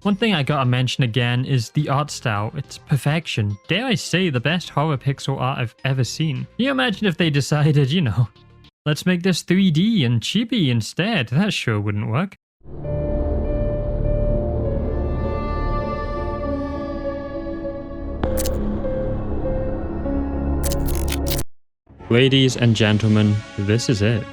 One thing I gotta mention again is the art style. It's perfection. Dare I say, the best horror pixel art I've ever seen. Can you imagine if they decided, you know, let's make this 3D and chibi instead? That sure wouldn't work. Ladies and gentlemen, this is it.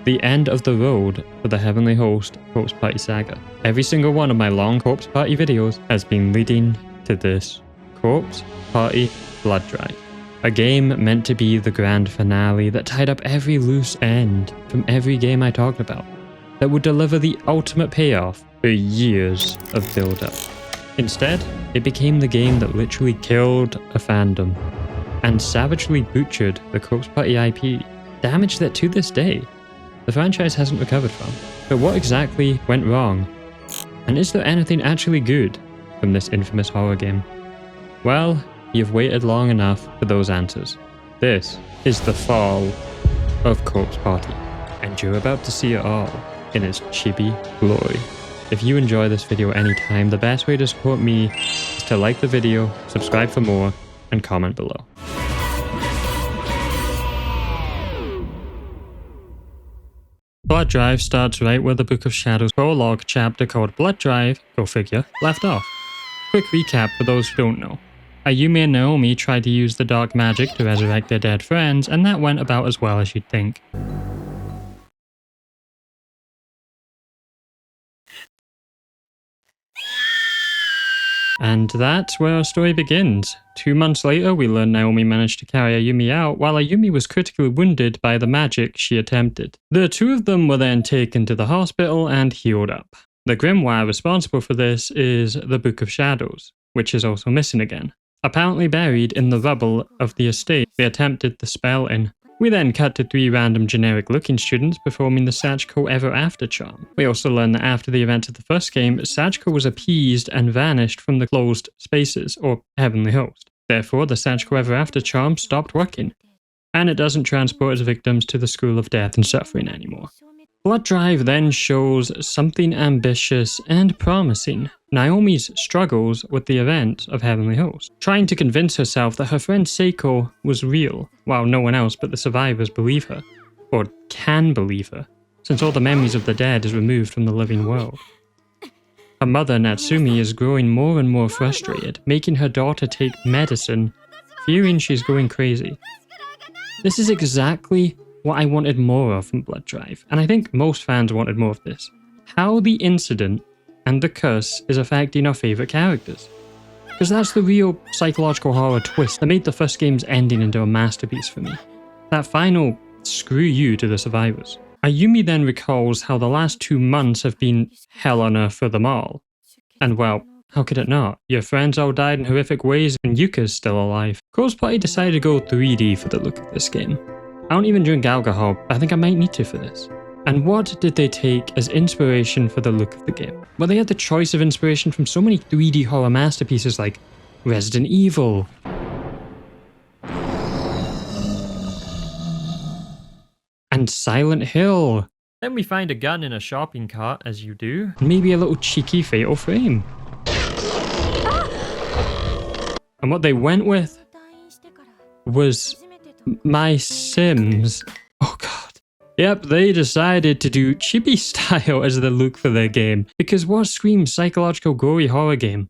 The end of the road for the Heavenly Host Corpse Party saga. Every single one of my long Corpse Party videos has been leading to this Corpse Party Blood Drive. A game meant to be the grand finale that tied up every loose end from every game I talked about. That would deliver the ultimate payoff for years of build-up. Instead, it became the game that literally killed a fandom and savagely butchered the Corpse Party IP, damage that to this day, the franchise hasn't recovered from. But what exactly went wrong? And is there anything actually good from this infamous horror game? Well, you've waited long enough for those answers. This is the fall of Corpse Party, and you're about to see it all in its chibi glory. If you enjoy this video anytime, the best way to support me is to like the video, subscribe for more, and comment below. Blood Drive starts right where the Book of Shadows prologue chapter called Blood Drive, go figure, left off. Quick recap for those who don't know. Ayumi and Naomi tried to use the dark magic to resurrect their dead friends, and that went about as well as you'd think. And that's where our story begins. 2 months later, we learn Naomi managed to carry Ayumi out, while Ayumi was critically wounded by the magic she attempted. The two of them were then taken to the hospital and healed up. The grimoire responsible for this is the Book of Shadows, which is also missing again. Apparently buried in the rubble of the estate they attempted the spell in. We then cut to 3 random generic-looking students performing the Sachiko Ever After charm. We also learn that after the events of the first game, Sachiko was appeased and vanished from the closed spaces, or Heavenly Host. Therefore, the Sachiko Ever After charm stopped working, and it doesn't transport its victims to the School of Death and Suffering anymore. Blood Drive then shows something ambitious and promising. Naomi's struggles with the event of Heavenly Host, trying to convince herself that her friend Seiko was real, while no one else but the survivors believe her, or can believe her, since all the memories of the dead is removed from the living world. Her mother, Natsumi, is growing more and more frustrated, making her daughter take medicine, fearing she's going crazy. This is exactly what I wanted more of from Blood Drive, and I think most fans wanted more of this. How the incident and the curse is affecting our favourite characters. Because that's the real psychological horror twist that made the first game's ending into a masterpiece for me. That final screw you to the survivors. Ayumi then recalls how the last 2 months have been hell on earth for them all. And well, how could it not? Your friends all died in horrific ways and Yuka's still alive. Corpse Party decided to go 3D for the look of this game. I don't even drink alcohol, but I think I might need to for this. And what did they take as inspiration for the look of the game? Well, they had the choice of inspiration from so many 3D horror masterpieces like Resident Evil, and Silent Hill. Then we find a gun in a shopping cart, as you do. Maybe a little cheeky Fatal Frame. And what they went with was My Sims. Oh god. Yep, they decided to do chibi style as the look for their game. Because what screams psychological gory horror game?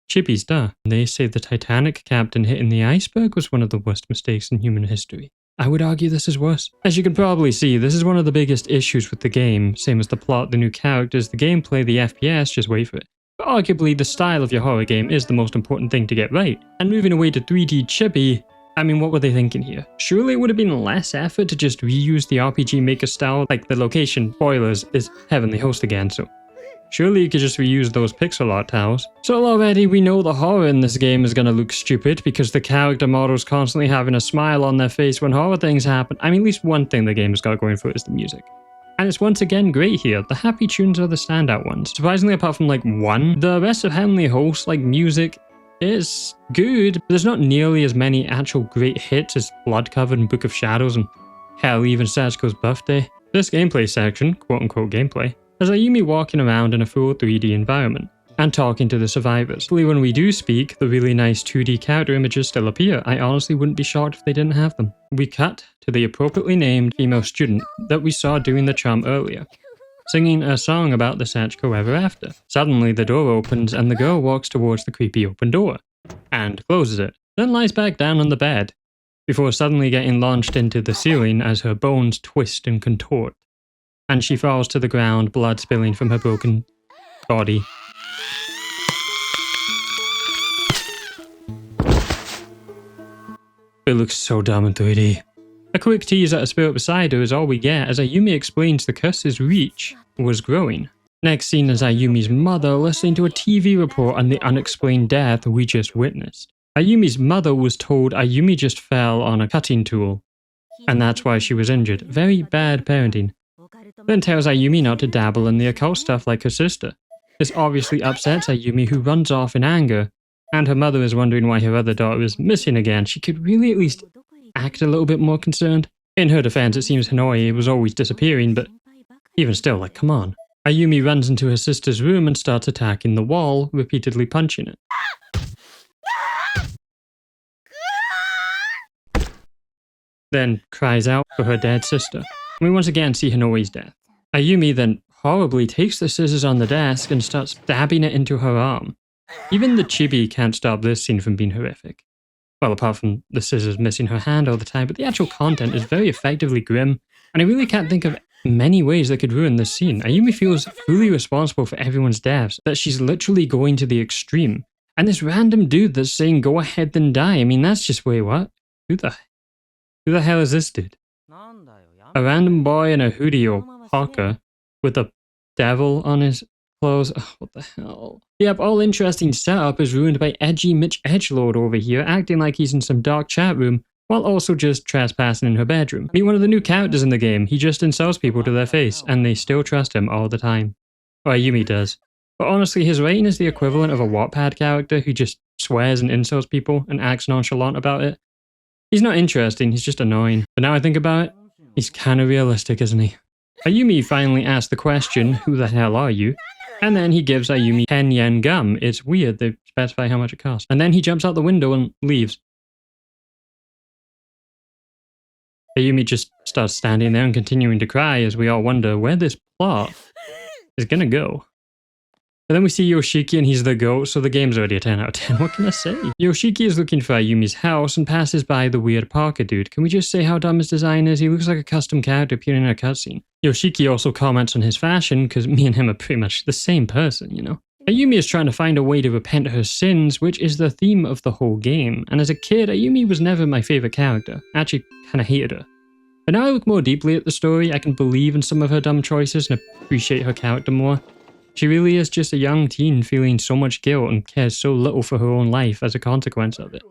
Chibis, duh. They say the Titanic captain hitting the iceberg was one of the worst mistakes in human history. I would argue this is worse. As you can probably see, this is one of the biggest issues with the game. Same as the plot, the new characters, the gameplay, the FPS, just wait for it. But arguably, the style of your horror game is the most important thing to get right. And moving away to 3D chibi, I mean, what were they thinking here? Surely it would have been less effort to just reuse the RPG Maker style, like the location, spoilers, is Heavenly Host again, so surely you could just reuse those pixel art tiles. So already we know the horror in this game is gonna look stupid because the character models constantly having a smile on their face when horror things happen. I mean, at least one thing the game has got going for it is the music. And it's once again great here. The happy tunes are the standout ones. Surprisingly, apart from like one, the rest of Heavenly Host, like music, is good, but there's not nearly as many actual great hits as Blood Covered and Book of Shadows and hell, even Sachiko's Birthday. This gameplay section, quote-unquote gameplay, has Ayumi walking around in a full 3D environment. and talking to the survivors. When we do speak, the really nice 2D character images still appear. I honestly wouldn't be shocked if they didn't have them. We cut to the appropriately named female student that we saw doing the charm earlier, singing a song about the Sachiko ever after. Suddenly the door opens and the girl walks towards the creepy open door, and closes it, then lies back down on the bed, before suddenly getting launched into the ceiling as her bones twist and contort, and she falls to the ground, blood spilling from her broken body. It looks so dumb in 3D. A quick tease at a spirit beside her is all we get as Ayumi explains the curse's reach was growing. Next scene is Ayumi's mother listening to a TV report on the unexplained death we just witnessed. Ayumi's mother was told Ayumi just fell on a cutting tool, and that's why she was injured. Very bad parenting. Then tells Ayumi not to dabble in the occult stuff like her sister. This obviously upsets Ayumi, who runs off in anger, and her mother is wondering why her other daughter is missing again. She could really at least act a little bit more concerned. In her defense, it seems Hanoi was always disappearing, but even still, like, come on. Ayumi runs into her sister's room and starts attacking the wall, repeatedly punching it. Then cries out for her dead sister. And we once again see Hanoi's death. Ayumi then horribly takes the scissors on the desk and starts stabbing it into her arm. Even the chibi can't stop this scene from being horrific. Well, apart from the scissors missing her hand all the time, but the actual content is very effectively grim, and I really can't think of many ways that could ruin this scene. Ayumi feels fully responsible for everyone's deaths, that she's literally going to the extreme. And this random dude that's saying go ahead then die, I mean that's just, wait, what? Who the hell is this dude? A random boy in a hoodie or hawker with a devil on his clothes. Oh, what the hell? Yep, all interesting setup is ruined by edgy Mitch Edgelord over here, acting like he's in some dark chat room, while also just trespassing in her bedroom. Meet one of the new characters in the game. He just insults people to their face, and they still trust him all the time. Or Ayumi does. But honestly, his rating is the equivalent of a Wattpad character who just swears and insults people and acts nonchalant about it. He's not interesting, he's just annoying. But now I think about it, he's kinda realistic, isn't he? Ayumi finally asks the question, who the hell are you? And then he gives Ayumi 10 yen gum. It's weird, they specify how much it costs. And then he jumps out the window and leaves. Ayumi just starts standing there and continuing to cry as we all wonder where this plot is gonna go. And then we see Yoshiki and he's the goat, so the game's already a 10 out of 10. What can I say? Yoshiki is looking for Ayumi's house and passes by the weird Parker dude. Can we just say how dumb his design is? He looks like a custom character appearing in a cutscene. Yoshiki also comments on his fashion, because me and him are pretty much the same person, you know? Ayumi is trying to find a way to repent her sins, which is the theme of the whole game. And as a kid, Ayumi was never my favorite character. I actually kinda hated her. But now I look more deeply at the story, I can believe in some of her dumb choices and appreciate her character more. She really is just a young teen feeling so much guilt and cares so little for her own life as a consequence of it.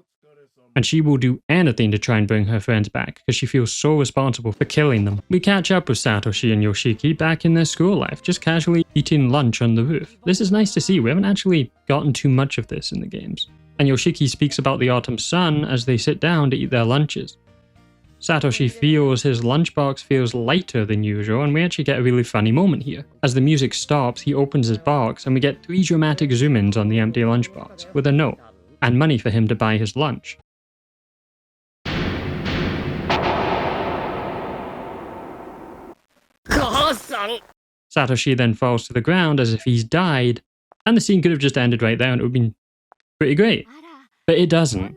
And she will do anything to try and bring her friends back, because she feels so responsible for killing them. We catch up with Satoshi and Yoshiki back in their school life, just casually eating lunch on the roof. This is nice to see, we haven't actually gotten too much of this in the games. And Yoshiki speaks about the autumn sun as they sit down to eat their lunches. Satoshi feels his lunchbox feels lighter than usual, and we actually get a really funny moment here. As the music stops, he opens his box, and we get 3 dramatic zoom-ins on the empty lunchbox, with a note, and money for him to buy his lunch. Satoshi then falls to the ground as if he's died, and the scene could have just ended right there and it would have been pretty great. But it doesn't.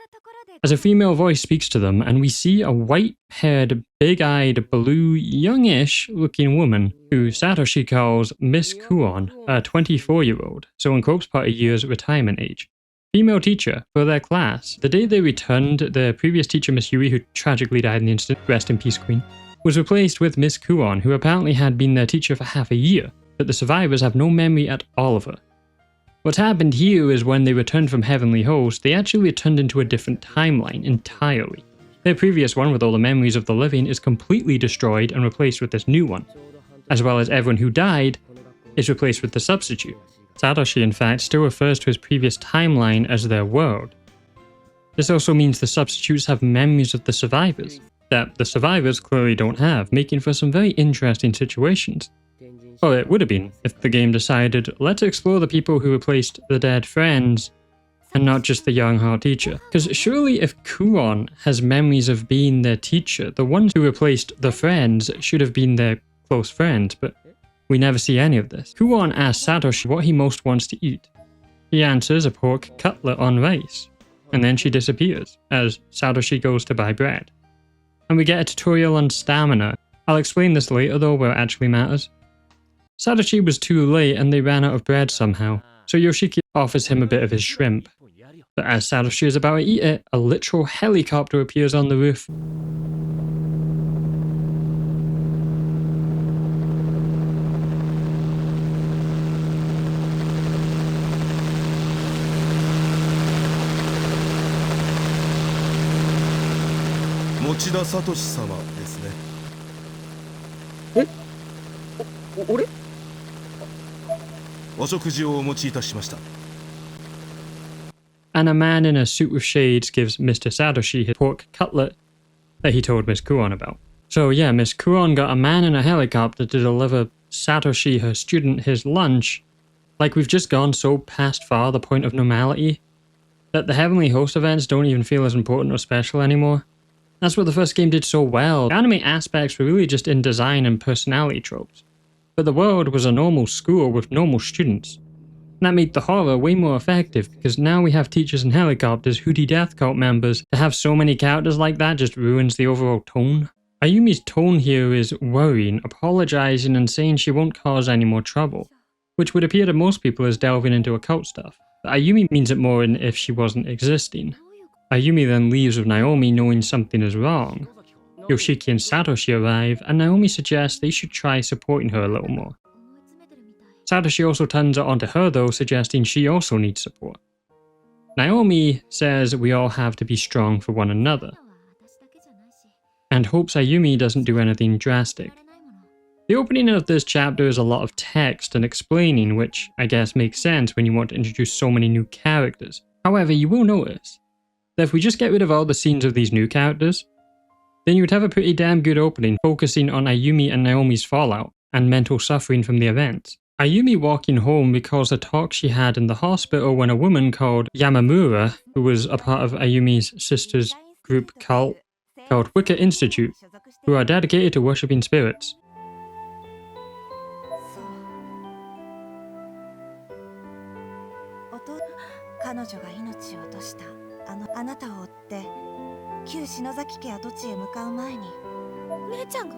As a female voice speaks to them, and we see a white-haired, big-eyed, blue, youngish looking woman who Satoshi calls Miss Kuon, a 24-year-old, so in Corpse Party year's retirement age. Female teacher for their class. The day they returned, their previous teacher, Miss Yui, who tragically died in the incident, rest in peace, Queen, was replaced with Miss Kuon, who apparently had been their teacher for half a year, but the survivors have no memory at all of her. What happened here is when they returned from Heavenly Host, they actually returned into a different timeline entirely. Their previous one with all the memories of the living is completely destroyed and replaced with this new one, as well as everyone who died is replaced with the substitute. Satoshi, in fact, still refers to his previous timeline as their world. This also means the substitutes have memories of the survivors, that the survivors clearly don't have, making for some very interesting situations. Or it would have been, if the game decided, let's explore the people who replaced the dead friends, and not just the young hot teacher. Because surely if Kuon has memories of being their teacher, the ones who replaced the friends should have been their close friends, but we never see any of this. Kuon asks Satoshi what he most wants to eat. He answers a pork cutlet on rice, and then she disappears, as Satoshi goes to buy bread. And we get a tutorial on stamina. I'll explain this later though, where it actually matters. Satoshi was too late and they ran out of bread somehow, so Yoshiki offers him a bit of his shrimp. But as Satoshi is about to eat it, a literal helicopter appears on the roof. 持田聡様ですね。俺？お食事をお持ちいたしました。 And a man in a suit with shades gives Mr. Satoshi his pork cutlet that he told Miss Kuon about. So yeah, Miss Kuon got a man in a helicopter to deliver Satoshi, her student, his lunch. Like we've just gone so past far the point of normality that the Heavenly Host events don't even feel as important or special anymore. That's what the first game did so well. The anime aspects were really just in design and personality tropes. But the world was a normal school with normal students. And that made the horror way more effective, because now we have teachers and helicopters, Hootie Death Cult members. To have so many characters like that just ruins the overall tone. Ayumi's tone here is worrying, apologizing, and saying she won't cause any more trouble, which would appear to most people as delving into occult stuff. But Ayumi means it more in if she wasn't existing. Ayumi then leaves with Naomi knowing something is wrong. Yoshiki and Satoshi arrive, and Naomi suggests they should try supporting her a little more. Satoshi also turns it onto her though, suggesting she also needs support. Naomi says we all have to be strong for one another, and hopes Ayumi doesn't do anything drastic. The opening of this chapter is a lot of text and explaining, which I guess makes sense when you want to introduce so many new characters. However, you will notice that if we just get rid of all the scenes of these new characters, then you would have a pretty damn good opening focusing on Ayumi and Naomi's fallout and mental suffering from the events. Ayumi walking home recalls a talk she had in the hospital when a woman called Yamamura, who was a part of Ayumi's sister's group cult called Wicca Institute, who are dedicated to worshipping spirits. 彼女が命を落としたあなたを追って旧篠崎家跡地へ向かう前に姉ちゃんが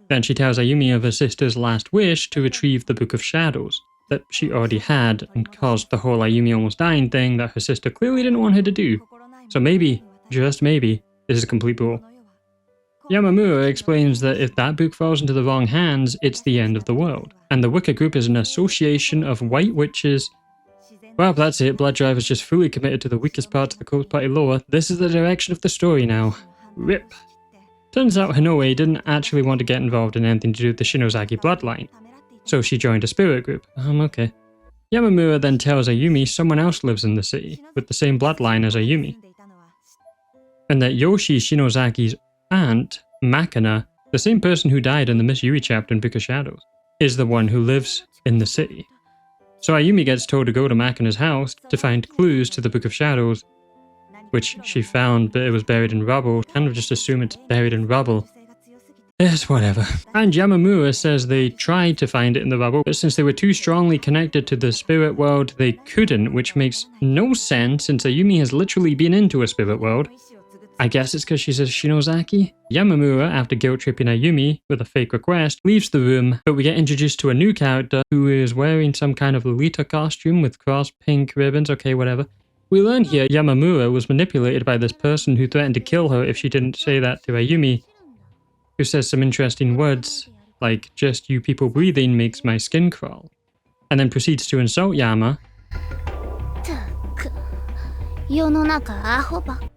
Then she tells Ayumi of her sister's last wish to retrieve the Book of Shadows that she already had, and caused the whole Ayumi almost dying thing that her sister clearly didn't want her to do. So maybe, just maybe, this is a complete bull. Yamamura explains that if that book falls into the wrong hands, it's the end of the world. And the Wicca group is an association of white witches. Well, that's it. Blood Drive is just fully committed to the weakest parts of the Cult Party lore. This is the direction of the story now. RIP. Turns out Hinoe didn't actually want to get involved in anything to do with the Shinozaki bloodline, so she joined a spirit group. Okay. Yamamura then tells Ayumi someone else lives in the city, with the same bloodline as Ayumi, and that Yoshi Shinozaki's aunt, Makina, the same person who died in the Miss Yui chapter in Book of Shadows, is the one who lives in the city. So Ayumi gets told to go to Makina's house to find clues to the Book of Shadows, which she found, but it was buried in rubble. Kind of just assume it's buried in rubble. Yes, whatever. And Yamamura says they tried to find it in the rubble, but since they were too strongly connected to the spirit world, they couldn't, which makes no sense since Ayumi has literally been into a spirit world. I guess it's because she's a Shinozaki? Yamamura, after guilt-tripping Ayumi with a fake request, leaves the room, but we get introduced to a new character who is wearing some kind of Lolita costume with crossed pink ribbons, okay, whatever. We learn here Yamamura was manipulated by this person who threatened to kill her if she didn't say that to Ayumi, who says some interesting words, like, just you people breathing makes my skin crawl, and then proceeds to insult Yama.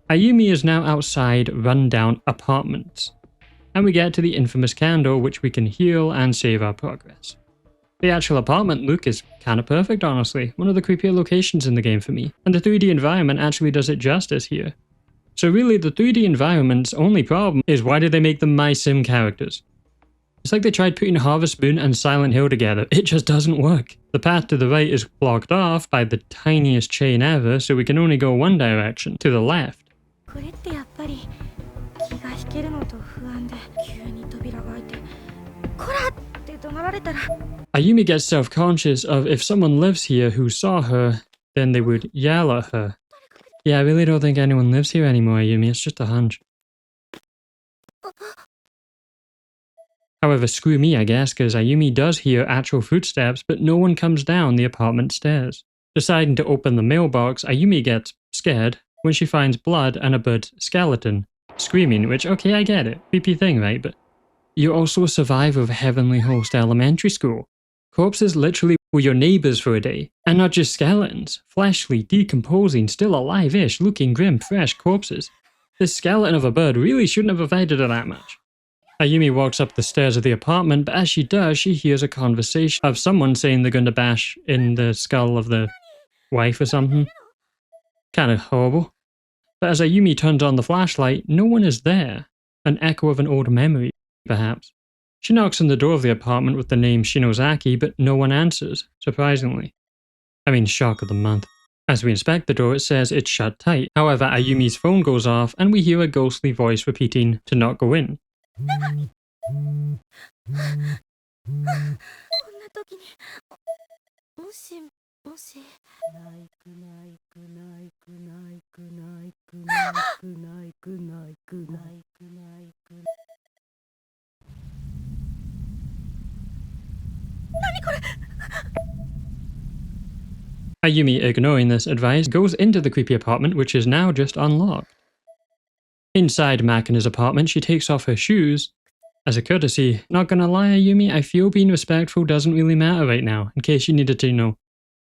Ayumi is now outside run-down apartments, and we get to the infamous candle, which we can heal and save our progress. The actual apartment look is kinda perfect, honestly, one of the creepier locations in the game for me, and the 3D environment actually does it justice here. So really, the 3D environment's only problem is why did they make them My Sim characters? It's like they tried putting Harvest Moon and Silent Hill together. It just doesn't work. The path to the right is blocked off by the tiniest chain ever, so we can only go one direction, to the left. これってやっぱり気が引けるのと不安で急に扉が開いてこらって怒鳴られたら Ayumi gets self-conscious of if someone lives here who saw her, then they would yell at her. Yeah, I really don't think anyone lives here anymore, Ayumi. It's just a hunch. However, screw me, I guess, because Ayumi does hear actual footsteps, but no one comes down the apartment stairs. Deciding to open the mailbox, Ayumi gets scared when she finds blood and a bird's skeleton, screaming, which, okay, I get it, creepy thing, right? But you're also a survivor of Heavenly Host Elementary School. Corpses literally were your neighbours for a day, and not just skeletons. Fleshly, decomposing, still alive-ish, looking grim, fresh corpses. This skeleton of a bird really shouldn't have affected her that much. Ayumi walks up the stairs of the apartment, but as she does, she hears a conversation of someone saying they're going to bash in the skull of the wife or something. Kind of horrible. But as Ayumi turns on the flashlight, no one is there. An echo of an old memory, perhaps. She knocks on the door of the apartment with the name Shinozaki, but no one answers, surprisingly. I mean, shock of the month. As we inspect the door, it says it's shut tight. However, Ayumi's phone goes off, and we hear a ghostly voice repeating to not go in. こんな時にもしもしないくないくないくないくないくないくないくないくないくないく何これ Ayumi, ignoring this advice, goes into the creepy apartment, which is now just unlocked. Inside Makina's apartment, she takes off her shoes. As a courtesy, not gonna lie, Ayumi, I feel being respectful doesn't really matter right now, in case you needed to,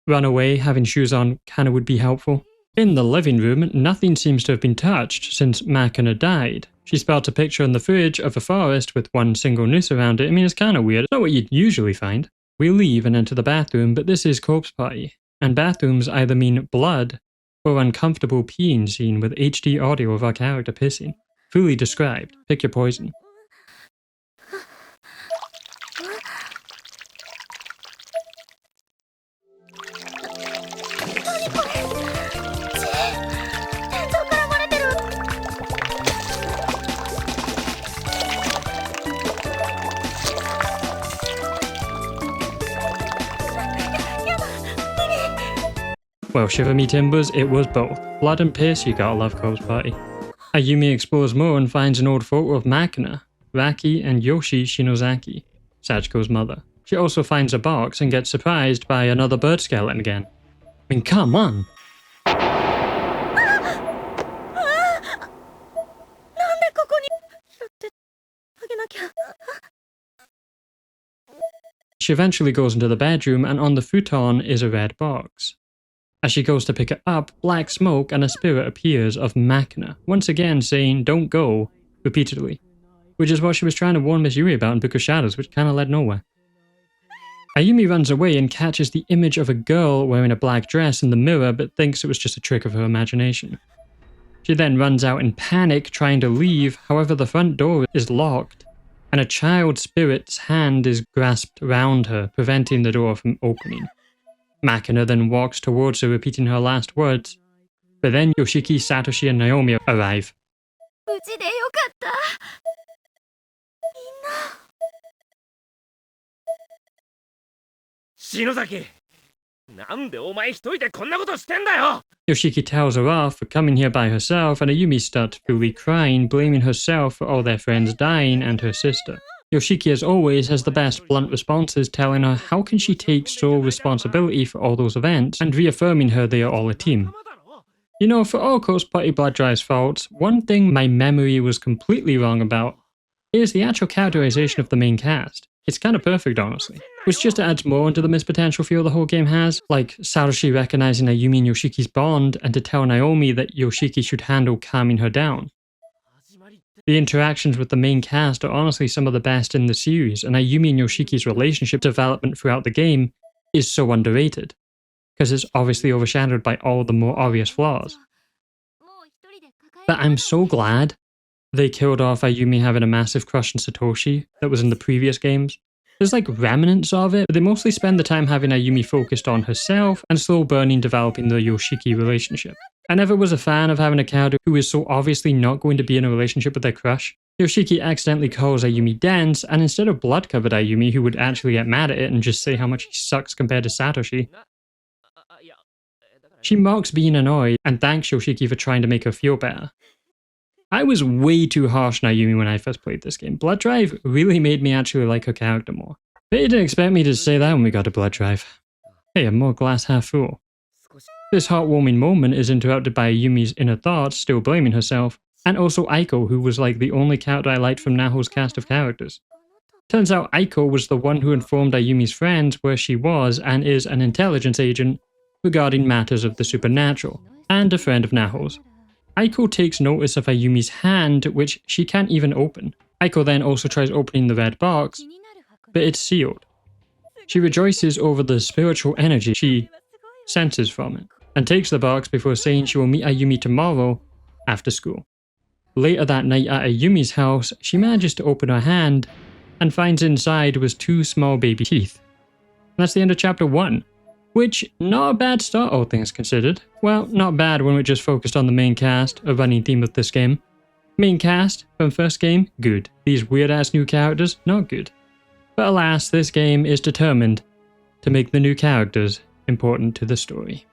run away, having shoes on kinda would be helpful. In the living room, nothing seems to have been touched since Makina died. She spot a picture in the fridge of a forest with one single noose around it. I mean, it's kinda weird. It's not what you'd usually find. We leave and enter the bathroom, but this is Corpse Party. And bathrooms either mean blood or uncomfortable peeing scene with HD audio of our character pissing. Fully described. Pick your poison. Well, shiver me timbers, it was both. Blood and piss, you gotta love Corpse Party. Ayumi explores more and finds an old photo of Makina, Raki, and Yoshi Shinozaki, Sachiko's mother. She also finds a box and gets surprised by another bird skeleton again. I mean, come on! She eventually goes into the bedroom, and on the futon is a red box. As she goes to pick it up, black smoke and a spirit appears of Makina, once again saying, "Don't go," repeatedly. Which is what she was trying to warn Miss Yuri about in Book of Shadows, which kinda led nowhere. Ayumi runs away and catches the image of a girl wearing a black dress in the mirror, but thinks it was just a trick of her imagination. She then runs out in panic, trying to leave. However, the front door is locked, and a child spirit's hand is grasped round her, preventing the door from opening. Makina then walks towards her, repeating her last words. But then Yoshiki, Satoshi, and Naomi arrive. 無事でよかった。みんな。篠崎、なんでお前一人でこんなことしてんだよ。 Yoshiki tells her off for coming here by herself, and Ayumi starts fully crying, blaming herself for all their friends dying and her sister. Yoshiki, as always, has the best blunt responses, telling her how can she take sole responsibility for all those events, and reaffirming her they are all a team. You know, for all Corpse Party Blood Dry's faults, one thing my memory was completely wrong about is the actual characterization of the main cast. It's kind of perfect, honestly. Which just adds more into the missed potential feel the whole game has, like Satoshi recognizing Ayumi and Yoshiki's bond, and to tell Naomi that Yoshiki should handle calming her down. The interactions with the main cast are honestly some of the best in the series, and Ayumi and Yoshiki's relationship development throughout the game is so underrated, because it's obviously overshadowed by all the more obvious flaws. But I'm so glad they killed off Ayumi having a massive crush on Satoshi that was in the previous games. There's like remnants of it, but they mostly spend the time having Ayumi focused on herself and slow burning developing the Yoshiki relationship. I never was a fan of having a character who is so obviously not going to be in a relationship with their crush. Yoshiki accidentally calls Ayumi dense, and instead of blood-covered Ayumi who would actually get mad at it and just say how much he sucks compared to Satoshi, she mocks being annoyed and thanks Yoshiki for trying to make her feel better. I was way too harsh on Ayumi when I first played this game. Blood Drive really made me actually like her character more. But you didn't expect me to say that when we got to Blood Drive. Hey, I'm more glass half full. This heartwarming moment is interrupted by Ayumi's inner thoughts, still blaming herself, and also Aiko, who was like the only character I liked from Naho's cast of characters. Turns out Aiko was the one who informed Ayumi's friends where she was and is an intelligence agent regarding matters of the supernatural, and a friend of Naho's. Aiko takes notice of Ayumi's hand, which she can't even open. Aiko then also tries opening the red box, but it's sealed. She rejoices over the spiritual energy she senses from it, and takes the box before saying she will meet Ayumi tomorrow after school. Later that night at Ayumi's house, she manages to open her hand and finds inside was 2 small baby teeth. And that's the end of chapter 1. Which, not a bad start, all things considered. Well, not bad when we're just focused on the main cast, a running theme of this game. Main cast, from first game, good. These weird-ass new characters, not good. But alas, this game is determined to make the new characters important to the story.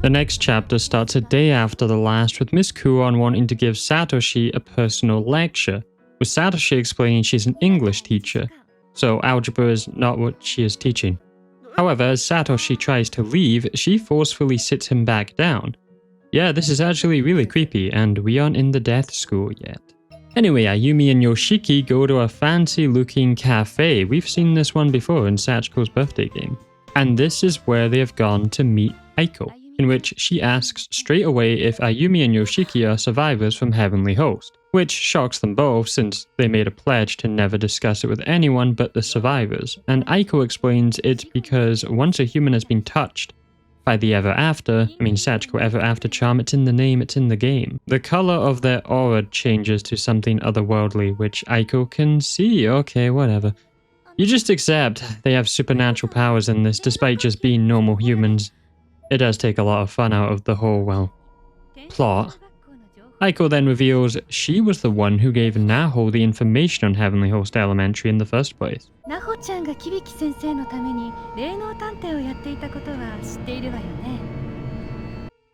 The next chapter starts a day after the last, with Miss Kuon wanting to give Satoshi a personal lecture, with Satoshi explaining she's an English teacher, so algebra is not what she is teaching. However, as Satoshi tries to leave, she forcefully sits him back down. Yeah, this is actually really creepy, and we aren't in the death school yet. Anyway, Ayumi and Yoshiki go to a fancy-looking cafe. We've seen this one before in Sachiko's birthday game. And this is where they have gone to meet Aiko, in which she asks straight away if Ayumi and Yoshiki are survivors from Heavenly Host, which shocks them both since they made a pledge to never discuss it with anyone but the survivors, and Aiko explains it's because once a human has been touched by the Ever After, Sachiko Ever After charm, it's in the name, it's in the game, the color of their aura changes to something otherworldly, which Aiko can see. Okay, whatever. You just accept they have supernatural powers in this despite just being normal humans. It does take a lot of fun out of the whole, well, plot. Aiko then reveals she was the one who gave Naho the information on Heavenly Host Elementary in the first place.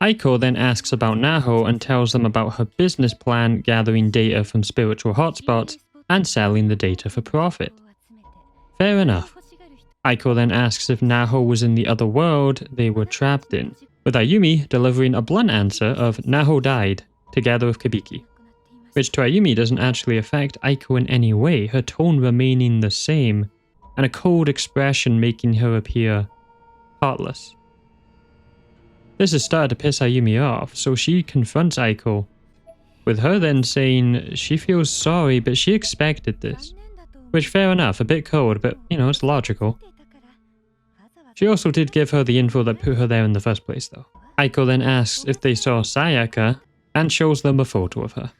Aiko then asks about Naho and tells them about her business plan gathering data from spiritual hotspots and selling the data for profit. Fair enough. Aiko then asks if Naho was in the other world they were trapped in, with Ayumi delivering a blunt answer of Naho died, together with Kabiki, which to Ayumi doesn't actually affect Aiko in any way, her tone remaining the same, and a cold expression making her appear heartless. This has started to piss Ayumi off, so she confronts Aiko, with her then saying she feels sorry but she expected this. Which, fair enough, a bit cold, but it's logical. She also did give her the info that put her there in the first place though. Aiko then asks if they saw Sayaka, and shows them a photo of her.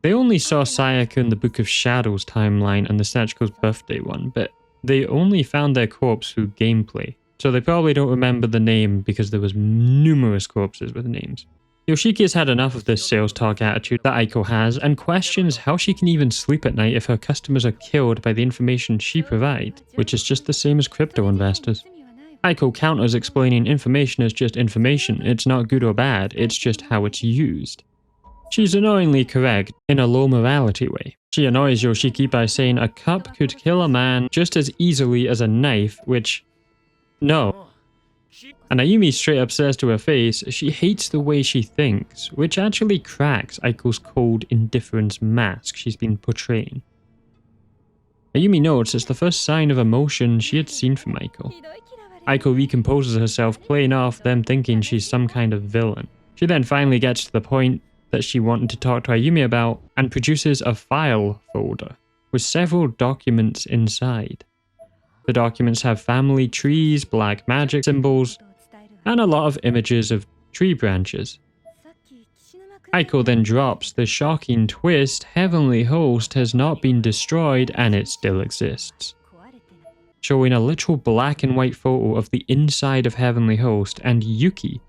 They only saw Sayaka in the Book of Shadows timeline and the Sachiko's birthday one, but they only found their corpse through gameplay, so they probably don't remember the name because there was numerous corpses with names. Yoshiki has had enough of this sales talk attitude that Aiko has and questions how she can even sleep at night if her customers are killed by the information she provides, which is just the same as crypto investors. Aiko counters explaining information is just information, it's not good or bad, it's just how it's used. She's annoyingly correct in a low morality way. She annoys Yoshiki by saying a cup could kill a man just as easily as a knife, which, no. And Ayumi straight up says to her face she hates the way she thinks, which actually cracks Aiko's cold indifference mask she's been portraying. Ayumi notes it's the first sign of emotion she had seen from Aiko. Aiko recomposes herself, playing off them thinking she's some kind of villain. She then finally gets to the point that she wanted to talk to Ayumi about and produces a file folder with several documents inside. The documents have family trees, black magic symbols, and a lot of images of tree branches. Aiko then drops the shocking twist: Heavenly Host has not been destroyed and it still exists, showing a literal black and white photo of the inside of Heavenly Host and Yuki,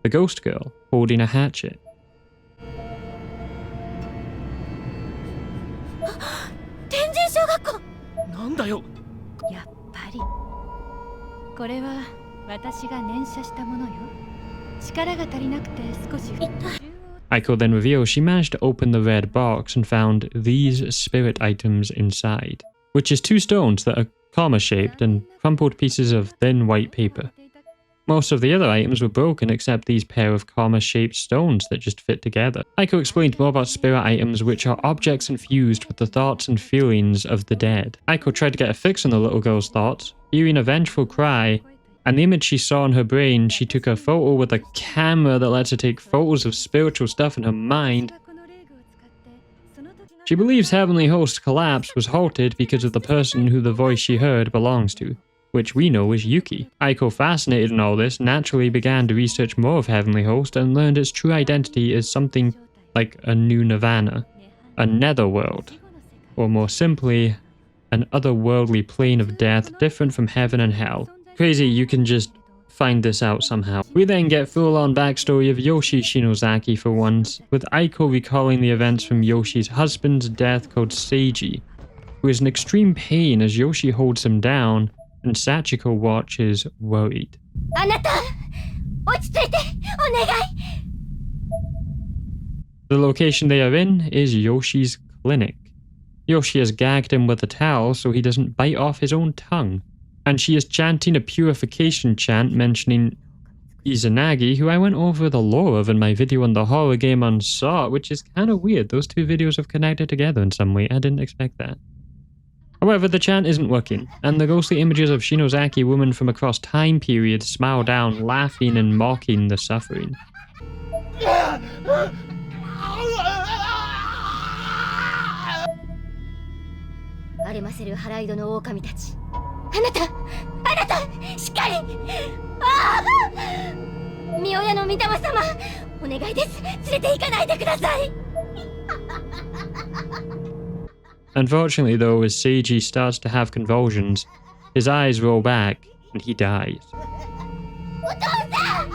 the ghost girl, holding a hatchet. 天神小学校。なんだよ。やっぱりこれは私が念写したものよ。力が足りなくて少し。 Aiko then reveals she managed to open the red box and found these spirit items inside, which is 2 stones that are comma-shaped and crumpled pieces of thin white paper. Most of the other items were broken except these pair of comma-shaped stones that just fit together. Aiko explained more about spirit items, which are objects infused with the thoughts and feelings of the dead. Aiko tried to get a fix on the little girl's thoughts. Hearing a vengeful cry and the image she saw in her brain, she took a photo with a camera that lets her take photos of spiritual stuff in her mind. She believes Heavenly Host's collapse was halted because of the person who the voice she heard belongs to, which we know is Yuki. Aiko, fascinated in all this, naturally began to research more of Heavenly Host and learned its true identity is something like a new nirvana, a netherworld, or more simply, an otherworldly plane of death different from heaven and hell. Crazy, you can just find this out somehow. We then get full-on backstory of Yoshi Shinozaki for once, with Aiko recalling the events from Yoshi's husband's death called Seiji, who is in extreme pain as Yoshi holds him down, and Sachiko watches worried. あなた、落ち着いて、お願い。 The location they are in is Yoshi's clinic. Yoshi has gagged him with a towel so he doesn't bite off his own tongue, and she is chanting a purification chant mentioning Izanagi, who I went over the lore of in my video on the horror game on Saw, which is kind of weird. Those 2 videos have connected together in some way. I didn't expect that. However, the chant isn't working, and the ghostly images of Shinozaki women from across time periods smile down, laughing and mocking the suffering. 荒れませる腹井戸の狼たち。あなたしっかり。ああ、三親の御霊様、お願いです。連れて行かないでください。 Unfortunately though, as Seiji starts to have convulsions, his eyes roll back and he dies. お父さん、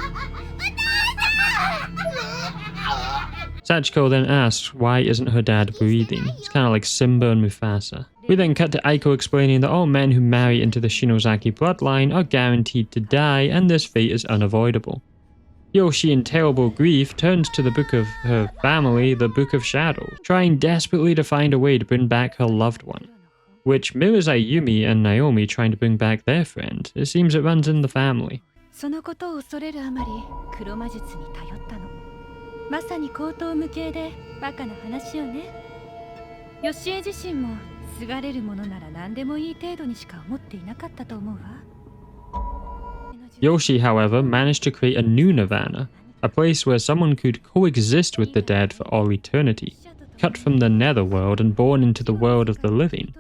Sachiko then asks why isn't her dad breathing. It's kind of like Simba and Mufasa. We then cut to Aiko explaining that all men who marry into the Shinozaki bloodline are guaranteed to die and this fate is unavoidable. Yoshi, in terrible grief, turns to the book of her family, the Book of Shadows, trying desperately to find a way to bring back her loved one, which mirrors Ayumi and Naomi trying to bring back their friend. It seems it runs in the family. そのことを恐れるあまり黒魔術に頼ったの。まさに荒唐無稽でバカな話よね。ヨシエ自身もすがれるものなら何でもいい程度にしか思っていなかったと思うわ。 Yoshi, however, managed to create a new nirvana, a place where someone could coexist with the dead for all eternity, cut from the netherworld and born into the world of the living.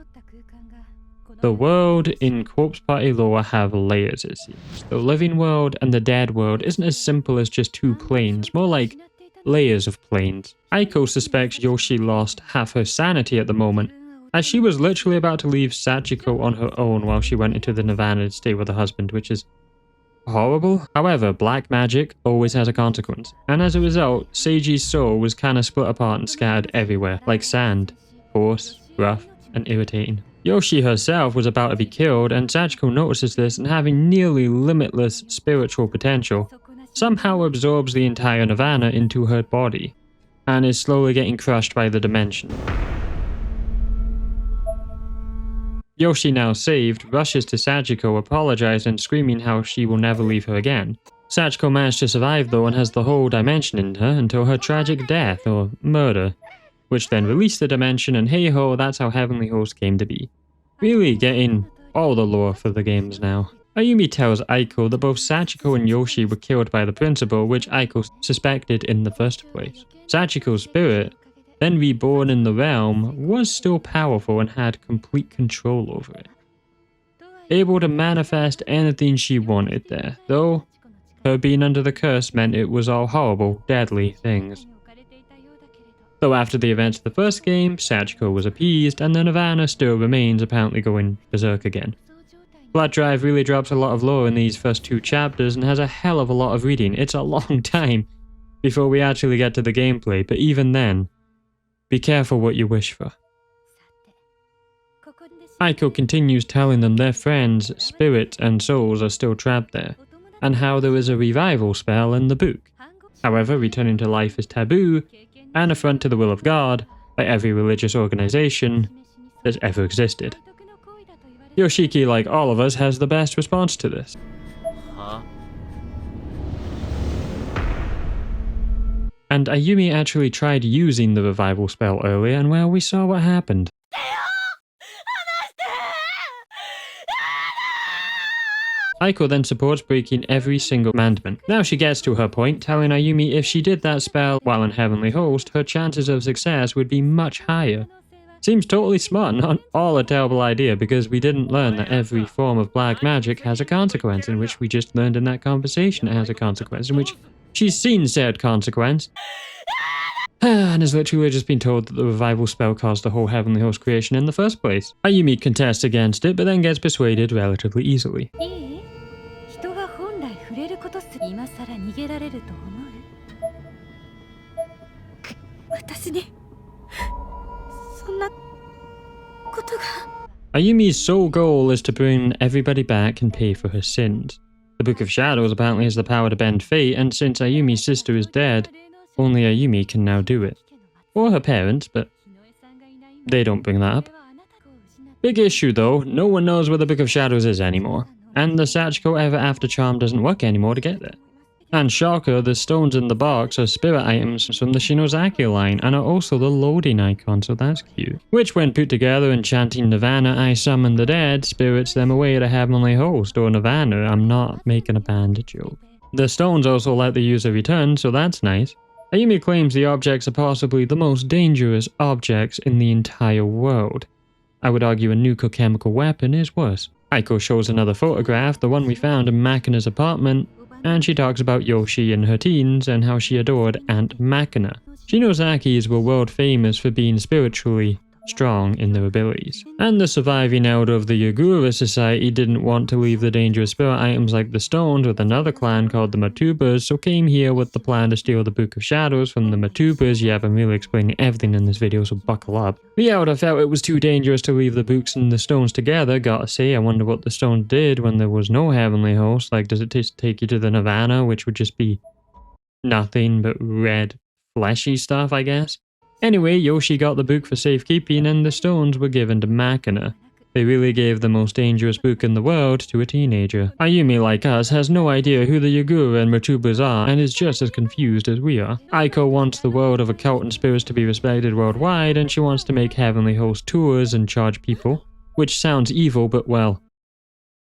The world in Corpse Party lore have layers, it seems. The living world and the dead world isn't as simple as just 2 planes, more like layers of planes. Aiko suspects Yoshi lost half her sanity at the moment, as she was literally about to leave Sachiko on her own while she went into the nirvana to stay with her husband, which is horrible. However, black magic always has a consequence, and as a result, Seiji's soul was kinda split apart and scattered everywhere, like sand, coarse, rough, and irritating. Yoshi herself was about to be killed, and Sachiko notices this and having nearly limitless spiritual potential, somehow absorbs the entire nirvana into her body, and is slowly getting crushed by the dimension. Yoshi, now saved, rushes to Sachiko, apologizing and screaming how she will never leave her again. Sachiko managed to survive though and has the whole dimension in her until her tragic death, or murder, which then released the dimension, and hey ho, that's how Heavenly Host came to be. Really getting all the lore for the games now. Ayumi tells Aiko that both Sachiko and Yoshi were killed by the principal, which Aiko suspected in the first place. Sachiko's spirit, then reborn in the realm, was still powerful and had complete control over it, able to manifest anything she wanted there, though her being under the curse meant it was all horrible, deadly things. Though after the events of the first game, Sachiko was appeased, and the Nirvana still remains, apparently going berserk again. Blood Drive really drops a lot of lore in these first 2 chapters and has a hell of a lot of reading. It's a long time before we actually get to the gameplay, but even then, be careful what you wish for. Aiko continues telling them their friends, spirits, and souls are still trapped there, and how there is a revival spell in the book. However, returning to life is taboo, and affront to the will of God by every religious organization that's ever existed. Yoshiki, like all of us, has the best response to this. Huh? And Ayumi actually tried using the revival spell earlier, and well, we saw what happened. Aiko then supports breaking every single commandment. Now she gets to her point, telling Ayumi if she did that spell while in Heavenly Host, her chances of success would be much higher. Seems totally smart, not all a terrible idea, because we didn't learn that every form of black magic has a consequence, in which we just learned in that conversation it has a consequence, in which she's seen said consequence. And has literally just been told that the revival spell caused the whole Heavenly Host creation in the first place. Ayumi contests against it, but then gets persuaded relatively easily. Ayumi's sole goal is to bring everybody back and pay for her sins. The Book of Shadows apparently has the power to bend fate, and since Ayumi's sister is dead, only Ayumi can now do it. Or her parents, but they don't bring that up. Big issue though, no one knows where the Book of Shadows is anymore, and the Sachiko Ever After charm doesn't work anymore to get there. And shocker, the stones in the box are spirit items from the Shinozaki line and are also the loading icon, so that's cute. Which when put together and chanting Nirvana, I summon the dead, spirits them away to Heavenly Host, or Nirvana, I'm not making a band joke. The stones also let the user return, so that's nice. Ayumi claims the objects are possibly the most dangerous objects in the entire world. I would argue a nuclear-chemical weapon is worse. Aiko shows another photograph, the one we found in Makina's apartment, and she talks about Yoshi in her teens and how she adored Aunt Makina. Shinozakis were world famous for being spiritually strong in their abilities. And the surviving elder of the Yagura society didn't want to leave the dangerous spirit items like the stones with another clan called the Matubas, so came here with the plan to steal the Book of Shadows from the Matubas. Yeah, I'm really explaining everything in this video, so buckle up. The elder felt it was too dangerous to leave the books and the stones together. Gotta say, I wonder what the stones did when there was no Heavenly Host. Like, does it just take you to the Nirvana, which would just be nothing but red, fleshy stuff, I guess? Anyway, Yoshi got the book for safekeeping and the stones were given to Makina. They really gave the most dangerous book in the world to a teenager. Ayumi, like us, has no idea who the Yagura and Matubas are and is just as confused as we are. Aiko wants the world of occult and spirits to be respected worldwide, and she wants to make Heavenly Host tours and charge people. Which sounds evil, but well,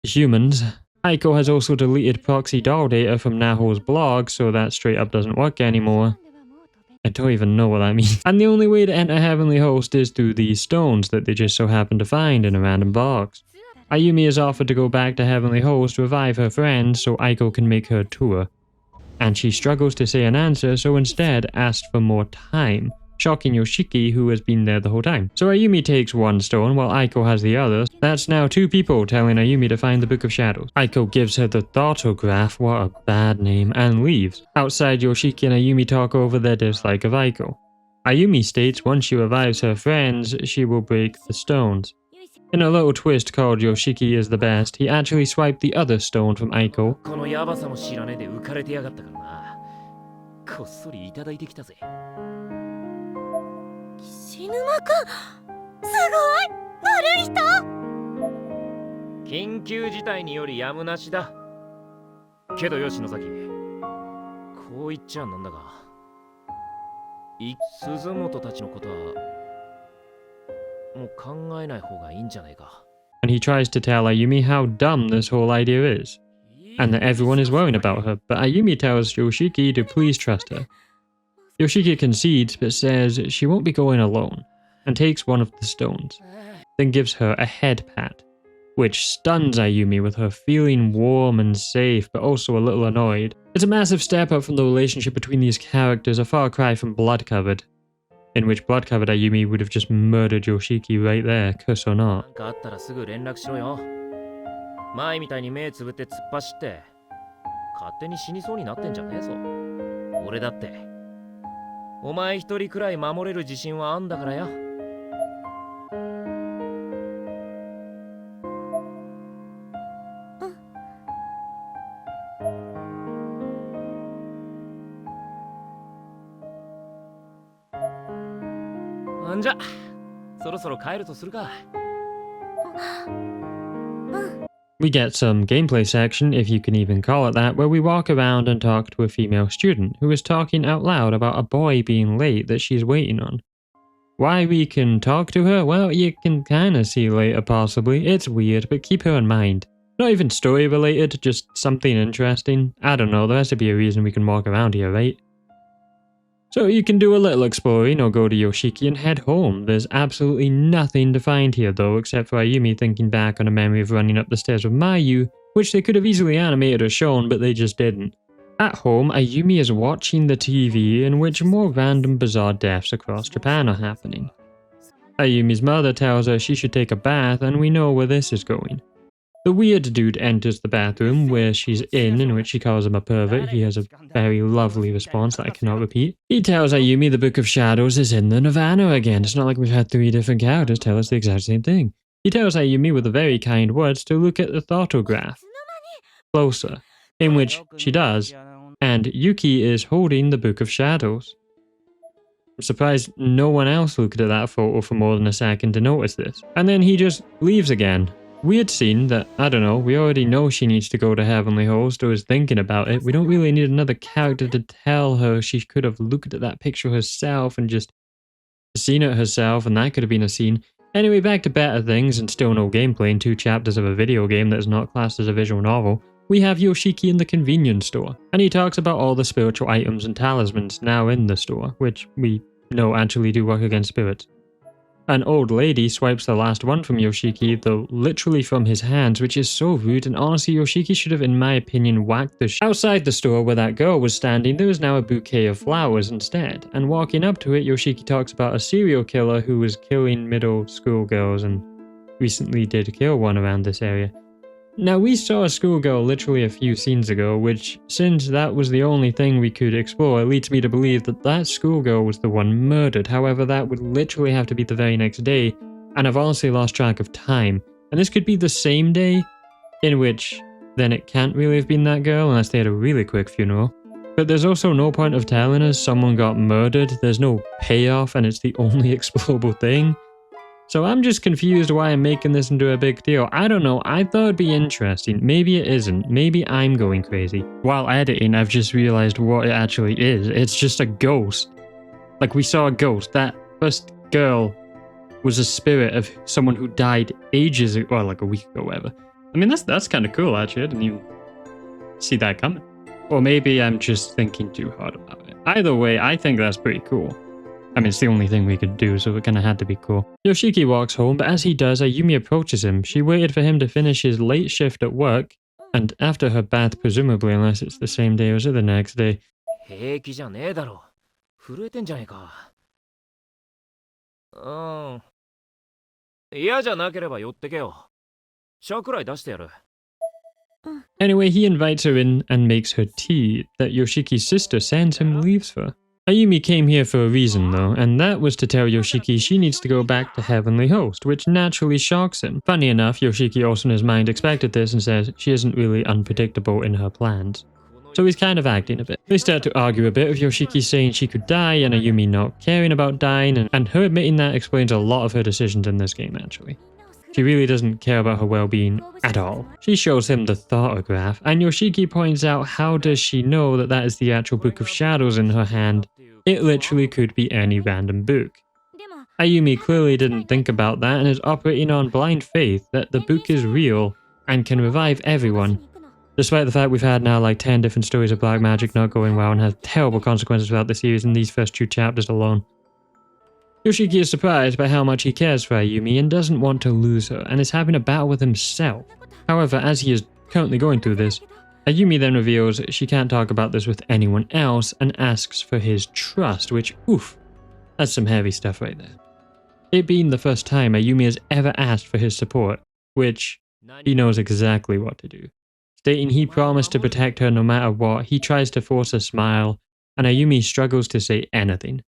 humans. Aiko has also deleted proxy doll data from Naho's blog, so that straight up doesn't work anymore. I don't even know what that means. And the only way to enter Heavenly Host is through these stones that they just so happen to find in a random box. Ayumi is offered to go back to Heavenly Host to revive her friend so Aiko can make her tour. And she struggles to say an answer, so instead asked for more time, shocking Yoshiki, who has been there the whole time. So Ayumi takes one stone while Aiko has the other. That's now 2 people telling Ayumi to find the Book of Shadows. Aiko gives her the Thoughtograph, what a bad name, and leaves. Outside, Yoshiki and Ayumi talk over their dislike of Aiko. Ayumi states once she revives her friends, she will break the stones. In a little twist called Yoshiki is the best, he actually swiped the other stone from Aiko. このヤバさも知らねえで浮かれてやがったからな。こっそりいただいてきたぜ。死ぬまくん、すごい、悪い人。緊急事態によりやむなしだ。けど吉野崎、こう言っちゃなんだが、鈴本たちのことはもう考えない方がいいんじゃないか。And he tries to tell Ayumi how dumb this whole idea is, and that everyone is worrying about her, but Ayumi tells Yoshiki to please trust her. Yoshiki concedes but says she won't be going alone, and takes one of the stones, then gives her a head pat, which stuns Ayumi with her feeling warm and safe but also a little annoyed. It's a massive step up from the relationship between these characters, a far cry from Blood Covered. in which blood-covered Ayumi would have just murdered Yoshiki right there, curse or な not. んかあったらすぐ連絡しろよ。前みたいに目つぶって突っ走って、勝手に死にそうになってんじゃねえぞ。俺だって。お前一人くらい守れる自信はあんだからよ。んじゃ、そろそろ帰るとするか。We get some gameplay section, if you can even call it that, where we walk around and talk to a female student who is talking out loud about a boy being late that she's waiting on. Why we can talk to her? Well, you can kinda see later possibly. It's weird, but keep her in mind. Not even story related, just something interesting. I don't know, there has to be a reason we can walk around here, right? So you can do a little exploring or go to Yoshiki and head home. There's absolutely nothing to find here though, except for Ayumi thinking back on a memory of running up the stairs with Mayu, which they could have easily animated or shown, but they just didn't. At home, Ayumi is watching the TV in which more random bizarre deaths across Japan are happening. Ayumi's mother tells her she should take a bath, and we know where this is going. The weird dude enters the bathroom where she's in which she calls him a pervert. He has a very lovely response that I cannot repeat. He tells Ayumi the Book of Shadows is in the Nirvana again. It's not like we've had 3 different characters tell us the exact same thing. He tells Ayumi with the very kind words to look at the thoughtograph closer, in which she does, and Yuki is holding the Book of Shadows. I'm surprised no one else looked at that photo for more than a second to notice this. And then he just leaves again. Weird scene that, I don't know, we already know she needs to go to Heavenly Host or is thinking about it. We don't really need another character to tell her she could have looked at that picture herself and just seen it herself, and that could have been a scene. Anyway, back to better things and still no gameplay in 2 chapters of a video game that is not classed as a visual novel. We have Yoshiki in the convenience store, and he talks about all the spiritual items and talismans now in the store, which we know actually do work against spirits. An old lady swipes the last one from Yoshiki, though literally from his hands, which is so rude, and honestly Yoshiki should have, in my opinion, whacked the Outside the store where that girl was standing, there is now a bouquet of flowers instead, and walking up to it, Yoshiki talks about a serial killer who was killing middle school girls and recently did kill one around this area. Now, we saw a schoolgirl literally a few scenes ago, which, since that was the only thing we could explore, leads me to believe that that schoolgirl was the one murdered. However, that would literally have to be the very next day, and I've honestly lost track of time. And this could be the same day, in which then it can't really have been that girl unless they had a really quick funeral. But there's also no point of telling us someone got murdered, there's no payoff, and it's the only explorable thing. So I'm just confused why I'm making this into a big deal. I don't know, I thought it'd be interesting. Maybe it isn't. Maybe I'm going crazy. While editing, I've just realized what it actually is. It's just a ghost. Like, we saw a ghost. That first girl was a spirit of someone who died ages ago, well, like a week ago, whatever. I mean, that's kind of cool, actually. I didn't even see that coming. Or maybe I'm just thinking too hard about it. Either way, I think that's pretty cool. I mean, it's the only thing we could do, so it kind of had to be cool. Yoshiki walks home, but as he does, Ayumi approaches him. She waited for him to finish his late shift at work, and after her bath, presumably, unless it's the same day or is it the next day. 平気じゃねえだろ。震えてんじゃねえか。嫌じゃなければ寄ってけよ。茶くらい出してやる。Anyway, he invites her in and makes her tea that Yoshiki's sister sends him leaves for. Ayumi came here for a reason though, and that was to tell Yoshiki she needs to go back to Heavenly Host, which naturally shocks him. Funny enough, Yoshiki also in his mind expected this and says she isn't really unpredictable in her plans. So he's kind of acting a bit. They start to argue a bit, with Yoshiki saying she could die and Ayumi not caring about dying, and her admitting that explains a lot of her decisions in this game actually. She really doesn't care about her well-being at all. She shows him the thoughtograph, and Yoshiki points out how does she know that that is the actual Book of Shadows in her hand. It literally could be any random book. Ayumi clearly didn't think about that and is operating on blind faith that the book is real and can revive everyone, despite the fact we've had now like 10 different stories of black magic not going well and have terrible consequences throughout the series in these first 2 chapters alone. Yoshiki is surprised by how much he cares for Ayumi and doesn't want to lose her, and is having a battle with himself. However, as he is currently going through this, Ayumi then reveals she can't talk about this with anyone else and asks for his trust, which, oof, That's some heavy stuff right there. It being the first time Ayumi has ever asked for his support, which he knows exactly what to do. Stating he promised to protect her no matter what, he tries to force a smile, and Ayumi struggles to say anything.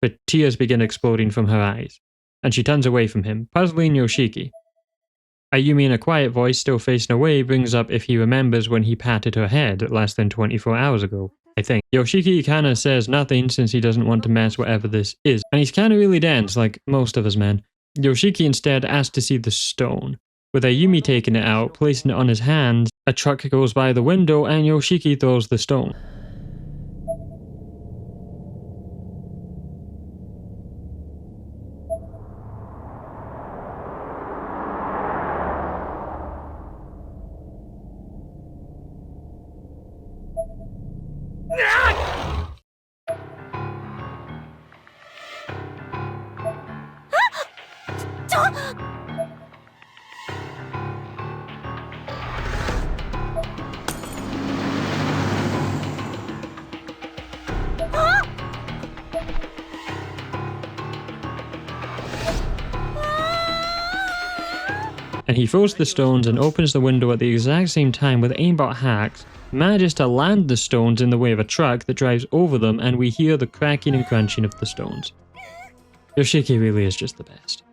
But tears begin exploding from her eyes, and she turns away from him, puzzling Yoshiki. Ayumi, in a quiet voice, still facing away, brings up if he remembers when he patted her head less than 24 hours ago, I think. Yoshiki kinda says nothing since he doesn't want to mess whatever this is, and he's kinda really dense, like most of us men. Yoshiki instead asks to see the stone. With Ayumi taking it out, placing it on his hands, a truck goes by the window and Yoshiki throws the stone. And he throws the stones and opens the window at the exact same time with aimbot hacks, manages to land the stones in the way of a truck that drives over them, and we hear the cracking and crunching of the stones. Yoshiki really is just the best.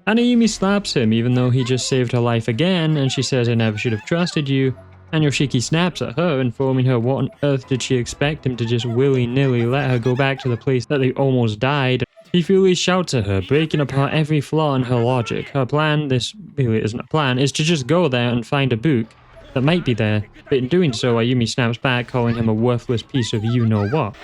And Ayumi slaps him even though he just saved her life again, and she says, "I never should have trusted you." And Yoshiki snaps at her, informing her what on earth did she expect him to just willy-nilly let her go back to the place that they almost died. He fully shouts at her, breaking apart every flaw in her logic. Her plan, this really isn't a plan, is to just go there and find a book that might be there, but in doing so, Ayumi snaps back, calling him a worthless piece of you-know-what.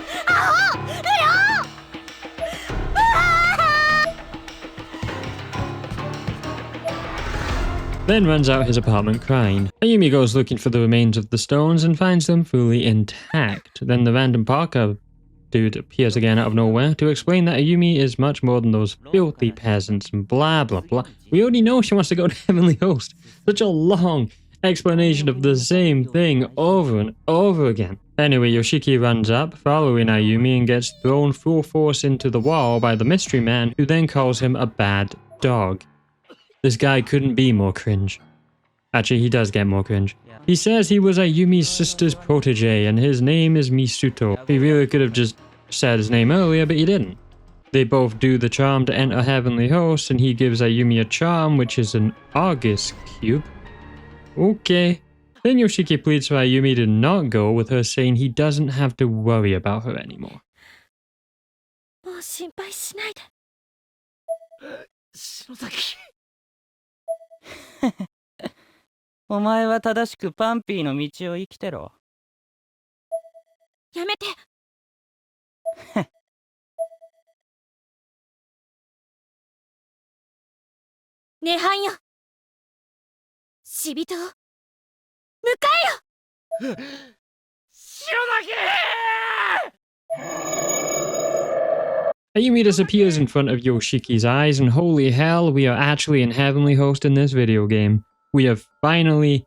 Then runs out his apartment crying. Ayumi goes looking for the remains of the stones and finds them fully intact. Then the random Parker dude appears again out of nowhere to explain that Ayumi is much more than those filthy peasants and blah blah blah. We already know she wants to go to Heavenly Host. Such a long explanation of the same thing over and over again. Anyway, Yoshiki runs up, following Ayumi, and gets thrown full force into the wall by the mystery man, who then calls him a bad dog. This guy couldn't be more cringe. Actually, he does get more cringe. He says he was Ayumi's sister's protege and his name is Misuto. He really could have just said his name earlier, but he didn't. They both do the charm to enter Heavenly Host, and he gives Ayumi a charm, which is an August cube. Okay. Then Yoshiki pleads for Ayumi to not go, with her saying he doesn't have to worry about her anymore. もう心配しないで。篠崎。お前は正しくパンピーの道を生きてろ。やめて。涅槃よ。死人を迎えよ。篠崎。Ayumi disappears in front of Yoshiki's eyes, and holy hell, we are actually in Heavenly Host in this video game. We have finally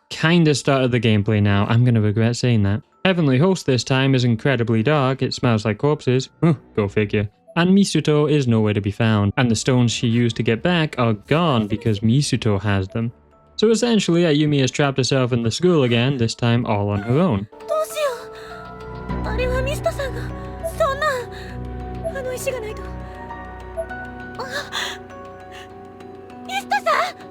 kinda started the gameplay now. I'm gonna regret saying that. Heavenly Host this time is incredibly dark, it smells like corpses, go figure. And Misuto is nowhere to be found, and the stones she used to get back are gone because Misuto has them. So essentially, Ayumi has trapped herself in the school again, this time all on her own. どうしよう。あれはミスタさんが。そんな。あの石がないと。ミスタさん。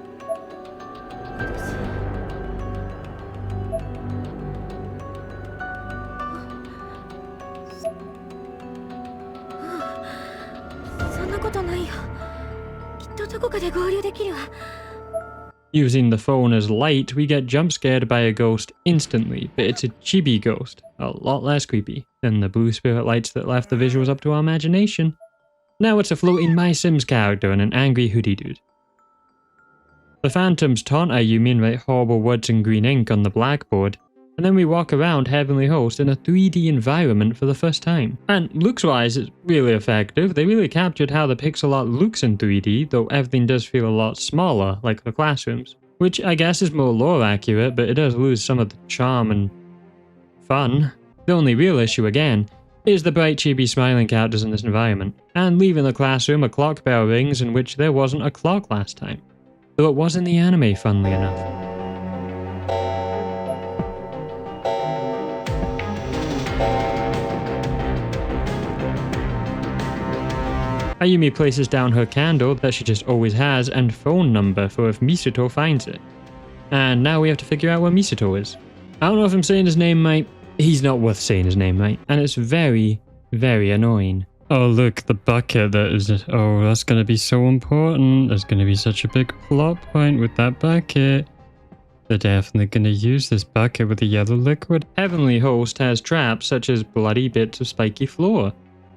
そんなことないよ。きっとどこかで合流できるわ。Using the phone as light, we get jump scared by a ghost instantly, but it's a chibi ghost, a lot less creepy than the blue spirit lights that left the visuals up to our imagination. Now it's a floating My Sims character and an angry hoodie dude. The phantoms taunt Ayumi and write horrible words in green ink on the blackboard, and then we walk around Heavenly Host in a 3D environment for the first time. And looks-wise, it's really effective. They really captured how the pixel art looks in 3D, though everything does feel a lot smaller, like the classrooms. Which I guess is more lore accurate, but it does lose some of the charm and fun. The only real issue again is the bright chibi smiling characters in this environment, and leaving the classroom a clock bell rings in which there wasn't a clock last time. Though it was in the anime, funnily enough. Ayumi places down her candle that she just always has and phone number for if Misato finds it. And now we have to figure out where Misato is. I don't know if I'm saying his name right. He's not worth saying his name right. And it's very, very annoying. Oh look, the bucket that is... Oh, that's going to be so important. There's going to be such a big plot point with that bucket. They're definitely going to use this bucket with the yellow liquid. Heavenly Host has traps such as bloody bits of spiky floor,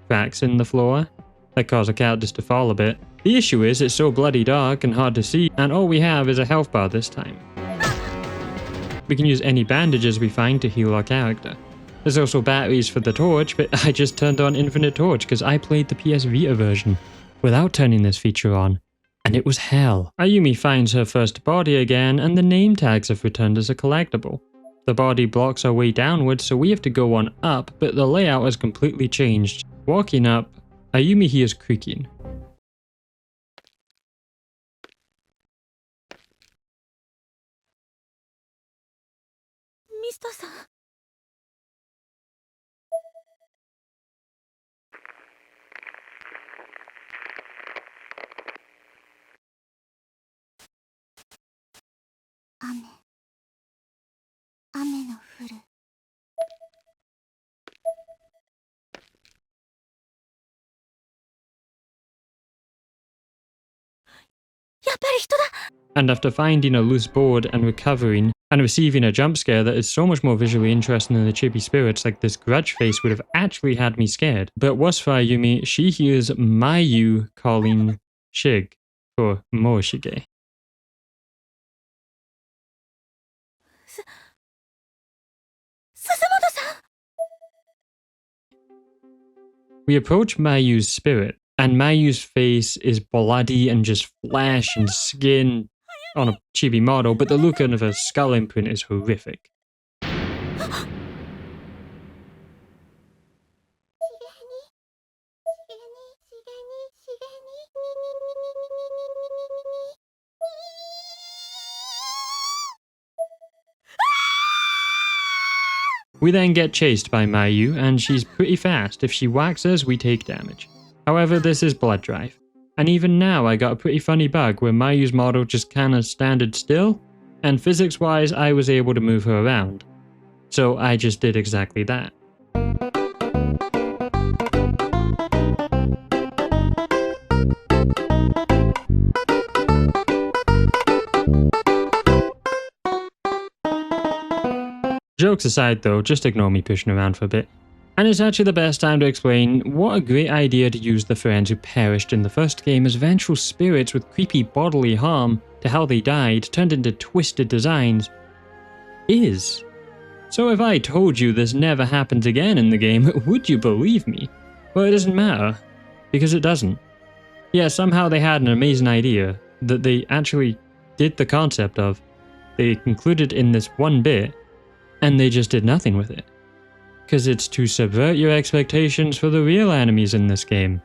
cracks in the floor that cause the characters to fall a bit. The issue is it's so bloody dark and hard to see, and all we have is a health bar this time. We can use any bandages we find to heal our character. There's also batteries for the torch, but I just turned on Infinite Torch because I played the PS Vita version without turning this feature on, and it was hell. Ayumi finds her first body again, and the name tags have returned as a collectible. The body blocks our way downwards, so we have to go on up, but the layout has completely changed. Walking up, Ayumi hears creaking. Mista-san. 雨の降る。やっぱり人だ。 And after finding a loose board and recovering and receiving a jump scare that is so much more visually interesting than the chibi spirits like this grudge face would have actually had me scared. But worse for Ayumi, she hears Mayu calling Shig for Morishige. We approach Mayu's spirit, and Mayu's face is bloody and just flesh and skin on a chibi model, but the look of her skull imprint is horrific. We then get chased by Mayu, and she's pretty fast. If she whacks us, we take damage. However, this is Blood Drive. And even now, I got a pretty funny bug where Mayu's model just kinda standed still, and physics-wise, I was able to move her around. So I just did exactly that. Jokes aside though, just ignore me pushing around for a bit. And it's actually the best time to explain what a great idea to use the friends who perished in the first game as vengeful spirits with creepy bodily harm to how they died turned into twisted designs is. So if I told you this never happens again in the game, would you believe me? Well, it doesn't matter, because it doesn't. Yeah, somehow they had an amazing idea that they actually did the concept of. They concluded in this one bit, and they just did nothing with it. Because it's to subvert your expectations for the real enemies in this game.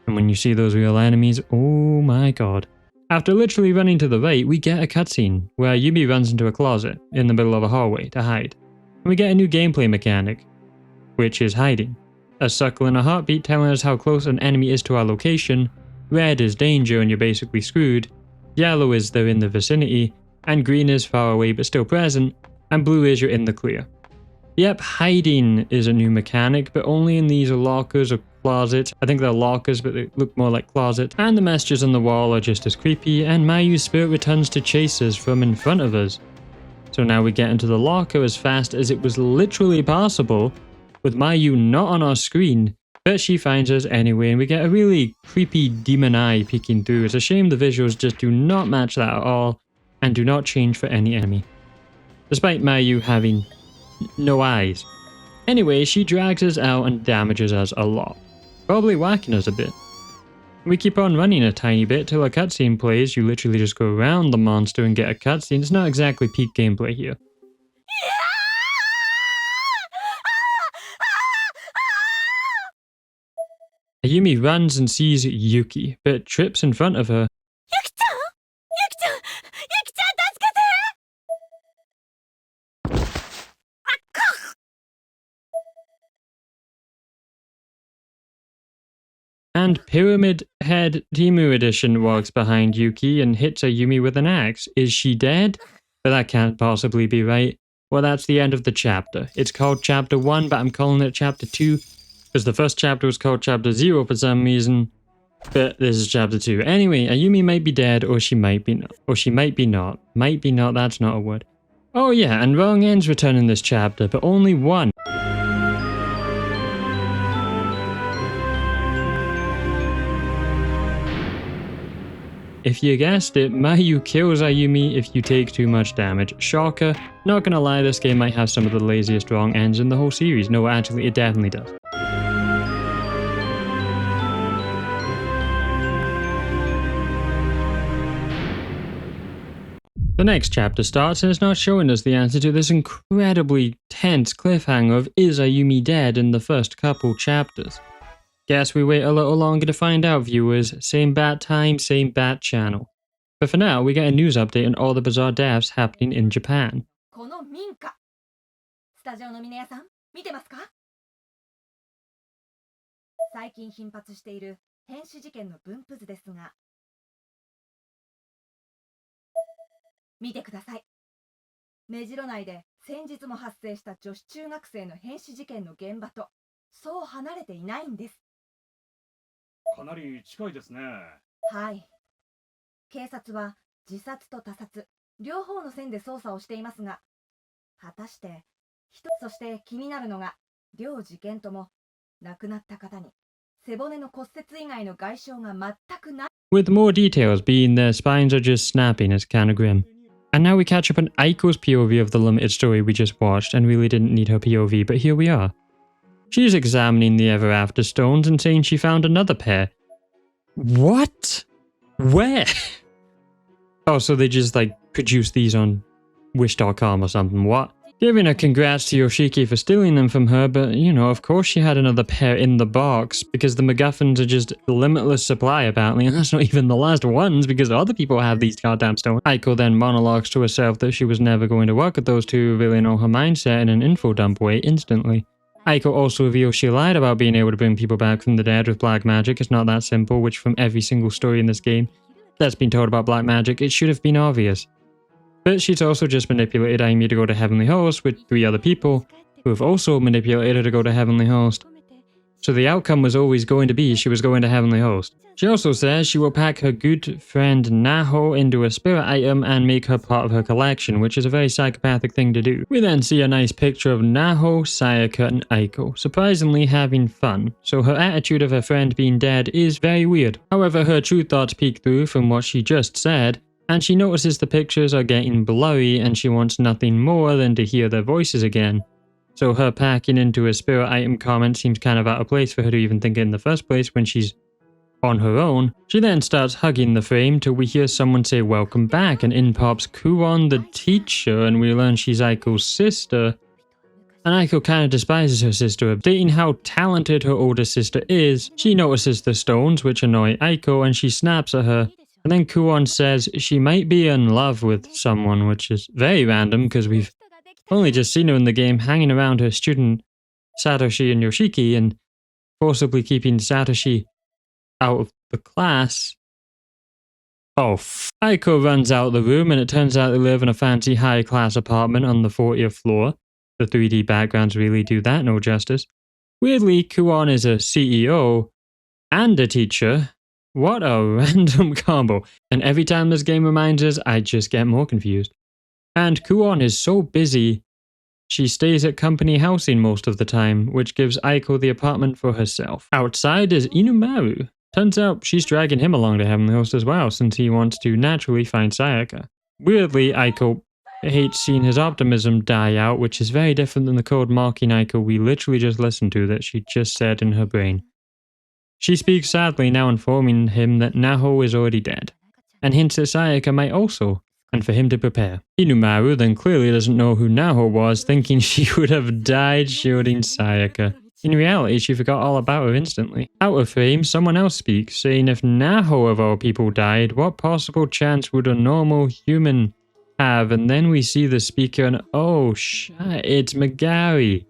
And when you see those real enemies, oh my god. After literally running to the right, we get a cutscene where Yumi runs into a closet in the middle of a hallway to hide. And we get a new gameplay mechanic, which is hiding. A suckle and a heartbeat telling us how close an enemy is to our location, red is danger and you're basically screwed, yellow is they're in the vicinity, and green is far away but still present, and blue is you're in the clear. Yep, hiding is a new mechanic, but only in these lockers or closets. I think they're lockers, but they look more like closets. And the messages on the wall are just as creepy, and Mayu's spirit returns to chase us from in front of us. So now we get into the locker as fast as it was literally possible, with Mayu not on our screen, but she finds us anyway, and we get a really creepy demon eye peeking through. It's a shame the visuals just do not match that at all, and do not change for any enemy. Despite Mayu having no eyes. Anyway, she drags us out and damages us a lot, probably whacking us a bit. We keep on running a tiny bit till a cutscene plays. You literally just go around the monster and get a cutscene. It's not exactly peak gameplay here. Ayumi runs and sees Yuki, but trips in front of her. And Pyramid Head Timu Edition walks behind Yuki and hits Ayumi with an axe. Is she dead? But that can't possibly be right. Well, that's the end of the chapter. It's called Chapter 1, but I'm calling it Chapter 2, because the first chapter was called Chapter 0 for some reason. But this is Chapter 2. Anyway, Ayumi might be dead, or she might be not. Or she might be not. Might be not, that's not a word. Oh yeah, and wrong ends return in this chapter, but only one. If you guessed it, Mayu kills Ayumi if you take too much damage. Shocker. Not gonna lie, this game might have some of the laziest wrong ends in the whole series. No, actually, it definitely does. The next chapter starts and it's not showing us the answer to this incredibly tense cliffhanger of is Ayumi dead in the first couple chapters. Guess we wait a little longer to find out, viewers. Same bat time, same bat channel. But for now, we get a news update on all the bizarre deaths happening in Japan. この民家スタジオの皆さん見てますか？最近頻発している変死事件の分布図ですが見てください。目白内で先日も発生した女子中学生の変死事件の現場とそう離れていないんです。かなり近いですね。はい。警察は自殺と他殺両方の線で捜査をしていますが、果たしてそして気になるのが両事件とも亡くなった方に背骨の骨折以外の外傷が全くない。With more details being their spines are just snapping, it's kinda grim. And now we catch up on Aiko's POV of the limited story we just watched and really didn't need her POV, but here we are. She's examining the Ever After stones and saying she found another pair. What? Where? Oh, so they just like produced these on Wish.com or something. What? Giving a congrats to Yoshiki for stealing them from her, but you know, of course she had another pair in the box because the MacGuffins are just limitless supply apparently, and that's not even the last ones because other people have these goddamn stones. Aiko then monologues to herself that she was never going to work with those two, revealing all her mindset in an info dump way instantly. Aiko also reveals she lied about being able to bring people back from the dead with black magic. It's not that simple, which from every single story in this game that's been told about black magic, it should have been obvious. But she's also just manipulated Ayumi to go to Heavenly Host with 3 other people who have also manipulated her to go to Heavenly Host. So the outcome was always going to be she was going to Heavenly Host. She also says she will pack her good friend Naho into a spirit item and make her part of her collection, which is a very psychopathic thing to do. We then see a nice picture of Naho, Sayaka, and Aiko, surprisingly having fun, so her attitude of her friend being dead is very weird. However, her true thoughts peek through from what she just said, and she notices the pictures are getting blurry and she wants nothing more than to hear their voices again. So her packing into a spirit item comment seems kind of out of place for her to even think it in the first place when she's on her own. She then starts hugging the frame till we hear someone say welcome back, and in pops Kuon the teacher and we learn she's Aiko's sister. And Aiko kind of despises her sister, stating how talented her older sister is. She notices the stones which annoy Aiko and she snaps at her. And then Kuon says she might be in love with someone, which is very random because we've only just seen her in the game hanging around her student Satoshi and Yoshiki and forcibly keeping Satoshi out of the class. Oh, Aiko runs out of the room and it turns out they live in a fancy high-class apartment on the 40th floor. The 3D backgrounds really do that no justice. Weirdly, Kuon is a CEO and a teacher. What a random combo. And every time this game reminds us, I just get more confused. And Kuon is so busy, she stays at company housing most of the time, which gives Aiko the apartment for herself. Outside is Inumaru. Turns out she's dragging him along to Heavenly Host as well, since he wants to naturally find Sayaka. Weirdly, Aiko hates seeing his optimism die out, which is very different than the code mocking Aiko we literally just listened to that she just said in her brain. She speaks sadly, now informing him that Naho is already dead, and hints that Sayaka might also, and for him to prepare. Inumaru then clearly doesn't know who Naho was, thinking she would have died shielding Sayaka. In reality, she forgot all about her instantly. Out of frame, someone else speaks, saying if Naho of all people died, what possible chance would a normal human have? And then we see the speaker and oh shit, it's Megari,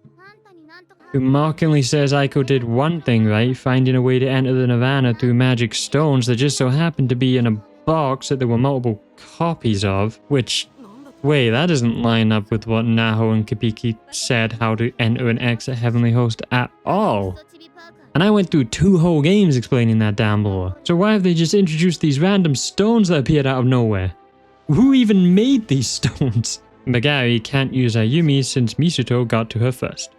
who mockingly says Aiko did one thing right, finding a way to enter the Nirvana through magic stones that just so happened to be in a box that there were multiple copies of, which, wait, that doesn't line up with what Naho and Kabiki said how to enter and exit Heavenly Host at all. And I went through 2 whole games explaining that down below. So why have they just introduced these random stones that appeared out of nowhere? Who even made these stones? Megari can't use Ayumi since Misuto got to her first.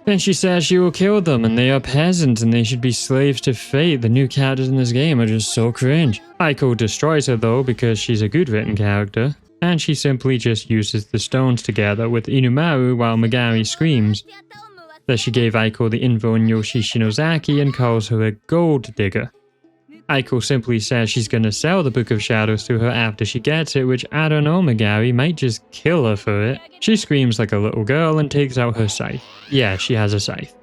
Then she says she will kill them and they are peasants and they should be slaves to fate. The new characters in this game are just so cringe. Aiko destroys her though because she's a good written character, and she simply just uses the stones together with Inumaru while Megari screams that she gave Aiko the info in Yoshi Shinozaki and calls her a gold digger. Aiko simply says she's gonna sell the Book of Shadows to her after she gets it, which I don't know, Megari might just kill her for it. She screams like a little girl and takes out her scythe. Yeah, she has a scythe.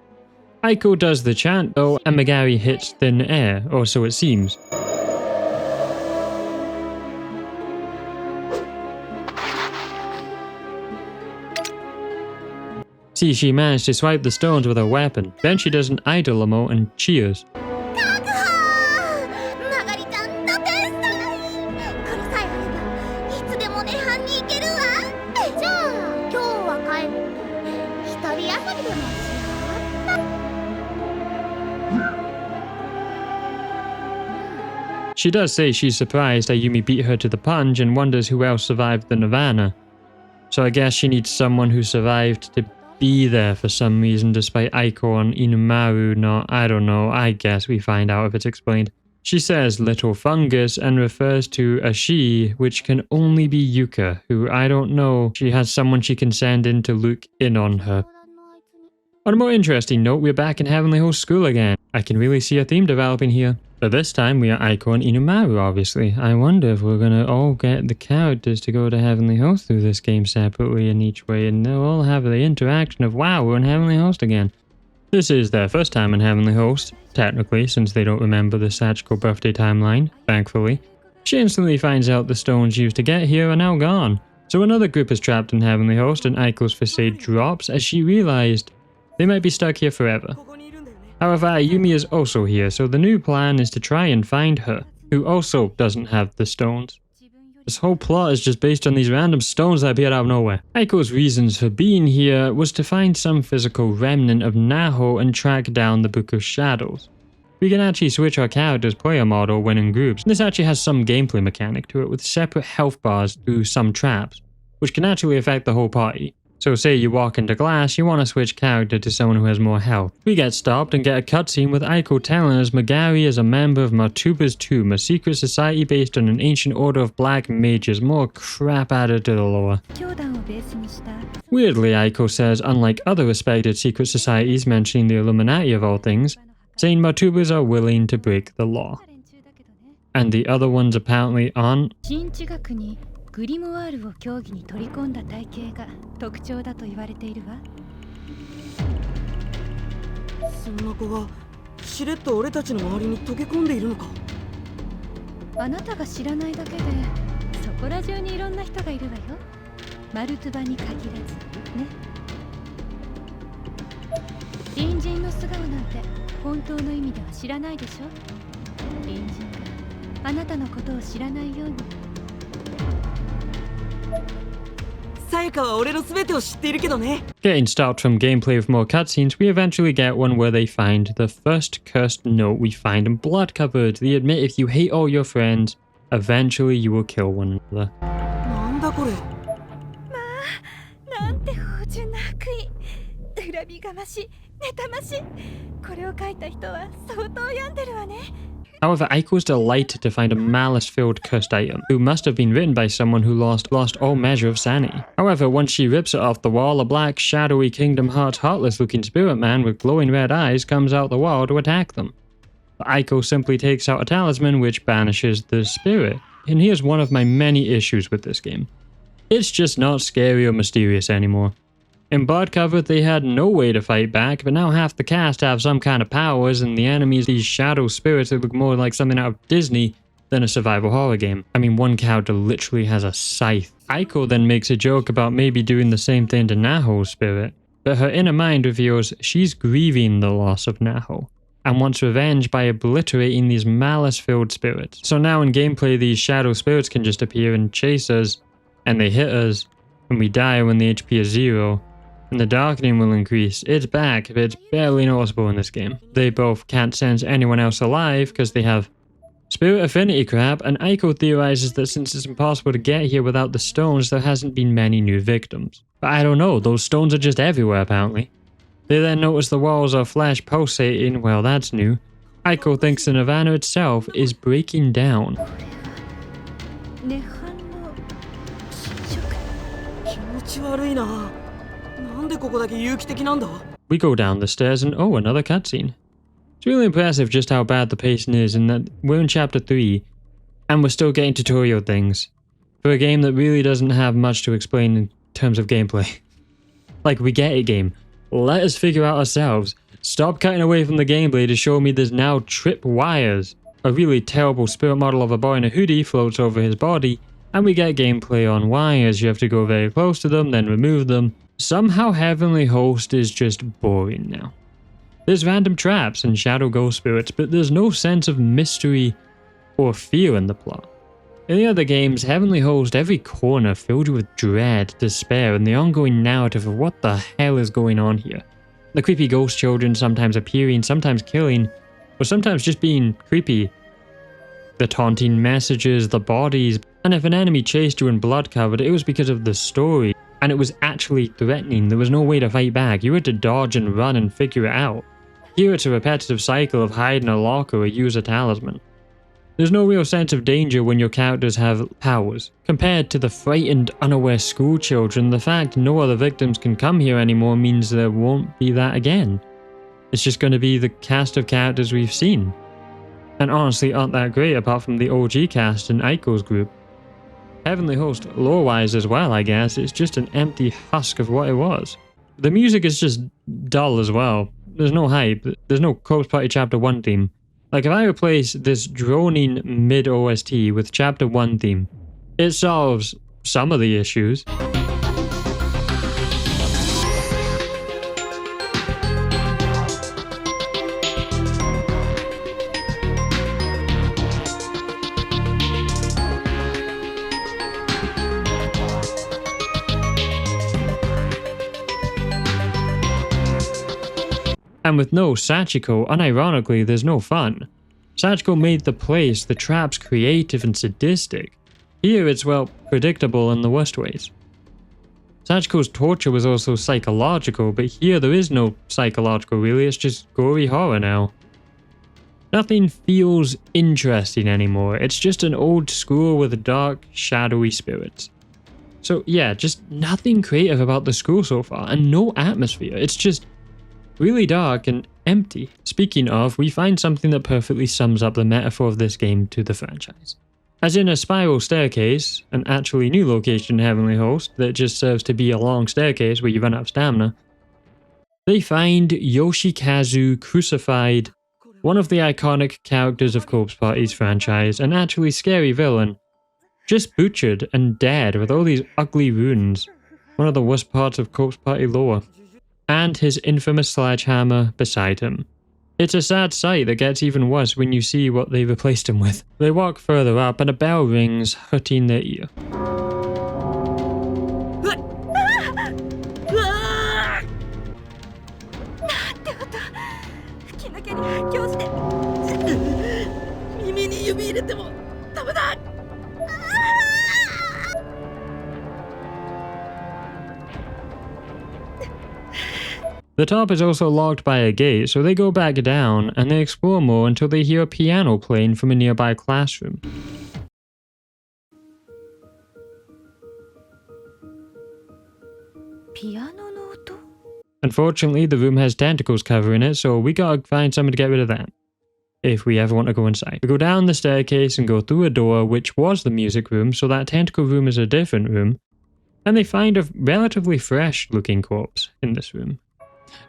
Aiko does the chant though, and Megari hits thin air, or so it seems. See, she managed to swipe the stones with her weapon. Then she does an idol emote and cheers. She does say she's surprised Ayumi beat her to the punch and wonders who else survived the Nirvana. So I guess she needs someone who survived to be there for some reason, despite Aiko and Inumaru not, I don't know, I guess we find out if it's explained. She says little fungus and refers to a she, which can only be Yuka, who I don't know, she has someone she can send in to look in on her. On a more interesting note, we're back in Heavenly Host School again. I can really see a theme developing here. But this time we are Aiko and Inumaru, obviously. I wonder if we're gonna all get the characters to go to Heavenly Host through this game separately in each way, and they'll all have the interaction of, wow, we're in Heavenly Host again. This is their first time in Heavenly Host, technically, since they don't remember the Sachiko birthday timeline, thankfully. She instantly finds out the stones used to get here are now gone. So another group is trapped in Heavenly Host and Aiko's facade drops as she realized they might be stuck here forever. However, Ayumi is also here, so the new plan is to try and find her, who also doesn't have the stones. This whole plot is just based on these random stones that appeared out of nowhere. Aiko's reasons for being here was to find some physical remnant of Naho and track down the Book of Shadows. We can actually switch our character's player model when in groups. This actually has some gameplay mechanic to it with separate health bars through some traps, which can actually affect the whole party. So say you walk into glass, you want to switch character to someone who has more health. We get stopped and get a cutscene with Aiko telling us Megari is a member of Matuba's Tomb, a secret society based on an ancient order of black mages. More crap added to the lore. Weirdly, Aiko says, unlike other respected secret societies mentioning the Illuminati of all things, saying Matubas are willing to break the law. And the other ones apparently aren't. グリモワールを競技に取り込んだ体型が特徴だと言われているわ。そんな子がしれっと俺たちの周りに溶け込んでいるのか。あなたが知らないだけでそこら中にいろんな人がいるわよ。マルトゥバに限らずね。隣人の素顔なんて本当の意味では知らないでしょ。隣人があなたのことを知らないように。Getting stopped from gameplay with more cutscenes, we eventually get one where they find the first cursed note we find in blood covered. They admit if you hate all your friends, eventually you will kill one another. なんだこれ。まあ、なんて芳醇な悪意。恨みがまし、妬まし。これを書いた人は相当病んでるわね。However, Aiko is delighted to find a malice-filled cursed item, who must have been written by someone who lost all measure of sanity. However, once she rips it off the wall, a black, shadowy Kingdom Hearts heartless-looking spirit man with glowing red eyes comes out the wall to attack them. But Aiko simply takes out a talisman which banishes the spirit. And here's one of my many issues with this game. It's just not scary or mysterious anymore. In Bloodcover, they had no way to fight back, but now half the cast have some kind of powers, and the enemies, these shadow spirits that look more like something out of Disney than a survival horror game. I mean, one character literally has a scythe. Aiko then makes a joke about maybe doing the same thing to Naho's spirit, but her inner mind reveals she's grieving the loss of Naho and wants revenge by obliterating these malice-filled spirits. So now in gameplay, these shadow spirits can just appear and chase us, and they hit us, and we die when the HP is 0, and the darkening will increase. It's back, but it's barely noticeable in this game. They both can't sense anyone else alive because they have spirit affinity crap, and Aiko theorizes that since it's impossible to get here without the stones, there hasn't been many new victims. But I don't know, those stones are just everywhere apparently. They then notice the walls of flesh pulsating. Well, that's new. Aiko thinks the Nirvana itself is breaking down. 涅槃の侵食。気持ち悪いな。なんでここだけ有機的なんだ？ We go down the stairs and oh, another cutscene. It's really impressive just how bad the pacing is, and that we're in chapter 3 and we're still getting tutorial things for a game that really doesn't have much to explain in terms of gameplay. Like, we get it, game. Let us figure out ourselves. Stop cutting away from the gameplay to show me there's now trip wires. A really terrible spirit model of a boy in a hoodie floats over his body, and we get gameplay on wires. You have to go very close to them, then remove them. Somehow Heavenly Host is just boring now. There's random traps and shadow ghost spirits, but there's no sense of mystery or fear in the plot. In the other games, Heavenly Host, every corner filled you with dread, despair, and the ongoing narrative of what the hell is going on here. The creepy ghost children sometimes appearing, sometimes killing, or sometimes just being creepy. The taunting messages, the bodies, and if an enemy chased you in blood covered, it was because of the story, and it was actually threatening. There was no way to fight back. You had to dodge and run and figure it out. Here it's a repetitive cycle of hide in a locker or use a talisman. There's no real sense of danger when your characters have powers. Compared to the frightened, unaware school children, the fact no other victims can come here anymore means there won't be that again. It's just going to be the cast of characters we've seen. And honestly aren't that great apart from the OG cast and Aiko's group. Heavenly Host, lore-wise as well, I guess, it's just an empty husk of what it was. The music is just dull as well. There's no hype, there's no Corpse Party Chapter 1 theme. Like, if I replace this droning mid-OST with Chapter 1 theme, it solves some of the issues. And with no Sachiko, unironically, there's no fun. Sachiko made the place, the traps, creative and sadistic. Here it's, well, predictable in the worst ways. Sachiko's torture was also psychological, but here there is no psychological really, it's just gory horror now. Nothing feels interesting anymore, it's just an old school with dark, shadowy spirits. So yeah, just nothing creative about the school so far, and no atmosphere, it's just really dark and empty. Speaking of, we find something that perfectly sums up the metaphor of this game to the franchise. As in a spiral staircase, an actually new location in Heavenly Host that just serves to be a long staircase where you run out of stamina, they find Yoshikazu crucified, one of the iconic characters of Corpse Party's franchise, an actually scary villain, just butchered and dead with all these ugly wounds, one of the worst parts of Corpse Party lore, and his infamous sledgehammer beside him. It's a sad sight that gets even worse when you see what they replaced him with. They walk further up and a bell rings, hurting their ear. 吹き抜けに反響して耳に指入れてもダメだ。 The top is also locked by a gate, so they go back down and they explore more until they hear a piano playing from a nearby classroom. Piano no oto? Unfortunately, the room has tentacles covering it, so we gotta find something to get rid of that, if we ever want to go inside. We go down the staircase and go through a door, which was the music room, so that tentacle room is a different room. and they find a relatively fresh looking corpse in this room.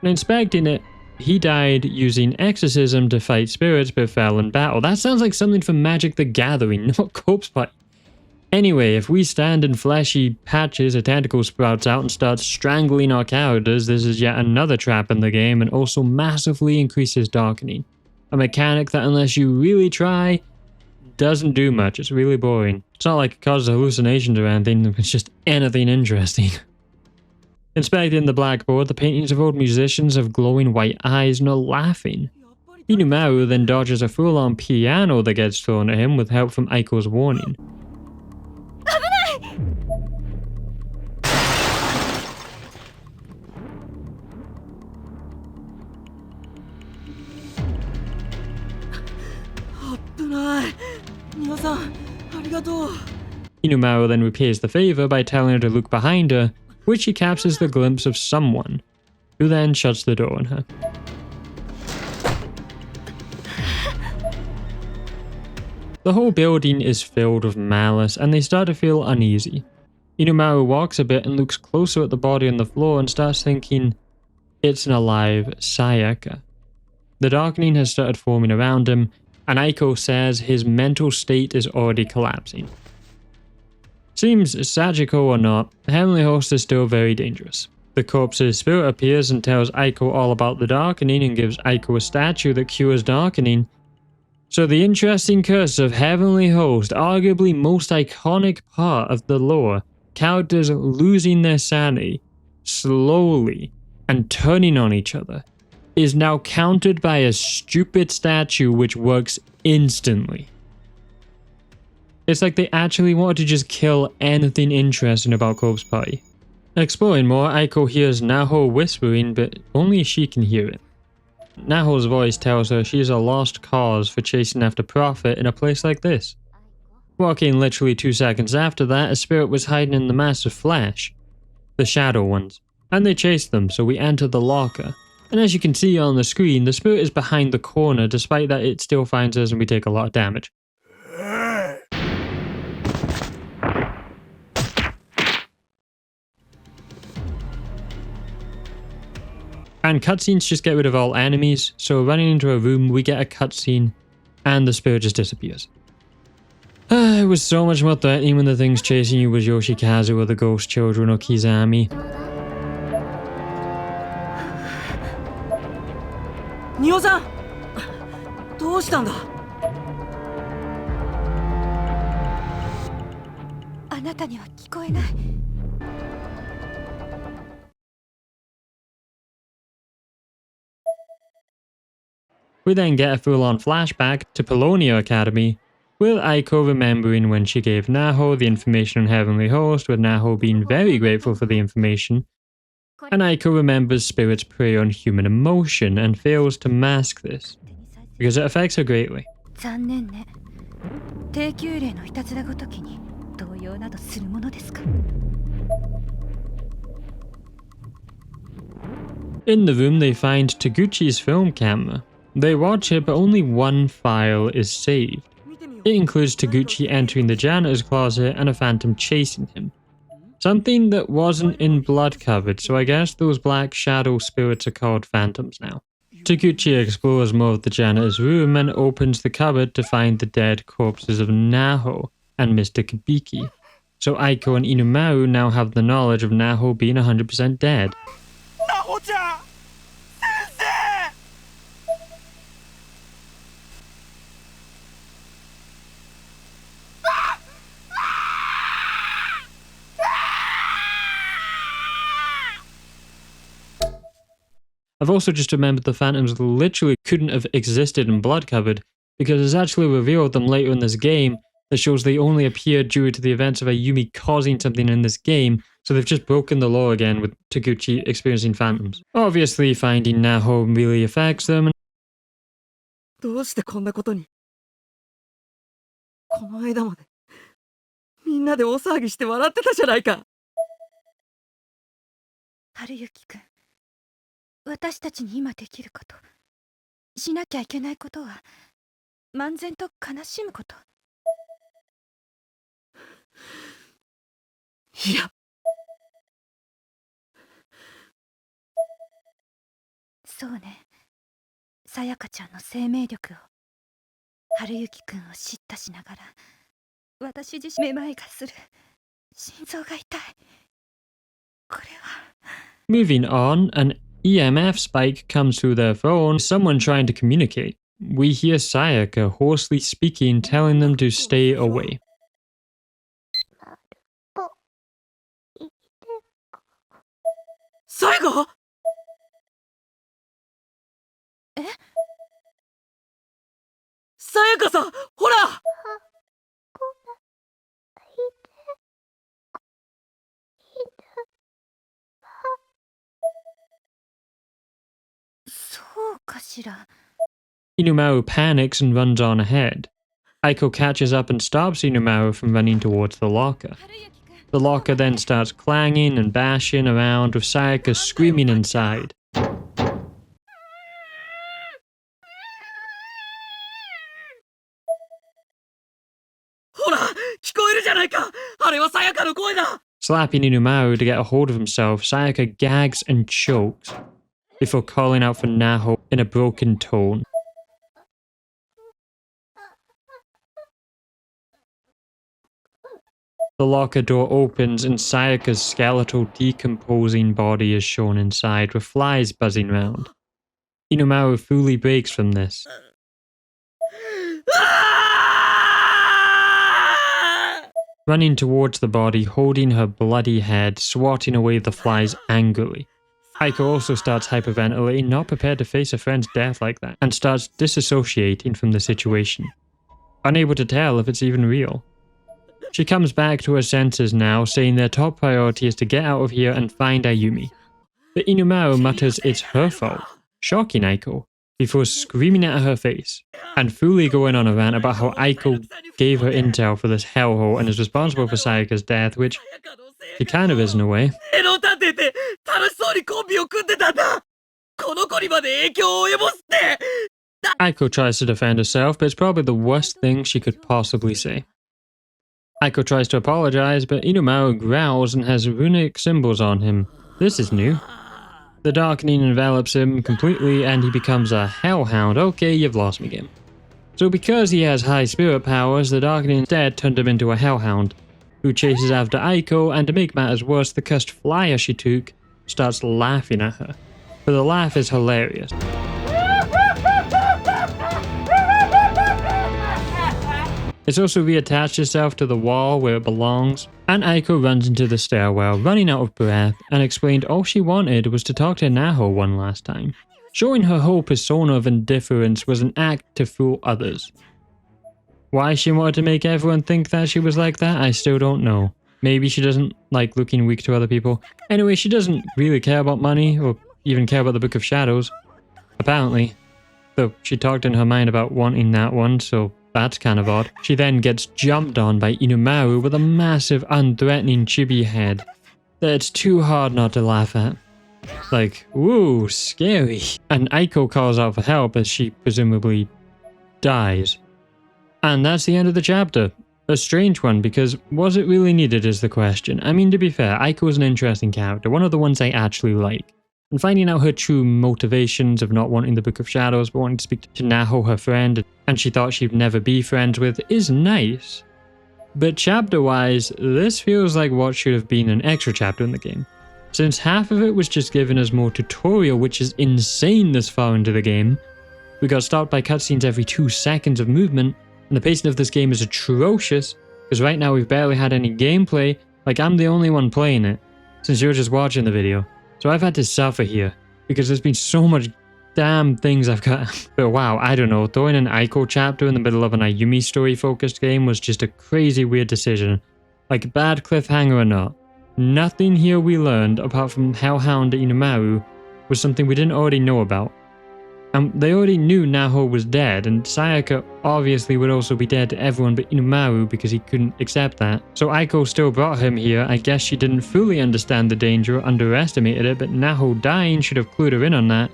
And inspecting it, he died using exorcism to fight spirits but fell in battle. That sounds like something from Magic the Gathering, not Corpse Party. Anyway, if we stand in fleshy patches, a tentacle sprouts out and starts strangling our characters. This is yet another trap in the game and also massively increases darkening. A mechanic that, unless you really try, doesn't do much. It's really boring. It's not like it causes hallucinations or anything, it's just anything interesting. Inspecting the blackboard, the paintings of old musicians have glowing white eyes and are laughing. Inumaru then dodges a full-on piano that gets thrown at him with help from Aiko's warning. Inumaru then repays the favor by telling her to look behind her, which she captures the glimpse of someone, who then shuts the door on her. The whole building is filled with malice, and they start to feel uneasy. Inumaru walks a bit and looks closer at the body on the floor and starts thinking it's an alive Sayaka. The darkening has started forming around him, and Aiko says his mental state is already collapsing. Seems Sajiko or not, the Heavenly Host is still very dangerous. The corpse's spirit appears and tells Aiko all about the darkening and gives Aiko a statue that cures darkening. So the interesting curse of Heavenly Host, arguably most iconic part of the lore, characters losing their sanity, slowly, and turning on each other, is now countered by a stupid statue which works instantly. It's like they actually wanted to just kill anything interesting about Corpse Party. Exploring more, Aiko hears Naho whispering, but only she can hear it. Naho's voice tells her she is a lost cause for chasing after profit in a place like this. Walking literally 2 seconds after that, a spirit was hiding in the mass of flesh, the shadow ones, and they chased them, so we enter the locker. And as you can see on the screen, the spirit is behind the corner, despite that it still finds us and we take a lot of damage. And cutscenes just get rid of all enemies, so running into a room, we get a cutscene, and the spirit just disappears. It was so much more threatening when the things chasing you was Yoshikazu or the ghost children or Kizami. 仁尾さんどうしたんだあなたには聞こえない。We then get a full-on flashback to Polonia Academy, with Aiko remembering when she gave Naho the information on Heavenly Host, with Naho being very grateful for the information, and Aiko remembers spirits prey on human emotion and fails to mask this, because it affects her greatly. 残念ね。低級霊のいたずらごときに動揺などするものですか。In the room, they find Taguchi's film camera. They watch it, but only one file is saved. It includes Taguchi entering the janitor's closet and a phantom chasing him. Something that wasn't in blood covered, so I guess those black shadow spirits are called phantoms now. Taguchi explores more of the janitor's room and opens the cupboard to find the dead corpses of Naho and Mr. Kibiki. So Aiko and Inumaru now have the knowledge of Naho being 100% dead. Naho-chan! Sensei! I've also just remembered the phantoms literally couldn't have existed in blood covered, because it's actually revealed them later in this game that shows they only appeared due to the events of Ayumi causing something in this game, so they've just broken the law again with Taguchi experiencing phantoms. Obviously, finding Naho really affects them. どうしてこんなことにこの間までみんなで大騒ぎして笑ってたじゃないか春雪くん、私たちに今できること、しなきゃいけないことは漫然と悲しむこと。いやそうね。さやかちゃんの生命力を春雪くんを叱咤しながら私自身めまいがする。心臓が痛い。これは。 Moving on, an EMF spike comes through their phone, someone trying to communicate. We hear Sayaka hoarsely speaking, telling them to stay away. 最後。え？さやかさん、ほら。そうかしら。 Inumaru panics and runs on ahead. Aiko catches up and stops Inumaru from running towards the locker. The locker then starts clanging and bashing around with Sayaka screaming inside. ほら、聞こえるじゃないか。あれはさやかの声だ。 Slapping Inumaru to get a hold of himself, Sayaka gags and chokes before calling out for Naho in a broken tone. The locker door opens and Sayaka's skeletal decomposing body is shown inside with flies buzzing round. Inumaru fully breaks from this. Running towards the body, holding her bloody head, swatting away the flies angrily. Aiko also starts hyperventilating, not prepared to face a friend's death like that, and starts disassociating from the situation, unable to tell if it's even real. She comes back to her senses now, saying their top priority is to get out of here and find Ayumi. But Inumaru mutters it's her fault, shocking Aiko, before screaming at her face, and fully going on a rant about how Aiko gave her intel for this hellhole and is responsible for Sayaka's death, which she kind of is in a way. 絵の立てて楽しそうにコンビを組んでたんだ。この子にまで影響を及ぼすって。 Aiko tries to defend herself, but it's probably the worst thing she could possibly say. Aiko tries to apologize, but Inumaru growls and has runic symbols on him. This is new. The darkening envelops him completely and he becomes a hellhound. Okay, you've lost me, game. So because he has high spirit powers, the darkening instead turned him into a hellhound, who chases after Aiko, and to make matters worse, the cursed flyer she took starts laughing at her. But the laugh is hilarious. It's also reattached itself to the wall where it belongs, and Aiko runs into the stairwell, running out of breath, and explained all she wanted was to talk to Naho one last time. Showing her whole persona of indifference was an act to fool others. Why she wanted to make everyone think that she was like that, I still don't know. Maybe she doesn't like looking weak to other people. Anyway, she doesn't really care about money, or even care about the Book of Shadows. Apparently. Though she talked in her mind about wanting that one, so that's kind of odd. She then gets jumped on by Inumaru with a massive, unthreatening chibi head that it's too hard not to laugh at. Like, woo, scary. And Aiko calls out for help as she presumably dies. And that's the end of the chapter. A strange one, because was it really needed is the question. I mean, to be fair, Aiko is an interesting character, one of the ones I actually like. And finding out her true motivations of not wanting the Book of Shadows but wanting to speak to Naho, her friend, and she thought she'd never be friends with, is nice. But chapter-wise, this feels like what should have been an extra chapter in the game, since half of it was just giving us more tutorial, which is insane this far into the game. We got stopped by cutscenes every 2 seconds of movement, and the pacing of this game is atrocious, because right now we've barely had any gameplay, like I'm the only one playing it, since you're just watching the video. So I've had to suffer here, because there's been so much damn things I've got. But wow, I don't know, throwing an Aiko chapter in the middle of an Ayumi story focused game was just a crazy weird decision. Like, bad cliffhanger or not, nothing here we learned apart from Hellhound Inumaru was something we didn't already know about. And they already knew Naho was dead, and Sayaka obviously would also be dead to everyone but Inumaru because he couldn't accept that. So Aiko still brought him here. I guess she didn't fully understand the danger or underestimated it, but Naho dying should have clued her in on that.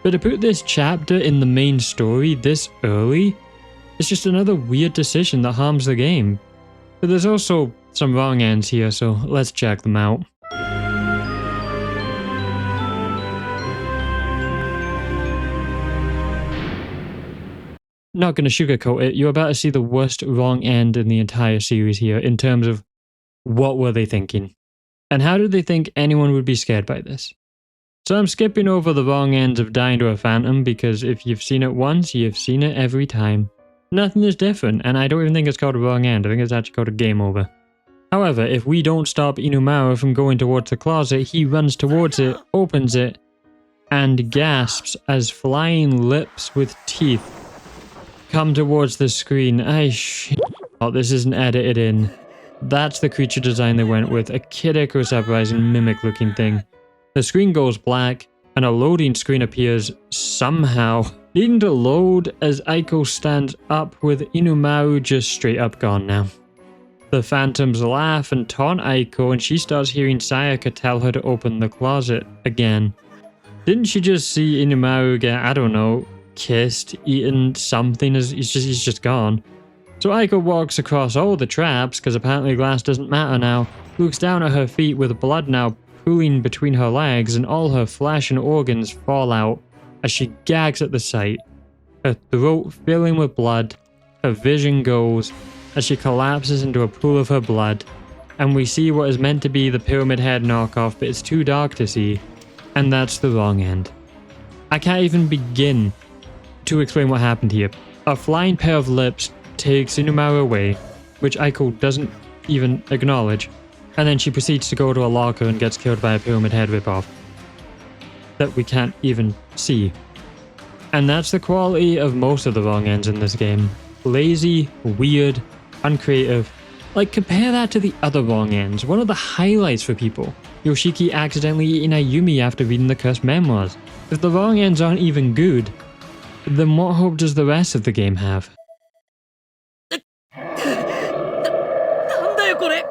But to put this chapter in the main story this early, it's just another weird decision that harms the game. But there's also some wrong ends here, so let's check them out. not going to sugarcoat it, you're about to see the worst wrong end in the entire series here in terms of what were they thinking? And how did they think anyone would be scared by this? So I'm skipping over the wrong ends of dying to a phantom because if you've seen it once, you've seen it every time. Nothing is different, and I don't even think it's called a wrong end, I think it's actually called a game over. However, if we don't stop Inumaru from going towards the closet, he runs towards it, opens it, and gasps as flying lips with teeth come towards the screen. Oh, this isn't edited in. That's the creature design they went with, a Kid Icarus Uprising mimic looking thing. The screen goes black, and a loading screen appears somehow, needing to load as Aiko stands up with Inumaru just straight up gone now. The phantoms laugh and taunt Aiko, and she starts hearing Sayaka tell her to open the closet again. Didn't she just see Inumaru get, I don't know, kissed, eaten, something, as he's just gone? So Aiko walks across all the traps, because apparently glass doesn't matter now, looks down at her feet with blood now pooling between her legs, and all her flesh and organs fall out as she gags at the sight. Her throat filling with blood, her vision goes as she collapses into a pool of her blood, and we see what is meant to be the Pyramid Head knockoff, but it's too dark to see, and that's the wrong end. I can't even begin to explain what happened here. A flying pair of lips takes Inumaru away, which Aiko doesn't even acknowledge, and then she proceeds to go to a locker and gets killed by a Pyramid Head ripoff that we can't even see. And that's the quality of most of the wrong ends in this game. Lazy, weird, uncreative. Like, compare that to the other wrong ends. One of the highlights for people. Yoshiki accidentally eating Ayumi after reading the cursed memoirs. If the wrong ends aren't even good, then what hope does the rest of the game have? なんだよこれ。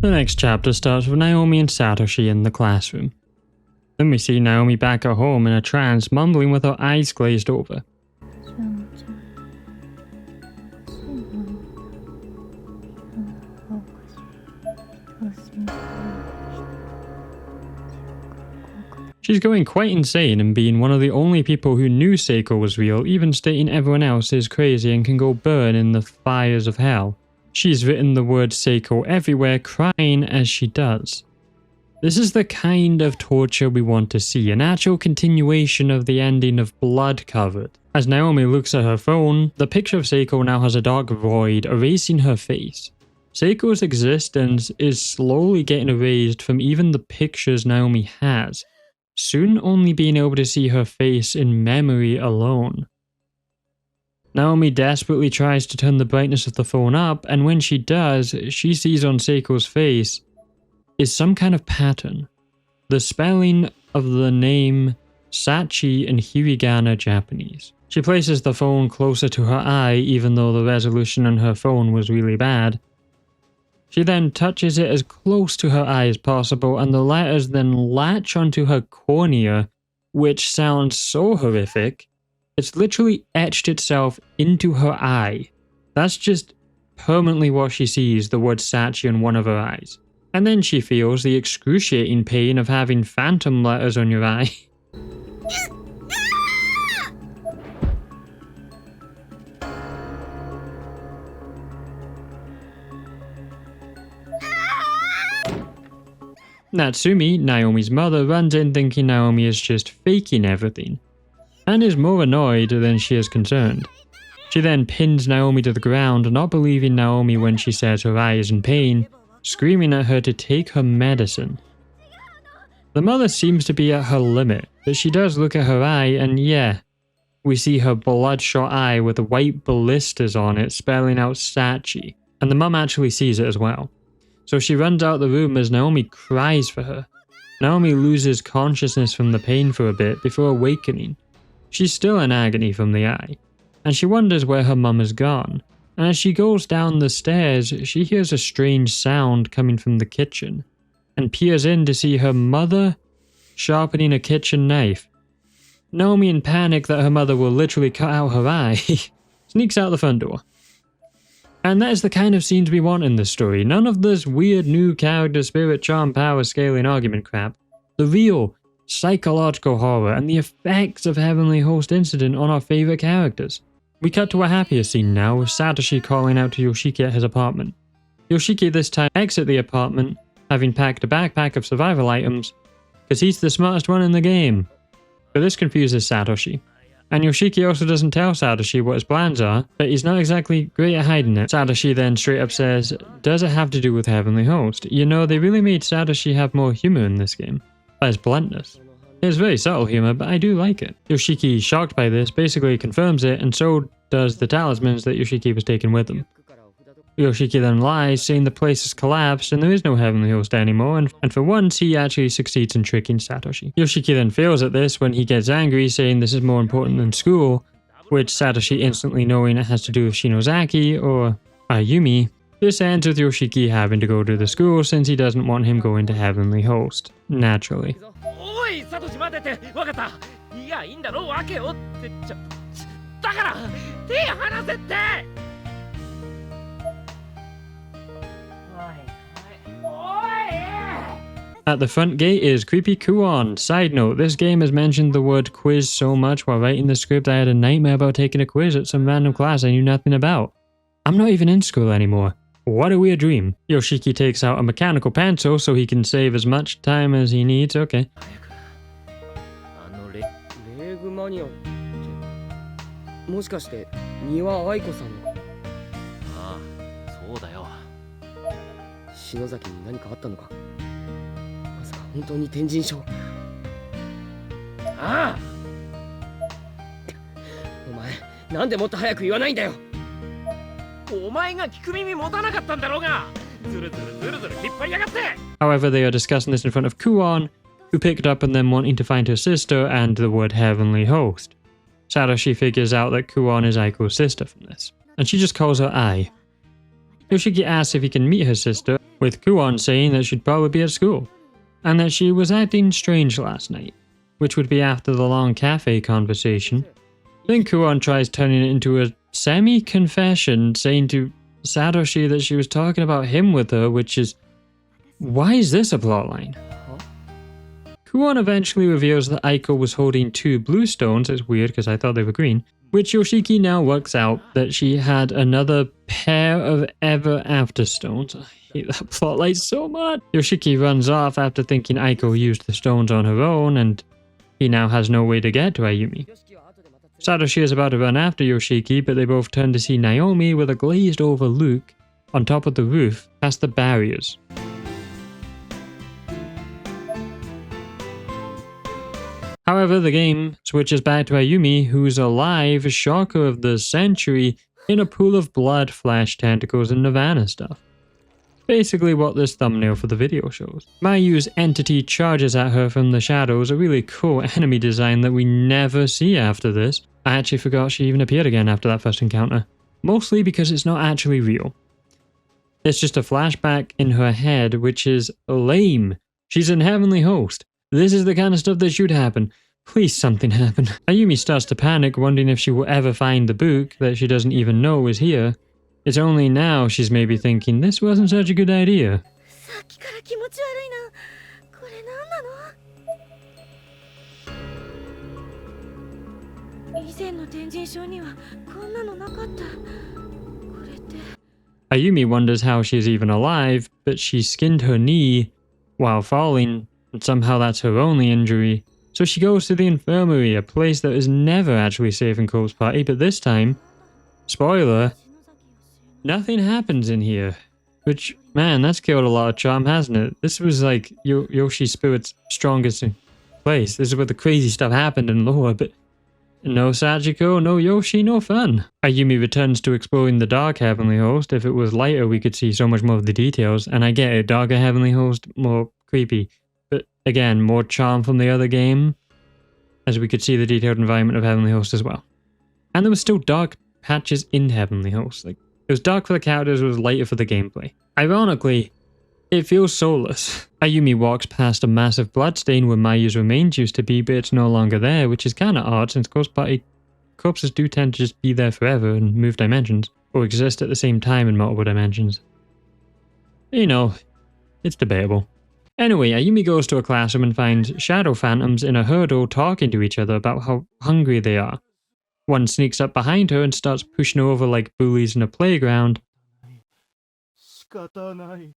The next chapter starts with Naomi and Satoshi in the classroom. Then we see Naomi back at home in a trance, mumbling with her eyes glazed over. She's going quite insane and being one of the only people who knew Seiko was real, even stating everyone else is crazy and can go burn in the fires of hell. She's written the word Seiko everywhere, crying as she does. This is the kind of torture we want to see, an actual continuation of the ending of Blood Covered. As Naomi looks at her phone, the picture of Seiko now has a dark void erasing her face. Seiko's existence is slowly getting erased from even the pictures Naomi has, soon only being able to see her face in memory alone. Naomi desperately tries to turn the brightness of the phone up, and when she does, she sees on Seiko's face is some kind of pattern. The spelling of the name Sachi in Hiragana Japanese. She places the phone closer to her eye, even though the resolution on her phone was really bad. She then touches it as close to her eye as possible, and the letters then latch onto her cornea, which sounds so horrific. It's literally etched itself into her eye. That's just permanently what she sees, the word Sachi on one of her eyes. And then she feels the excruciating pain of having phantom letters on your eye. Natsumi, Naomi's mother, runs in thinking Naomi is just faking everything, and is more annoyed than she is concerned. She then pins Naomi to the ground, not believing Naomi when she says her eye is in pain, screaming at her to take her medicine. The mother seems to be at her limit, but she does look at her eye, and yeah, we see her bloodshot eye with white blisters on it spelling out Sachi, and the mum actually sees it as well. So she runs out the room as Naomi cries for her. Naomi loses consciousness from the pain for a bit before awakening. She's still in agony from the eye, and she wonders where her mum has gone. And as she goes down the stairs, she hears a strange sound coming from the kitchen, and peers in to see her mother sharpening a kitchen knife. Naomi, in panic that her mother will literally cut out her eye, sneaks out the front door. And that is the kind of scenes we want in this story. None of this weird new character spirit charm power scaling argument crap. The real psychological horror and the effects of Heavenly Host incident on our favorite characters. We cut to a happier scene now with Satoshi calling out to Yoshiki at his apartment. Yoshiki this time exits the apartment, having packed a backpack of survival items, because he's the smartest one in the game. But this confuses Satoshi. And Yoshiki also doesn't tell Satoshi what his plans are, but he's not exactly great at hiding it. Satoshi then straight up says, does it have to do with Heavenly Host? You know, they really made Satoshi have more humor in this game. By his bluntness. It's very subtle humor, but I do like it. Yoshiki, shocked by this, basically confirms it, and so does the talismans that Yoshiki was taking with him. Yoshiki then lies, saying the place has collapsed and there is no Heavenly Host anymore, and for once he actually succeeds in tricking Satoshi. Yoshiki then fails at this when he gets angry, saying this is more important than school, which Satoshi instantly knowing it has to do with Shinozaki or Ayumi. This ends with Yoshiki having to go to the school since he doesn't want him going to Heavenly Host, naturally. おいサトシ待ててわかったいやいいんだろわけよってだから手離せって At the front gate is Creepy Kuon. Side note, this game has mentioned the word quiz so much while writing the script I had a nightmare about taking a quiz at some random class I knew nothing about. I'm not even in school anymore. What a weird dream. Yoshiki takes out a mechanical pencil so he can save as much time as he needs, okay. レグマニアもしかして丹羽愛子さんのああそうだよ篠崎に何かあったのかまさか本当に天神症ああお前なんでもっと早く言わないんだよお前が聞く耳持たなかったんだろうがずるずるずるずる引っ張りやがって However, they are discussing this in front of Kuon, who picked up on them wanting to find her sister and the word Heavenly Host. Satoshi figures out that Kuon is Aiko's sister from this, and she just calls her Ai. Yoshiki asks if he can meet her sister, with Kuon saying that she'd probably be at school, and that she was acting strange last night, which would be after the long cafe conversation. Then Kuon tries turning it into a semi-confession, saying to Satoshi that she was talking about him with her, which is... why is this a plotline? Kuon eventually reveals that Aiko was holding 2 blue stones, it's weird because I thought they were green, which Yoshiki now works out that she had another pair of Ever After stones. I hate that plotline so much. Yoshiki runs off after thinking Aiko used the stones on her own, and he now has no way to get to Ayumi. Satoshi is about to run after Yoshiki, but they both turn to see Naomi with a glazed over look on top of the roof past the barriers. However, the game switches back to Ayumi, who's alive, shocker of the century, in a pool of blood, flash tentacles, and Nirvana stuff. Basically what this thumbnail for the video shows. Mayu's entity charges at her from the shadows, a really cool enemy design that we never see after this. I actually forgot she even appeared again after that first encounter. Mostly because it's not actually real. It's just a flashback in her head, which is lame. She's in Heavenly Host. This is the kind of stuff that should happen. Please something happen. Ayumi starts to panic, wondering if she will ever find the book that she doesn't even know is here. It's only now she's maybe thinking, this wasn't such a good idea. さっきから気持ち悪いな。これ何なの？以前の天神症にはこんなのなかった。これって。Ayumi wonders how she is even alive, but she skinned her knee while falling, and somehow that's her only injury. So she goes to the infirmary, a place that is never actually safe in Corpse Party, but this time, spoiler, nothing happens in here. Which, man, that's killed a lot of charm, hasn't it? This was like Yoshi's spirit's strongest place. This is where the crazy stuff happened in lore, but no Sachiko, no Yoshi, no fun. Ayumi returns to exploring the Dark Heavenly Host. If it was lighter, we could see so much more of the details, and I get it, Darker Heavenly Host, more creepy. But again, more charm from the other game, as we could see the detailed environment of Heavenly Host as well. And there was still dark patches in Heavenly Host. Like, it was dark for the characters, it was lighter for the gameplay. Ironically, it feels soulless. Ayumi walks past a massive bloodstain where Mayu's remains used to be, but it's no longer there, which is kinda odd since Corpse Party corpses do tend to just be there forever and move dimensions. or exist at the same time in multiple dimensions. You know, it's debatable. Anyway, Ayumi goes to a classroom and finds shadow phantoms in a hurdle talking to each other about how hungry they are. One sneaks up behind her and starts pushing her over like bullies in a playground. 仕方ない。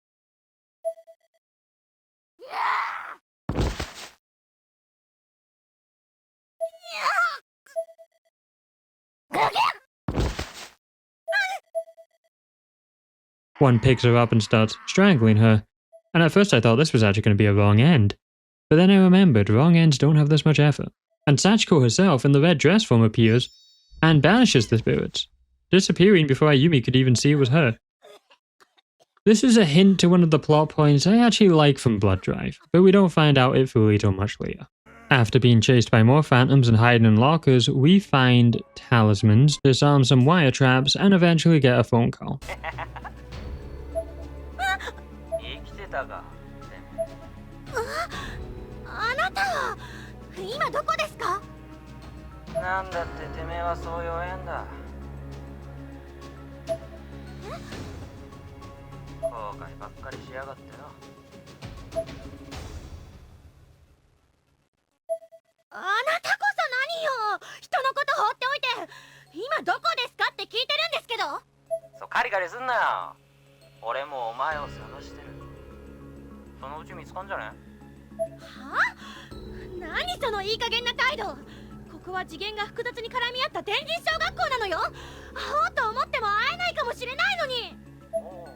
One picks her up and starts strangling her, and at first I thought this was actually going to be a wrong end. But then I remembered wrong ends don't have this much effort. And Sachiko herself in the red dress form appears and banishes the spirits, disappearing before Ayumi could even see it was her. This is a hint to one of the plot points I actually like from Blood Drive, but we don't find out it fully till much later. After being chased by more phantoms and hiding in lockers, we find talismans, disarm some wire traps, and eventually get a phone call. 生きてたか。あなたは今どこですか？なんだっててめえはそう弱えんだ。後悔ばっかりしやがってよ。あなたこそ何よ、人のこと放っておいて今どこですかって聞いてるんですけど。そうカリカリすんなよ。俺もお前を探してる。そのうち見つかんじゃね？は？何そのいい加減な態度。ここは次元が複雑に絡み合った天神小学校なのよ。会おうと思っても会えないかもしれないのに。おお、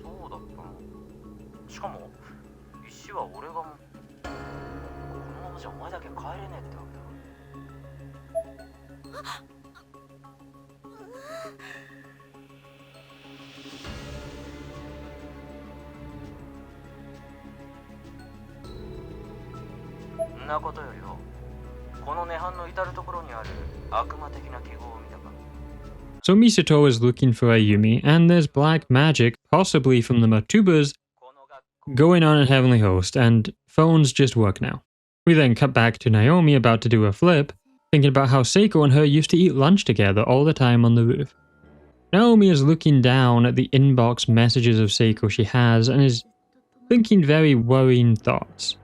そうだったの。しかも石は俺がもこのままじゃお前だけ帰れねえってわけだ。そんなことよりよ、この涅槃の至るところにある悪魔的な記号を見たか。 So Misato is looking for Ayumi, and there's black magic, possibly from the Matubas, going on at Heavenly Host, and phones just work now. We then cut back to Naomi about to do a flip, thinking about how Seiko and her used to eat lunch together all the time on the roof. Naomi is looking down at the inbox messages of Seiko she has and is thinking very worrying thoughts.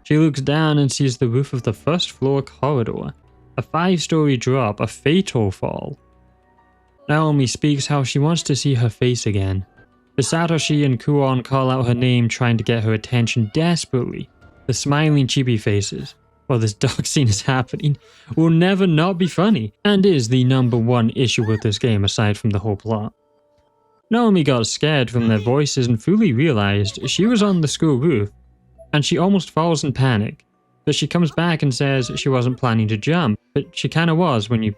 She looks down and sees the roof of the first floor corridor, a 5-story drop, a fatal fall. Naomi speaks how she wants to see her face again. The Satoshi and Kuon call out her name, trying to get her attention desperately. The smiling chibi faces, while this dark scene is happening, will never not be funny, and is the #1 issue with this game aside from the whole plot. Naomi got scared from their voices and fully realized she was on the school roof, and she almost falls in panic. But she comes back and says she wasn't planning to jump, but she kinda was when you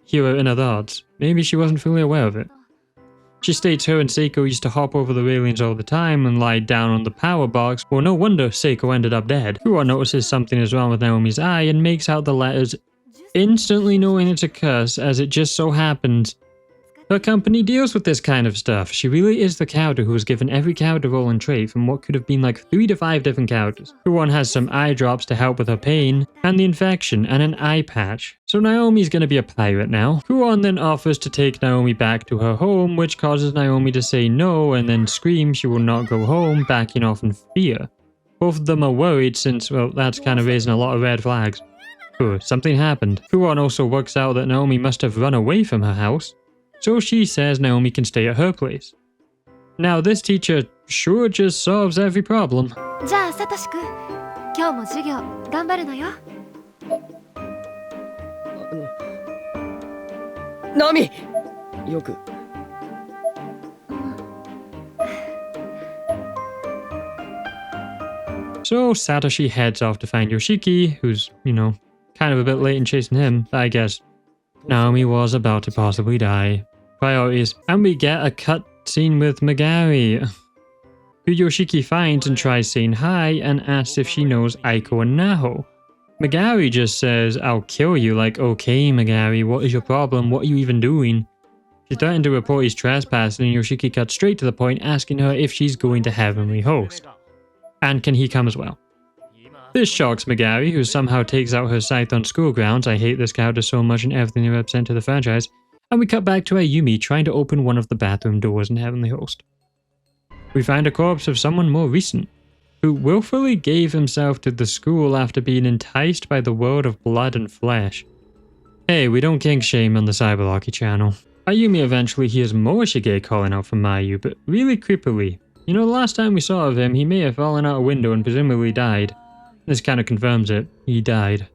hear her inner thoughts. Maybe she wasn't fully aware of it. She states her and Seiko used to hop over the railings all the time and lie down on the power box. Well, no wonder Seiko ended up dead. Kuo notices something is wrong with Naomi's eye and makes out the letters, instantly knowing it's a curse, as it just so happens her company deals with this kind of stuff. She really is the character who was given every character role and trait from what could have been like 3 to 5 different characters. Kuon has some eye drops to help with her pain, and the infection, and an eye patch. So Naomi's gonna be a pirate now. Kuon then offers to take Naomi back to her home, which causes Naomi to say no and then scream she will not go home, backing off in fear. Both of them are worried since, well, that's kind of raising a lot of red flags. Something happened. Kuon also works out that Naomi must have run away from her house, so she says Naomi can stay at her place. Now this teacher sure just solves every problem. じゃあサトシ君、今日も授業頑張るのよ。ナミよく So Satoshi heads off to find Yoshiki, who's, you know, kind of a bit late in chasing him, but I guess Naomi was about to possibly die. Priorities. And we get a cut scene with Megari, who Yoshiki finds and tries saying hi and asks if she knows Aiko and Naho. Megari just says, "I'll kill you," like, okay Megari, what is your problem? What are you even doing? She threatened to report his trespassing, and Yoshiki cuts straight to the point, asking her if she's going to Heavenly Host. And can he come as well? This shocks Megari, who somehow takes out her scythe on school grounds. I hate this character so much and everything they represent to the franchise. And we cut back to Ayumi trying to open one of the bathroom doors in Heavenly Host. We find a corpse of someone more recent, who willfully gave himself to the school after being enticed by the world of blood and flesh. Hey, we don't kink shame on the CyberLocky channel. Ayumi eventually hears Morishige calling out for Mayu, but really creepily. You know, the last time we saw of him, he may have fallen out a window and presumably died. This kind of confirms it. He died.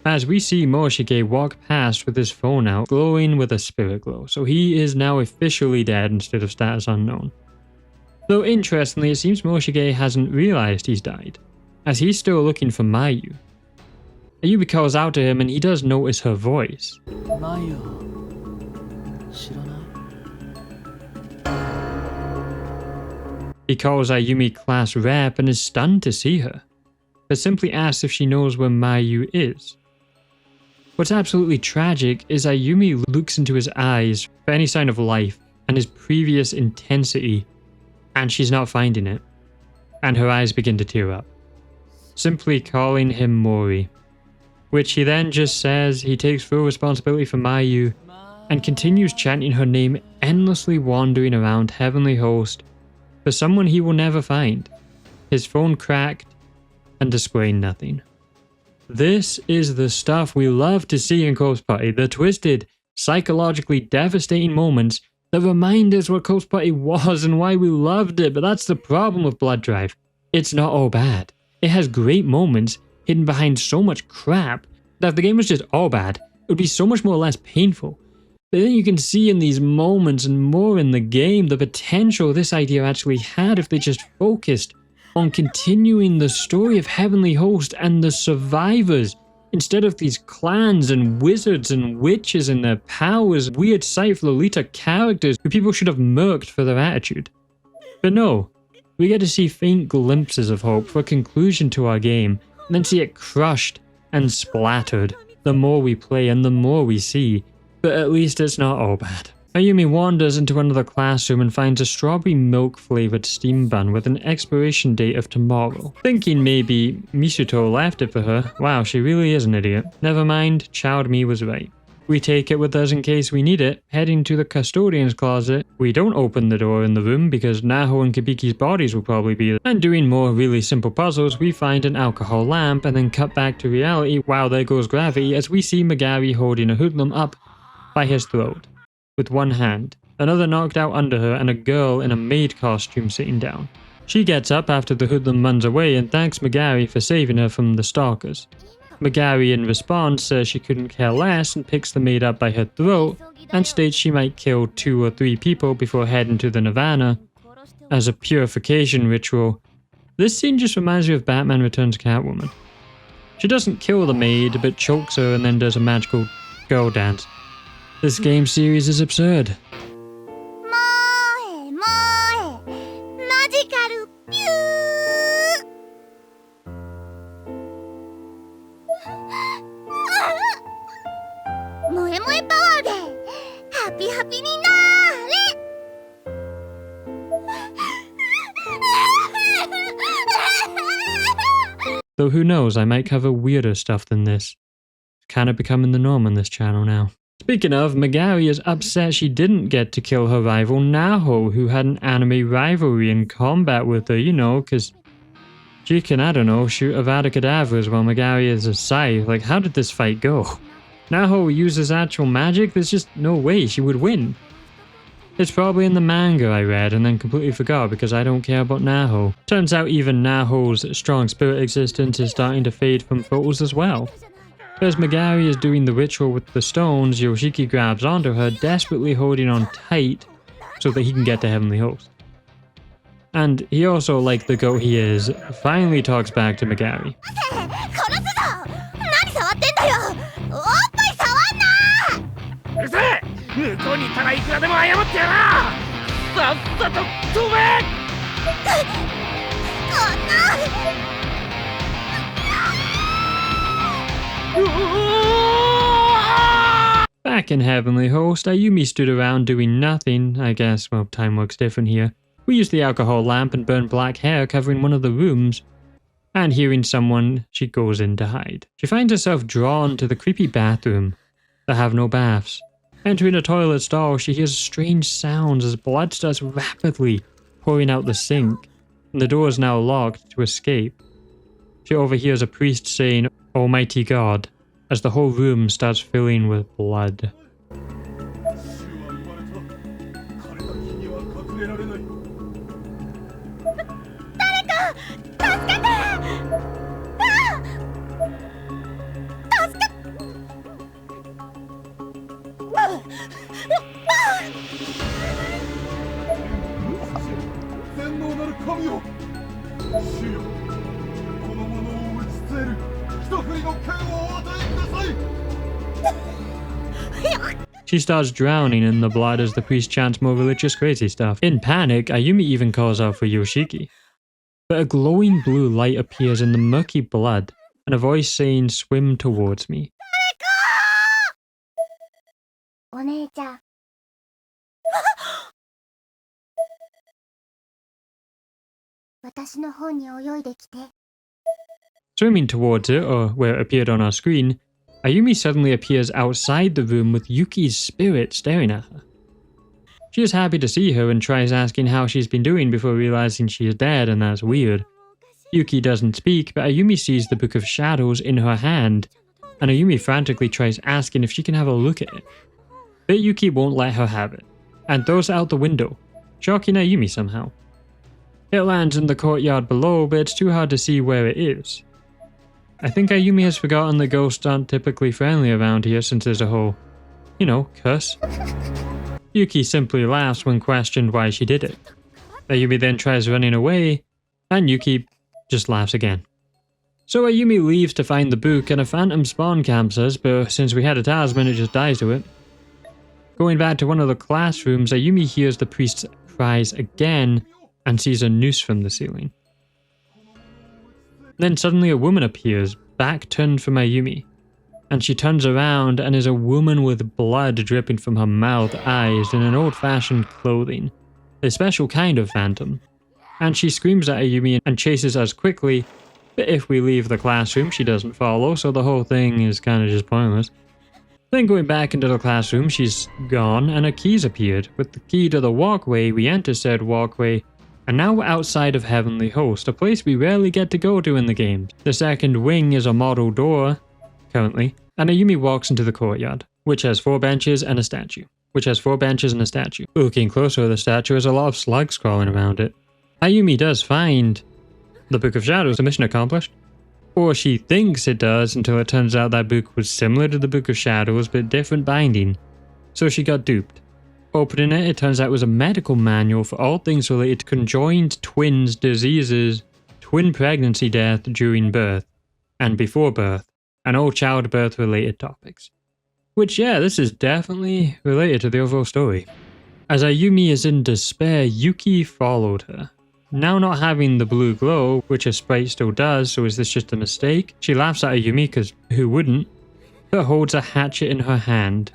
As we see Morishige walk past with his phone out, glowing with a spirit glow, so he is now officially dead instead of status unknown. Though interestingly, it seems Morishige hasn't realized he's died, as he's still looking for Mayu. Ayumi calls out to him and he does notice her voice. Mayu. He calls Ayumi class rep and is stunned to see her, but simply asks if she knows where Mayu is. What's absolutely tragic is Ayumi looks into his eyes for any sign of life and his previous intensity, and she's not finding it, and her eyes begin to tear up, simply calling him Mori, which he then just says he takes full responsibility for Mayu and continues chanting her name, endlessly wandering around Heavenly Host for someone he will never find, his phone cracked and displaying nothing. This is the stuff we love to see in Corpse Party, the twisted, psychologically devastating moments that remind us what Corpse Party was and why we loved it, but that's the problem with Blood Drive. It's not all bad. It has great moments hidden behind so much crap that if the game was just all bad, it would be so much more or less painful. But then you can see in these moments and more in the game the potential this idea actually had if they just focused on continuing the story of Heavenly Host and the survivors, instead of these clans and wizards and witches and their powers, weird Scythe Lolita characters who people should have murked for their attitude. But no, we get to see faint glimpses of hope for a conclusion to our game, and then see it crushed and splattered the more we play and the more we see, but at least it's not all bad. Ayumi wanders into another classroom and finds a strawberry milk flavoured steam bun with an expiration date of tomorrow. Thinking maybe Misuto left it for her. Wow, she really is an idiot. Never mind, child me was right. We take it with us in case we need it, heading to the custodian's closet. We don't open the door in the room because Naho and Kabiki's bodies will probably be there. And doing more really simple puzzles, we find an alcohol lamp and then cut back to reality. Wow, there goes gravity as we see Magari holding a hoodlum up by his throat with one hand, another knocked out under her, and a girl in a maid costume sitting down. She gets up after the hoodlum runs away and thanks Magari for saving her from the stalkers. Magari in response says she couldn't care less and picks the maid up by her throat and states she might kill 2 or 3 people before heading to the Nirvana as a purification ritual. This scene just reminds me of Batman Returns Catwoman. She doesn't kill the maid but chokes her and then does a magical girl dance. This game series is absurd. Though who knows, I might cover weirder stuff than this. It's kind of becoming the norm on this channel now. Speaking of, Magari is upset she didn't get to kill her rival Naho, who had an anime rivalry in combat with her, you know, because she can, I don't know, shoot Avada Kedavras while Magari is a scythe. Like, how did this fight go? Naho uses actual magic? There's just no way she would win. It's probably in the manga I read and then completely forgot because I don't care about Naho. Turns out even Naho's strong spirit existence is starting to fade from photos as well. As Magari is doing the ritual with the stones, Yoshiki grabs onto her, desperately holding on tight so that he can get to Heavenly Host. And he also, like the goat he is, finally talks back to Magari. うるせえ！向こうに行ったらいくらでも謝ってやら！さっさと飛べ！ Back in Heavenly Host, Ayumi stood around doing nothing. I guess, well, time works different here. We used the alcohol lamp and burned black hair covering one of the rooms. And hearing someone, she goes in to hide. She finds herself drawn to the creepy bathroom that have no baths. Entering a toilet stall, she hears strange sounds as blood starts rapidly pouring out the sink. And the door is now locked to escape. She overhears a priest saying, "Almighty God," as the whole room starts filling with blood. 全能なる神よ、主よ、この者を打ちつえる一振りの剣をお与えください。 She starts drowning in the blood as the priest chants more religious crazy stuff. In panic, Ayumi even calls out for Yoshiki. But a glowing blue light appears in the murky blood, and a voice saying, "Swim towards me." お姉ちゃん。私の方に泳いできて。 Swimming towards it, or where it appeared on our screen, Ayumi suddenly appears outside the room with Yuki's spirit staring at her. She is happy to see her and tries asking how she's been doing before realizing she is dead, and that's weird. Yuki doesn't speak, but Ayumi sees the Book of Shadows in her hand, and Ayumi frantically tries asking if she can have a look at it. But Yuki won't let her have it, and throws it out the window, shocking Ayumi somehow. It lands in the courtyard below, but it's too hard to see where it is. I think Ayumi has forgotten that ghosts aren't typically friendly around here since there's a whole, curse. Yuki simply laughs when questioned why she did it. Ayumi then tries running away, and Yuki just laughs again. So Ayumi leaves to find the book, and a phantom spawn camps us, but since we had a talisman, it just dies to it. Going back to one of the classrooms, Ayumi hears the priest's cries again, and sees a noose from the ceiling. Then suddenly a woman appears, back turned from Ayumi, and she turns around and is a woman with blood dripping from her mouth, eyes, in an old-fashioned clothing, a special kind of phantom. And she screams at Ayumi and chases us quickly, but if we leave the classroom she doesn't follow, so the whole thing is kind of just pointless. Then going back into the classroom, she's gone and her keys appeared. With the key to the walkway, we enter said walkway, and now we're outside of Heavenly Host, a place we rarely get to go to in the games. The second wing is a model door, currently, and Ayumi walks into the courtyard, which has 4 benches and a statue. Looking closer at the statue, there's a lot of slugs crawling around it. Ayumi does find the Book of Shadows, the mission accomplished. Or she thinks it does, until it turns out that book was similar to the Book of Shadows, but different binding. So she got duped. Opening it, it turns out it was a medical manual for all things related to conjoined twins, diseases, twin pregnancy death during birth, and before birth, and all childbirth related topics. Which, yeah, this is definitely related to the overall story. As Ayumi is in despair, Yuki followed her. Now not having the blue glow, which her sprite still does, so is this just a mistake? She laughs at Ayumi, because who wouldn't? But holds a hatchet in her hand.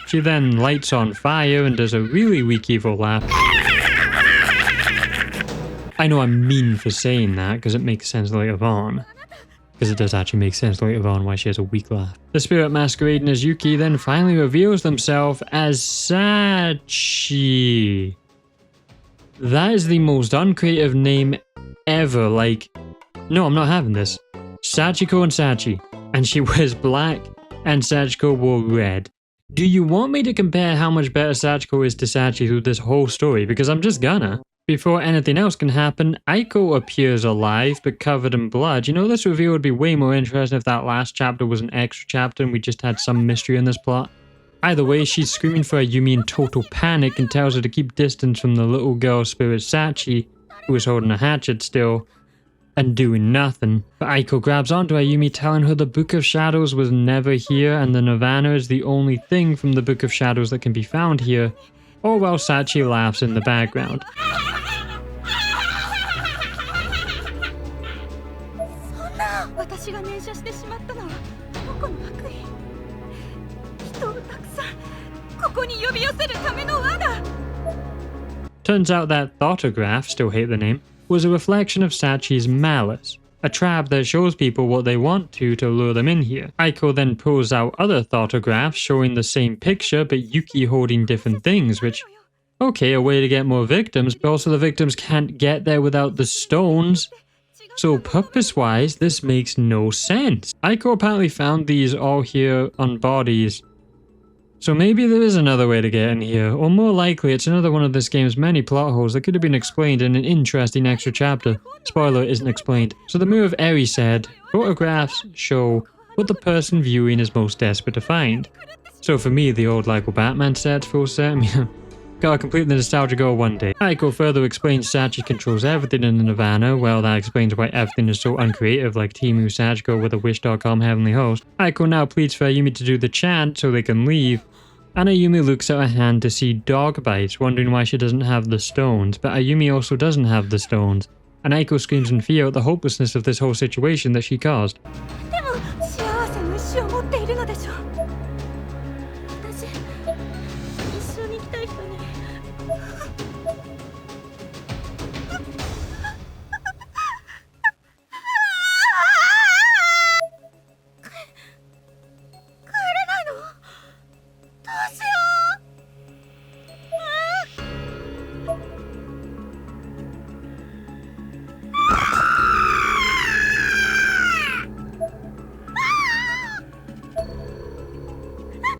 She then lights on fire and does a really weak evil laugh. I know I'm mean for saying that, because it makes sense later on. Because it does actually make sense later on why she has a weak laugh. The spirit masquerading as Yuki then finally reveals themselves as Sachi. That is the most uncreative name ever. Like, no, I'm not having this. Sachiko and Sachi. And she wears black, and Sachiko wore red. Do you want me to compare how much better Sachiko is to Sachi through this whole story? Because I'm just gonna. Before anything else can happen, Aiko appears alive but covered in blood. You know, this reveal would be way more interesting if that last chapter was an extra chapter and we just had some mystery in this plot. Either way, she's screaming for Ayumi in total panic and tells her to keep distance from the little girl spirit Sachi, who is holding a hatchet still, and doing nothing. But Aiko grabs onto Ayumi, telling her the Book of Shadows was never here and the Nirvana is the only thing from the Book of Shadows that can be found here, all while Sachi laughs in the background. 私が念写してしまったのはどこの悪意。一 Turns out that Thoughtograph, still hate the name, was a reflection of Sachi's malice, a trap that shows people what they want to lure them in here. Aiko then pulls out other Thoughtographs showing the same picture but Yuki holding different things, which, okay, a way to get more victims, but also the victims can't get there without the stones. So purpose-wise, this makes no sense. Aiko apparently found these all here on bodies. So maybe there is another way to get in here, or more likely it's another one of this game's many plot holes that could have been explained in an interesting extra chapter. Spoiler, isn't explained. So the move Eri said, photographs show what the person viewing is most desperate to find. So for me, the old Lego Batman set, full set, gotta complete the nostalgia goal one day. Aiko further explains Sachi controls everything in the Nirvana. Well, that explains why everything is so uncreative, like Timu Sachiko with a Wish.com heavenly host. Aiko now pleads for Ayumi to do the chant so they can leave. And Ayumi looks at her hand to see dog bites, wondering why she doesn't have the stones, but Ayumi also doesn't have the stones. And Aiko screams in fear at the hopelessness of this whole situation that she caused.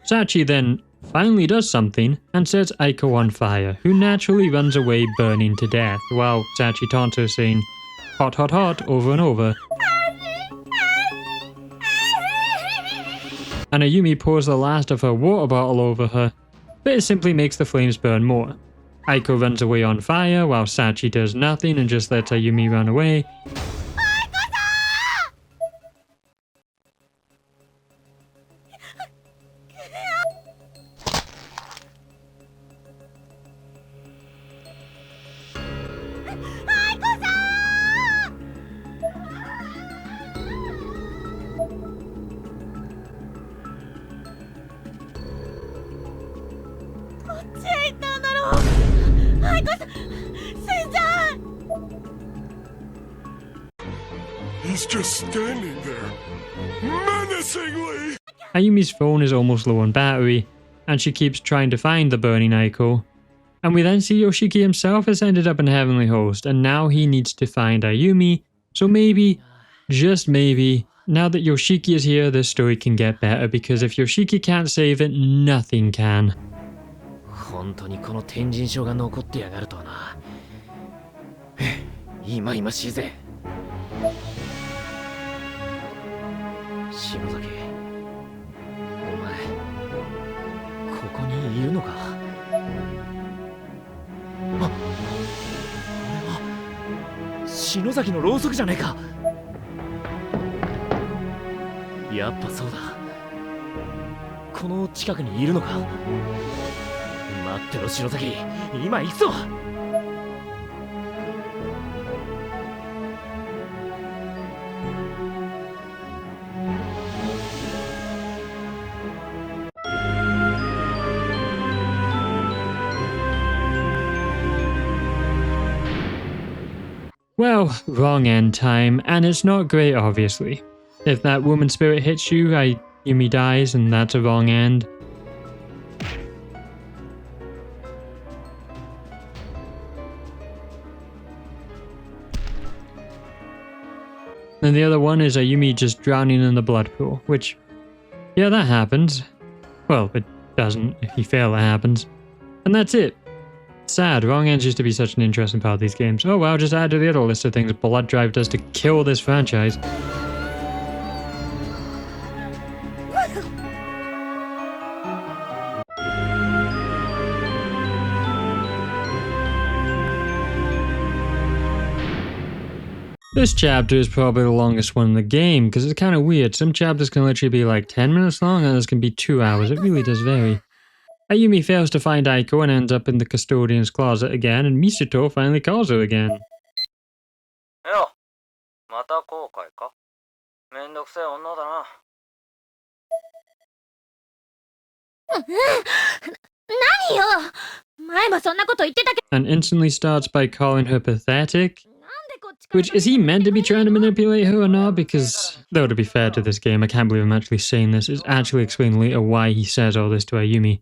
Sachi then finally does something and sets Aiko on fire, who naturally runs away burning to death, while Sachi taunts her saying, "Hot, hot, hot," over and over. And Ayumi pours the last of her water bottle over her, but it simply makes the flames burn more. Aiko runs away on fire while Sachi does nothing and just lets Ayumi run away. He's just standing there, menacingly! Ayumi's phone is almost low on battery, and she keeps trying to find the burning Aiko. And we then see Yoshiki himself has ended up in Heavenly Host, and now he needs to find Ayumi, so maybe, just maybe, now that Yoshiki is here, this story can get better, because if Yoshiki can't save it, nothing can. 本当にこの天神書が残ってやがるとはな。今々しいぜ。篠崎、お前ここにいるのか。あ、これは篠崎のろうそくじゃねえか。やっぱそうだ。この近くにいるのか。待ってろ篠崎、今行くぞ。Well, wrong end time, and it's not great obviously. If that woman spirit hits you, Ayumi dies, and that's a wrong end. And the other one is Ayumi just drowning in the blood pool, which, yeah, that happens. Well, it doesn't. If you fail, it happens. And that's it. Sad. Wrong ends used to be such an interesting part of these games. Oh well, just add to the other list of things Blood Drive does to kill this franchise. This chapter is probably the longest one in the game, because it's kind of weird. Some chapters can literally be like 10 minutes long, others can be 2 hours. It really does vary. Ayumi fails to find Aiko and ends up in the custodian's closet again, and Misuto finally calls her again. よ、また後悔か。めんどくせえ女だな。何よ、前もそんなこと言ってたけ and instantly starts by calling her pathetic. ど、なんでこっちから Which, is he meant to be trying to manipulate her or not? Because, though to be fair to this game, I can't believe I'm actually saying this, it's actually explained later why he says all this to Ayumi.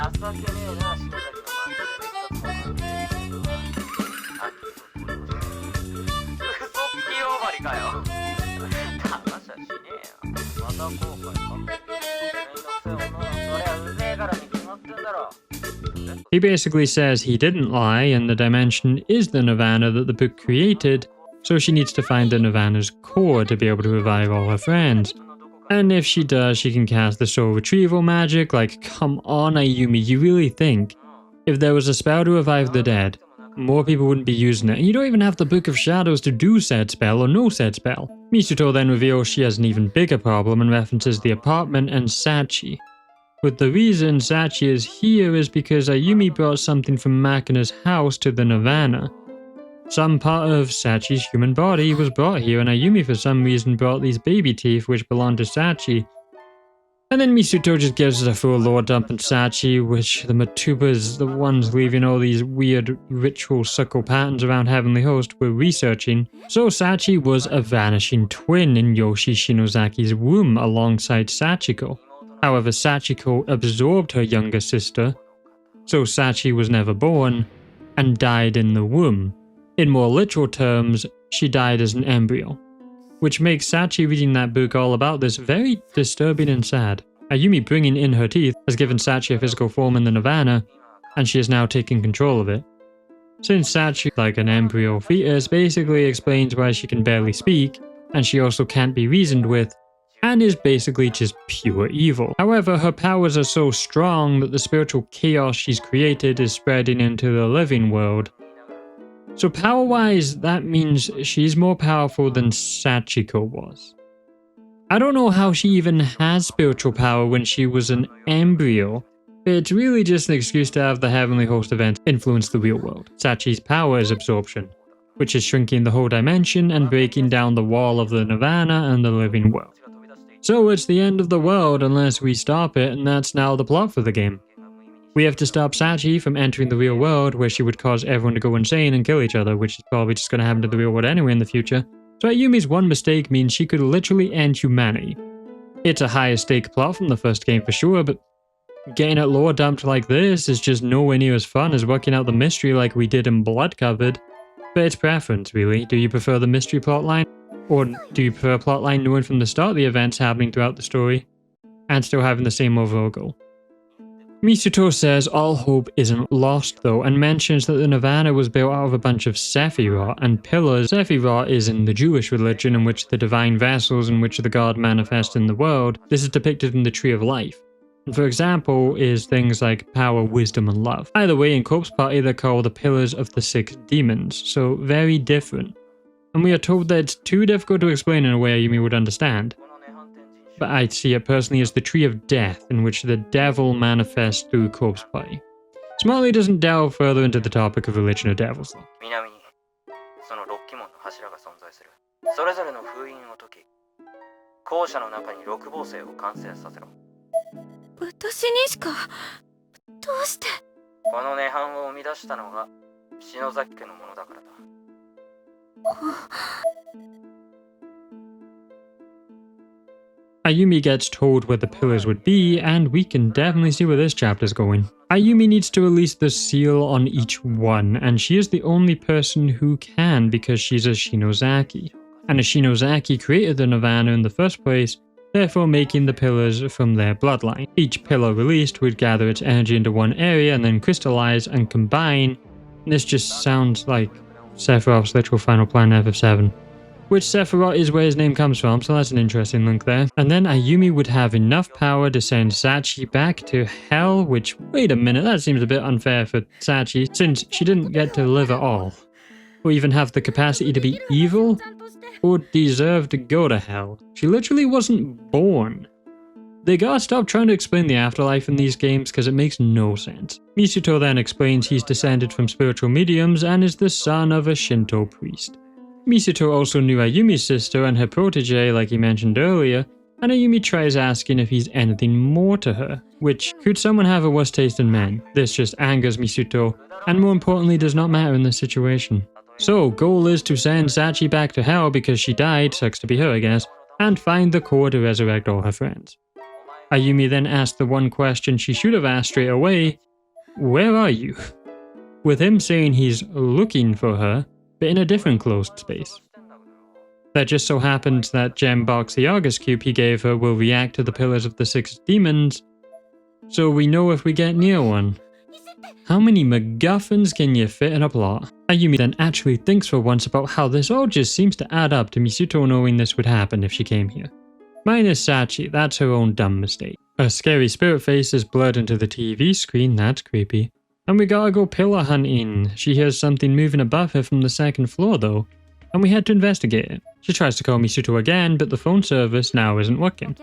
情けねえな、篠崎の嘘つき呼ばわりかよ。騙しゃしねえよ。また後悔か。めんどくせえ女のそりゃうぜえからに決まってんだろ。 He basically says he didn't lie and the dimension is the Nirvana that the book created, so she needs to find the Nirvana's core to be able to revive all her friends. And if she does, she can cast the soul retrieval magic. Like, come on, Ayumi, you really think if there was a spell to revive the dead, more people wouldn't be using it, and you don't even have the Book of Shadows to do said spell or no said spell. Misuto then reveals she has an even bigger problem and references the apartment and Sachi. But the reason Sachi is here is because Ayumi brought something from Makina's house to the Nirvana. Some part of Sachi's human body was brought here, and Ayumi for some reason brought these baby teeth which belong to Sachi. And then Misuto just gives us a full lore dump on Sachi, which the Matubas, the ones leaving all these weird ritual suckle patterns around Heavenly Host, were researching. So Sachi was a vanishing twin in Yoshi Shinozaki's womb alongside Sachiko. However, Sachiko absorbed her younger sister, so Sachi was never born and died in the womb. In more literal terms, she died as an embryo. Which makes Sachi reading that book all about this very disturbing and sad. Ayumi bringing in her teeth has given Sachi a physical form in the Nirvana, and she is now taking control of it. Since Sachi, like an embryo fetus, basically explains why she can barely speak, and she also can't be reasoned with, and is basically just pure evil. However, her powers are so strong that the spiritual chaos she's created is spreading into the living world. So power-wise, that means she's more powerful than Sachiko was. I don't know how she even has spiritual power when she was an embryo. It's really just an excuse to have the Heavenly Host event influence the real world. Sachi's power is absorption, which is shrinking the whole dimension and breaking down the wall of the Nirvana and the living world. So it's the end of the world unless we stop it, and that's now the plot for the game. We have to stop Sachi from entering the real world, where she would cause everyone to go insane and kill each other, which is probably just going to happen to the real world anyway in the future. So Ayumi's one mistake means she could literally end humanity. It's a higher stake plot from the first game for sure, but getting it lore dumped like this is just nowhere near as fun as working out the mystery like we did in Blood Covered. But it's preference, really. Do you prefer the mystery plotline? Or do you prefer a plotline knowing from the start the events happening throughout the story, and still having the same overall goal? Misuto says all hope isn't lost though, and mentions that the Nirvana was built out of a bunch of Sephiroth and pillars. Sephiroth is in the Jewish religion, in which the divine vessels in which the god manifests in the world. This is depicted in the Tree of Life. And for example, is things like power, wisdom, and love. Either way, in Corpse Party they're called the Pillars of the Six Demons, so very different. And we are told that it's too difficult to explain in a way Ayumi would understand. But I see it personally as the Tree of Death, in which the devil manifests through Corpse Party. Smartly doesn't delve further into the topic of religion or devils though. 南にその6基門の柱が存在する。それぞれの封印を解き、校舎の中に6芒星を完成させろ。私にしかどうして。この涅槃を生み出したのが篠崎家のものだからだ。Ayumi gets told where the pillars would be, and we can definitely see where this chapter's going. Ayumi needs to release the seal on each one, and she is the only person who can because she's a Shinozaki. And a Shinozaki created the Nirvana in the first place, therefore making the pillars from their bloodline. Each pillar released would gather its energy into one area and then crystallize and combine. And this just sounds like Sephiroth's literal final plan FF7. Which Sephiroth is where his name comes from, so that's an interesting link there. And then Ayumi would have enough power to send Sachi back to hell, which, wait a minute, that seems a bit unfair for Sachi, since she didn't get to live at all. Or even have the capacity to be evil, or deserve to go to hell. She literally wasn't born. They gotta stop trying to explain the afterlife in these games because it makes no sense. Misuto then explains he's descended from spiritual mediums and is the son of a Shinto priest. Misuto also knew Ayumi's sister and her protege, like he mentioned earlier, and Ayumi tries asking if he's anything more to her, which, could someone have a worse taste in men? This just angers Misuto, and more importantly does not matter in this situation. So, goal is to send Sachi back to hell because she died, sucks to be her I guess, and find the core to resurrect all her friends. Ayumi then asks the one question she should have asked straight away, where are you? With him saying he's looking for her, but in a different closed space. That just so happens that gem box the Argus cube he gave her will react to the pillars of the 6 demons, so we know if we get near one. How many MacGuffins can you fit in a plot? Ayumi then actually thinks for once about how this all just seems to add up to Misuto knowing this would happen if she came here. Minus Sachi, that's her own dumb mistake. A scary spirit face is blurred into the TV screen, that's creepy. And we gotta go pillar hunting. She hears something moving above her from the 2nd floor though, and we had to investigate it. She tries to call Misuto again, but the phone service now isn't working.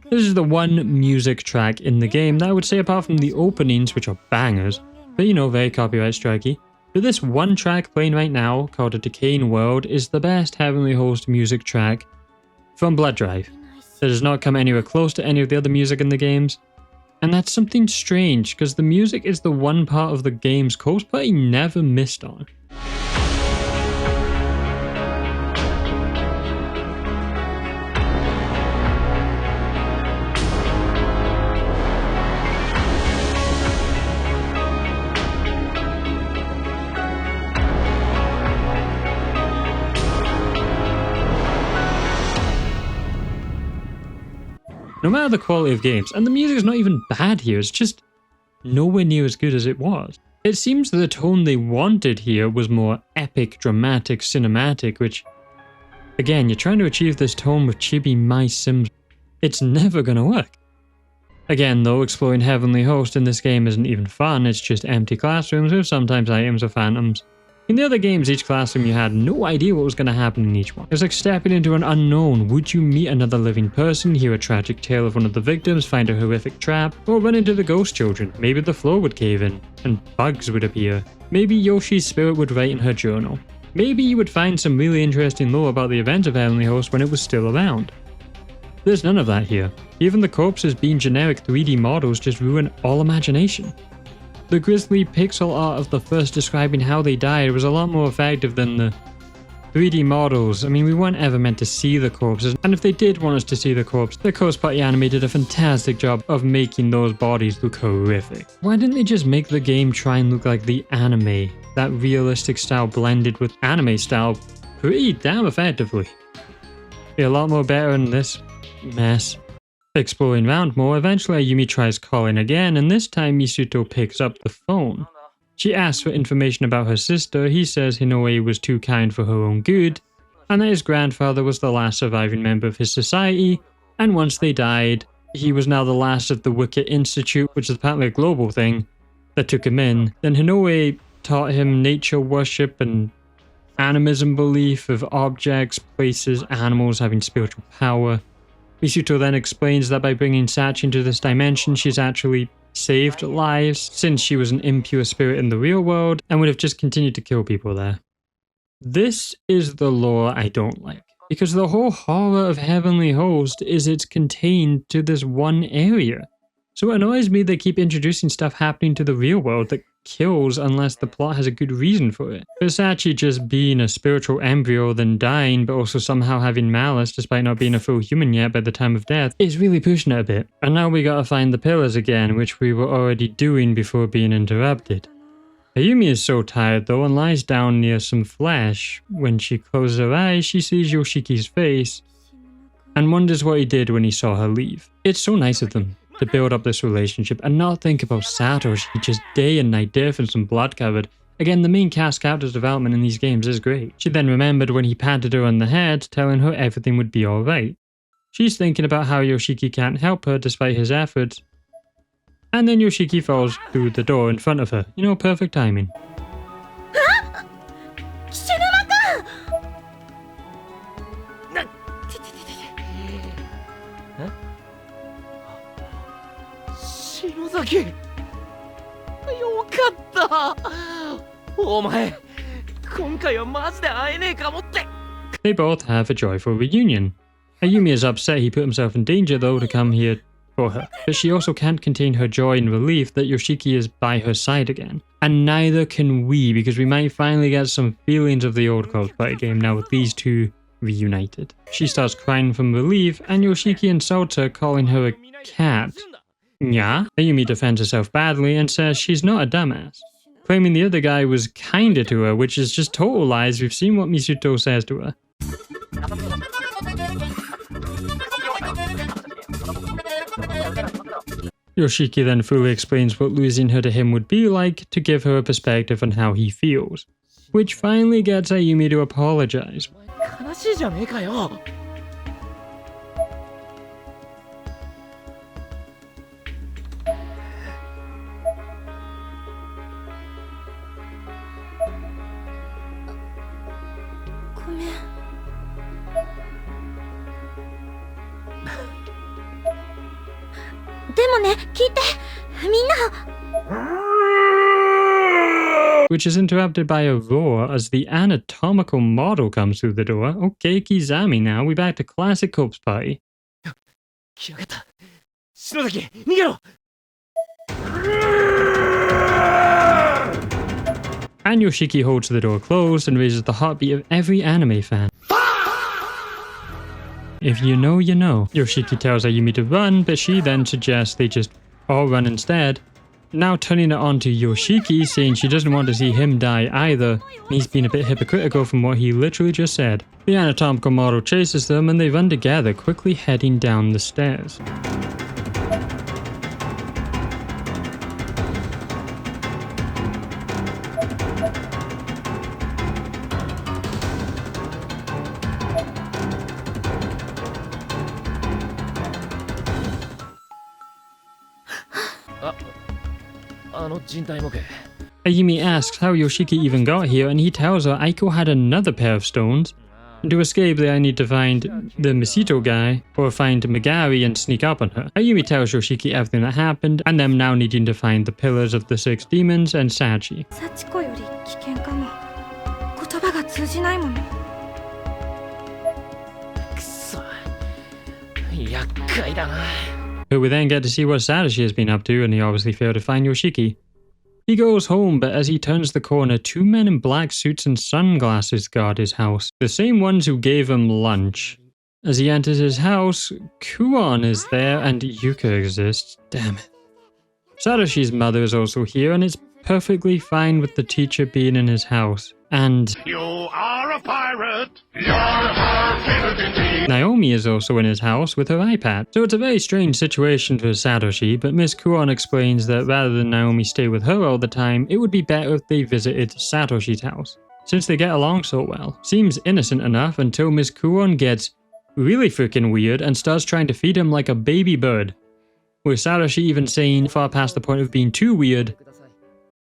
This is the one music track in the game that I would say, apart from the openings, which are bangers, but you know, very copyright strikey. But this one track playing right now, called A Decaying World, is the best Heavenly Host music track from Blood Drive. That does not come anywhere close to any of the other music in the games. And that's something strange, because the music is the one part of the game's Coast Party never missed on. No matter the quality of games, and the music is not even bad here, it's just nowhere near as good as it was. It seems that the tone they wanted here was more epic, dramatic, cinematic, which, again, you're trying to achieve this tone with chibi My Sims. It's never gonna work. Again though, exploring Heavenly Host in this game isn't even fun, it's just empty classrooms with sometimes items or phantoms. In the other games, each classroom you had no idea what was going to happen in each one. It's like stepping into an unknown. Would you meet another living person, hear a tragic tale of one of the victims, find a horrific trap, or run into the ghost children? Maybe the floor would cave in, and bugs would appear. Maybe Yoshi's spirit would write in her journal. Maybe you would find some really interesting lore about the events of Heavenly Host when it was still around. There's none of that here. Even the corpses being generic 3D models just ruin all imagination. The grisly pixel art of the first describing how they died was a lot more effective than the 3D models. I mean, we weren't ever meant to see the corpses, and if they did want us to see the corpse, the Coast Party anime did a fantastic job of making those bodies look horrific. Why didn't they just make the game try and look like the anime? That realistic style blended with anime style pretty damn effectively. Be a lot more better than this mess. Exploring around more, eventually Ayumi tries calling again, and this time Misuto picks up the phone. She asks for information about her sister. He says Hinoe was too kind for her own good, and that his grandfather was the last surviving member of his society, and once they died, he was now the last of the Wicked Institute, which is apparently a global thing, that took him in. Then Hinoe taught him nature worship and animism belief of objects, places, animals having spiritual power. Misuto then explains that by bringing Sachi into this dimension, she's actually saved lives, since she was an impure spirit in the real world and would have just continued to kill people there. This is the lore I don't like, because the whole horror of Heavenly Host is it's contained to this one area. So it annoys me they keep introducing stuff happening to the real world that kills unless the plot has a good reason for it. Sachi just being a spiritual embryo, then dying, but also somehow having malice despite not being a full human yet by the time of death, is really pushing it a bit. And now we gotta find the pillars again, which we were already doing before being interrupted. Ayumi is so tired though and lies down near some flesh. When she closes her eyes, she sees Yoshiki's face and wonders what he did when he saw her leave. It's so nice of them to build up this relationship and not think about Satoshi just day and night difference and blood covered. Again, the main cast character's development in these games is great. She then remembered when he patted her on the head, telling her everything would be alright. She's thinking about how Yoshiki can't help her despite his efforts. And then Yoshiki falls through the door in front of her. You know, perfect timing. They both have a joyful reunion. Ayumi is upset he put himself in danger though to come here for her, but she also can't contain her joy and relief that Yoshiki is by her side again. And neither can we, because we might finally get some feelings of the old Corpse Party game now with these two reunited. She starts crying from relief, and Yoshiki insults her, calling her a cat. Yeah, Ayumi defends herself badly and says she's not a dumbass, claiming the other guy was kinder to her, which is just total lies. We've seen what Misuto says to her. Yoshiki then fully explains what losing her to him would be like to give her a perspective on how he feels, which finally gets Ayumi to apologize. 悲しいじゃねえかよ。ごめん。でもね、聞いて。みんな。Which is interrupted by a roar as the anatomical model comes through the door. Okay, Kizami now. We back to classic Corpse Party. 来やがった。篠崎、逃げろ。And Yoshiki holds the door closed and raises the heartbeat of every anime fan. If you know, you know. Yoshiki tells Ayumi to run, but she then suggests they just all run instead. Now turning it on to Yoshiki, saying she doesn't want to see him die either, and he's been a bit hypocritical from what he literally just said. The anatomical model chases them and they run together, quickly heading down the stairs. Ayumi asks how Yoshiki even got here, and he tells her Aiko had another pair of stones. And to escape, they need to find the Misuto guy, or find Megari and sneak up on her. Ayumi tells Yoshiki everything that happened, and them now needing to find the pillars of the 6 demons and Sachi. 幸子より危険かも。言葉が通じないもの。くそ。厄介だな。But we then get to see what Satoshi has been up to, and he obviously failed to find Yoshiki. He goes home, but as he turns the corner, 2 men in black suits and sunglasses guard his house. The same ones who gave him lunch. As he enters his house, Kuon is there and Yuka exists. Damn it. Satoshi's mother is also here, and it's perfectly fine with the teacher being in his house. And You are a pirate. You're her favorite indeed. Naomi is also in his house with her iPad. So it's a very strange situation for Satoshi, but Miss Kuon explains that rather than Naomi stay with her all the time, it would be better if they visited Satoshi's house, since they get along so well. Seems innocent enough until Miss Kuon gets really freaking weird and starts trying to feed him like a baby bird, with Satoshi even saying far past the point of being too weird,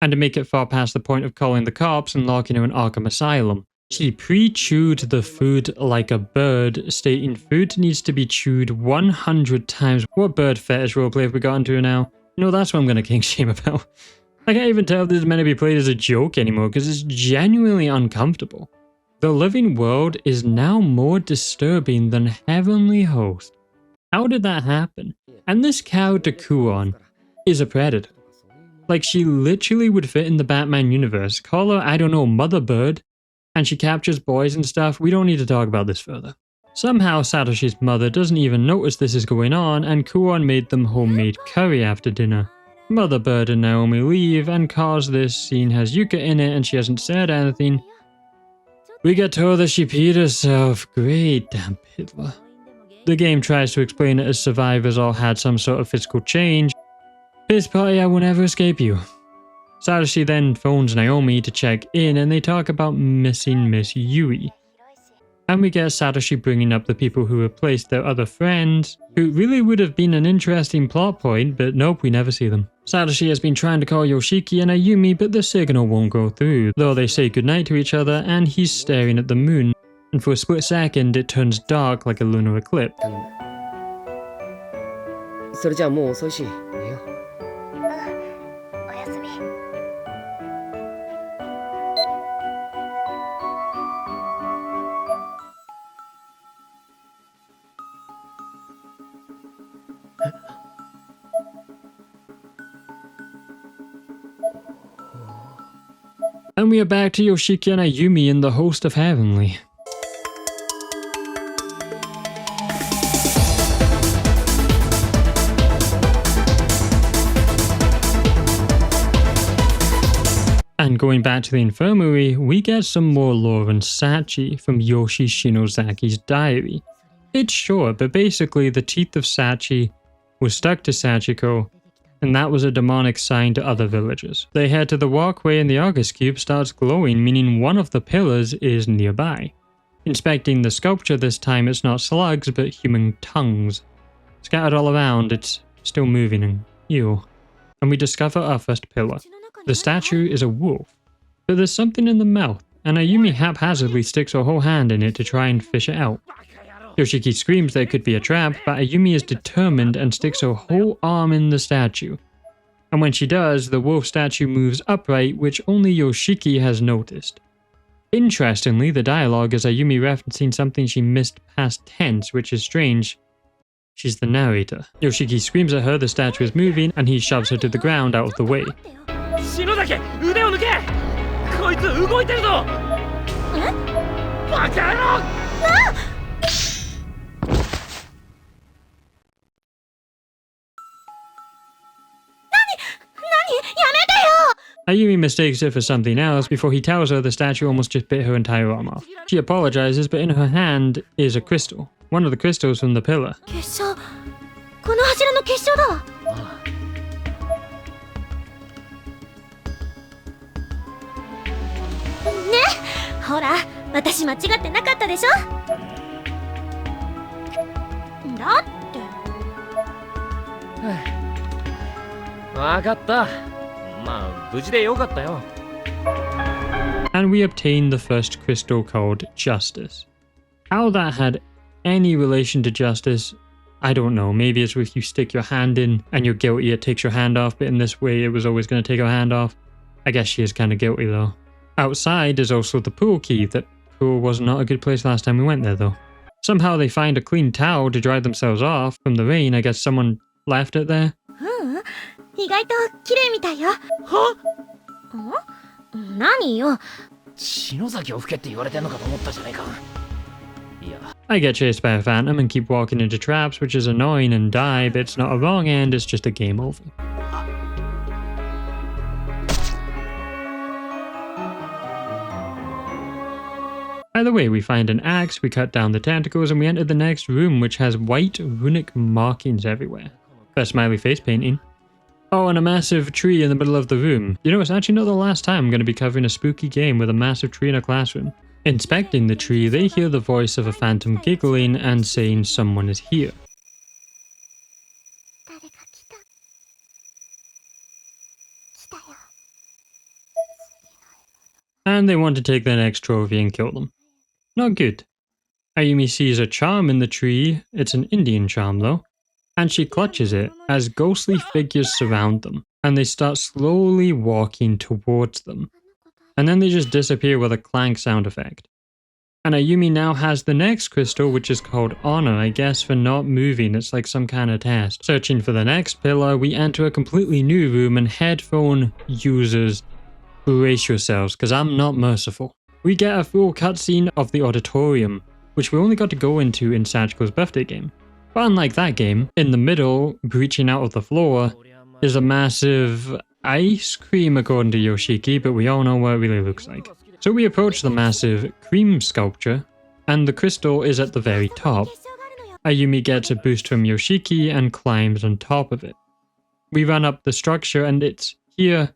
and to make it far past the point of calling the cops and locking her in Arkham Asylum. She pre-chewed the food like a bird, stating food needs to be chewed 100 times. What bird fetish roleplay have we got into now? No, that's what I'm gonna king shame about. I can't even tell if this is meant to be played as a joke anymore, because it's genuinely uncomfortable. The living world is now more disturbing than Heavenly Host. How did that happen? And this character Kuon is a predator. Like, she literally would fit in the Batman universe. Call her, I don't know, Mother Bird, and she captures boys and stuff. We don't need to talk about this further. Somehow Satoshi's mother doesn't even notice this is going on, and Kuon made them homemade curry after dinner. Mother Bird and Naomi leave, and cause this scene has Yuka in it and she hasn't said anything. We get told that she peed herself. Great, damn Hitler. The game tries to explain it as survivors all had some sort of physical change. Piss party, I will never escape you. Satoshi then phones Naomi to check in, and they talk about missing Miss Yui. And we get Satoshi bringing up the people who replaced their other friends, who really would have been an interesting plot point, but nope, we never see them. Satoshi has been trying to call Yoshiki and Ayumi, but the signal won't go through, though they say goodnight to each other, and he's staring at the moon, and for a split second it turns dark like a lunar eclipse. それじゃあもう遅いし、寝よう。おやすみ。And we are back to Yoshiki and Ayumi in the host of Heavenly. And going back to the infirmary, we get some more lore on Sachi from Yoshi Shinozaki's diary. It's short, but basically the teeth of Sachi were stuck to Sachiko, and that was a demonic sign to other villagers. They head to the walkway and the Argus cube starts glowing, meaning one of the pillars is nearby. Inspecting the sculpture this time, it's not slugs, but human tongues. Scattered all around, it's still moving and ew. And we discover our first pillar. The statue is a wolf, but there's something in the mouth, and Ayumi haphazardly sticks her whole hand in it to try and fish it out. Yoshiki screams there could be a trap, but Ayumi is determined and sticks her whole arm in the statue. And when she does, the wolf statue moves upright, which only Yoshiki has noticed. Interestingly, the dialogue is Ayumi referencing something she missed past tense, which is strange. She's the narrator. Yoshiki screams at her, the statue is moving, and he shoves her to the ground out of the way. 篠崎、腕を抜け。こいつ動いてるぞ。え？バカ野郎！ Ayumi mistakes it for something else before he tells her the statue almost just bit her entire arm off. She apologizes, but in her hand is a crystal. One of the crystals from the pillar. 結晶。この柱の結晶だ。ね、ほら、私間違ってなかったでしょ。だって。わかった。まあ、無事でよかったよ。And we obtain the first crystal called Justice. How that had any relation to justice, I don't know. Maybe it's if you stick your hand in and you're guilty, it takes your hand off, but in this way it was always going to take her hand off. I guess she is kind of guilty though. Outside is also the pool key. That pool was not a good place last time we went there though. Somehow they find a clean towel to dry themselves off from the rain. I guess someone left it there. 意外と綺麗みたいよ。は？何よ。篠崎を吹けって言われてんのかと思ったじゃないか。いや。 I get chased by a phantom and keep walking into traps, which is annoying, and die, but it's not a wrong end, it's just a game over. Either way, we find an axe, we cut down the tentacles, and we enter the next room, which has white runic markings everywhere. First smiley face painting. Oh, and a massive tree in the middle of the room. You know, it's actually not the last time I'm going to be covering a spooky game with a massive tree in a classroom. Inspecting the tree, they hear the voice of a phantom giggling and saying someone is here. And they want to take their next trophy and kill them. Not good. Ayumi sees a charm in the tree. It's an Indian charm though. And she clutches it as ghostly figures surround them. And they start slowly walking towards them. And then they just disappear with a clank sound effect. And Ayumi now has the next crystal, which is called Honor, I guess for not moving. It's like some kind of test. Searching for the next pillar, we enter a completely new room, and headphone users, brace yourselves, because I'm not merciful. We get a full cutscene of the auditorium, which we only got to go into in Sachiko's birthday game. But unlike that game, in the middle, breaching out of the floor, is a massive ice cream according to Yoshiki, but we all know what it really looks like. So we approach the massive cream sculpture, and the crystal is at the very top. Ayumi gets a boost from Yoshiki and climbs on top of it. We run up the structure, and it's here.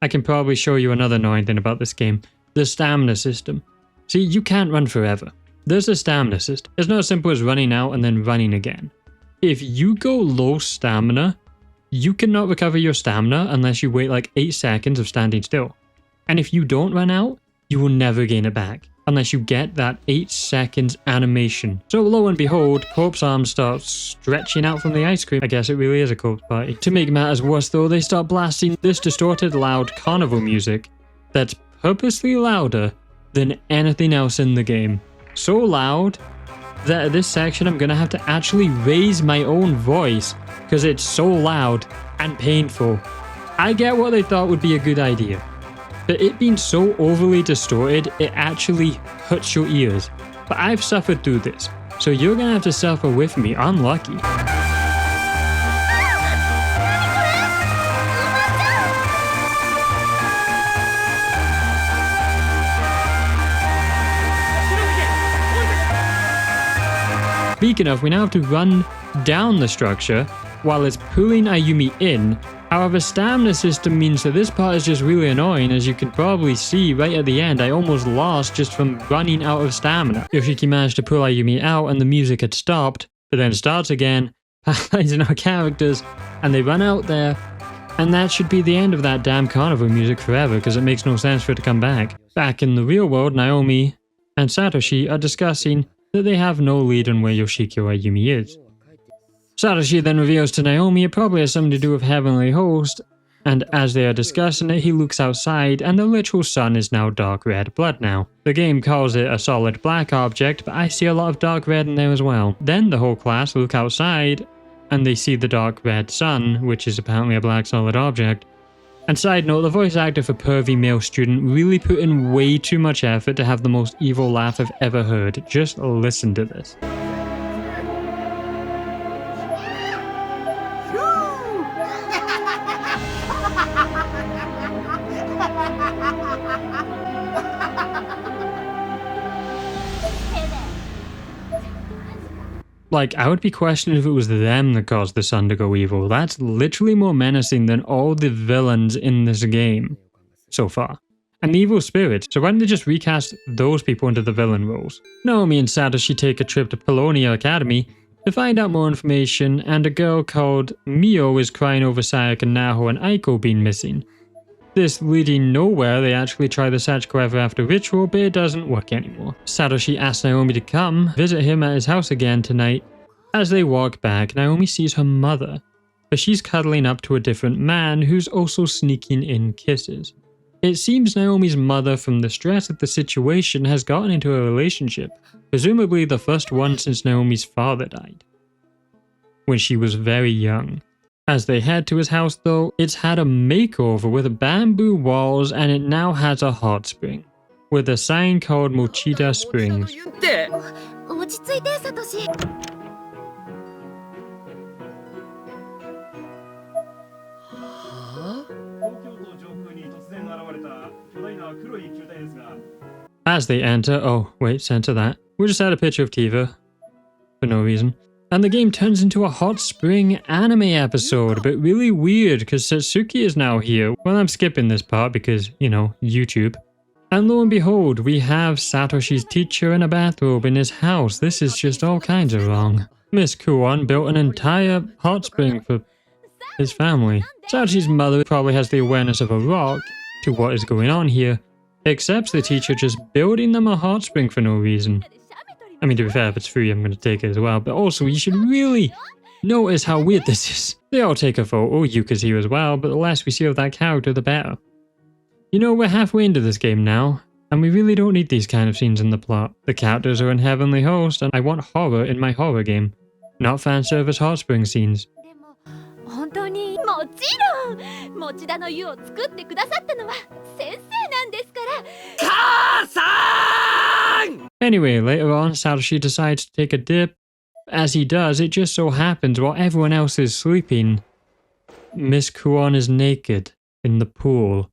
I can probably show you another annoying thing about this game. The stamina system. See, you can't run forever. There's a stamina system. It's not as simple as running out and then running again. If you go low stamina, you cannot recover your stamina unless you wait like 8 seconds of standing still. And if you don't run out, you will never gain it back unless you get that 8 seconds animation. So lo and behold, corpse arms start stretching out from the ice cream. I guess it really is a corpse party. To make matters worse though, they start blasting this distorted loud carnival music that's purposely louder than anything else in the game. So loud that at this section I'm gonna have to actually raise my own voice because it's so loud and painful. I get what they thought would be a good idea. but it being so overly distorted, it actually hurts your ears. But I've suffered through this, so you're gonna have to suffer with me, unlucky. Speaking of, we now have to run down the structure while it's pulling Ayumi in. However, stamina system means that this part is just really annoying. As you can probably see right at the end, I almost lost just from running out of stamina. Yoshiki managed to pull Ayumi out and the music had stopped, but then starts again, paralyzing our characters, and they run out there. And that should be the end of that damn carnival music forever, because it makes no sense for it to come back. Back in the real world, Naomi and Satoshi are discussing that they have no lead on where Yoshiki or Ayumi is. Satoshi then reveals to Naomi it probably has something to do with Heavenly Host, and as they are discussing it, he looks outside and the literal sun is now dark red blood now. The game calls it a solid black object, but I see a lot of dark red in there as well. Then the whole class look outside and they see the dark red sun, which is apparently a black solid object. And side note, the voice actor for pervy male student really put in way too much effort to have the most evil laugh I've ever heard. Just listen to this. Like, I would be questioning if it was them that caused the sun to go evil. That's literally more menacing than all the villains in this game so far. And the evil spirits, so why don't they just recast those people into the villain roles? Naomi and Satoshi take a trip to Polonia Academy to find out more information, and a girl called Mio is crying over Sayaka, Naho, and Aiko being missing. This leading nowhere, they actually try the Sachiko Ever After ritual, but it doesn't work anymore. Satoshi asks Naomi to come visit him at his house again tonight. As they walk back, Naomi sees her mother, but she's cuddling up to a different man who's also sneaking in kisses. It seems Naomi's mother, from the stress of the situation, has gotten into a relationship, presumably the first one since Naomi's father died, when she was very young. As they head to his house though, it's had a makeover with bamboo walls and it now has a hot spring, with a sign called Mochida Springs. 落ち着いてサトシ。As they enter, oh wait, center that. We just had a picture of Tiva, for no reason. And the game turns into a hot spring anime episode, but really weird because Satsuki is now here. Well, I'm skipping this part because, you know, YouTube. And lo and behold, we have Satoshi's teacher in a bathrobe in his house. This is just all kinds of wrong. Miss Kuon built an entire hot spring for his family. Satoshi's mother probably has the awareness of a rock to what is going on here, accepts the teacher just building them a hot spring for no reason. I mean, to be fair, if it's free, I'm going to take it as well. But also, you should really notice how weird this is. They all take a photo, Yuka's here as well, but the less we see of that character, the better. You know, we're halfway into this game now, and we really don't need these kind of scenes in the plot. The characters are in Heavenly Host, and I want horror in my horror game, not fan service hot spring scenes. 本当にもちろん持田の湯を作ってくださったのは先生なんですから。母さん Anyway, later on, Satoshi decides to take a dip. As he does, it just so happens while everyone else is sleeping, Miss Kuon is naked in the pool,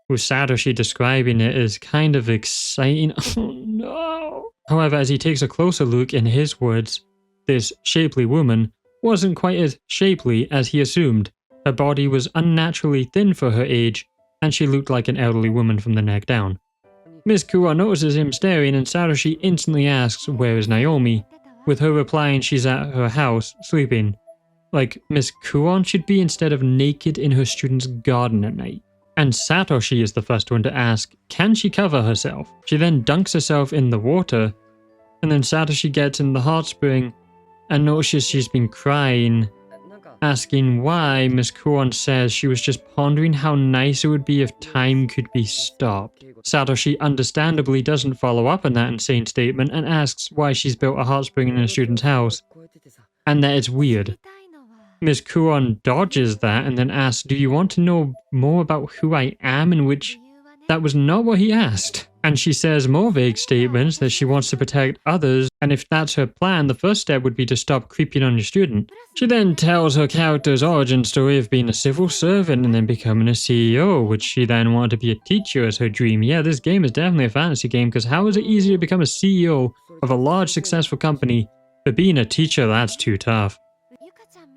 with Satoshi describing it as kind of exciting. Oh no! However, as he takes a closer look, in his words, this shapely woman wasn't quite as shapely as he assumed. Her body was unnaturally thin for her age, and she looked like an elderly woman from the neck down. Miss Kuon notices him staring, and Satoshi instantly asks, "Where is Naomi?" with her replying she's at her house, sleeping. Like, Miss Kuon should be instead of naked in her student's garden at night. And Satoshi is the first one to ask, can she cover herself? She then dunks herself in the water, and then Satoshi gets in the hot spring and notices she's been crying, asking why. Miss Kuon says she was just pondering how nice it would be if time could be stopped. Satoshi understandably doesn't follow up on that insane statement and asks why she's built a hot spring in a student's house, and that it's weird. Miss Kuon dodges that and then asks, do you want to know more about who I am and which That was not what he asked. And she says more vague statements that she wants to protect others, and if that's her plan, the first step would be to stop creeping on your student. She then tells her character's origin story of being a civil servant and then becoming a CEO, which she then wanted to be a teacher as her dream. Yeah, this game is definitely a fantasy game, because how is it easy to become a CEO of a large successful company, but being a teacher, that's too tough,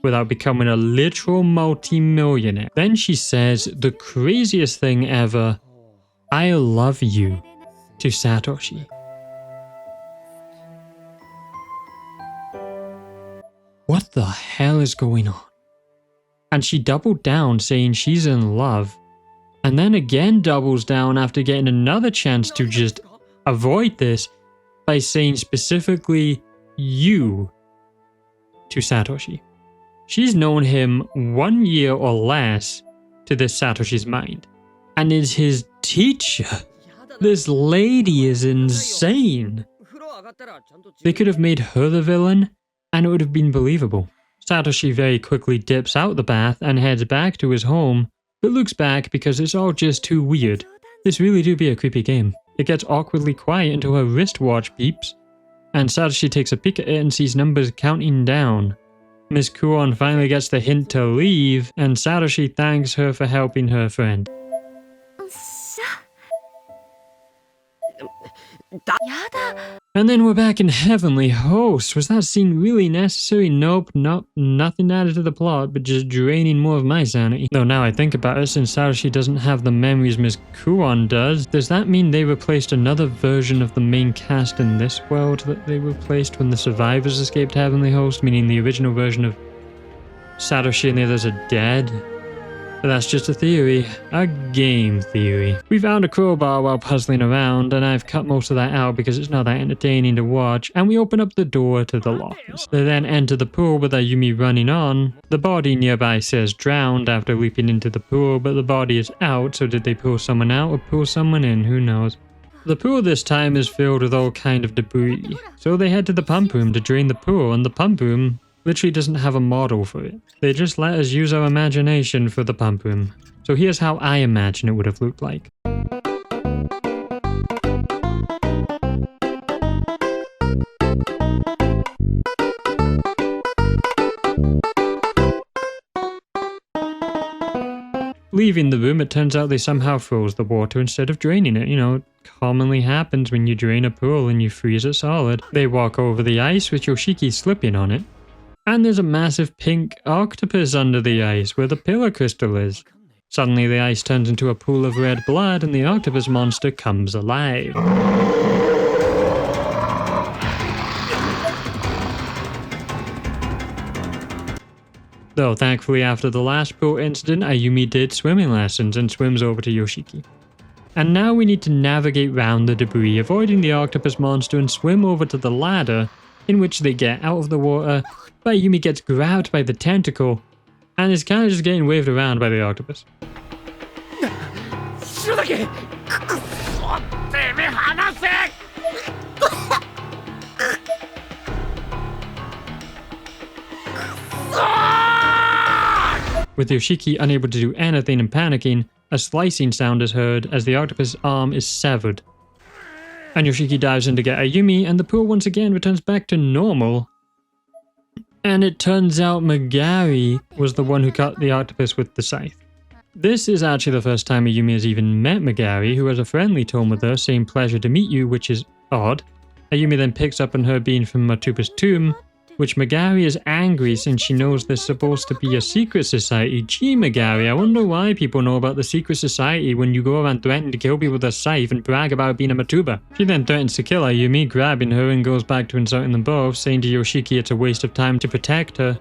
without becoming a literal multi-millionaire. Then she says the craziest thing ever, "I love you," to Satoshi. What the hell is going on? And she doubled down saying she's in love, and then again doubles down after getting another chance to just avoid this by saying specifically "you" to Satoshi. She's known him 1 year or less to this Satoshi's mind, and is his teacher. This lady is insane. They could have made her the villain, and it would have been believable. Satoshi very quickly dips out the bath and heads back to his home, but looks back because it's all just too weird. This really do be a creepy game. It gets awkwardly quiet until her wristwatch beeps, and Satoshi takes a peek at it and sees numbers counting down. Miss Kuon finally gets the hint to leave, and Satoshi thanks her for helping her friend. And then we're back in Heavenly Host. Was that scene really necessary? Nope, nothing added to the plot, but just draining more of my sanity. Though now I think about it, since Satoshi doesn't have the memories Miss Kuon does that mean they replaced another version of the main cast in this world that they replaced when the survivors escaped Heavenly Host, meaning the original version of Satoshi and the others are dead? But that's just a theory. A game theory. We found a crowbar while puzzling around, and I've cut most of that out because it's not that entertaining to watch, and we open up the door to the lockers. They then enter the pool with Ayumi running on. The body nearby says drowned after leaping into the pool, but the body is out, so did they pull someone out or pull someone in? Who knows? The pool this time is filled with all kind of debris, so they head to the pump room to drain the pool, and the pump room literally doesn't have a model for it. They just let us use our imagination for the pump room. So here's how I imagine it would have looked like. Leaving the room, it turns out they somehow froze the water instead of draining it. You know, it commonly happens when you drain a pool and you freeze it solid. They walk over the ice with Yoshiki slipping on it. And there's a massive pink octopus under the ice where the pillar crystal is. Suddenly the ice turns into a pool of red blood and the octopus monster comes alive. Though thankfully after the last pool incident, Ayumi did swimming lessons and swims over to Yoshiki. And now we need to navigate round the debris, avoiding the octopus monster, and swim over to the ladder, in which they get out of the water, but Ayumi gets grabbed by the tentacle and is kind of just getting waved around by the octopus. With Yoshiki unable to do anything and panicking, a slicing sound is heard as the octopus arm is severed. And Yoshiki dives in to get Ayumi, and the pool once again returns back to normal. And it turns out Magari was the one who cut the octopus with the scythe. This is actually the first time Ayumi has even met Magari, who has a friendly tone with her, saying pleasure to meet you, which is odd. Ayumi then picks up on her being from Matupa's tomb, which Magari is angry since she knows there's supposed to be a secret society. Gee, Magari, I wonder why people know about the secret society when you go around threatening to kill people with a scythe and brag about being a Matuba. She then threatens to kill Ayumi, grabbing her, and goes back to insulting them both, saying to Yoshiki it's a waste of time to protect her.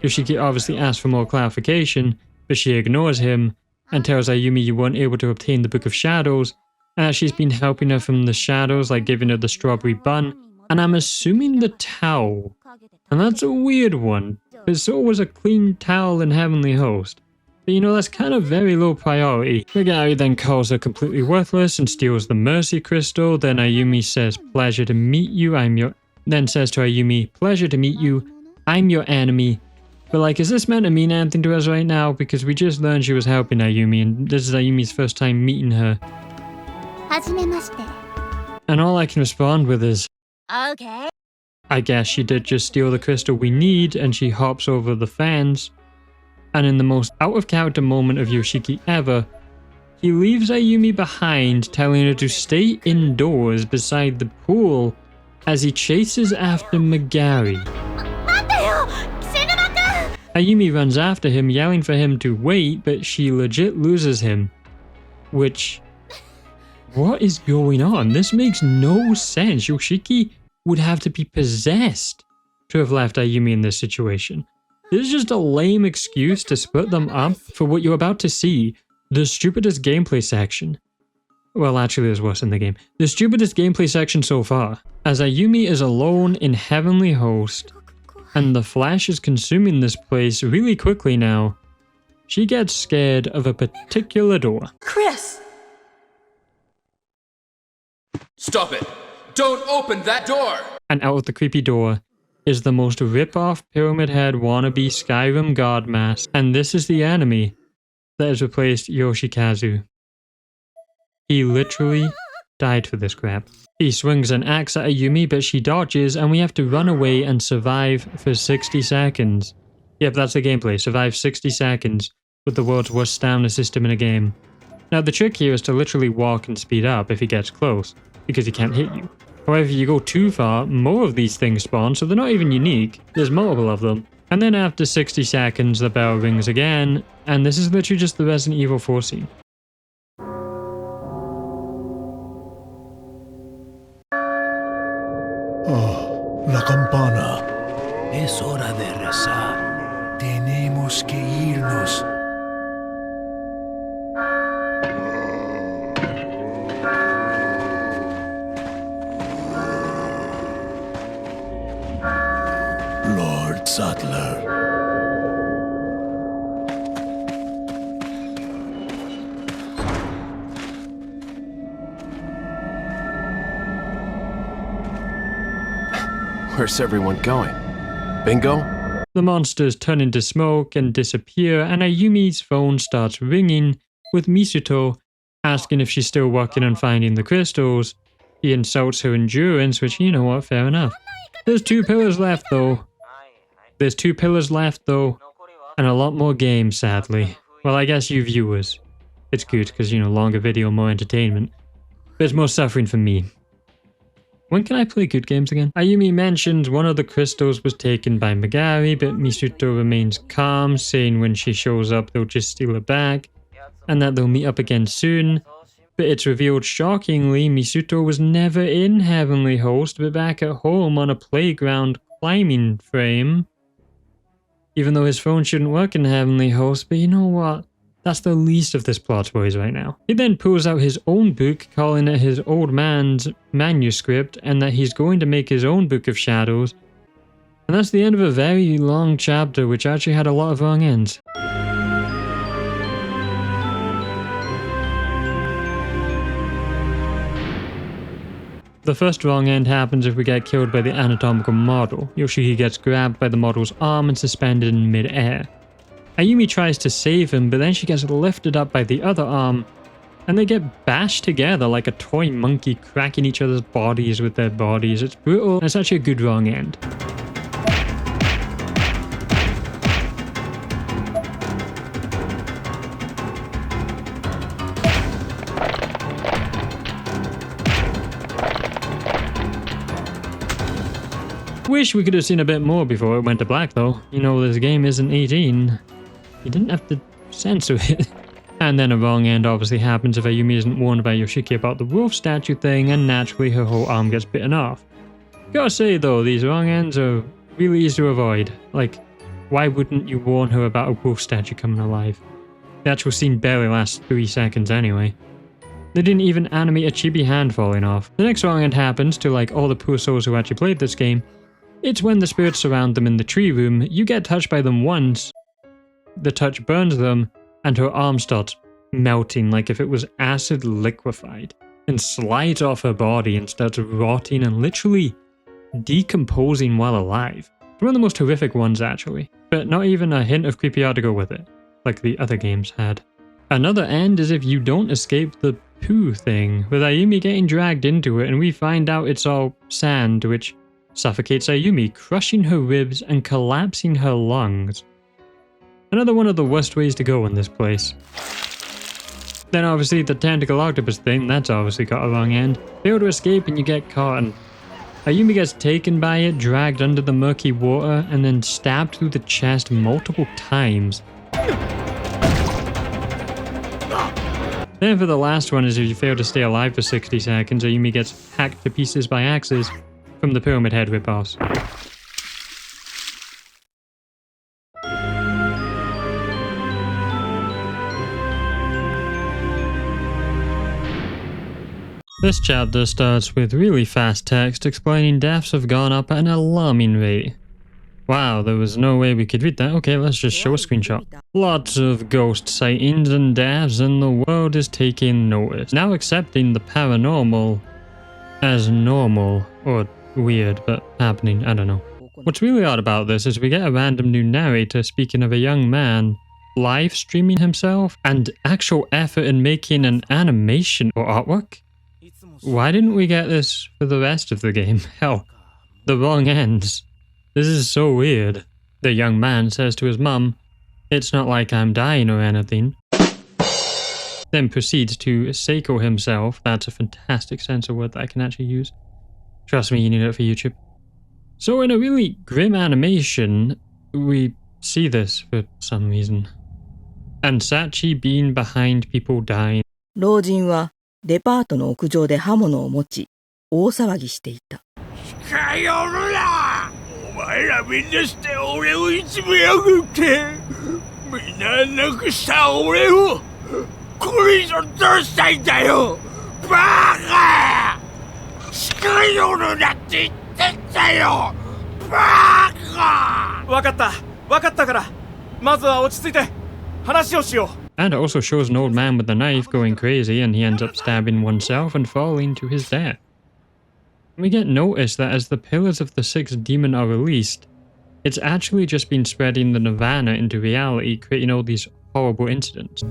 Yoshiki obviously asks for more clarification, but she ignores him and tells Ayumi you weren't able to obtain the Book of Shadows, and that she's been helping her from the shadows, like giving her the strawberry bun, and I'm assuming the towel. And that's a weird one, because so was a clean towel in Heavenly Host. But you know, that's kind of very low priority. Magari then calls her completely worthless and steals the Mercy Crystal. Then Ayumi says, pleasure to meet you, then says to Ayumi, pleasure to meet you, I'm your enemy. But like, is this meant to mean anything to us right now? Because we just learned she was helping Ayumi, and this is Ayumi's first time meeting her. はじめまして。 And all I can respond with is, Okay. I guess she did just steal the crystal we need, and she hops over the fence. And in the most out of character moment of Yoshiki ever, he leaves Ayumi behind, telling her to stay indoors beside the pool as he chases after Megari. 待ってよ、シヌマくん。 Ayumi runs after him, yelling for him to wait, but she legit loses him. Which... what is going on? This makes no sense. Yoshiki would have to be possessed to have left Ayumi in this situation. This is just a lame excuse to split them up for what you're about to see. The stupidest gameplay section. Well, actually there's worse in the game. The stupidest gameplay section so far. As Ayumi is alone in Heavenly Host, and the flash is consuming this place really quickly now, she gets scared of a particular door. Chris! Stop it! Don't open that door! And out of the creepy door is the most rip-off Pyramid Head wannabe Skyrim god mask, and this is the enemy that has replaced Yoshikazu. He literally died for this crap. He swings an axe at Ayumi, but she dodges, and we have to run away and survive for 60 seconds. Yep, that's the gameplay. Survive 60 seconds with the world's worst stamina system in a game. Now, the trick here is to literally walk and speed up if he gets close, because he can't hit you. However, if you go too far, more of these things spawn, so they're not even unique. There's multiple of them. And then after 60 seconds, the bell rings again, and this is literally just the Resident Evil 4 scene. Oh, la campana. Es hora de rezar. Tenemos que irnos. Lord Sattler. Where's everyone going? Bingo? The monsters turn into smoke and disappear, and Ayumi's phone starts ringing, with Misuto asking if she's still working on finding the crystals. He insults her endurance, which, you know what, fair enough. There's 2 pillars left though. And a lot more games, sadly. Well, I guess you viewers. It's good, because, you know, longer video, more entertainment. But it's more suffering for me. When can I play good games again? Ayumi mentions one of the crystals was taken by Megari, but Misuto remains calm, saying when she shows up they'll just steal her back, and that they'll meet up again soon. But it's revealed shockingly Misuto was never in Heavenly Host, but back at home on a playground climbing frame. Even though his phone shouldn't work in Heavenly Host, but you know what? That's the least of this plot's worries right now. He then pulls out his own book, calling it his old man's manuscript, and that he's going to make his own Book of Shadows. And that's the end of a very long chapter, which actually had a lot of wrong ends. The first wrong end happens if we get killed by the anatomical model. Yoshiki gets grabbed by the model's arm and suspended in mid-air. Ayumi tries to save him, but then she gets lifted up by the other arm, and they get bashed together like a toy monkey cracking each other's bodies with their bodies. It's brutal, and it's actually a good wrong end. Wish we could have seen a bit more before it went to black though. You know, this game isn't 18. You didn't have to censor it. And then a wrong end obviously happens if Ayumi isn't warned by Yoshiki about the wolf statue thing, and naturally her whole arm gets bitten off. Gotta say though, these wrong ends are really easy to avoid. Like, why wouldn't you warn her about a wolf statue coming alive? The actual scene barely lasts 3 seconds anyway. They didn't even animate a chibi hand falling off. The next wrong end happens to like all the poor souls who actually played this game. It's when the spirits surround them in the tree room. You get touched by them once, the touch burns them, and her arm starts melting like if it was acid liquefied, and slides off her body and starts rotting and literally decomposing while alive. It's one of the most horrific ones actually, but not even a hint of creepy art to go with it, like the other games had. Another end is if you don't escape the poo thing, with Ayumi getting dragged into it, and we find out it's all sand, which suffocates Ayumi, crushing her ribs and collapsing her lungs. Another one of the worst ways to go in this place. Then obviously the tentacle octopus thing, that's obviously got a wrong end. Fail to escape and you get caught, and Ayumi gets taken by it, dragged under the murky water, and then stabbed through the chest multiple times. Then for the last one is if you fail to stay alive for 60 seconds, Ayumi gets hacked to pieces by axes from the Pyramid Head ripoffs. This chapter starts with really fast text explaining deaths have gone up at an alarming rate. Wow, there was no way we could read that. Okay, let's just show a screenshot. Lots of ghost sightings and deaths, and the world is taking notice. Now accepting the paranormal as normal, or weird, but happening, I don't know. What's really odd about this is we get a random new narrator speaking of a young man live streaming himself and actual effort in making an animation or artwork. Why didn't we get this for the rest of the game? Hell, the wrong ends. This is so weird. The young man says to his mum, "It's not like I'm dying or anything." Then proceeds to Seiko himself. That's a fantastic censor word that I can actually use. Trust me, you need it for YouTube. So in a really grim animation, we see this for some reason. And Sachi being behind people dying. 老人はデパートの屋上で刃物を持ち、大騒ぎしていた。かよるな！お前らみんなして俺をいじめやがって、みんななくした俺をこれ以上どうしたいんだよ！バカ！近寄るなって言ってんだよ！バカ！わかったから、まずは落ち着いて話をしよう。And it also shows an old man with a knife going crazy, and he ends up stabbing oneself and falling to his death. We get notice that as the pillars of the sixth demon are released, it's actually just been spreading the nirvana into reality, creating all these horrible incidents.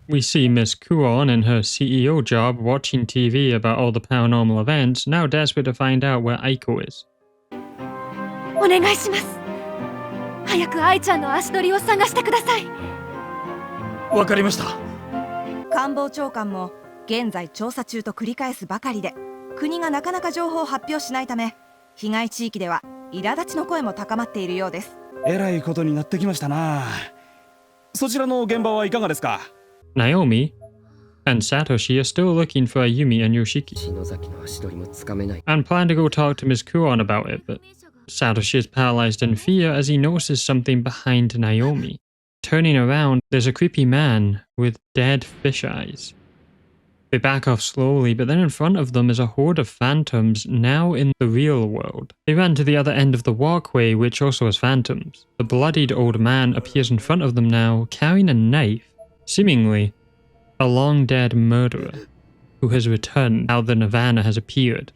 We see Miss Kuon in her CEO job watching TV about all the paranormal events, now desperate to find out where Aiko is. お願いします。早く愛ちゃんの足取りを探してください。わかりました。官房長官も現在調査中と繰り返すばかりで、国がなかなか情報を発表しないため、被害地域では苛立ちの声も高まっているようです。えらいことになってきましたな。そちらの現場はいかがですか？ Naomi and Satoshi are still looking for Ayumi and Yoshiki, and plan to go talk to Ms. Kuon about it, but Satoshi is paralyzed in fear as he notices something behind Naomi. Turning around, there's a creepy man with dead fish eyes. They back off slowly, but then in front of them is a horde of phantoms now in the real world. They run to the other end of the walkway, which also has phantoms. The bloodied old man appears in front of them now, carrying a knife. Seemingly, a long-dead murderer who has returned now the Nirvana has appeared.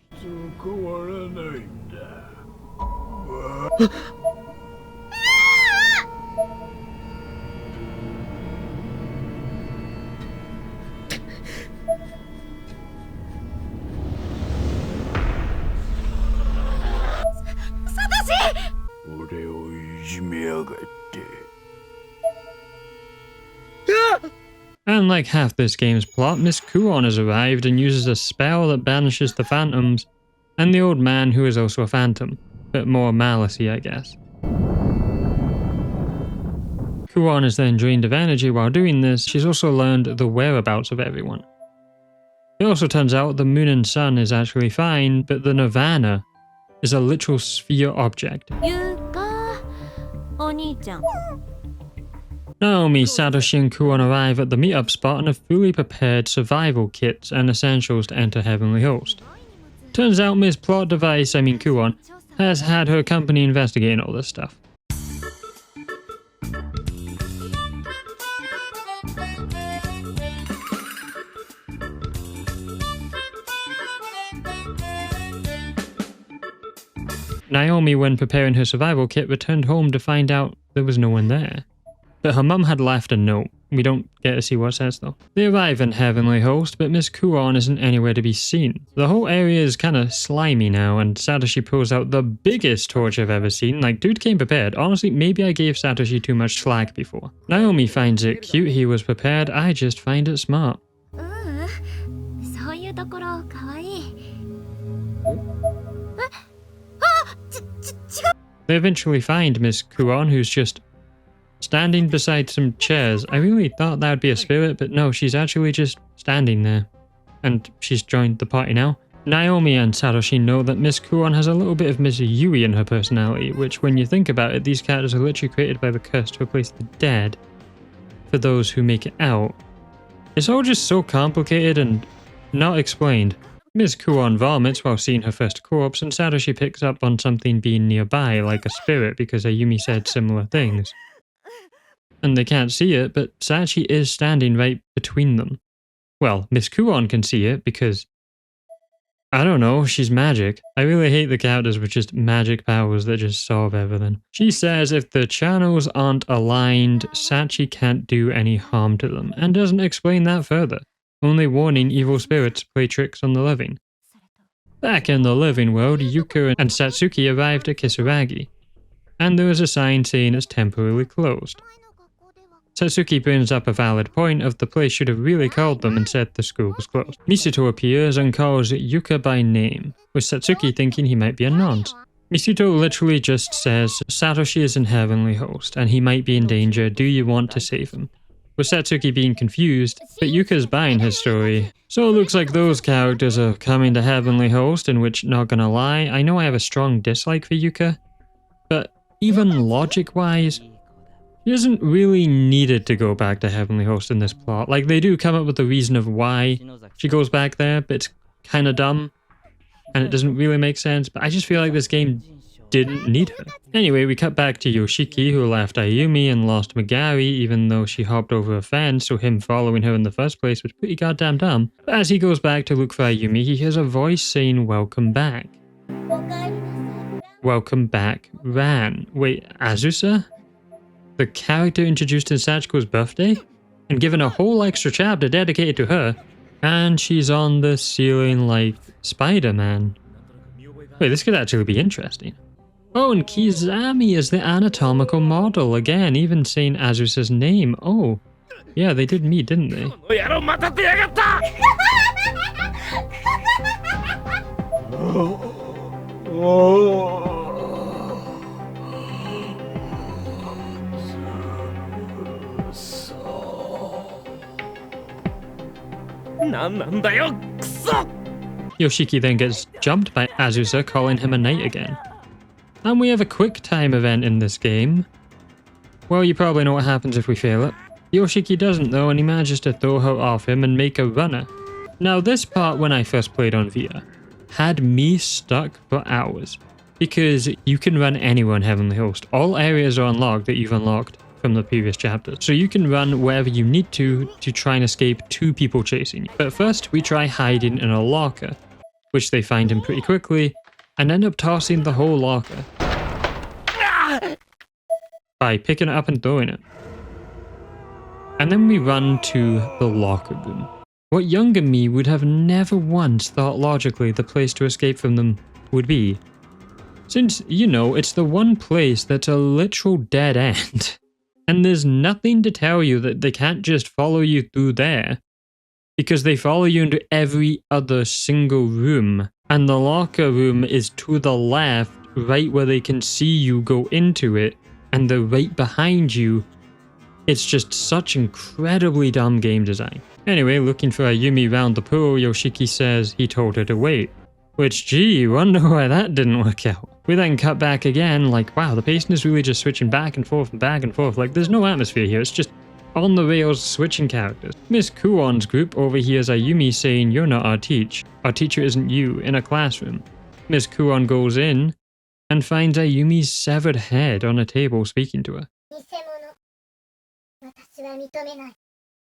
And like half this game's plot, Miss Kuon has arrived and uses a spell that banishes the phantoms and the old man who is also a phantom. Bit more malice-y, I guess. Kuon is then drained of energy while doing this. She's also learned the whereabouts of everyone. It also turns out the moon and sun is actually fine, but the Nirvana is a literal sphere object. Naomi, Satoshi and Kuon arrive at the meetup spot and have fully prepared survival kits and essentials to enter Heavenly Host. Turns out Miss Plot Device, Kuon, has had her company investigating all this stuff. Naomi, when preparing her survival kit, returned home to find out there was no one there. But her mum had left a note. We don't get to see what it says though. They arrive in Heavenly Host, but Miss Kuon isn't anywhere to be seen. The whole area is kind of slimy now, and Satoshi pulls out the biggest torch I've ever seen. Like, dude came prepared. Honestly, maybe I gave Satoshi too much slack before. Naomi finds it cute he was prepared. I just find it smart. They eventually find Miss Kuon, who's just standing beside some chairs. I really thought that would be a spirit, but no, she's actually just standing there. And she's joined the party now. Naomi and Satoshi know that Miss Kuon has a little bit of Miss Yui in her personality, which when you think about it, these characters are literally created by the curse to replace the dead for those who make it out. It's all just so complicated and not explained. Miss Kuon vomits while seeing her first corpse, and Satoshi picks up on something being nearby, like a spirit, because Ayumi said similar things. And they can't see it, but Sachi is standing right between them. Well, Miss Kuon can see it because, I don't know, she's magic. I really hate the characters with just magic powers that just solve everything. She says if the channels aren't aligned, Sachi can't do any harm to them, and doesn't explain that further, only warning evil spirits play tricks on the living. Back in the living world, Yuka and Satsuki arrived at Kisaragi, and there was a sign saying it's temporarily closed. Satsuki brings up a valid point of the place should have really called them and said the school was closed. Misuto appears and calls Yuka by name, with Satsuki thinking he might be a nonce. Misuto literally just says, Satoshi is in Heavenly Host, and he might be in danger, do you want to save him? With Satsuki being confused, but Yuka's buying his story. So it looks like those characters are coming to Heavenly Host, in which, not gonna lie, I know I have a strong dislike for Yuka, but even logic-wise, she isn't really needed to go back to Heavenly Host in this plot. Like, they do come up with the reason of why she goes back there, but it's kind of dumb, and it doesn't really make sense, but I just feel like this game didn't need her. Anyway, we cut back to Yoshiki, who left Ayumi and lost Megari, even though she hopped over a fence, so him following her in the first place was pretty goddamn dumb. But as he goes back to look for Ayumi, he hears a voice saying, welcome back. Welcome back, Ran. Wait, Azusa? The character introduced in Sachiko's birthday? And given a whole extra chapter dedicated to her, and she's on the ceiling like Spider-Man. Wait, this could actually be interesting. Oh, and Kizami is the anatomical model again, even saying Azusa's name. Oh, yeah, they did meet, didn't they? Yoshiki then gets jumped by Azusa, calling him a knight again. And we have a quick time event in this game. Well, you probably know what happens if we fail it. Yoshiki doesn't though, and he manages to throw her off him and make a runner. Now this part, when I first played on VR, had me stuck for hours. Because you can run anywhere in Heavenly Host. All areas are unlocked that you've unlocked from the previous chapters. So you can run wherever you need to try and escape two people chasing you. But first, we try hiding in a locker, which they find him pretty quickly, and end up tossing the whole locker by picking it up and throwing it. And then we run to the locker room. What younger me would have never once thought logically the place to escape from them would be. Since, you know, it's the one place that's a literal dead end. And there's nothing to tell you that they can't just follow you through there. Because they follow you into every other single room. And the locker room is to the left, right where they can see you go into it. And they're right behind you. It's just such incredibly dumb game design. Anyway, looking for Ayumi round the pool, Yoshiki says he told her to wait. Which, gee, wonder why that didn't work out. We then cut back again, like, wow, the pacing is really just switching back and forth and back and forth. Like, there's no atmosphere here, it's just on the rails switching characters. Miss Kuon's group overhears Ayumi saying, you're not our teacher. Our teacher isn't you, in a classroom. Miss Kuon goes in and finds Ayumi's severed head on a table speaking to her.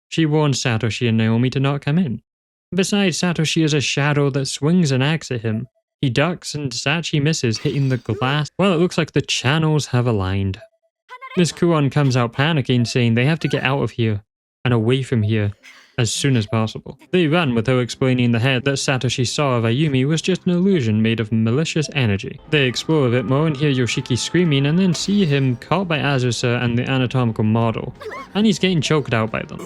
She warns Satoshi and Naomi to not come in. Besides, Satoshi is a shadow that swings an axe at him. He ducks and Sachi misses, hitting the glass. Well, it looks like the channels have aligned. Miss Kuon comes out panicking, saying they have to get out of here and away from here as soon as possible. They run with her explaining the head that Satoshi saw of Ayumi was just an illusion made of malicious energy. They explore a bit more and hear Yoshiki screaming and then see him caught by Azusa and the anatomical model, and he's getting choked out by them.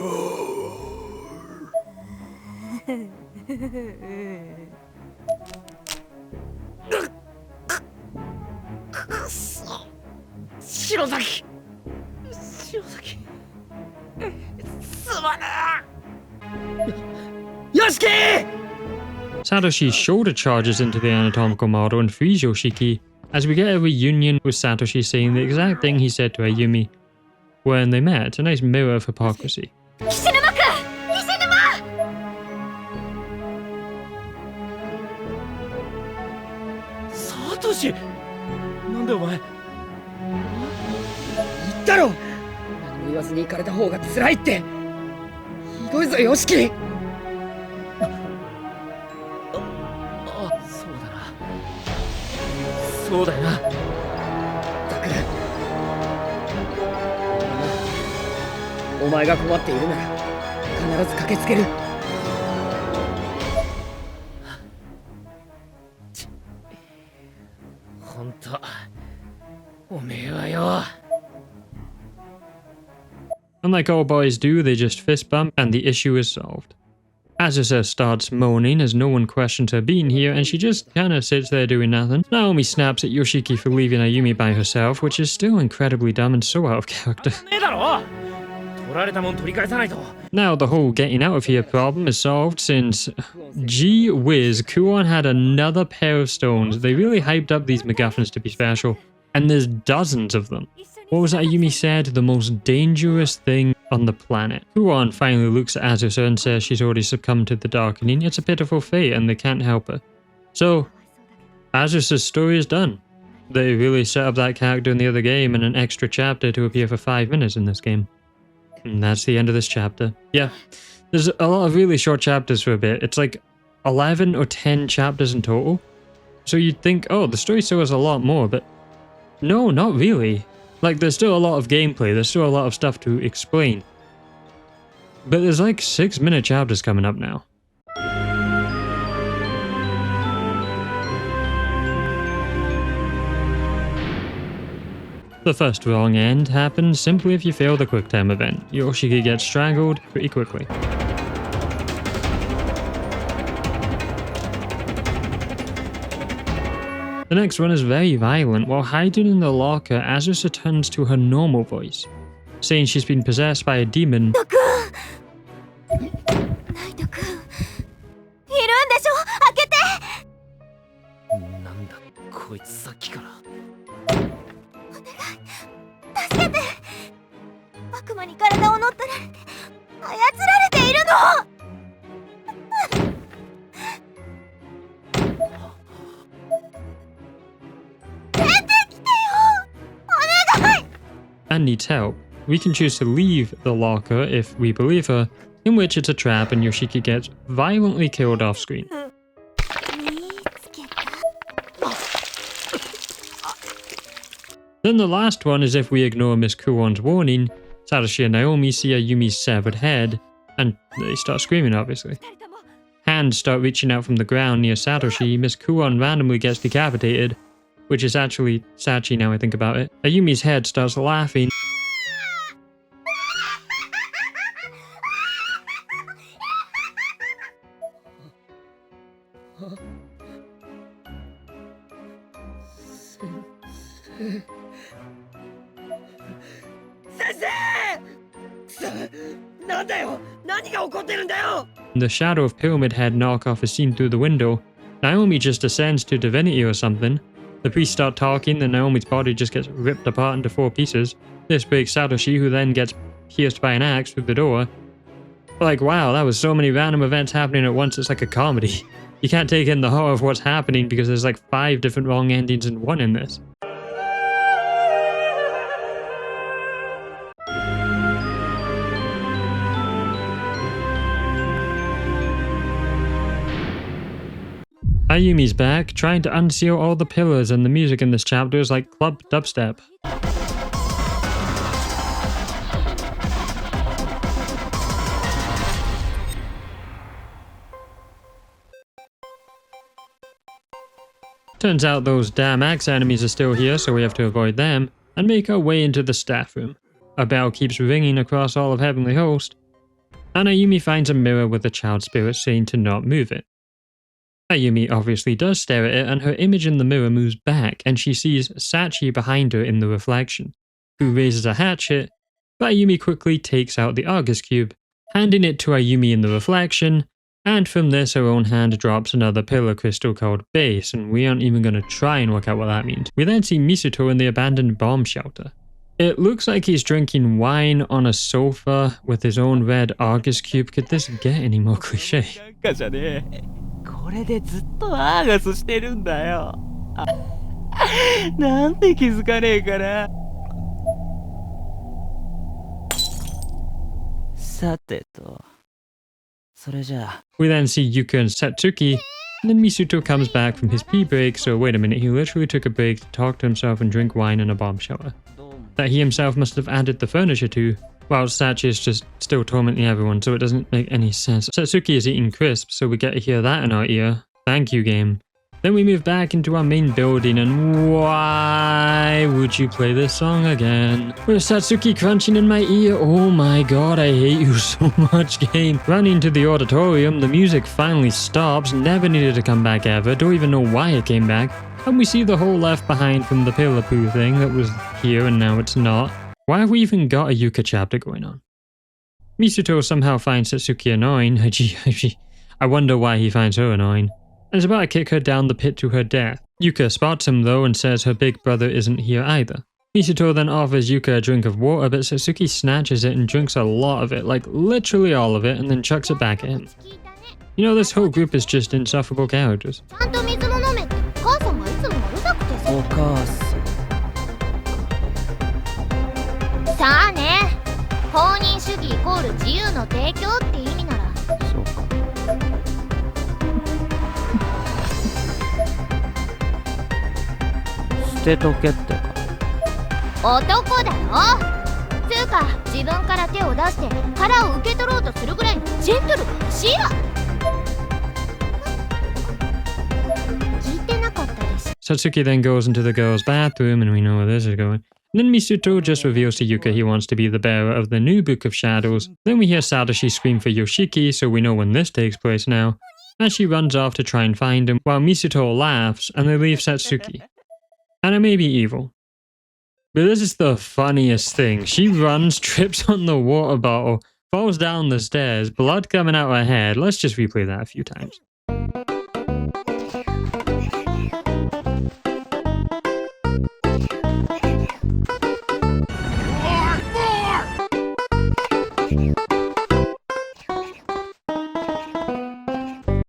白崎すまなよしき Satoshi shoulder charges into the anatomical model and frees Yoshiki as we get a reunion with Satoshi saying the exact thing he said to Ayumi when they met. It's a nice mirror of hypocrisy. サトシなんでお前言ったろ、何も言わずに行かれた方が辛いって。ひどいぞヨシキ。そうだよな。だからお前が困っているなら必ず駆けつける。本当おめえはよ。 And like all boys do, they just fist bump and the issue is solved. Azusa starts moaning as no one questions her being here and she just kinda sits there doing nothing. Naomi snaps at Yoshiki for leaving Ayumi by herself, which is still incredibly dumb and so out of character. ねえだろ。取られたもん取り返さないと。 Now the whole getting out of here problem is solved since, gee whiz, Kuon had another pair of stones. They really hyped up these MacGuffins to be special, and there's dozens of them. What was that Ayumi said? The most dangerous thing on the planet. Kuon finally looks at Azusa and says she's already succumbed to the darkening. It's a pitiful fate and they can't help her. So, Azusa's story is done. They really set up that character in the other game and an extra chapter to appear for 5 minutes in this game. And that's the end of this chapter. Yeah, there's a lot of really short chapters for a bit. It's like 11 or 10 chapters in total. So you'd think, oh, the story still has a lot more, but no, not really. Like, there's still a lot of gameplay, there's still a lot of stuff to explain. But there's like 6-minute chapters coming up now. The first wrong end happens simply if you fail the quick time event. Yoshiki gets strangled pretty quickly. The next one is very violent. While hiding in the locker, Azusa turns to her normal voice, saying she's been possessed by a demon. And needs help. We can choose to leave the locker if we believe her, in which it's a trap and Yoshiki gets violently killed off screen. Then the last one is if we ignore Miss Kuon's warning. Satoshi and Naomi see Ayumi's severed head, and they start screaming obviously. Hands start reaching out from the ground near Satoshi. Miss Kuon randomly gets decapitated, which is actually Sachi now I think about it. Ayumi's head starts laughing. The shadow of Pyramid Head knockoff is seen through the window. Naomi just ascends to divinity or something. The priests start talking, then Naomi's body just gets ripped apart into 4 pieces. This breaks Satoshi, who then gets pierced by an axe through the door. Like, wow, that was so many random events happening at once, it's like a comedy. You can't take in the horror of what's happening because there's like 5 different wrong endings in one in this. Ayumi's back, trying to unseal all the pillars, and the music in this chapter is like club dubstep. Turns out those damn axe enemies are still here, so we have to avoid them, and make our way into the staff room. A bell keeps ringing across all of Heavenly Host, and Ayumi finds a mirror with a child spirit saying to not move it. Ayumi obviously does stare at it, and her image in the mirror moves back, and she sees Sachi behind her in the reflection, who raises a hatchet, but Ayumi quickly takes out the Argus cube, handing it to Ayumi in the reflection, and from this her own hand drops another pillar crystal called base, and we aren't even going to try and work out what that means. We then see Misuto in the abandoned bomb shelter. It looks like he's drinking wine on a sofa with his own red Argus cube. Could this get any more cliche? これでずっとアーガスしてるんだよ。なんで気づかねえかな。さてと、それじゃあ。We then see Yuka and Satsuki, and then Misuto comes back from his pee break, so wait a minute, he literally took a break to talk to himself and drink wine in a bomb shelter that he himself must have added the furniture to, while Sachi is just still tormenting everyone, so it doesn't make any sense. Satsuki is eating crisps, so we get to hear that in our ear. Thank you, game. Then we move back into our main building, and why would you play this song again? With Satsuki crunching in my ear. Oh my god, I hate you so much, game. Running to the auditorium, the music finally stops, never needed to come back ever, don't even know why it came back. And we see the hole left behind from the pillar poo thing that was here and now it's not. Why have we even got a Yuka chapter going on? Misuto somehow finds Satsuki annoying. I wonder why he finds her annoying. And is about to kick her down the pit to her death. Yuka spots him though and says her big brother isn't here either. Misuto then offers Yuka a drink of water, but Satsuki snatches it and drinks a lot of it, like literally all of it, and then chucks it back at him. You know, this whole group is just insufferable characters. お母さん。さあね、放任主義イコール自由の提供って意味なら。そうか。捨てとけってか。男だろ。つうか自分から手を出して殻を受け取ろうとするぐらいのジェントルが欲しいわ。聞いてなかったです。 Satsuki then goes into the girls' bathroom, and we know where this is going. And then Misuto just reveals to Yuka he wants to be the bearer of the new Book of Shadows. Then we hear Sadashi scream for Yoshiki, so we know when this takes place now. And she runs off to try and find him, while Misuto laughs, and they leave Satsuki. And it may be evil. But this is the funniest thing. She runs, trips on the water bottle, falls down the stairs, blood coming out her head. Let's just replay that a few times.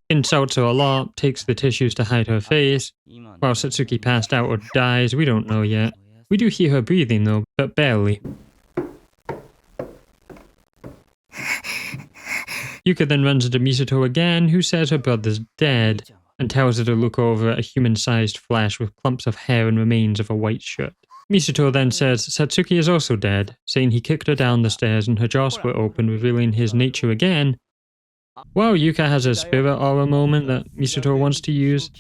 Insults her a lot, takes the tissues to hide her face, while Satsuki passed out or dies, we don't know yet. We do hear her breathing though, but barely. Yuka then runs into Misuto again, who says her brother's dead, and tells her to look over at a human-sized flesh with clumps of hair and remains of a white shirt. Misuto then says Satsuki is also dead, saying he kicked her down the stairs and her jaw split open, revealing his nature again. While Yuka has a spirit aura moment that Misuto wants to use,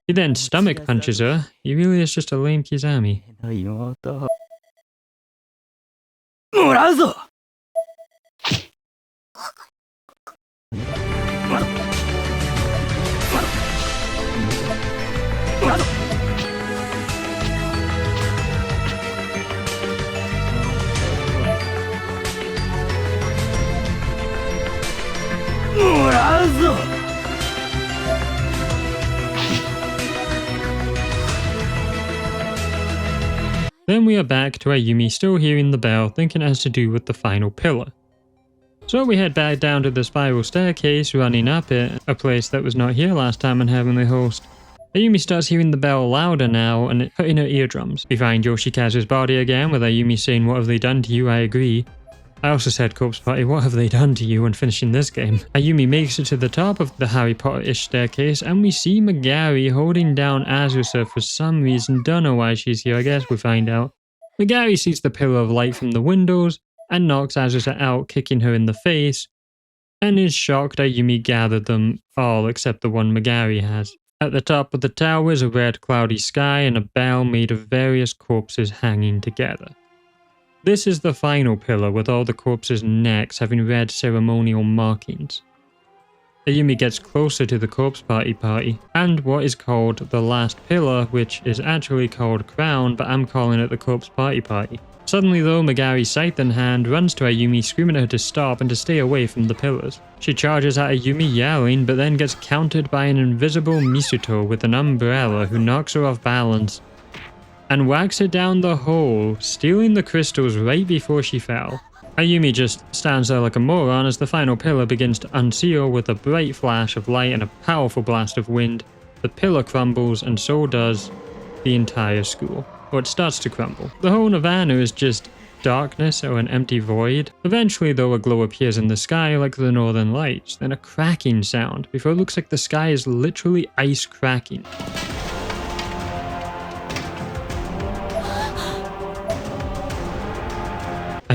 he then stomach punches her. He really is just a lame Kizami. もらうぞ。もらうぞ。 Then we are back to Ayumi still hearing the bell, thinking it has to do with the final pillar. So we head back down to the spiral staircase, running up it, a place that was not here last time in Heavenly Host. Ayumi starts hearing the bell louder now, and it's hurting her eardrums. We find Yoshikazu's body again, with Ayumi saying, "What have they done to you? I agree." I also said corpse party, what have they done to you when finishing this game? Ayumi makes it to the top of the Harry Potter-ish staircase and we see Megari holding down Azusa for some reason. Don't know why she's here, I guess we'll find out. Megari sees the pillar of light from the windows and knocks Azusa out, kicking her in the face, and is shocked Ayumi gathered them all except the one Megari has. At the top of the tower is a red cloudy sky and a bell made of various corpses hanging together. This is the final pillar with all the corpses' necks having red ceremonial markings. Ayumi gets closer to the corpse party and what is called the last pillar, which is actually called crown, but I'm calling it the corpse party. Suddenly though, Megari, scythe in hand, runs to Ayumi screaming at her to stop and to stay away from the pillars. She charges at Ayumi yelling, but then gets countered by an invisible Misuto with an umbrella who knocks her off balance and whacks her down the hole, stealing the crystals right before she fell. Ayumi just stands there like a moron as the final pillar begins to unseal with a bright flash of light and a powerful blast of wind. The pillar crumbles and so does the entire school. Or it starts to crumble. The whole Nirvana is just darkness or an empty void. Eventually though, a glow appears in the sky like the northern lights, then a cracking sound before it looks like the sky is literally ice cracking.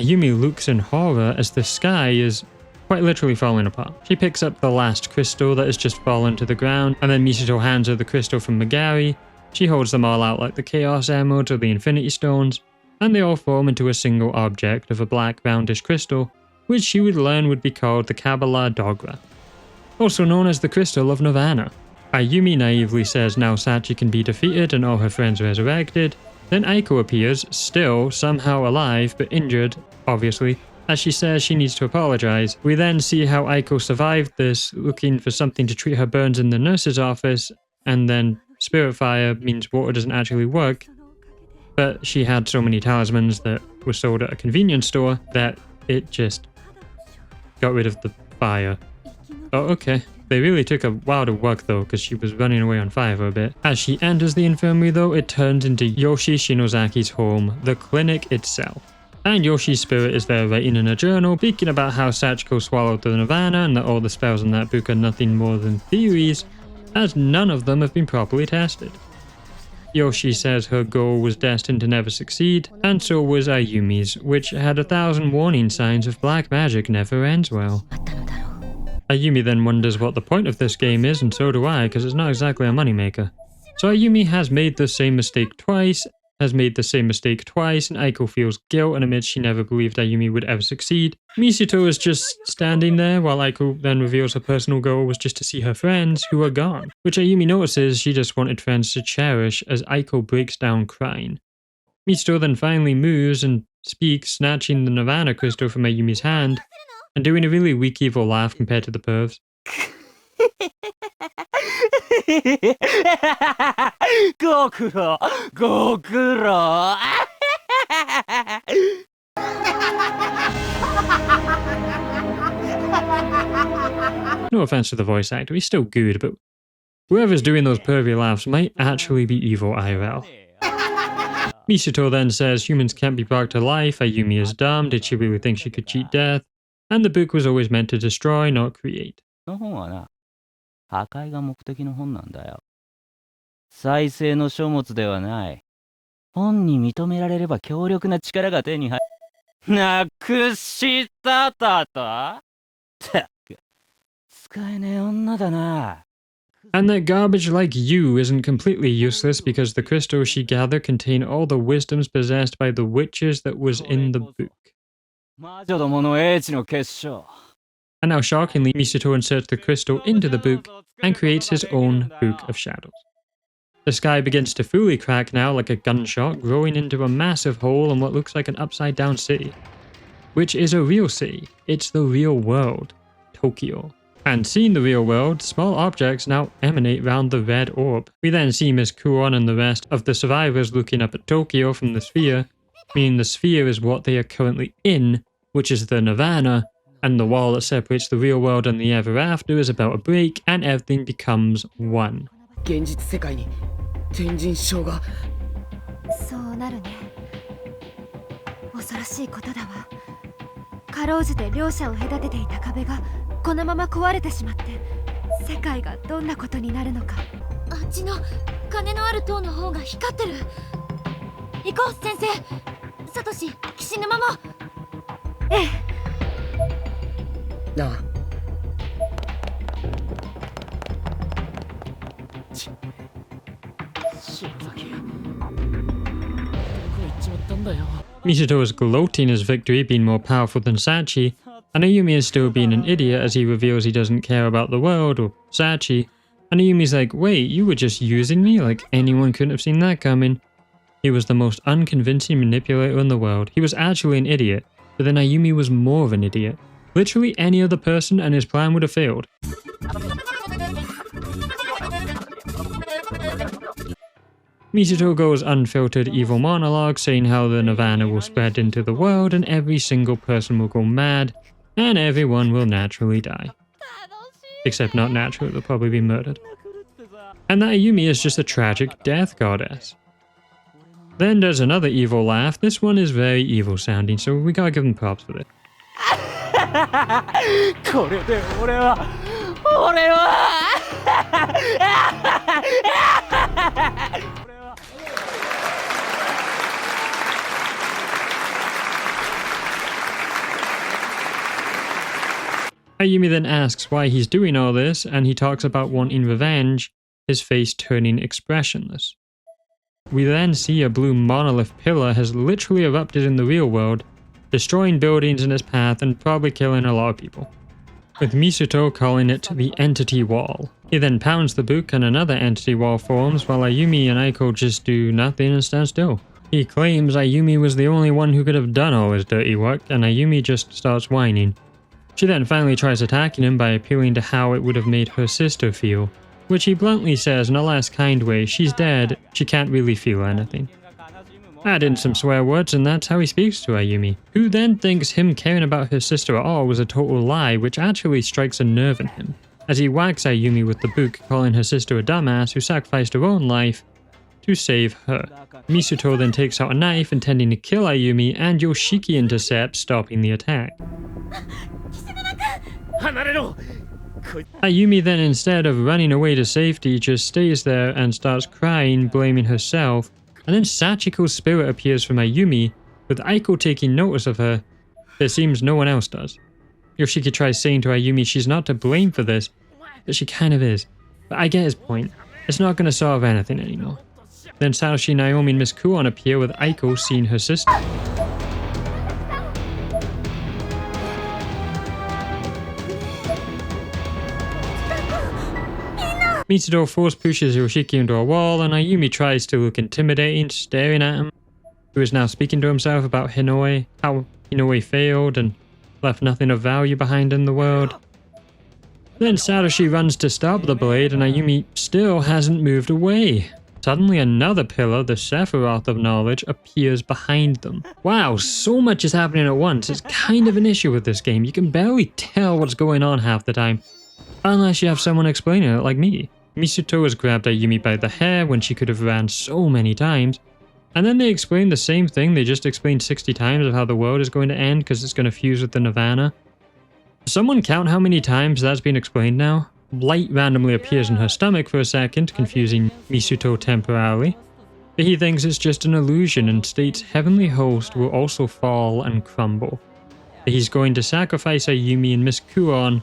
Ayumi looks in horror as the sky is quite literally falling apart. She picks up the last crystal that has just fallen to the ground, and then Misuto hands her the crystal from Megari. She holds them all out like the Chaos Emeralds or the Infinity Stones, and they all form into a single object of a black roundish crystal, which she would learn would be called the Kabbalah Dogra, also known as the Crystal of Nirvana. Ayumi naively says now Sachi can be defeated and all her friends resurrected. Then Aiko appears, still somehow alive but injured, obviously, as she says she needs to apologize. We then see how Aiko survived this, looking for something to treat her burns in the nurse's office, and then Spirit Fire means water doesn't actually work, but she had so many talismans that were sold at a convenience store that it just got rid of the fire. Oh, okay. They really took a while to work though, because she was running away on fire for a bit. As she enters the infirmary though, it turns into Yoshi Shinozaki's home, the clinic itself. And Yoshi's spirit is there writing in a journal, speaking about how Sachiko swallowed the Nirvana and that all the spells in that book are nothing more than theories, as none of them have been properly tested. Yoshi says her goal was destined to never succeed, and so was Ayumi's, which had 1,000 warning signs if black magic never ends well. Ayumi then wonders what the point of this game is, and so do I, because it's not exactly a moneymaker. So Ayumi has made the same mistake twice, and Aiko feels guilt and admits she never believed Ayumi would ever succeed. Misuto is just standing there while Aiko then reveals her personal goal was just to see her friends, who are gone, which Ayumi notices she just wanted friends to cherish as Aiko breaks down crying. Misuto then finally moves and speaks, snatching the Nirvana crystal from Ayumi's hand, and doing a really weak evil laugh compared to the pervs. No offense to the voice actor, he's still good, but whoever's doing those pervy laughs might actually be evil IRL. Misuto then says humans can't be brought to life, Ayumi is dumb, did she really think she could cheat death? And the book was always meant to destroy, not create. の本はな、破壊が目的の本なんだよ。再生の書物ではない。本に認められれば強力な力が手に入る。なくしたたと？ったく、使えねえ女だな。And that garbage like you isn't completely useless because the crystals she gathered contain all the wisdoms possessed by the witches that was in the book. And now shockingly, Misuto inserts the crystal into the book and creates his own Book of Shadows. The sky begins to fully crack now like a gunshot, growing into a massive hole in what looks like an upside down city. Which is a real city. It's the real world, Tokyo. And seeing the real world, small objects now emanate round the red orb. We then see Miss Kuon and the rest of the survivors looking up at Tokyo from the sphere, meaning the sphere is what they are currently in, which is the Nirvana, and the wall that separates the real world and the ever after is about to break, and everything becomes one. 現実世界に天神症がそうなるね。恐ろしいことだわ。かろうじて両者を隔てていた壁がこのまま壊れてしまって、世界がどんなことになるのか。あっちの金のある塔の方が光ってる。行こう先生。サトシ、岸沼も。ええ。なあ、篠崎、どこ行っちまったんだよ。 Misato is gloating his victory, being more powerful than Sachi, and Ayumi is still being an idiot as he reveals he doesn't care about the world or Sachi. And Ayumi's like, wait, you were just using me? Like anyone couldn't have seen that coming. He was the most unconvincing manipulator in the world. He was actually an idiot, but then Ayumi was more of an idiot. Literally any other person and his plan would have failed. Misato goes unfiltered evil monologue saying how the Nirvana will spread into the world and every single person will go mad and everyone will naturally die. Except not naturally, they'll probably be murdered. And that Ayumi is just a tragic death goddess. Then there's another evil laugh. This one is very evil sounding, so we gotta give them props for this. これで俺は Ayumi then asks why he's doing all this, and he talks about wanting revenge, his face turning expressionless. We then see a blue monolith pillar has literally erupted in the real world, destroying buildings in its path and probably killing a lot of people, with Misato calling it the Entity Wall. He then pounds the book and another Entity Wall forms while Ayumi and Aiko just do nothing and stand still. He claims Ayumi was the only one who could have done all his dirty work, and Ayumi just starts whining. She then finally tries attacking him by appealing to how it would have made her sister feel, which he bluntly says in a less kind way, she's dead, she can't really feel anything. Add in some swear words and that's how he speaks to Ayumi, who then thinks him caring about her sister at all was a total lie, which actually strikes a nerve in him, as he whacks Ayumi with the book, calling her sister a dumbass who sacrificed her own life to save her. Misato then takes out a knife intending to kill Ayumi, and Yoshiki intercepts, stopping the attack. Ayumi then, instead of running away to safety, just stays there and starts crying, blaming herself, and then Sachiko's spirit appears from Ayumi, with Aiko taking notice of her. It seems no one else does. Yoshiki tries saying to Ayumi she's not to blame for this, but she kind of is. But I get his point. It's not going to solve anything anymore. Then Satoshi, Naomi, and Miss Kuon appear with Aiko seeing her sister. Misato force pushes Yoshiki into a wall, and Ayumi tries to look intimidating, staring at him, who is now speaking to himself about Hinoi, how Hinoi failed and left nothing of value behind in the world. Then Satoshi runs to stop the blade, and Ayumi still hasn't moved away. Suddenly another pillar, the Sephiroth of knowledge, appears behind them. Wow, so much is happening at once. It's kind of an issue with this game. You can barely tell what's going on half the time, unless you have someone explaining it like me. Misato has grabbed Ayumi by the hair when she could have ran so many times, and then they explain the same thing they just explained 60 times of how the world is going to end because it's going to fuse with the Nirvana. Someone count how many times that's been explained now? Light randomly appears in her stomach for a second, confusing Misato temporarily, but he thinks it's just an illusion and states Heavenly Host will also fall and crumble. But he's going to sacrifice Ayumi and Miss Kuon,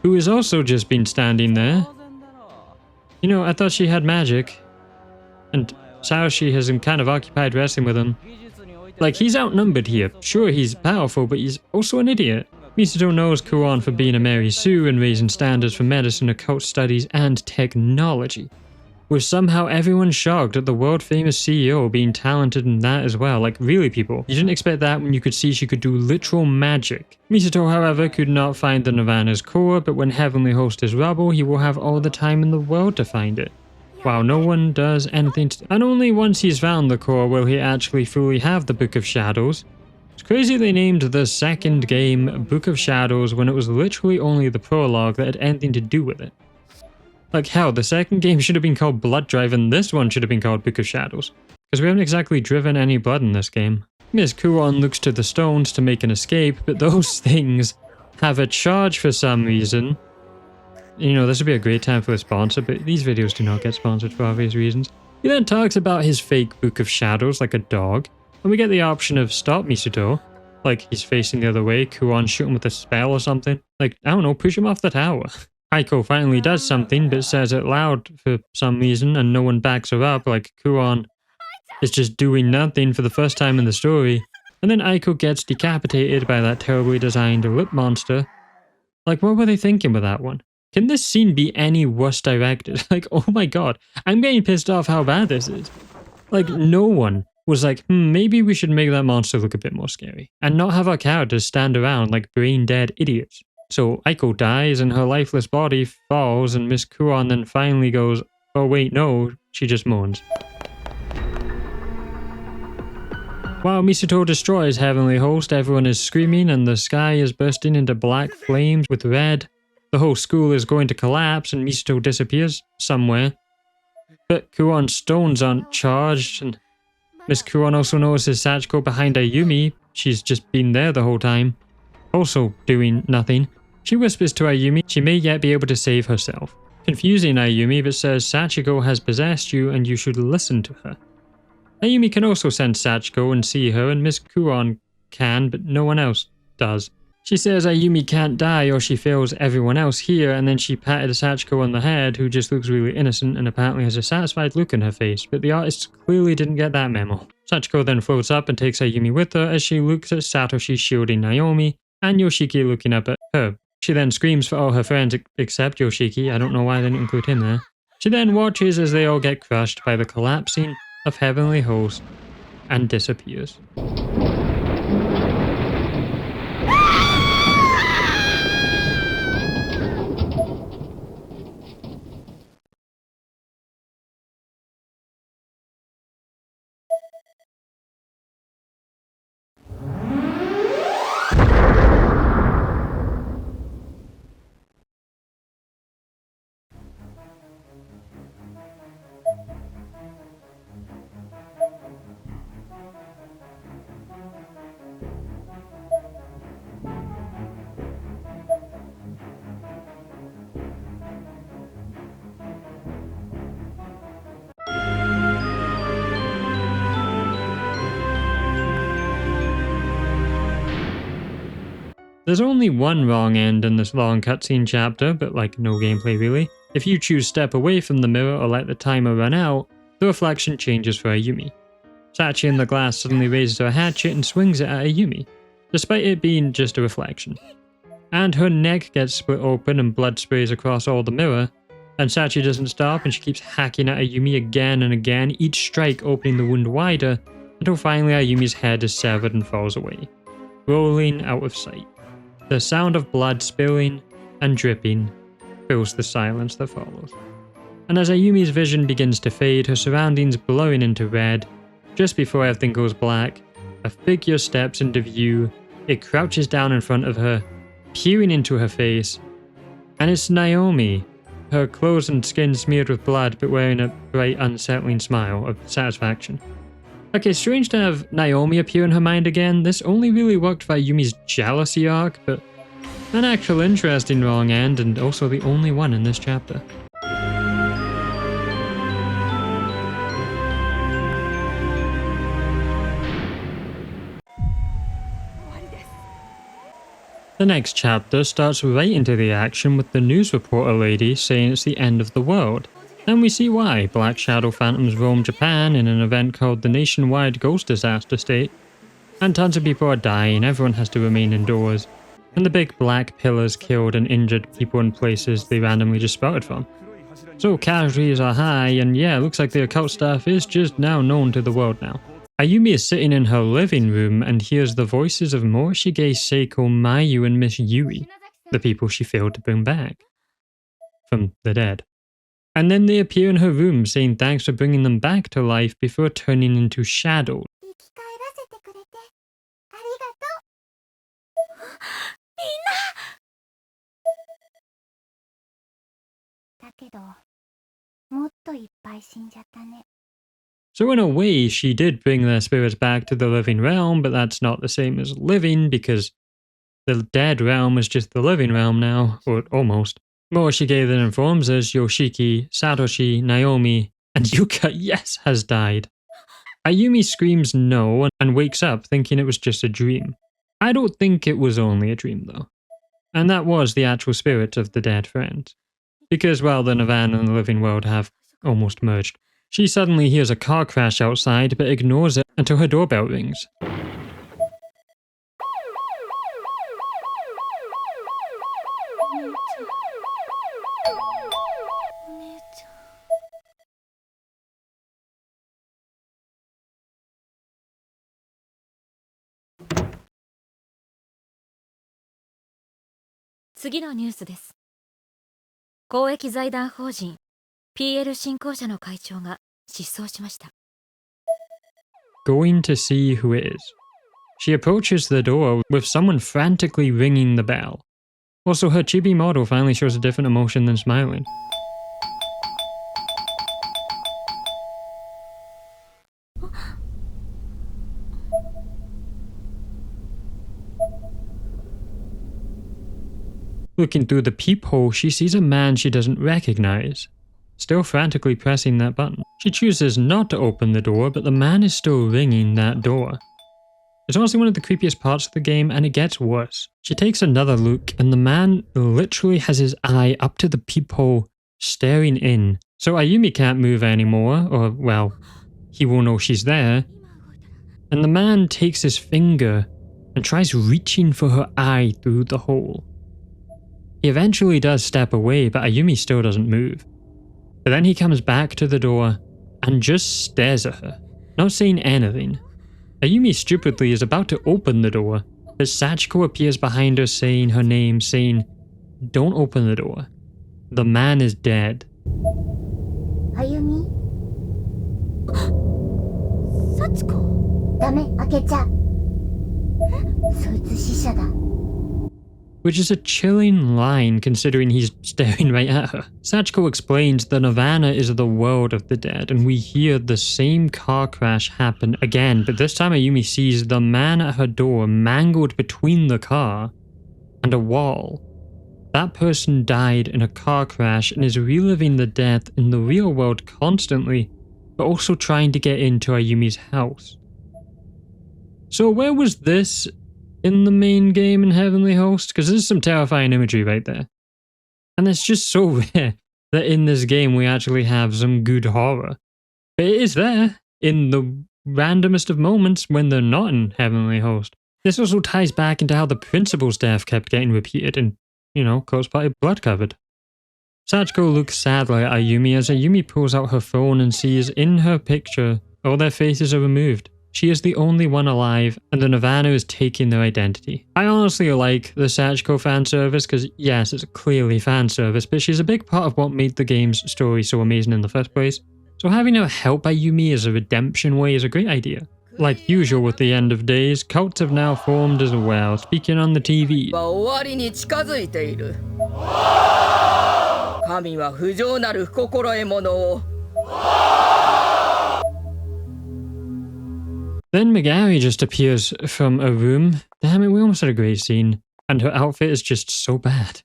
who has also just been standing there. You know, I thought she had magic, and Satoshi has him kind of occupied wrestling with him. Like, he's outnumbered here. Sure, he's powerful, but he's also an idiot. Misato knows Kuon for being a Mary Sue and raising standards for medicine, occult studies, and technology. With somehow everyone shocked at the world-famous CEO being talented in that as well. Like, really, people. You didn't expect that when you could see she could do literal magic. Misato, however, could not find the Nirvana's core, but when Heavenly Host is rubble, he will have all the time in the world to find it. Wow, no one does anything and only once he's found the core will he actually fully have the Book of Shadows. It's crazy they named the second game Book of Shadows when it was literally only the prologue that had anything to do with it. Like hell, the second game should have been called Blood Drive and this one should have been called Book of Shadows. Because we haven't exactly driven any blood in this game. Miss Kuon looks to the stones to make an escape, but those things have a charge for some reason. You know, this would be a great time for a sponsor, but these videos do not get sponsored for obvious reasons. He then talks about his fake Book of Shadows like a dog, and we get the option of stop Misuto, like he's facing the other way, Kuon shoot him with a spell or something. Like, I don't know, push him off the tower. Aiko finally does something, but says it loud for some reason, and no one backs her up, like Kuon is just doing nothing for the first time in the story. And then Aiko gets decapitated by that terribly designed lip monster. Like, what were they thinking with that one? Can this scene be any worse directed? Like, oh my god, I'm getting pissed off how bad this is. Like, no one was like, maybe we should make that monster look a bit more scary. And not have our characters stand around like brain dead idiots. So Aiko dies and her lifeless body falls, and Miss Kuon then finally goes, oh wait, no, she just moans. While Misuto destroys Heavenly Host, everyone is screaming and the sky is bursting into black flames with red. The whole school is going to collapse and Misuto disappears somewhere. But Kuon's stones aren't charged, and Miss Kuon also notices Sachiko behind Ayumi. She's just been there the whole time, also doing nothing. She whispers to Ayumi she may yet be able to save herself, confusing Ayumi, but says Sachiko has possessed you and you should listen to her. Ayumi can also sense Sachiko and see her, and Miss Kuon can, but no one else does. She says Ayumi can't die or she fails everyone else here, and then she patted Sachiko on the head, who just looks really innocent and apparently has a satisfied look in her face, but the artist clearly didn't get that memo. Sachiko then floats up and takes Ayumi with her as she looks at Satoshi shielding Naomi, and Yoshiki looking up at her. She then screams for all her friends except Yoshiki. I don't know why they didn't include him there. She then watches as they all get crushed by the collapsing of Heavenly Host and disappears. There's only one wrong end in this long cutscene chapter, but like no gameplay really. If you choose step away from the mirror or let the timer run out, the reflection changes for Ayumi. Sachi in the glass suddenly raises her hatchet and swings it at Ayumi, despite it being just a reflection. And her neck gets split open and blood sprays across all the mirror, and Sachi doesn't stop and she keeps hacking at Ayumi again and again, each strike opening the wound wider, until finally Ayumi's head is severed and falls away, rolling out of sight. The sound of blood spilling and dripping fills the silence that follows. And as Ayumi's vision begins to fade, her surroundings blurring into red, just before everything goes black, a figure steps into view. It crouches down in front of her, peering into her face, and it's Naomi, her clothes and skin smeared with blood but wearing a bright, unsettling smile of satisfaction. Okay, strange to have Naomi appear in her mind again. This only really worked for Ayumi's jealousy arc, but an actual interesting wrong end, and also the only one in this chapter. The next chapter starts right into the action with the news reporter lady saying it's the end of the world. And we see why. Black shadow phantoms roam Japan in an event called the Nationwide Ghost Disaster State. And tons of people are dying, everyone has to remain indoors. And the big black pillars killed and injured people in places they randomly just sprouted from. So casualties are high, and yeah, it looks like the occult stuff is just now known to the world now. Ayumi is sitting in her living room and hears the voices of Morishige, Seiko, Mayu, and Miss Yui, the people she failed to bring back from the dead. And then they appear in her room saying thanks for bringing them back to life before turning into shadows. So in a way, she did bring their spirits back to the living realm, but that's not the same as living because the dead realm is just the living realm now, or almost. Morishige then informs us Yoshiki, Satoshi, Naomi, and Yuka, yes, has died. Ayumi screams no and wakes up thinking it was just a dream. I don't think it was only a dream though. And that was the actual spirit of the dead friend. Because while the Nirvana and the living world have almost merged, she suddenly hears a car crash outside but ignores it until her doorbell rings.次のニュースです。公益財団法人 PL 振興者の会長が失踪しました。Going to see who it is. She approaches the door with someone frantically ringing the bell. Also, her chibi model finally shows a different emotion than smiling. Looking through the peephole, she sees a man she doesn't recognize, still frantically pressing that button. She chooses not to open the door, but the man is still ringing that door. It's honestly one of the creepiest parts of the game, and it gets worse. She takes another look, and the man literally has his eye up to the peephole, staring in. So Ayumi can't move anymore, or, well, he will know she's there. And the man takes his finger and tries reaching for her eye through the hole. He eventually does step away, but Ayumi still doesn't move. But then he comes back to the door and just stares at her, not saying anything. Ayumi stupidly is about to open the door, but Sachiko appears behind her saying her name, saying, "Don't open the door. The man is dead." Ayumi? Sachiko? ダメ、開けちゃ。そいつ死者だ。 Which is a chilling line considering he's staring right at her. Sachiko explains the Nirvana is the world of the dead, and we hear the same car crash happen again, but this time Ayumi sees the man at her door mangled between the car and a wall. That person died in a car crash and is reliving the death in the real world constantly, but also trying to get into Ayumi's house. So where was this in the main game in Heavenly Host? Because there's some terrifying imagery right there. And it's just so rare that in this game we actually have some good horror. But it is there in the randomest of moments when they're not in Heavenly Host. This also ties back into how the principal's death kept getting repeated and, you know, caused by blood covered. Sachiko looks sadly at Ayumi as Ayumi pulls out her phone and sees in her picture all their faces are removed. She is the only one alive, and the Nirvana is taking their identity. I honestly like the Sachiko fan service because, yes, it's clearly fan service, but she's a big part of what made the game's story so amazing in the first place. So having her help Ayumi as a redemption way is a great idea. Like usual with the end of days, cults have now formed as well, speaking on the TV. 終わりに近づいている。神は不浄なる心得物を。 Then Megari just appears from a room. Damn it, we almost had a great scene. And her outfit is just so bad.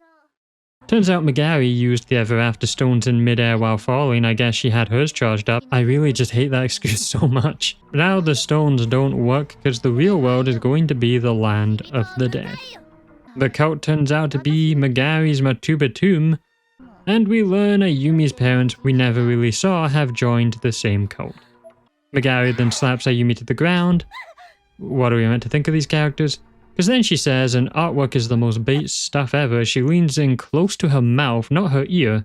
Turns out Megari used the Ever After stones in midair while falling. I guess she had hers charged up. I really just hate that excuse so much. Now the stones don't work because the real world is going to be the land of the dead. The cult turns out to be Megari's Matuba tomb. And we learn Ayumi's parents we never really saw have joined the same cult. Megari then slaps Ayumi to the ground. What are we meant to think of these characters? Because then she says an artwork is the most bait stuff ever. She leans in close to her mouth, not her ear.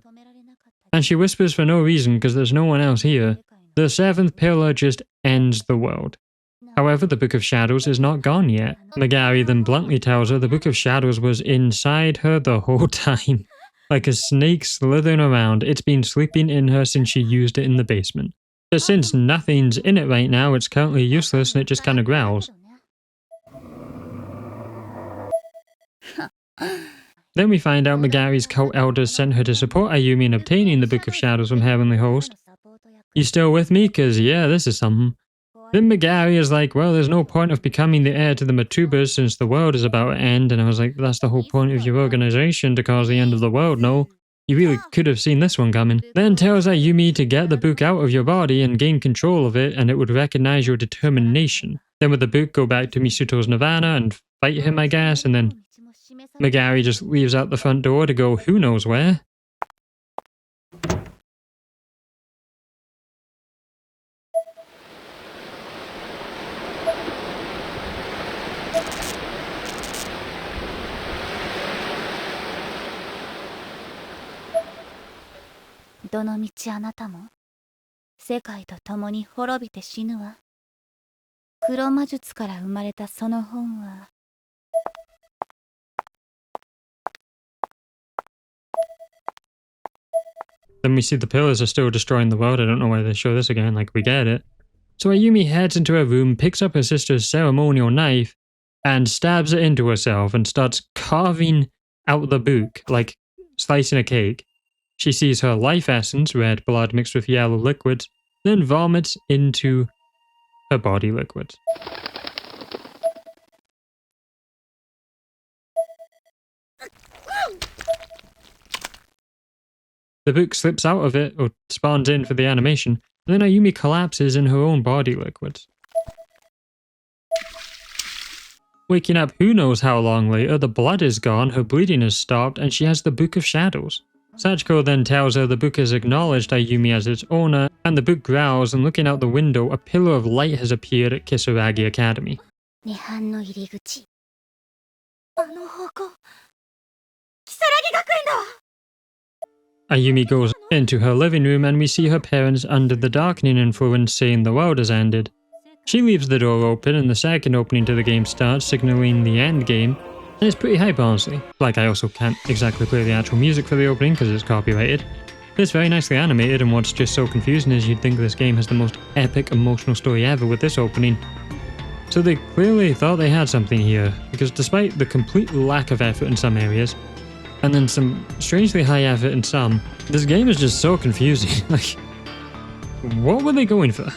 And she whispers for no reason because there's no one else here. The seventh pillar just ends the world. However, the Book of Shadows is not gone yet. Megari then bluntly tells her the Book of Shadows was inside her the whole time. Like a snake slithering around, it's been sleeping in her since she used it in the basement. But since nothing's in it right now, it's currently useless and it just kind of growls. Then we find out Megari's cult elders sent her to support Ayumi in obtaining the Book of Shadows from Heavenly Host. You still with me? Cause yeah, this is something. Then Megari is like, well, there's no point of becoming the heir to the Matubas since the world is about to end. And I was like, that's the whole point of your organization, to cause the end of the world, no? You really could have seen this one coming. Then tells Ayumi to get the book out of your body and gain control of it, and it would recognize your determination. Then with the book, go back to Misuto's Nirvana and fight him, I guess, and then Megari just leaves out the front door to go who knows where. Then we see the pillars are still destroying the world. I don't know why they show this again, like we get it. So Ayumi heads into her room, picks up her sister's ceremonial knife, and stabs it into herself and starts carving out the book, like slicing a cake. She sees her life essence, red blood mixed with yellow liquids, then vomits into her body liquids. The book slips out of it, or spawns in for the animation, and then Ayumi collapses in her own body liquids. Waking up who knows how long later, the blood is gone, her bleeding has stopped, and she has the Book of Shadows. Sachiko then tells her the book has acknowledged Ayumi as its owner, and the book growls, and looking out the window, a pillar of light has appeared at Kisaragi Academy. Ayumi goes into her living room and we see her parents under the darkening influence saying the world has ended. She leaves the door open and the second opening to the game starts, signaling the end game. And it's pretty hype, honestly. Like, I also can't exactly play the actual music for the opening because it's copyrighted. It's very nicely animated, and what's just so confusing is you'd think this game has the most epic emotional story ever with this opening. So they clearly thought they had something here, because despite the complete lack of effort in some areas, and then some strangely high effort in some, this game is just so confusing. Like, what were they going for?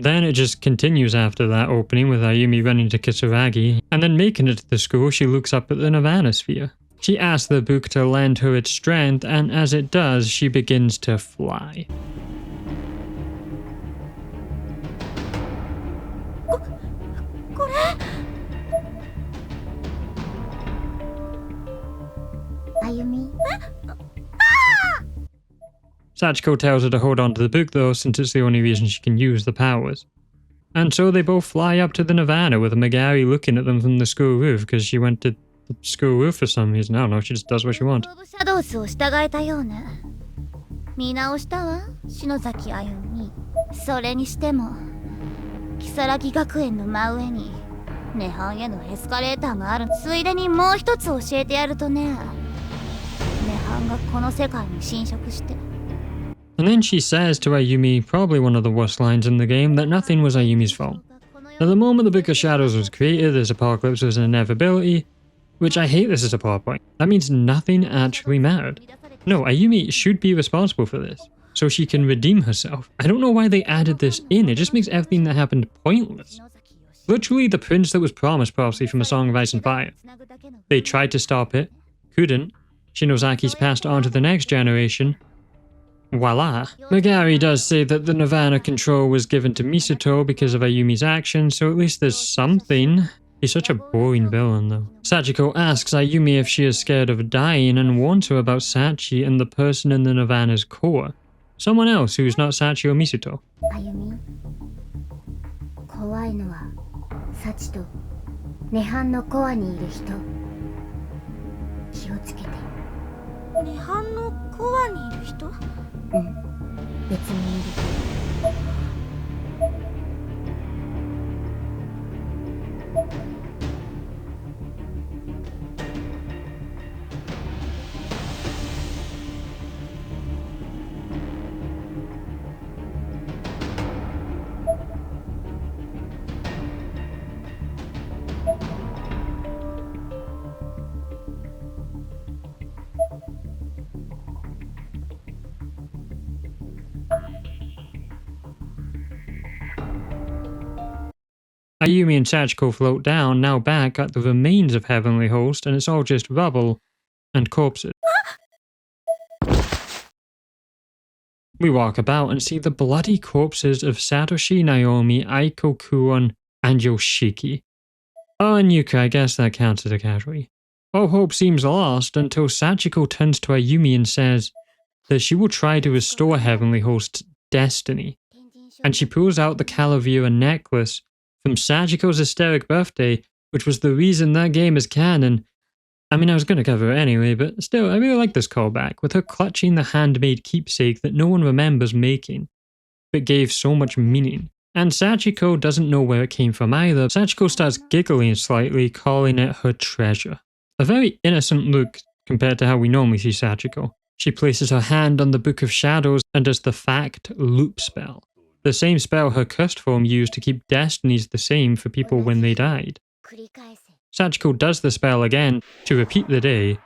Then it just continues after that opening with Ayumi running to Kisaragi, and then making it to the school she looks up at the Nirvana sphere. She asks the book to lend her its strength, and as it does, she begins to fly. Ayumi? Sachiko tells her to hold on to the book though, since it's the only reason she can use the powers. And so they both fly up to the Nirvana with Megari looking at them from the school roof because she went to the school roof for some reason. I don't know, she just does what she wants. And then she says to Ayumi, probably one of the worst lines in the game, that nothing was Ayumi's fault. At the moment the Book of Shadows was created, this apocalypse was an inevitability, which I hate this as a plot point. That means nothing actually mattered. No, Ayumi should be responsible for this, so she can redeem herself. I don't know why they added this in, it just makes everything that happened pointless. Literally the prince that was promised prophecy from A Song of Ice and Fire. They tried to stop it, couldn't. Shinozaki's passed on to the next generation. Voila. Megari does say that the Nirvana control was given to Misuto because of Ayumi's actions, so at least there's something. He's such a boring villain though. Sachiko asks Ayumi if she is scared of dying and warns her about Sachi and the person in the Nirvana's core. Someone else who's not Sachio Misuto. あゆみ、怖いのはサチと涅槃のコアにいる人。気をつけて。涅槃のコアにいる人？うん、別にいる。Ayumi and Sachiko float down, now back at the remains of Heavenly Host, and it's all just rubble and corpses. We walk about and see the bloody corpses of Satoshi, Naomi, Aiko, Kuon, and Yoshiki. Oh, and Yuka, I guess that counts as a casualty. All hope seems lost until Sachiko turns to Ayumi and says that she will try to restore Heavenly Host's destiny. And she pulls out the Calavera necklace from Sachiko's hysteric birthday, which was the reason that game is canon. I mean, I was going to cover it anyway, but still, I really like this callback, with her clutching the handmade keepsake that no one remembers making, but gave so much meaning. And Sachiko doesn't know where it came from either. Sachiko starts giggling slightly, calling it her treasure. A very innocent look compared to how we normally see Sachiko. She places her hand on the Book of Shadows and does the Fact Loop spell. The same spell her cursed form used to keep destinies the same for people when they died. Sachiko does the spell again to repeat the day,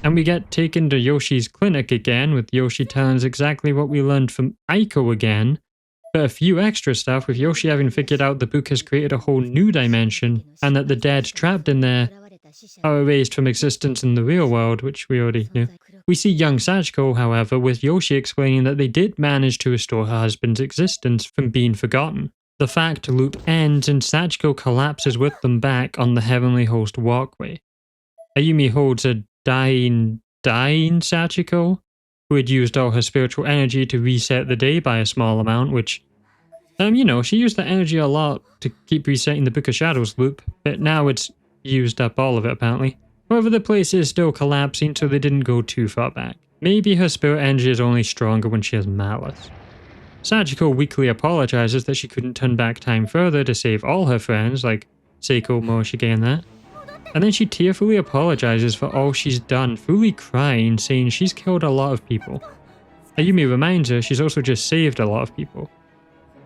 and we get taken to Yoshi's clinic again, with Yoshi telling us exactly what we learned from Aiko again, but a few extra stuff, with Yoshi having figured out the book has created a whole new dimension, and that the dead trapped in there are erased from existence in the real world, which we already knew. We see young Sachiko, however, with Yoshi explaining that they did manage to restore her husband's existence from being forgotten. The fact loop ends and Sachiko collapses with them back on the Heavenly Host walkway. Ayumi holds a dying Sachiko, who had used all her spiritual energy to reset the day by a small amount, which, you know, she used that energy a lot to keep resetting the Book of Shadows loop, but now it's used up all of it apparently. However, the place is still collapsing, so they didn't go too far back. Maybe her spirit energy is only stronger when she has malice. Sachiko weakly apologizes that she couldn't turn back time further to save all her friends, like Seiko, Morishige, and that. And then she tearfully apologizes for all she's done, fully crying, saying she's killed a lot of people. Ayumi reminds her she's also just saved a lot of people.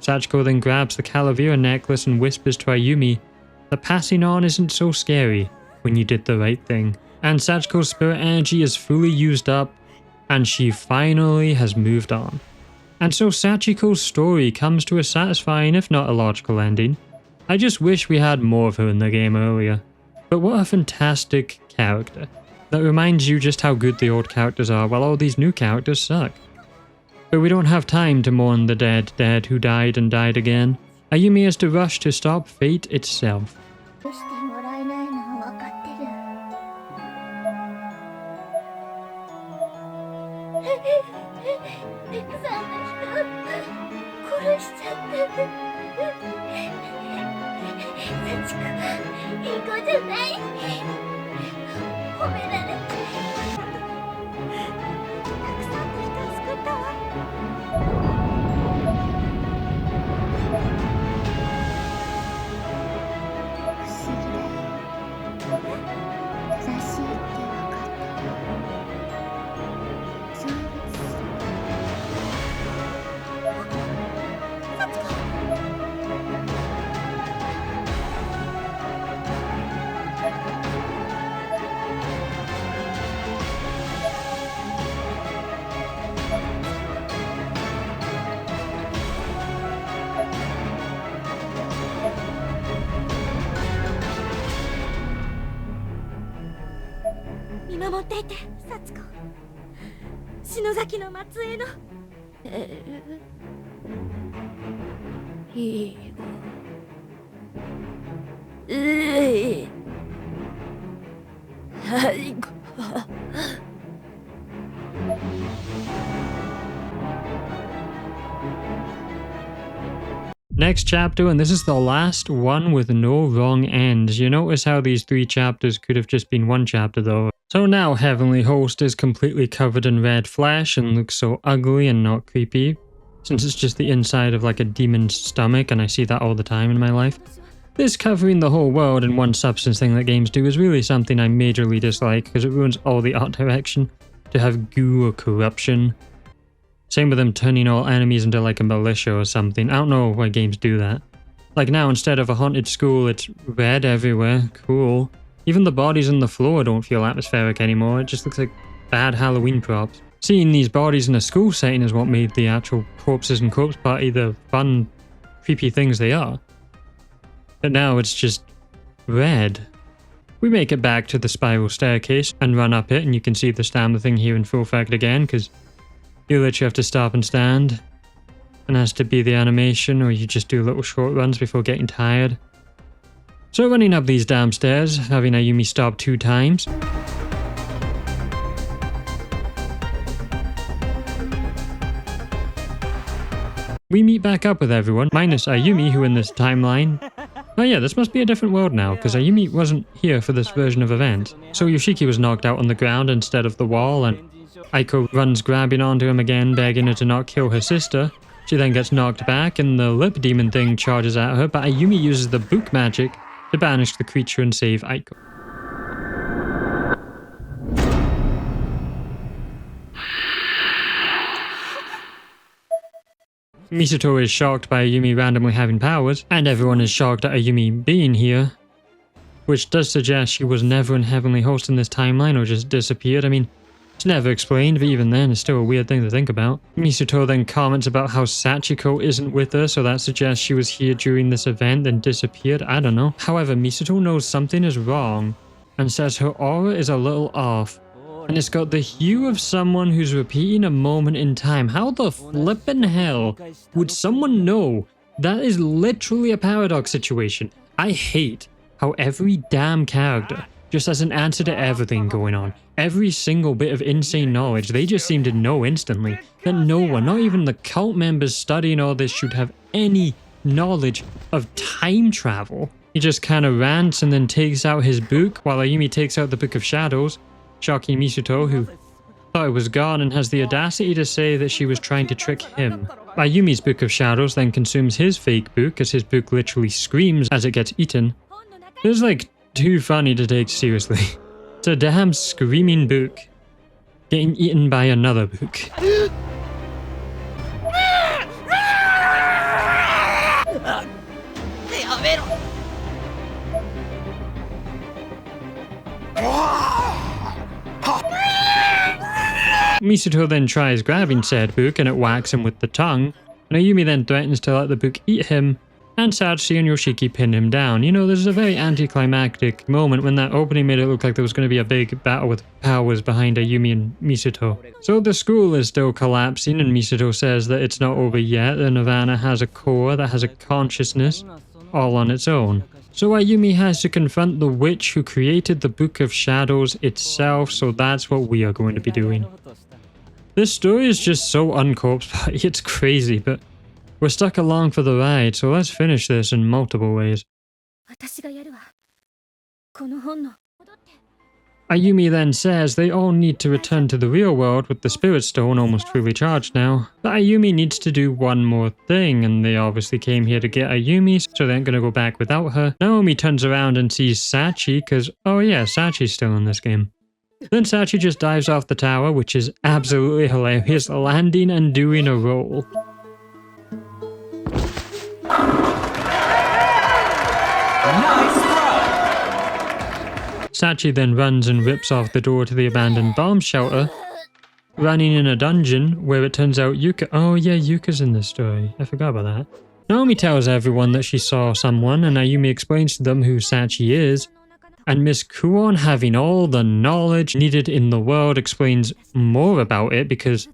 Sachiko then grabs the Calavera necklace and whispers to Ayumi that passing on isn't so scary when you did the right thing. And Sachiko's spirit energy is fully used up, and she finally has moved on. And so Sachiko's story comes to a satisfying, if not a logical ending. I just wish we had more of her in the game earlier. But what a fantastic character. That reminds you just how good the old characters are, while all these new characters suck. But we don't have time to mourn the dead who died and died again. Ayumi has to rush to stop fate itself. Next chapter, and this is the last one with no wrong ends. You notice how these 3 chapters could have just been 1 chapter though. So now Heavenly Host is completely covered in red flesh and looks so ugly and not creepy, since it's just the inside of like a demon's stomach, and I see that all the time in my life. This covering the whole world in one substance thing that games do is really something I majorly dislike, because it ruins all the art direction to have goo or corruption. Same with them turning all enemies into like a militia or something. I don't know why games do that. Like now, instead of a haunted school, it's red everywhere. Cool. Even the bodies on the floor don't feel atmospheric anymore. It just looks like bad Halloween props. Seeing these bodies in a school setting is what made the actual corpses and corpse party the fun, creepy things they are. But now it's just red. We make it back to the spiral staircase and run up it, and you can see the stamina thing here in full effect again, because you literally have to stop and stand. And has to be the animation, or you just do little short runs before getting tired. So running up these damn stairs, having Ayumi stop 2 times. We meet back up with everyone, minus Ayumi, who in this timeline... Oh yeah, this must be a different world now, because Ayumi wasn't here for this version of events. So Yoshiki was knocked out on the ground instead of the wall, and Aiko runs grabbing onto him again, begging her to not kill her sister. She then gets knocked back, and the lip demon thing charges at her, but Ayumi uses the book magic to banish the creature and save Aiko. Misato is shocked by Ayumi randomly having powers, and everyone is shocked at Ayumi being here, which does suggest she was never in Heavenly Host in this timeline or just disappeared. I mean, it's never explained, but even then it's still a weird thing to think about. Misato then comments about how Sachiko isn't with her, so that suggests she was here during this event then disappeared. I don't know. However, Misato knows something is wrong and says her aura is a little off, and it's got the hue of someone who's repeating a moment in time. How the flippin' hell would someone know? That is literally a paradox situation. I hate how every damn character just has an answer to everything going on. Every single bit of insane knowledge, they just seem to know instantly. That no one, not even the cult members studying all this, should have any knowledge of time travel. He just kind of rants and then takes out his book, while Ayumi takes out the Book of Shadows, shocking Misato, who thought it was gone and has the audacity to say that she was trying to trick him. Ayumi's Book of Shadows then consumes his fake book, as his book literally screams as it gets eaten. It was like too funny to take seriously. It's a damn screaming book getting eaten by another book. Misato then tries grabbing said book and it whacks him with the tongue, and Ayumi then threatens to let the book eat him, and Sachi and Yoshiki pin him down. You know, there's a very anticlimactic moment when that opening made it look like there was going to be a big battle with powers behind Ayumi and Misato. So the school is still collapsing, and Misato says that it's not over yet, that Nirvana has a core that has a consciousness all on its own. So Ayumi has to confront the witch who created the Book of Shadows itself, so that's what we are going to be doing. This story is just so uncorpse party, it's crazy, but we're stuck along for the ride, so let's finish this in multiple ways. Ayumi then says they all need to return to the real world with the Spirit Stone almost fully charged now, but Ayumi needs to do one more thing, and they obviously came here to get Ayumi, so they aren't going to go back without her. Naomi turns around and sees Sachi, because, oh yeah, Sachi's still in this game. Then Sachi just dives off the tower, which is absolutely hilarious, landing and doing a roll. Sachi then runs and rips off the door to the abandoned bomb shelter, running in a dungeon where it turns out Yuka— oh yeah, Yuka's in this story. I forgot about that. Naomi tells everyone that she saw someone, and Ayumi explains to them who Sachi is, and Miss Kuon, having all the knowledge needed in the world, explains more about it because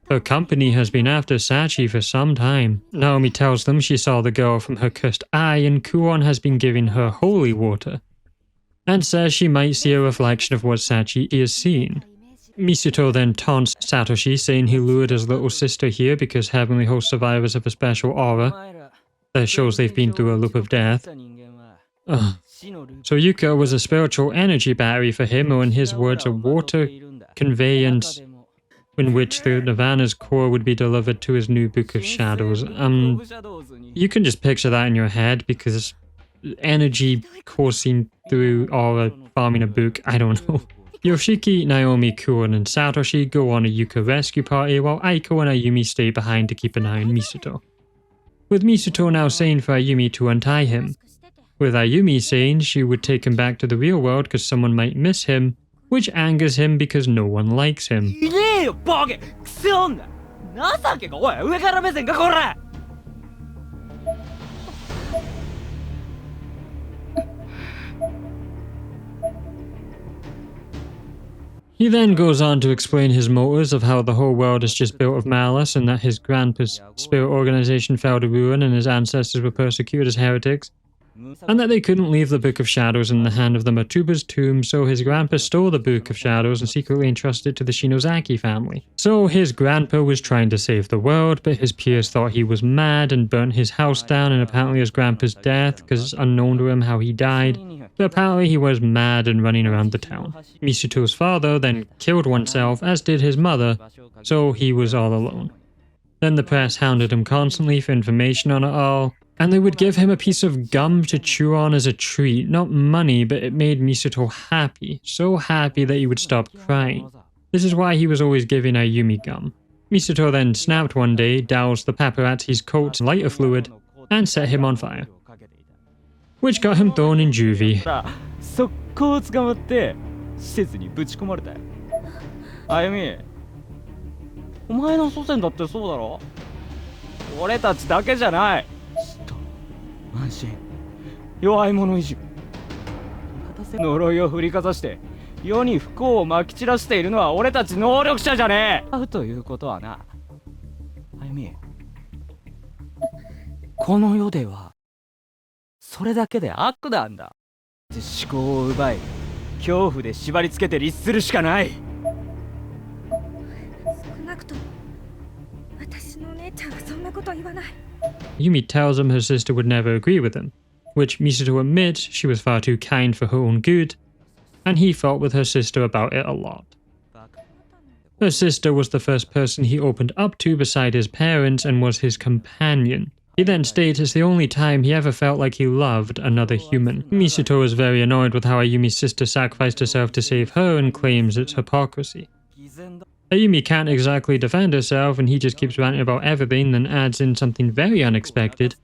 her company has been after Sachi for some time. Naomi tells them she saw the girl from her cursed eye, and Kuon has been giving her holy water, and says she might see a reflection of what Sachi is seeing. Misato then taunts Satoshi, saying he lured his little sister here because Heavenly Host survivors have a special aura, that shows they've been through a loop of death. Ugh. So Yuka was a spiritual energy battery for him, or in his words, a water conveyance in which the Nirvana's core would be delivered to his new Book of Shadows. You can just picture that in your head, because energy coursing through aura forming a book, I don't know. Yoshiki, Naomi, Kuon, and Satoshi go on a Yuka rescue party, while Aiko and Ayumi stay behind to keep an eye on Misuto. With Misuto now saying for Ayumi to untie him, with Ayumi saying she would take him back to the real world because someone might miss him, which angers him because no one likes him. He then goes on to explain his motives of how the whole world is just built of malice and that his grandpa's spirit organization fell to ruin and his ancestors were persecuted as heretics, and that they couldn't leave the Book of Shadows in the hand of the Matuba's tomb, so his grandpa stole the Book of Shadows and secretly entrusted it to the Shinozaki family. So his grandpa was trying to save the world, but his peers thought he was mad and burnt his house down, and apparently his grandpa's death, because it's unknown to him how he died, but apparently he was mad and running around the town. Misuto's father then killed oneself, as did his mother, so he was all alone. Then the press hounded him constantly for information on it all, and they would give him a piece of gum to chew on as a treat, not money, but it made Misuto happy, so happy that he would stop crying. This is why he was always giving Ayumi gum. Misuto then snapped one day, doused the paparazzi's coat in lighter fluid, and set him on fire, which got him thrown in juvie. 速攻捕まって施設にぶち込まれたよ。あゆみ、お前の祖先だってそうだろ。俺たちだけじゃない。安心、弱い者いじめ、呪いを振りかざして世に不幸をまき散らしているのは俺たち能力者じゃねえ。ということはな、あゆみ、この世ではそれだけで悪なんだ。思考を奪い、恐怖で縛り付けて律するしかない。少なくとも私の姉ちゃんはそんなこと言わない。Yumi tells him her sister would never agree with him, which Misuto admits she was far too kind for her own good, and he fought with her sister about it a lot. Her sister was the first person he opened up to beside his parents and was his companion. He then states it's the only time he ever felt like he loved another human. Misuto is very annoyed with how Ayumi's sister sacrificed herself to save her and claims it's hypocrisy. Ayumi can't exactly defend herself and he just keeps ranting about everything, then adds in something very unexpected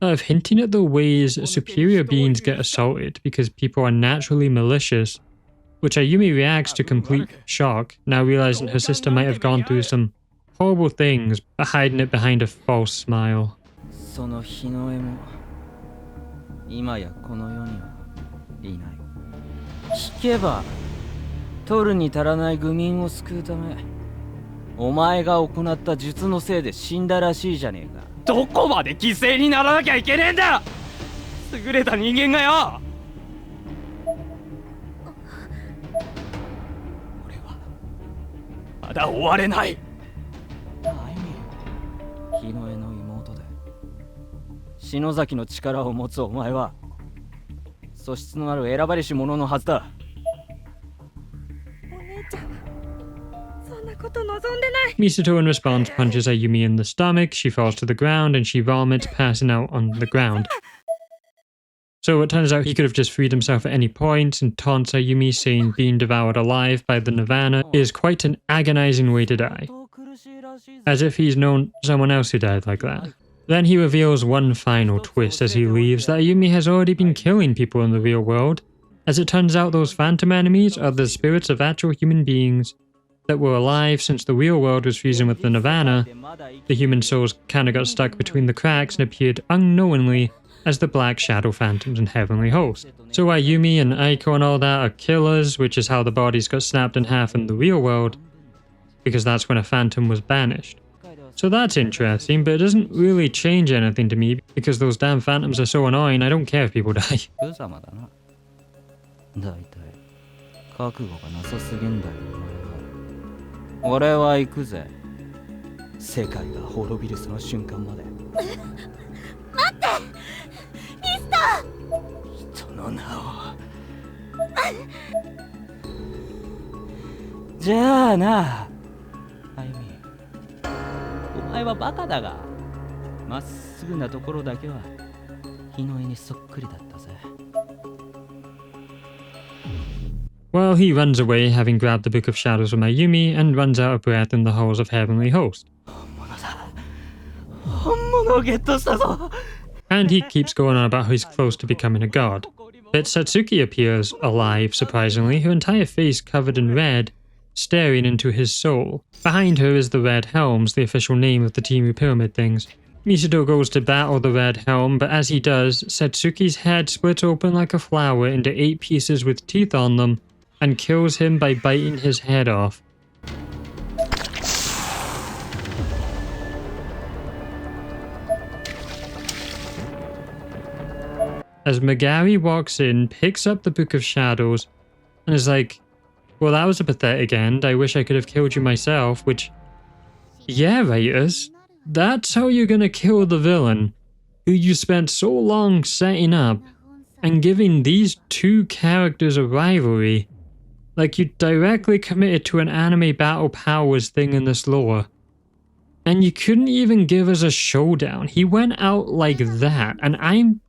of hinting at the ways superior beings get assaulted because people are naturally malicious, which Ayumi reacts to complete shock, now realizing her sister might have gone through some horrible things but hiding it behind a false smile. その日の絵も今やこの世にはいない。聞けば取るに足らない愚民を救うためお前が行った術のせいで死んだらしいじゃねえか。どこまで犠牲にならなきゃいけねえんだ、優れた人間がよ。俺はまだ終われない。あゆみ、日の絵の妹で篠崎の力を持つお前は素質のある選ばれし者のはずだ。Misuto in response punches Ayumi in the stomach, she falls to the ground and she vomits, passing out on the ground. So it turns out he could have just freed himself at any point and taunts Ayumi, saying being devoured alive by the Nirvana is quite an agonizing way to die. As if he's known someone else who died like that. Then he reveals one final twist as he leaves, that Ayumi has already been killing people in the real world. As it turns out, those phantom enemies are the spirits of actual human beings that were alive since the real world was fusing with the Nirvana. The human souls kinda got stuck between the cracks and appeared unknowingly as the Black Shadow Phantoms and Heavenly Host. So Ayumi and Aiko and all that are killers, which is how the bodies got snapped in half in the real world, because that's when a phantom was banished. So that's interesting, but it doesn't really change anything to me, because those damn phantoms are so annoying, I don't care if people die. 覚悟がなさすぎんだよお前は。俺は行くぜ。世界が滅びるその瞬間まで。待って人の名を。じゃあな、あゆみ、お前はバカだが、まっすぐなところだけは日の絵にそっくりだったぜ。Well, he runs away, having grabbed the Book of Shadows from Ayumi, and runs out of breath in the halls of Heavenly Host. 本物をゲットしたぞ。 And he keeps going on about how he's close to becoming a god. But Satsuki appears alive, surprisingly, her entire face covered in red, staring into his soul. Behind her is the Red Helms, the official name of the Timu Pyramid things. Misato goes to battle the Red Helm, but as he does, Satsuki's head splits open like a flower into 8 pieces with teeth on them, and kills him by biting his head off. As Megari walks in, picks up the Book of Shadows, and is like, well, that was a pathetic end. I wish I could have killed you myself, which, yeah, writers, that's how you're gonna kill the villain, who you spent so long setting up, and giving these two characters a rivalry. Like, you directly committed to an anime battle powers thing in this lore. And you couldn't even give us a showdown. He went out like that, and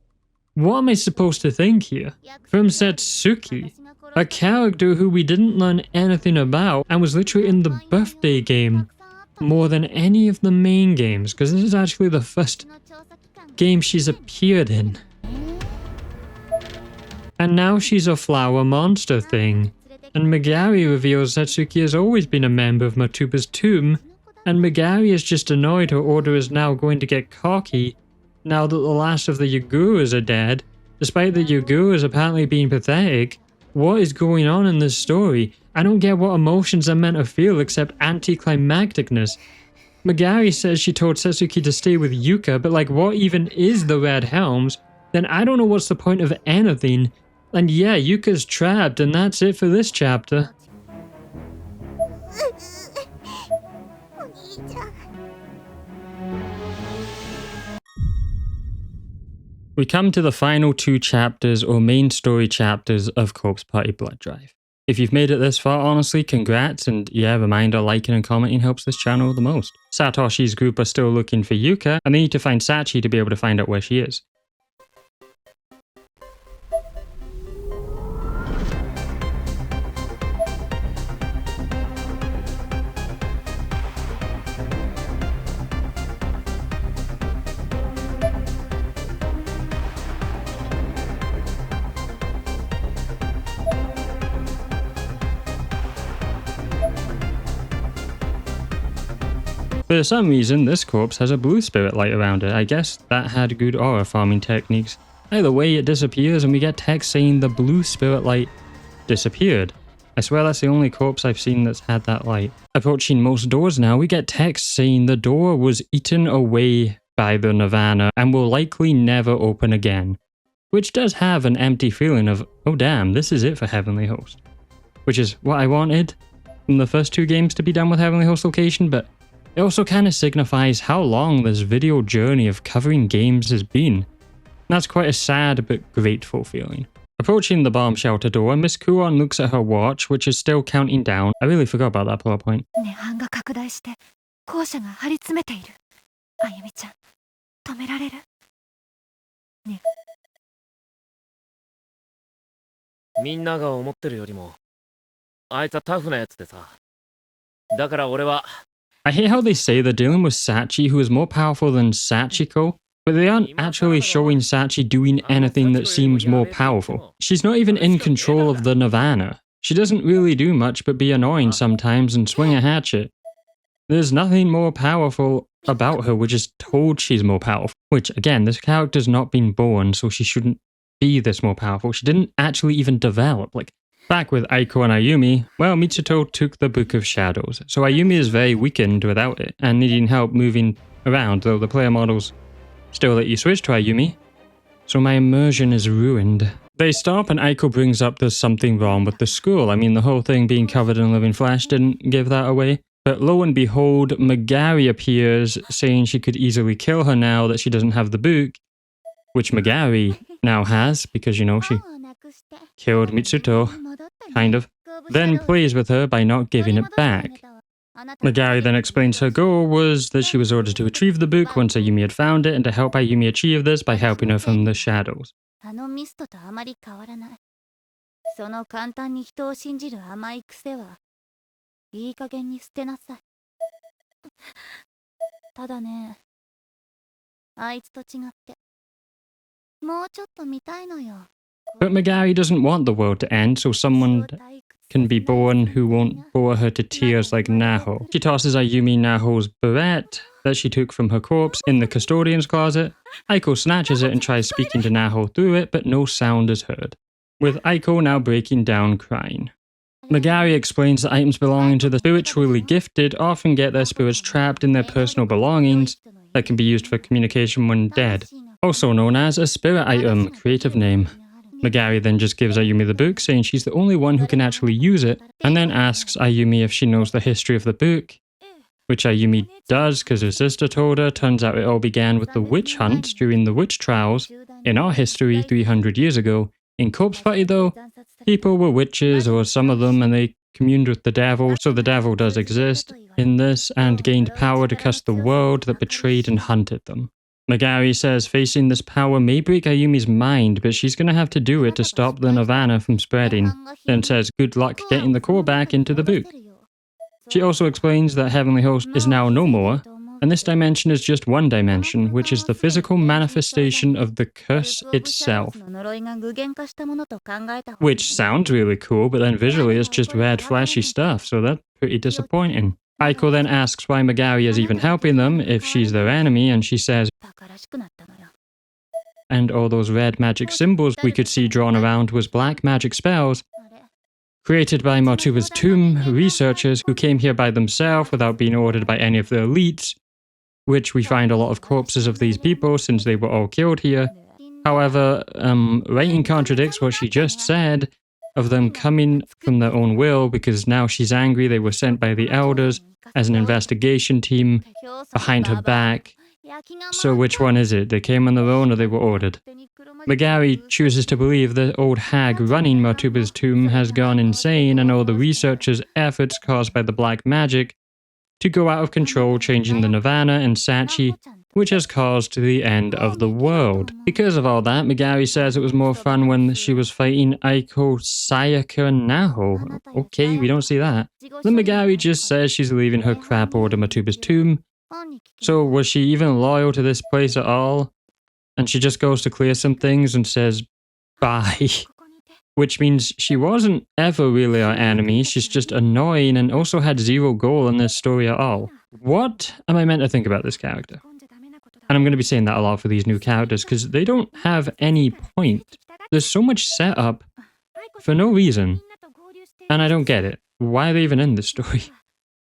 what am I supposed to think here? From Satsuki, a character who we didn't learn anything about and was literally in the birthday game more than any of the main games, because this is actually the first game she's appeared in. And now she's a flower monster thing. And Megari reveals Satsuki has always been a member of Matuba's tomb, and Megari is just annoyed her order is now going to get cocky now that the last of the Yaguras are dead, despite the Yaguras apparently being pathetic. What is going on in this story? I don't get what emotions I'm meant to feel except anticlimacticness. Megari says she told Satsuki to stay with Yuka, but like, what even is the Red Helms? Then I don't know what's the point of anything. And yeah, Yuka's trapped, and that's it for this chapter. We come to the final 2 chapters or main story chapters of Corpse Party Blood Drive. If you've made it this far, honestly, congrats, and yeah, reminder, liking and commenting helps this channel the most. Satoshi's group are still looking for Yuka, and they need to find Sachi to be able to find out where she is. For some reason, this corpse has a blue spirit light around it. I guess that had good aura farming techniques. Either way, it disappears and we get text saying the blue spirit light disappeared. I swear that's the only corpse I've seen that's had that light. Approaching most doors now, we get text saying the door was eaten away by the Nirvana and will likely never open again. Which does have an empty feeling of, oh damn, this is it for Heavenly Host. Which is what I wanted from the first 2 games to be done with Heavenly Host location, but it also kind of signifies how long this video journey of covering games has been. That's quite a sad but grateful feeling. Approaching the bomb shelter door, Miss Kuon looks at her watch, which is still counting down. I really forgot about that plot point. みんなが思ってるよりも、あいつはタフなやつでさ。だから俺は。 I hate how they say they're dealing with Sachi, who is more powerful than Sachiko, but they aren't actually showing Sachi doing anything that seems more powerful. She's not even in control of the Nirvana. She doesn't really do much but be annoying sometimes and swing a hatchet. There's nothing more powerful about her, we're just told she's more powerful. Which, again, this character's not been born, so she shouldn't be this more powerful. She didn't actually even develop, like... Back with Aiko and Ayumi, well, Mitsuto took the Book of Shadows, so Ayumi is very weakened without it, and needing help moving around, though the player models still let you switch to Ayumi, so my immersion is ruined. They stop and Aiko brings up there's something wrong with the school. I mean, the whole thing being covered in living flesh didn't give that away. But lo and behold, Megari appears, saying she could easily kill her now that she doesn't have the book, which Megari now has, because you know she killed Mitsuto, kind of, then plays with her by not giving it back. Megari then explains her goal was that she was ordered to retrieve the book once Ayumi had found it, and to help Ayumi achieve this by helping her from the shadows. あのミストとあまり変わらない。その簡単に人を信じる甘い癖はいい加減に捨てなさい。ただね、あいつと違って、もうちょっと見たいのよ。But Megari doesn't want the world to end, so someone can be born who won't bore her to tears like Naho. She tosses Ayumi Naho's beret that she took from her corpse in the custodian's closet. Aiko snatches it and tries speaking to Naho through it, but no sound is heard, with Aiko now breaking down crying. Megari explains that items belonging to the spiritually gifted often get their spirits trapped in their personal belongings that can be used for communication when dead, also known as a spirit item, creative name. Megari then just gives Ayumi the book, saying she's the only one who can actually use it, and then asks Ayumi if she knows the history of the book, which Ayumi does because her sister told her. Turns out it all began with the witch hunts during the witch trials in our history 300 years ago. In Corpse Party though, people were witches, or some of them, and they communed with the devil, so the devil does exist in this, and gained power to curse the world that betrayed and hunted them. Megari says facing this power may break Ayumi's mind, but she's gonna have to do it to stop the nirvana from spreading, then says good luck getting the core back into the book. She also explains that Heavenly Host is now no more, and this dimension is just one dimension, which is the physical manifestation of the curse itself. Which sounds really cool, but then visually it's just red flashy stuff, so that's pretty disappointing. Aiko then asks why Megari is even helping them if she's their enemy, and she says, and all those red magic symbols we could see drawn around was black magic spells created by Motuba's tomb researchers who came here by themselves without being ordered by any of the elites, which we find a lot of corpses of these people since they were all killed here. However, writing contradicts what she just said of them coming from their own will, because now she's angry they were sent by the elders as an investigation team behind her back. So which one is it? They came on their own or they were ordered? Megari chooses to believe the old hag running Motuba's tomb has gone insane, and all the researchers' efforts caused by the black magic to go out of control, changing the Nirvana and Sachi, which has caused the end of the world. Because of all that, Megari says it was more fun when she was fighting Aiko, Sayaka, and Naho. Okay, we don't see that. Then Megari just says she's leaving her crap order Motuba's tomb. So was she even loyal to this place at all? And she just goes to clear some things and says bye. Which means she wasn't ever really our enemy, she's just annoying and also had zero goal in this story at all. What am I meant to think about this character? And I'm going to be saying that a lot for these new characters, because they don't have any point. There's so much setup for no reason. And I don't get it. Why are they even in this story?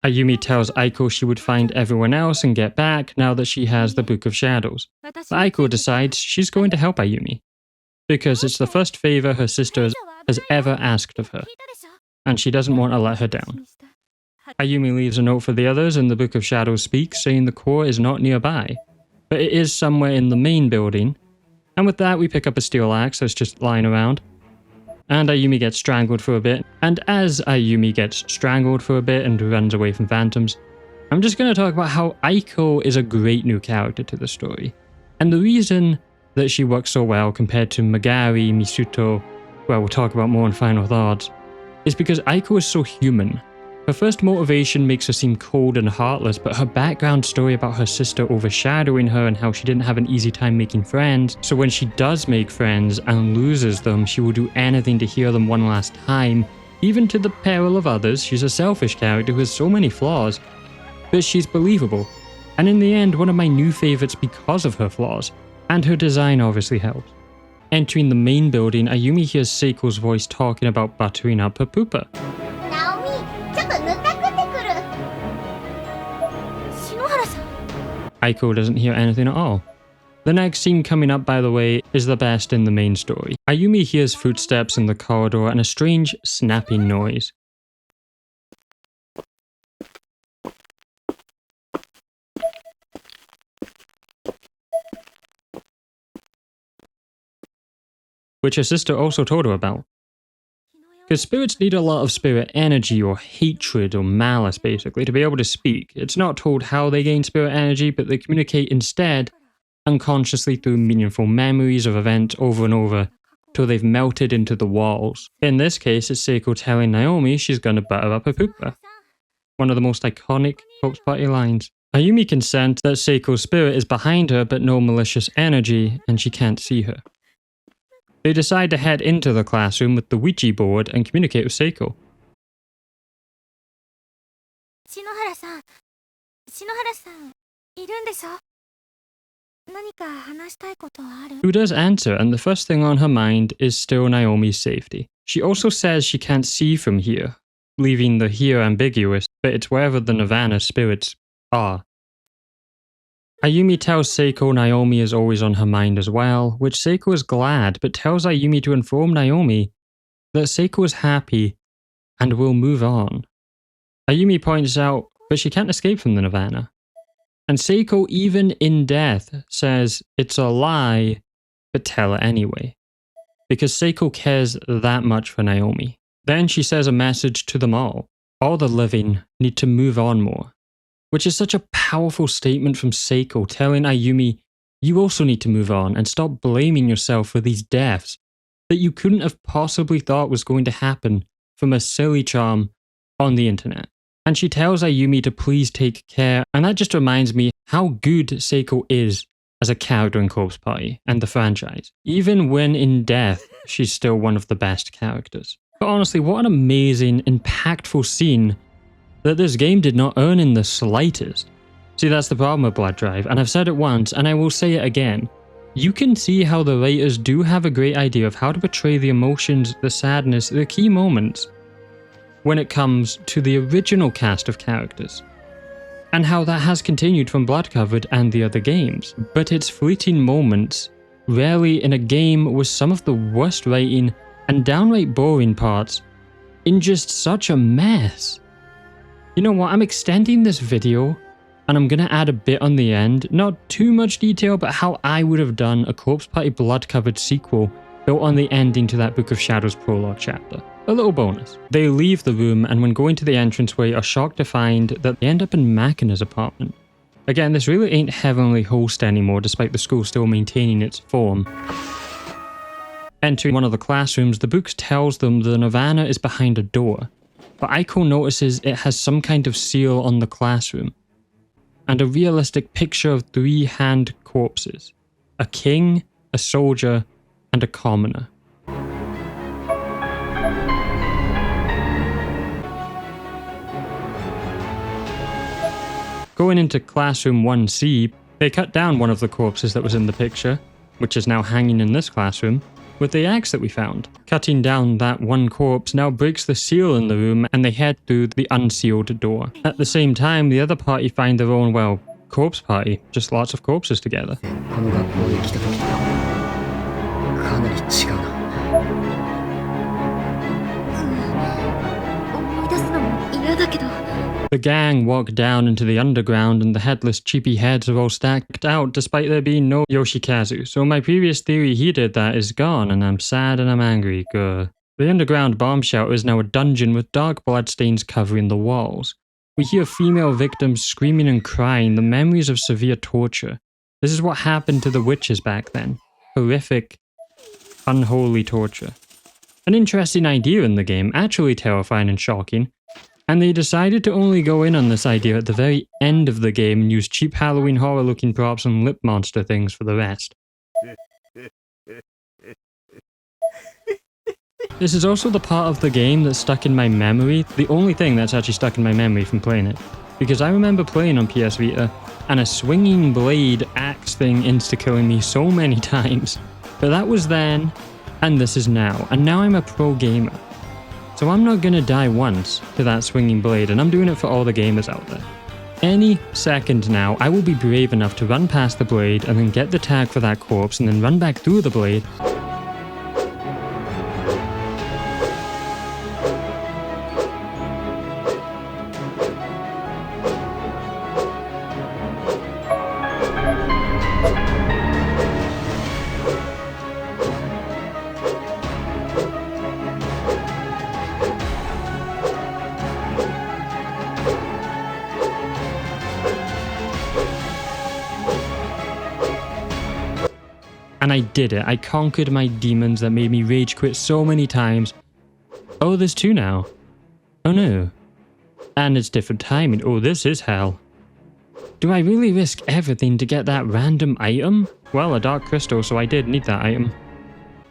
Ayumi tells Aiko she would find everyone else and get back now that she has the Book of Shadows. But Aiko decides she's going to help Ayumi, because it's the first favor her sister has ever asked of her, and she doesn't want to let her down. Ayumi leaves a note for the others, and the Book of Shadows speaks, saying the core is not nearby, but it is somewhere in the main building. And with that, we pick up a steel axe that's just lying around, and Ayumi gets strangled for a bit. And as Ayumi gets strangled for a bit and runs away from phantoms, I'm just going to talk about how Aiko is a great new character to the story. And the reason that she works so well compared to Megari, Misuto, well, we'll talk about more in Final Thoughts, is because Aiko is so human. Her first motivation makes her seem cold and heartless, but her background story about her sister overshadowing her and how she didn't have an easy time making friends, so when she does make friends and loses them, she will do anything to hear them one last time, even to the peril of others. She's a selfish character who has so many flaws, but she's believable. And in the end, one of my new favorites because of her flaws, and her design obviously helps. Entering the main building, Ayumi hears Seiko's voice talking about buttering up her pooper. Aiko doesn't hear anything at all. The next scene coming up, by the way, is the best in the main story. Ayumi hears footsteps in the corridor and a strange snapping noise. which her sister also told her about. Because spirits need a lot of spirit energy or hatred or malice, basically, to be able to speak. It's not told how they gain spirit energy, but they communicate instead unconsciously through meaningful memories of events over and over till they've melted into the walls. In this case, it's Seiko telling Naomi she's gonna butter up her pooper. One of the most iconic Corpse Party lines. Ayumi can sense that Seiko's spirit is behind her but no malicious energy, and she can't see her. They decide to head into the classroom with the Ouija board and communicate with Seiko. Who does answer, and the first thing on her mind is still Naomi's safety. She also says she can't see from here, leaving the here ambiguous, but it's wherever the Nirvana spirits are. Ayumi tells Seiko Naomi is always on her mind as well, which Seiko is glad, but tells Ayumi to inform Naomi that Seiko is happy and will move on. Ayumi points out, but she can't escape from the Nirvana. And Seiko, even in death, says it's a lie, but tell her anyway. Because Seiko cares that much for Naomi. Then she says a message to them all. All the living need to move on more. Which is such a powerful statement from Seiko, telling Ayumi, you also need to move on and stop blaming yourself for these deaths that you couldn't have possibly thought was going to happen from a silly charm on the internet. And she tells Ayumi to please take care, and that just reminds me how good Seiko is as a character in Corpse Party and the franchise. Even when in death, she's still one of the best characters. But honestly, what an amazing, impactful scene that this game did not earn in the slightest. See, that's the problem with Blood Drive, and I've said it once, and I will say it again. You can see how the writers do have a great idea of how to portray the emotions, the sadness, the key moments when it comes to the original cast of characters, and how that has continued from Bloodcovered and the other games. But its fleeting moments, rarely in a game with some of the worst writing and downright boring parts, in just such a mess. You know what, I'm extending this video and I'm gonna add a bit on the end, not too much detail, but how I would have done a Corpse Party Blood-covered sequel built on the ending to that Book of Shadows prologue chapter. A little bonus. They leave the room and when going to the entranceway are shocked to find that they end up in Machina's apartment. Again, this really ain't Heavenly Host anymore, despite the school still maintaining its form. Entering one of the classrooms, the book tells them the Nirvana is behind a door. But Aiko notices it has some kind of seal on the classroom, and a realistic picture of 3 hand corpses, a king, a soldier, and a commoner. Going into classroom 1C, they cut down one of the corpses that was in the picture, which is now hanging in this classroom, with the axe that we found. Cutting down that one corpse now breaks the seal in the room and they head through the unsealed door. At the same time, the other party find their own, well, corpse party, just lots of corpses together. The gang walk down into the underground and the headless cheapy heads are all stacked out despite there being no Yoshikazu. So my previous theory he did that is gone and I'm sad and I'm angry. Grr. The underground bomb shelter is now a dungeon with dark bloodstains covering the walls. We hear female victims screaming and crying, the memories of severe torture. This is what happened to the witches back then. Horrific, unholy torture. An interesting idea in the game, actually terrifying and shocking. And they decided to only go in on this idea at the very end of the game and use cheap Halloween horror looking props and lip monster things for the rest. This is also the part of the game that's stuck in my memory, the only thing that's actually stuck in my memory from playing it. Because I remember playing on PS Vita, and a swinging blade axe thing insta-killing me so many times. But that was then, and this is now, and now I'm a pro gamer. So I'm not gonna die once to that swinging blade, and I'm doing it for all the gamers out there. Any second now, I will be brave enough to run past the blade and then get the tag for that corpse and then run back through the blade. I did it. I conquered my demons that made me rage quit so many times. Oh, there's 2 now. Oh no. And it's different timing. Oh, this is hell. Do I really risk everything to get that random item? Well, a dark crystal, so I did need that item.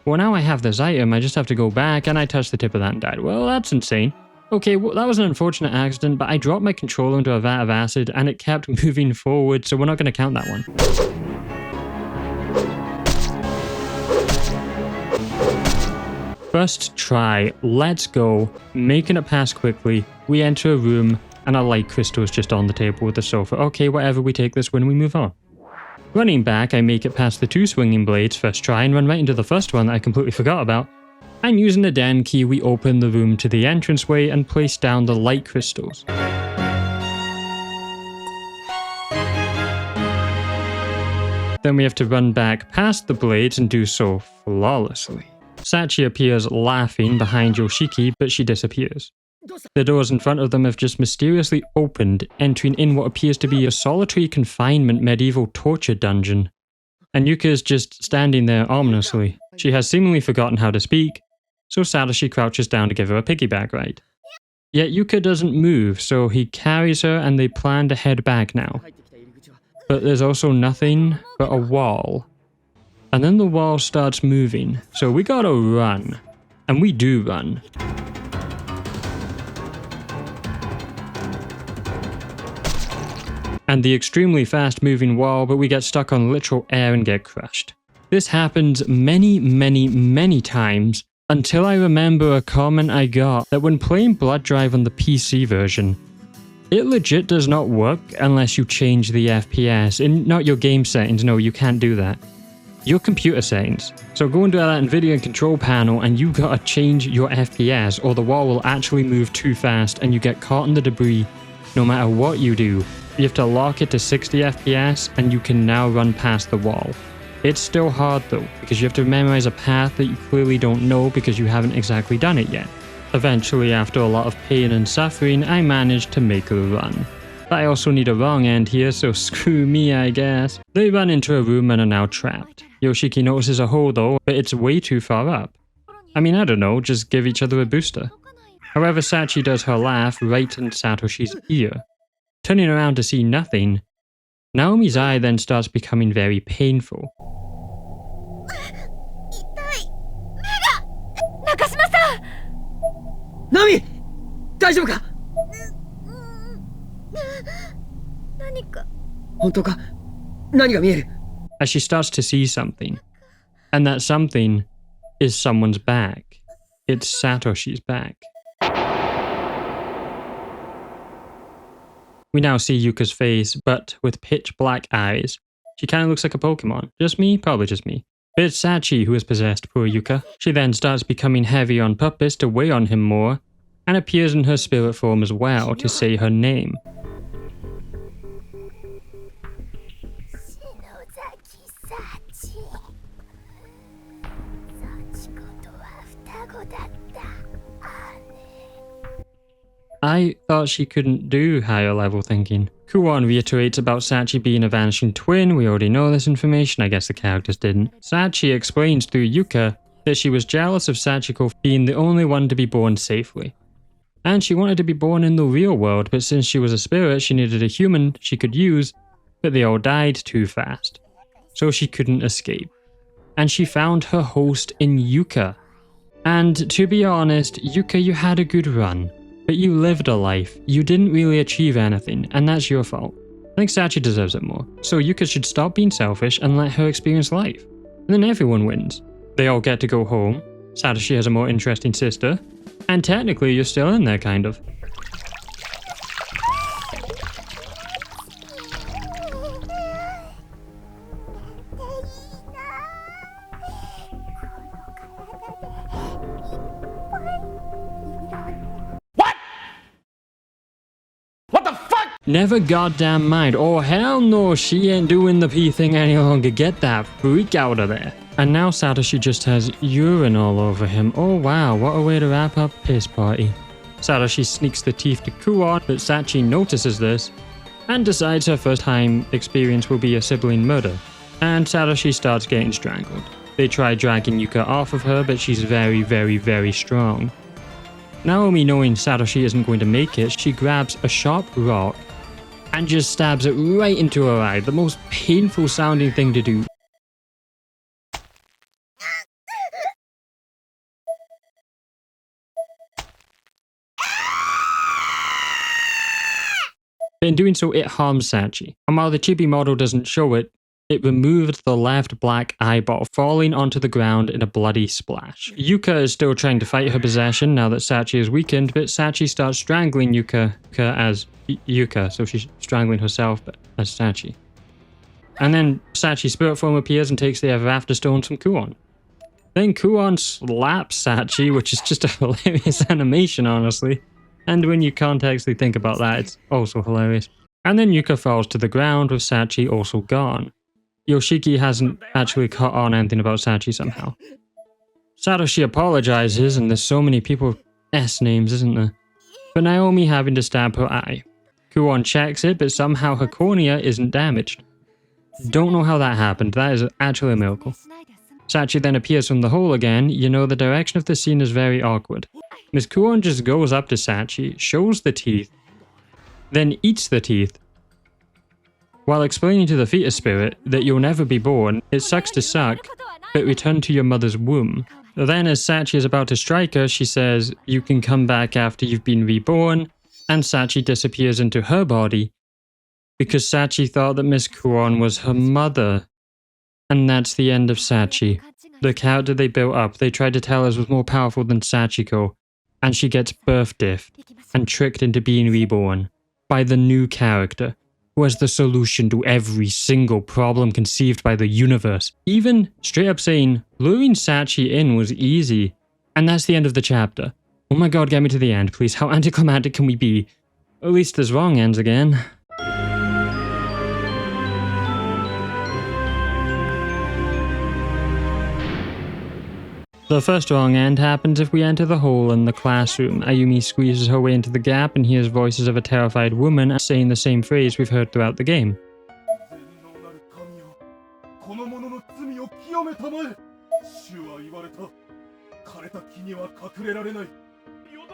Well, now I have this item, I just have to go back, and I touched the tip of that and died. Well, that's insane. Okay, well, that was an unfortunate accident, but I dropped my controller into a vat of acid, and it kept moving forward, so we're not going to count that one. First try, let's go, making it past quickly. We enter a room, and a light crystal is just on the table with the sofa. Okay, whatever, we take this when we move on. Running back, I make it past the 2 swinging blades first try and run right into the first one that I completely forgot about. And using the den key, we open the room to the entranceway and place down the light crystals. Then we have to run back past the blades and do so flawlessly. Sachi appears laughing behind Yoshiki, but she disappears. The doors in front of them have just mysteriously opened, entering in what appears to be a solitary confinement medieval torture dungeon. And Yuka is just standing there ominously. She has seemingly forgotten how to speak, so Satoshi crouches down to give her a piggyback ride. Yet Yuka doesn't move, so he carries her and they plan to head back now. But there's also nothing but a wall. And then the wall starts moving, so we gotta run. And we do run. And the extremely fast moving wall, but we get stuck on literal air and get crushed. This happens many times until I remember a comment I got that when playing Blood Drive on the PC version, it legit does not work unless you change the FPS, and not your game settings, no, you can't do that. Your computer settings. So go into that NVIDIA control panel and you gotta change your FPS or the wall will actually move too fast and you get caught in the debris no matter what you do. You have to lock it to 60 FPS and you can now run past the wall. It's still hard though, because you have to memorize a path that you clearly don't know because you haven't exactly done it yet. Eventually, after a lot of pain and suffering, I managed to make the run. But I also need a wrong end here, so screw me, I guess. They run into a room and are now trapped. Yoshiki notices a hole though, but it's way too far up. I mean, I don't know, just give each other a booster. However, Sachi does her laugh right in Satoshi's ear. Turning around to see nothing, Naomi's eye then starts becoming very painful. Naomi! 大丈夫か? 何か 本当か? 何が見える? As she starts to see something. And that something is someone's back. It's Satoshi's back. We now see Yuka's face, but with pitch black eyes. She kind of looks like a Pokemon. Just me? Probably just me. But it's Sachi who is possessed, poor Yuka. She then starts becoming heavy on purpose to weigh on him more, and appears in her spirit form as well to say her name. I thought she couldn't do higher level thinking. Kuon reiterates about Sachi being a vanishing twin. We already know this information, I guess the characters didn't. Sachi explains through Yuka that she was jealous of Sachiko being the only one to be born safely. And she wanted to be born in the real world, but since she was a spirit, she needed a human she could use, but they all died too fast. So she couldn't escape. And she found her host in Yuka. And to be honest, Yuka, you had a good run. But you lived a life, you didn't really achieve anything, and that's your fault. I think Sachi deserves it more. So Yuka should stop being selfish and let her experience life. And then everyone wins. They all get to go home, Satoshi has a more interesting sister, and technically you're still in there, kind of. Never goddamn mind. Oh hell no, she ain't doing the pee thing any longer. Get that freak out of there. And now Satoshi just has urine all over him. Oh wow, what a way to wrap up piss party. Satoshi sneaks the teeth to Kuon, but Sachi notices this and decides her first time experience will be a sibling murder. and Satoshi starts getting strangled. They try dragging Yuka off of her, but she's very, very, very strong. Naomi, knowing Satoshi isn't going to make it, she grabs a sharp rock and just stabs it right into her eye, the most painful sounding thing to do. But in doing so, it harms Sachi. And while the chibi model doesn't show it, it removed the left black eyeball, falling onto the ground in a bloody splash. Yuka is still trying to fight her possession now that Sachi is weakened, but Sachi starts strangling Yuka as Yuka, so she's strangling herself but as Sachi. And then Sachi's spirit form appears and takes the Ever After stones from Kuon. Then Kuon slaps Sachi, which is just a hilarious animation, honestly. And when you contextually think about that, it's also hilarious. And then Yuka falls to the ground with Sachi also gone. Yoshiki hasn't actually caught on anything about Sachi somehow. Satoshi apologizes, and there's so many people S names, isn't there? For Naomi having to stab her eye. Kuon checks it, but somehow her cornea isn't damaged. Don't know how that happened, that is actually a miracle. Sachi then appears from the hole again. You know, the direction of the scene is very awkward. Miss Kuon just goes up to Sachi, shows the teeth, then eats the teeth, while explaining to the fetus spirit that you'll never be born, it sucks to suck, but return to your mother's womb. Then as Sachi is about to strike her, she says, you can come back after you've been reborn, and Sachi disappears into her body, because Sachi thought that Miss Kuon was her mother. And that's the end of Sachi. The character they built up, they tried to tell us was more powerful than Sachiko, and she gets birth diffed and tricked into being reborn by the new character who has the solution to every single problem conceived by the universe. Even straight up saying, luring Sachi in was easy, and that's the end of the chapter. Oh my god, get me to the end, please. How anticlimactic can we be? At least there's wrong ends again. The first wrong end happens if we enter the hole in the classroom. Ayumi squeezes her way into the gap and hears voices of a terrified woman saying the same phrase we've heard throughout the game.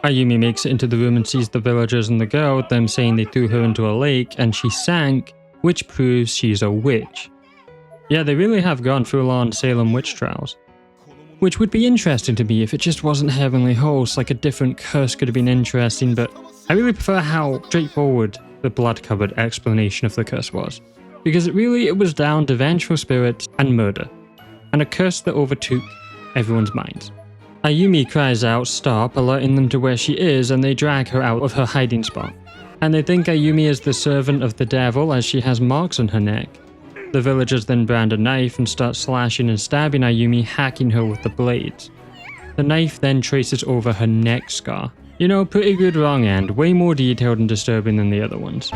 Ayumi makes it into the room and sees the villagers and the girl, them saying they threw her into a lake and she sank, which proves she's a witch. Yeah, they really have gone full-on Salem witch trials. Which would be interesting to me if it just wasn't Heavenly Host, like a different curse could have been interesting, but I really prefer how straightforward the blood-covered explanation of the curse was. Because it was down to vengeful spirits and murder, and a curse that overtook everyone's minds. Ayumi cries out, stop, alerting them to where she is, and they drag her out of her hiding spot. And they think Ayumi is the servant of the devil as she has marks on her neck. The villagers then brand a knife and start slashing and stabbing Ayumi, hacking her with the blades. The knife then traces over her neck scar. You know, pretty good wrong end, way more detailed and disturbing than the other ones.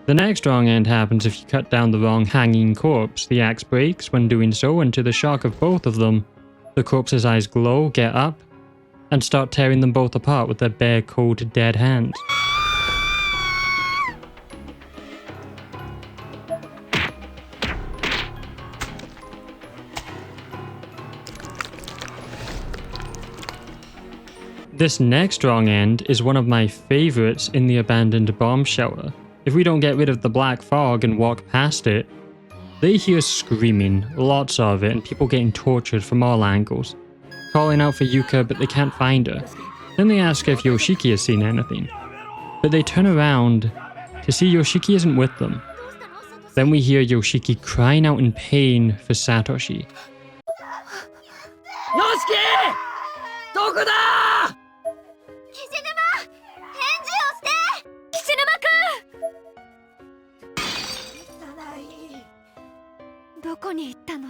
The next wrong end happens if you cut down the wrong hanging corpse. The axe breaks when doing so, and to the shock of both of them, the corpse's eyes glow, get up, and start tearing them both apart with their bare, cold, dead hands. This next wrong end is one of my favorites in the abandoned bomb shelter. If we don't get rid of the black fog and walk past it, they hear screaming, lots of it, and people getting tortured from all angles, calling out for Yuka but they can't find her. Then they ask if Yoshiki has seen anything, but they turn around to see Yoshiki isn't with them. Then we hear Yoshiki crying out in pain for Satoshi. Yoshiki! どこだ! どこに行ったの？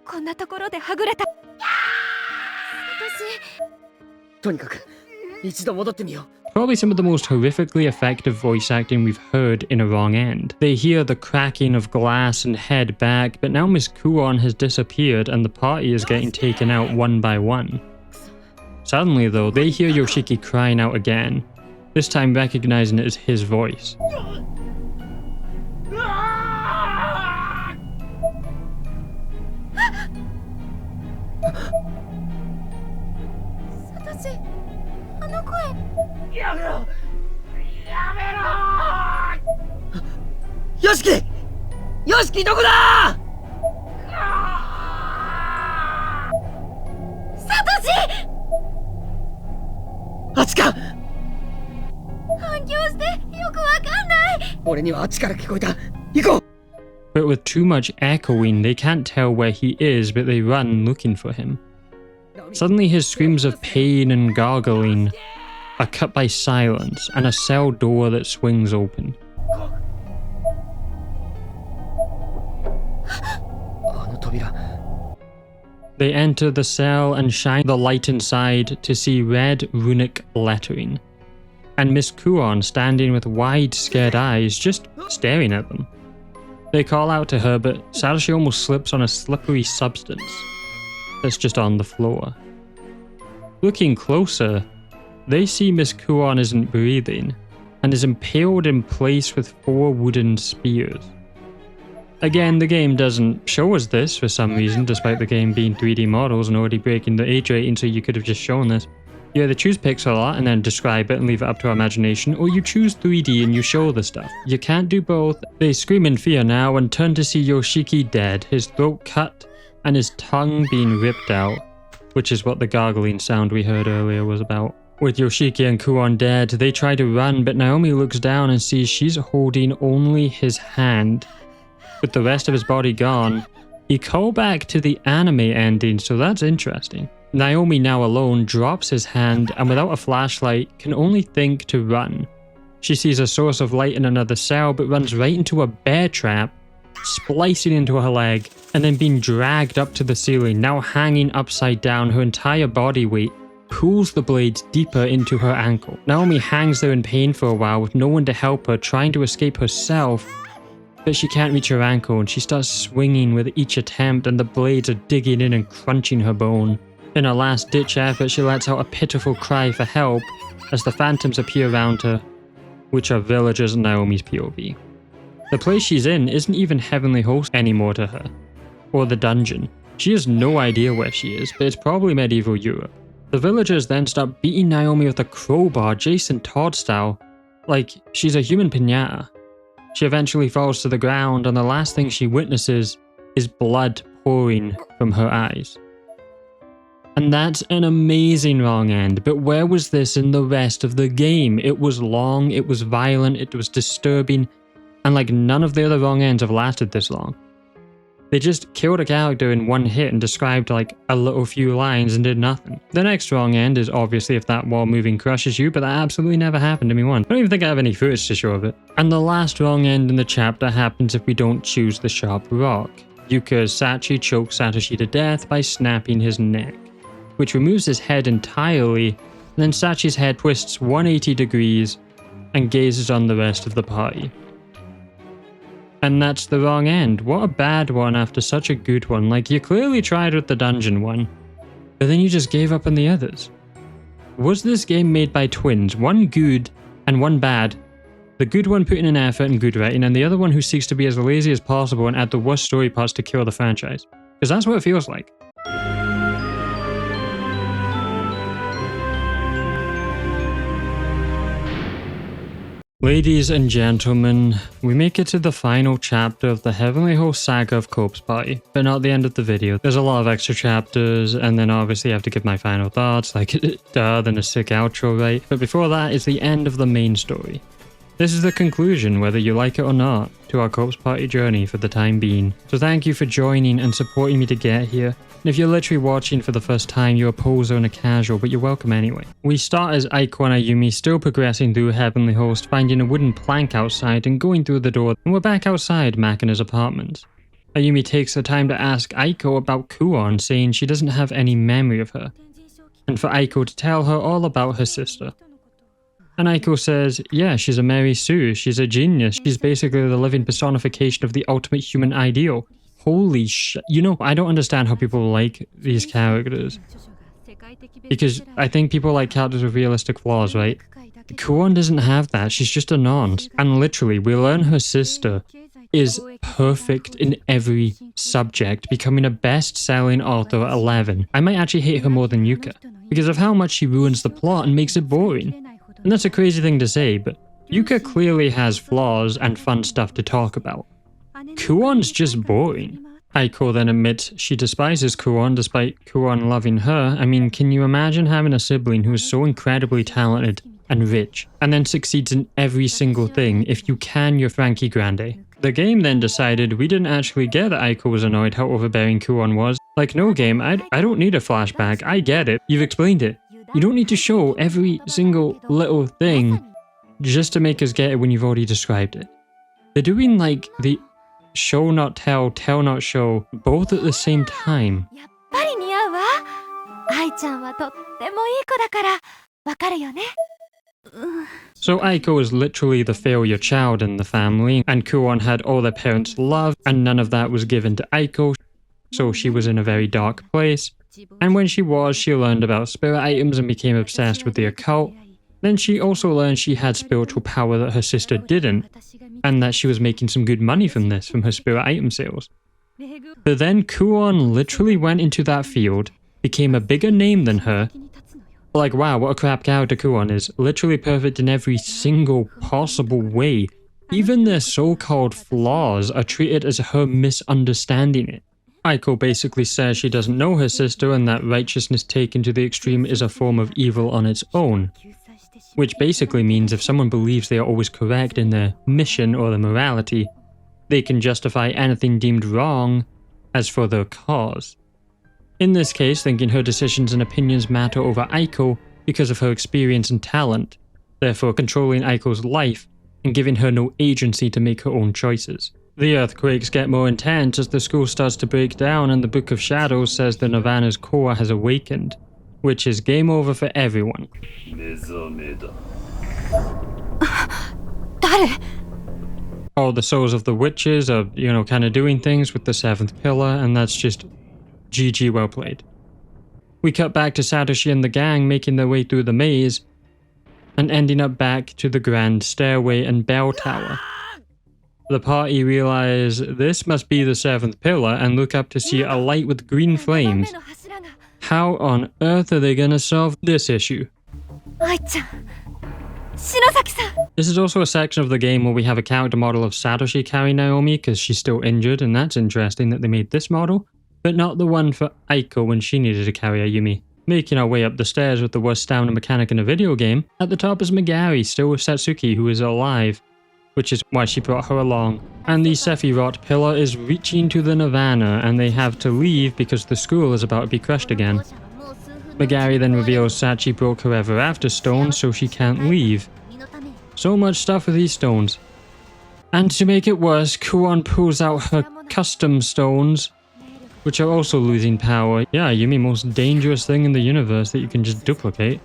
こんなところではぐれた。とにかく一度戻ってみよう。Probably some of the most horrifically effective voice acting we've heard in a wrong end. They hear the cracking of glass and head back, but now Miss Kuon has disappeared and the party is getting taken out one by one. Suddenly though, they hear Yoshiki crying out again, this time recognizing it as his voice. Yoshiki! Yoshiki, どこだサトシあっちか反響してよくわかんない。俺にはあっちから聞こえた。行こう But with too much echoing, they can't tell where he is, but they run looking for him. Suddenly his screams of pain and gargling are cut by silence and a cell door that swings open. They enter the cell and shine the light inside to see red runic lettering, and Miss Kuon standing with wide scared eyes just staring at them. They call out to her, but Satoshi almost slips on a slippery substance that's just on the floor. Looking closer, they see Miss Kuon isn't breathing and is impaled in place with 4 wooden spears. Again, the game doesn't show us this for some reason, despite the game being 3D models and already breaking the age rating, so you could have just shown this. You either choose pixel art and then describe it and leave it up to our imagination, or you choose 3D and you show the stuff. You can't do both. They scream in fear now and turn to see Yoshiki dead, his throat cut and his tongue being ripped out, which is what the gargling sound we heard earlier was about. With Yoshiki and Kuon dead, they try to run, but Naomi looks down and sees she's holding only his hand. With the rest of his body gone, he called back to the anime ending, so that's interesting. Naomi, now alone, drops his hand and without a flashlight can only think to run. She sees a source of light in another cell but runs right into a bear trap, splicing into her leg and then being dragged up to the ceiling, now hanging upside down. Her entire body weight pulls the blades deeper into her ankle. Naomi hangs there in pain for a while with no one to help her, trying to escape herself, but she can't reach her ankle and she starts swinging with each attempt and the blades are digging in and crunching her bone. In her last ditch effort, she lets out a pitiful cry for help as the phantoms appear around her, which are villagers in Naomi's POV. The place she's in isn't even Heavenly Host anymore to her, or the dungeon. She has no idea where she is, but it's probably medieval Europe. The villagers then start beating Naomi with a crowbar, Jason Todd style, like she's a human piñata. She eventually falls to the ground and the last thing she witnesses is blood pouring from her eyes. And that's an amazing wrong end, but where was this in the rest of the game? It was long, it was violent, it was disturbing, and like none of the other wrong ends have lasted this long. They just killed a character in one hit and described like a little few lines and did nothing. The next wrong end is obviously if that wall moving crushes you, but that absolutely never happened to me once. I don't even think I have any footage to show of it. And the last wrong end in the chapter happens if we don't choose the sharp rock. Yuka Sachi chokes Satoshi to death by snapping his neck, which removes his head entirely, and then Sachi's head twists 180 degrees and gazes on the rest of the party. And that's the wrong end. What a bad one after such a good one. Like, you clearly tried with the dungeon one, but then you just gave up on the others. Was this game made by twins? One good and one bad. The good one putting in effort and good writing, and the other one who seeks to be as lazy as possible and add the worst story parts to kill the franchise. Because that's what it feels like. Ladies and gentlemen, we make it to the final chapter of the Heavenly Host saga of Corpse Party, but not the end of the video. There's a lot of extra chapters, and then obviously I have to give my final thoughts, like duh, then a sick outro, right? But before that is the end of the main story. This is the conclusion, whether you like it or not, to our Corpse Party journey for the time being. So thank you for joining and supporting me to get here. And if you're literally watching for the first time, you're a poser and a casual, but you're welcome anyway. We start as Aiko and Ayumi still progressing through Heavenly Host, finding a wooden plank outside and going through the door, and we're back outside Makina's apartment. Ayumi takes the time to ask Aiko about Kuon, saying she doesn't have any memory of her, and for Aiko to tell her all about her sister. And Aiko says, yeah, she's a Mary Sue, she's a genius, she's basically the living personification of the ultimate human ideal. Holy shit. You know, I don't understand how people like these characters. Because I think people like characters with realistic flaws, right? Kuon doesn't have that, she's just a nonce. And literally, we learn her sister is perfect in every subject, becoming a best-selling author at 11. I might actually hate her more than Yuka, because of how much she ruins the plot and makes it boring. And that's a crazy thing to say, but Yuka clearly has flaws and fun stuff to talk about. Kuon's just boring. Aiko then admits she despises Kuon despite Kuon loving her. I mean, can you imagine having a sibling who is so incredibly talented and rich, and then succeeds in every single thing? If you can, you're Frankie Grande. The game then decided we didn't actually get that Aiko was annoyed how overbearing Kuon was. Like, no game, I don't need a flashback, I get it, you've explained it. You don't need to show every single little thing just to make us get it when you've already described it. They're doing like the show not tell, tell not show, both at the same time. So Aiko is literally the failure child in the family, and Kuon had all their parents' love, and none of that was given to Aiko, so she was in a very dark place. And when she learned about spirit items and became obsessed with the occult. Then she also learned she had spiritual power that her sister didn't, and that she was making some good money from this, from her spirit item sales. But then Kuon literally went into that field, became a bigger name than her. Like, wow, what a crap character Kuon is. Literally perfect in every single possible way. Even their so-called flaws are treated as her misunderstanding it. Aiko basically says she doesn't know her sister and that righteousness taken to the extreme is a form of evil on its own. Which basically means if someone believes they are always correct in their mission or their morality, they can justify anything deemed wrong as for their cause. In this case, thinking her decisions and opinions matter over Aiko because of her experience and talent, therefore controlling Aiko's life and giving her no agency to make her own choices. The earthquakes get more intense as the school starts to break down, and the Book of Shadows says the Nirvana's core has awakened, which is game over for everyone. All the souls of the witches are, kind of doing things with the seventh pillar, and that's just GG, well played. We cut back to Satoshi and the gang making their way through the maze, and ending up back to the grand stairway and bell tower. The party realize this must be the seventh pillar and look up to see a light with green flames. How on earth are they gonna solve this issue? This is also a section of the game where we have a character model of Satoshi carry Naomi because she's still injured, and that's interesting that they made this model, but not the one for Aiko when she needed to carry Ayumi. Making our way up the stairs with the worst stamina mechanic in a video game, at the top is Megari, still with Satsuki, who is alive, which is why she brought her along. And the Sephiroth pillar is reaching to the Nirvana, and they have to leave because the school is about to be crushed again. Megari then reveals Sachi broke her ever after stone, so she can't leave. So much stuff with these stones. And to make it worse, Kuon pulls out her custom stones, which are also losing power. Yeah, Yumi, most dangerous thing in the universe that you can just duplicate.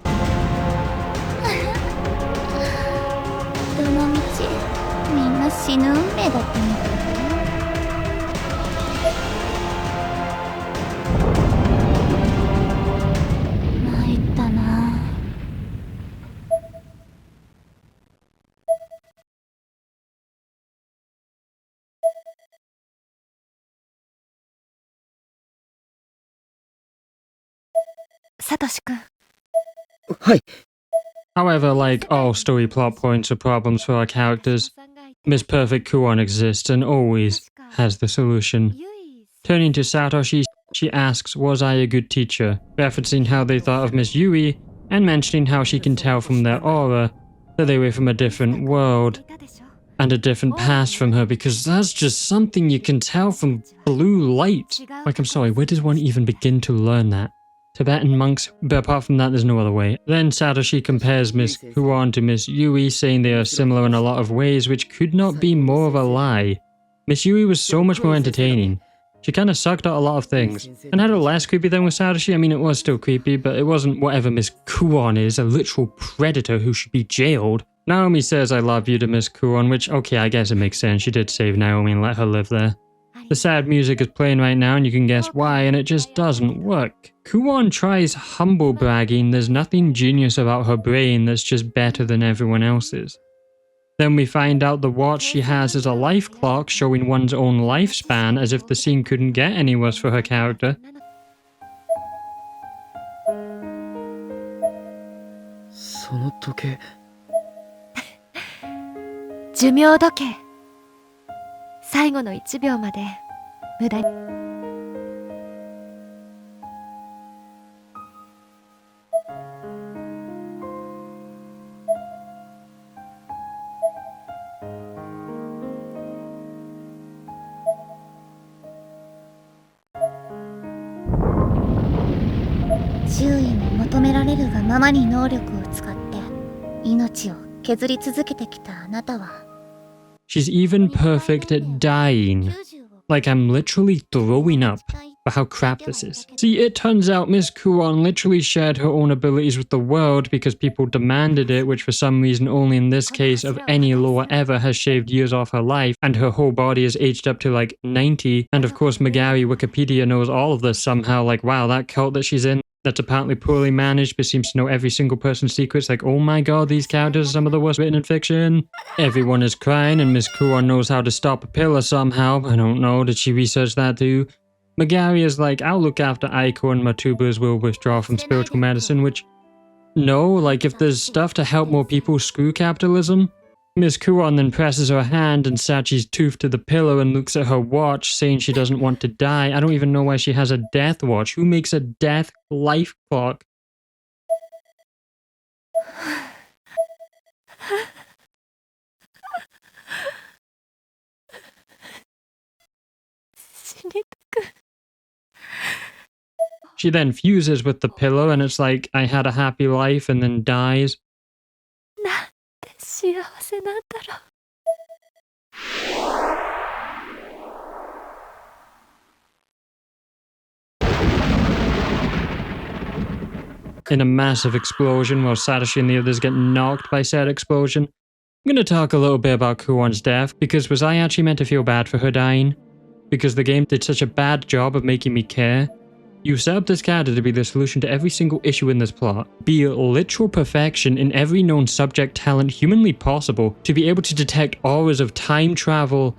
However, like all story plot points or problems for our characters, Miss Perfect Kuon exists and always has the solution. Turning to Satoshi, she asks, was I a good teacher? Referencing how they thought of Miss Yui, and mentioning how she can tell from their aura that they were from a different world and a different past from her, because that's just something you can tell from blue light. Like, I'm sorry, where does one even begin to learn that? Tibetan monks, but apart from that, there's no other way. Then Satoshi compares Miss Kuon to Miss Yui, saying they are similar in a lot of ways, which could not be more of a lie. Miss Yui was so much more entertaining. She kind of sucked at a lot of things, and had a less creepy thing with Satoshi. I mean, it was still creepy, but it wasn't whatever Miss Kuon is, a literal predator who should be jailed. Naomi says I love you to Miss Kuon, which, okay, I guess it makes sense. She did save Naomi and let her live there. The sad music is playing right now, and you can guess why, and it just doesn't work. Kuon tries humble bragging. There's nothing genius about her brain that's just better than everyone else's. Then we find out the watch she has is a life clock showing one's own lifespan, as if the scene couldn't get any worse for her character. その時計寿命時計。最後の1秒まで無駄に。周囲に求められるがままに能力を使って命を削り続けてきたあなたは She's even perfect at dying. Like I'm literally throwing up for how crap this is. See, it turns out Miss Kuon literally shared her own abilities with the world because people demanded it, which for some reason only in this case of any lore ever has shaved years off her life, and her whole body is aged up to like 90. And of course Magari Wikipedia knows all of this somehow, like wow, that cult that she's in, that's apparently poorly managed but seems to know every single person's secrets, like oh my god, these characters are some of the worst written in fiction. Everyone is crying and Miss Kuon knows how to stop a pillar somehow. I don't know, did she research that too? Magari is like, I'll look after Aiko and Matubas will withdraw from spiritual medicine, which no, like if there's stuff to help more people, screw capitalism. Miss Kuon then presses her hand and Sachi's tooth to the pillow and looks at her watch, saying she doesn't want to die. I don't even know why she has a death watch. Who makes a death life clock? She then fuses with the pillow and it's like, I had a happy life, and then dies. In a massive explosion while Satoshi and the others get knocked by said explosion. I'm going to talk a little bit about Kuon's death, because was I actually meant to feel bad for her dying? Because the game did such a bad job of making me care. You set up this character to be the solution to every single issue in this plot, be literal perfection in every known subject talent humanly possible, to be able to detect auras of time travel,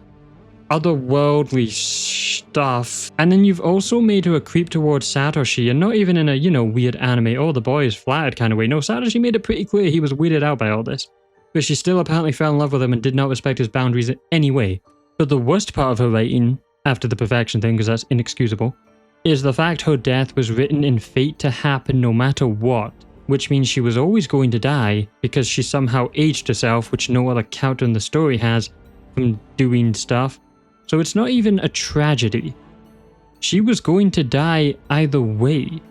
otherworldly stuff, and then you've also made her a creep towards Satoshi, and not even in a, you know, weird anime, oh the boy is flattered kind of way. No, Satoshi made it pretty clear he was weirded out by all this. But she still apparently fell in love with him and did not respect his boundaries in any way. But the worst part of her writing, after the perfection thing, because that's inexcusable, is the fact her death was written in fate to happen no matter what, which means she was always going to die because she somehow aged herself, which no other character in the story has, from doing stuff. So it's not even a tragedy. She was going to die either way.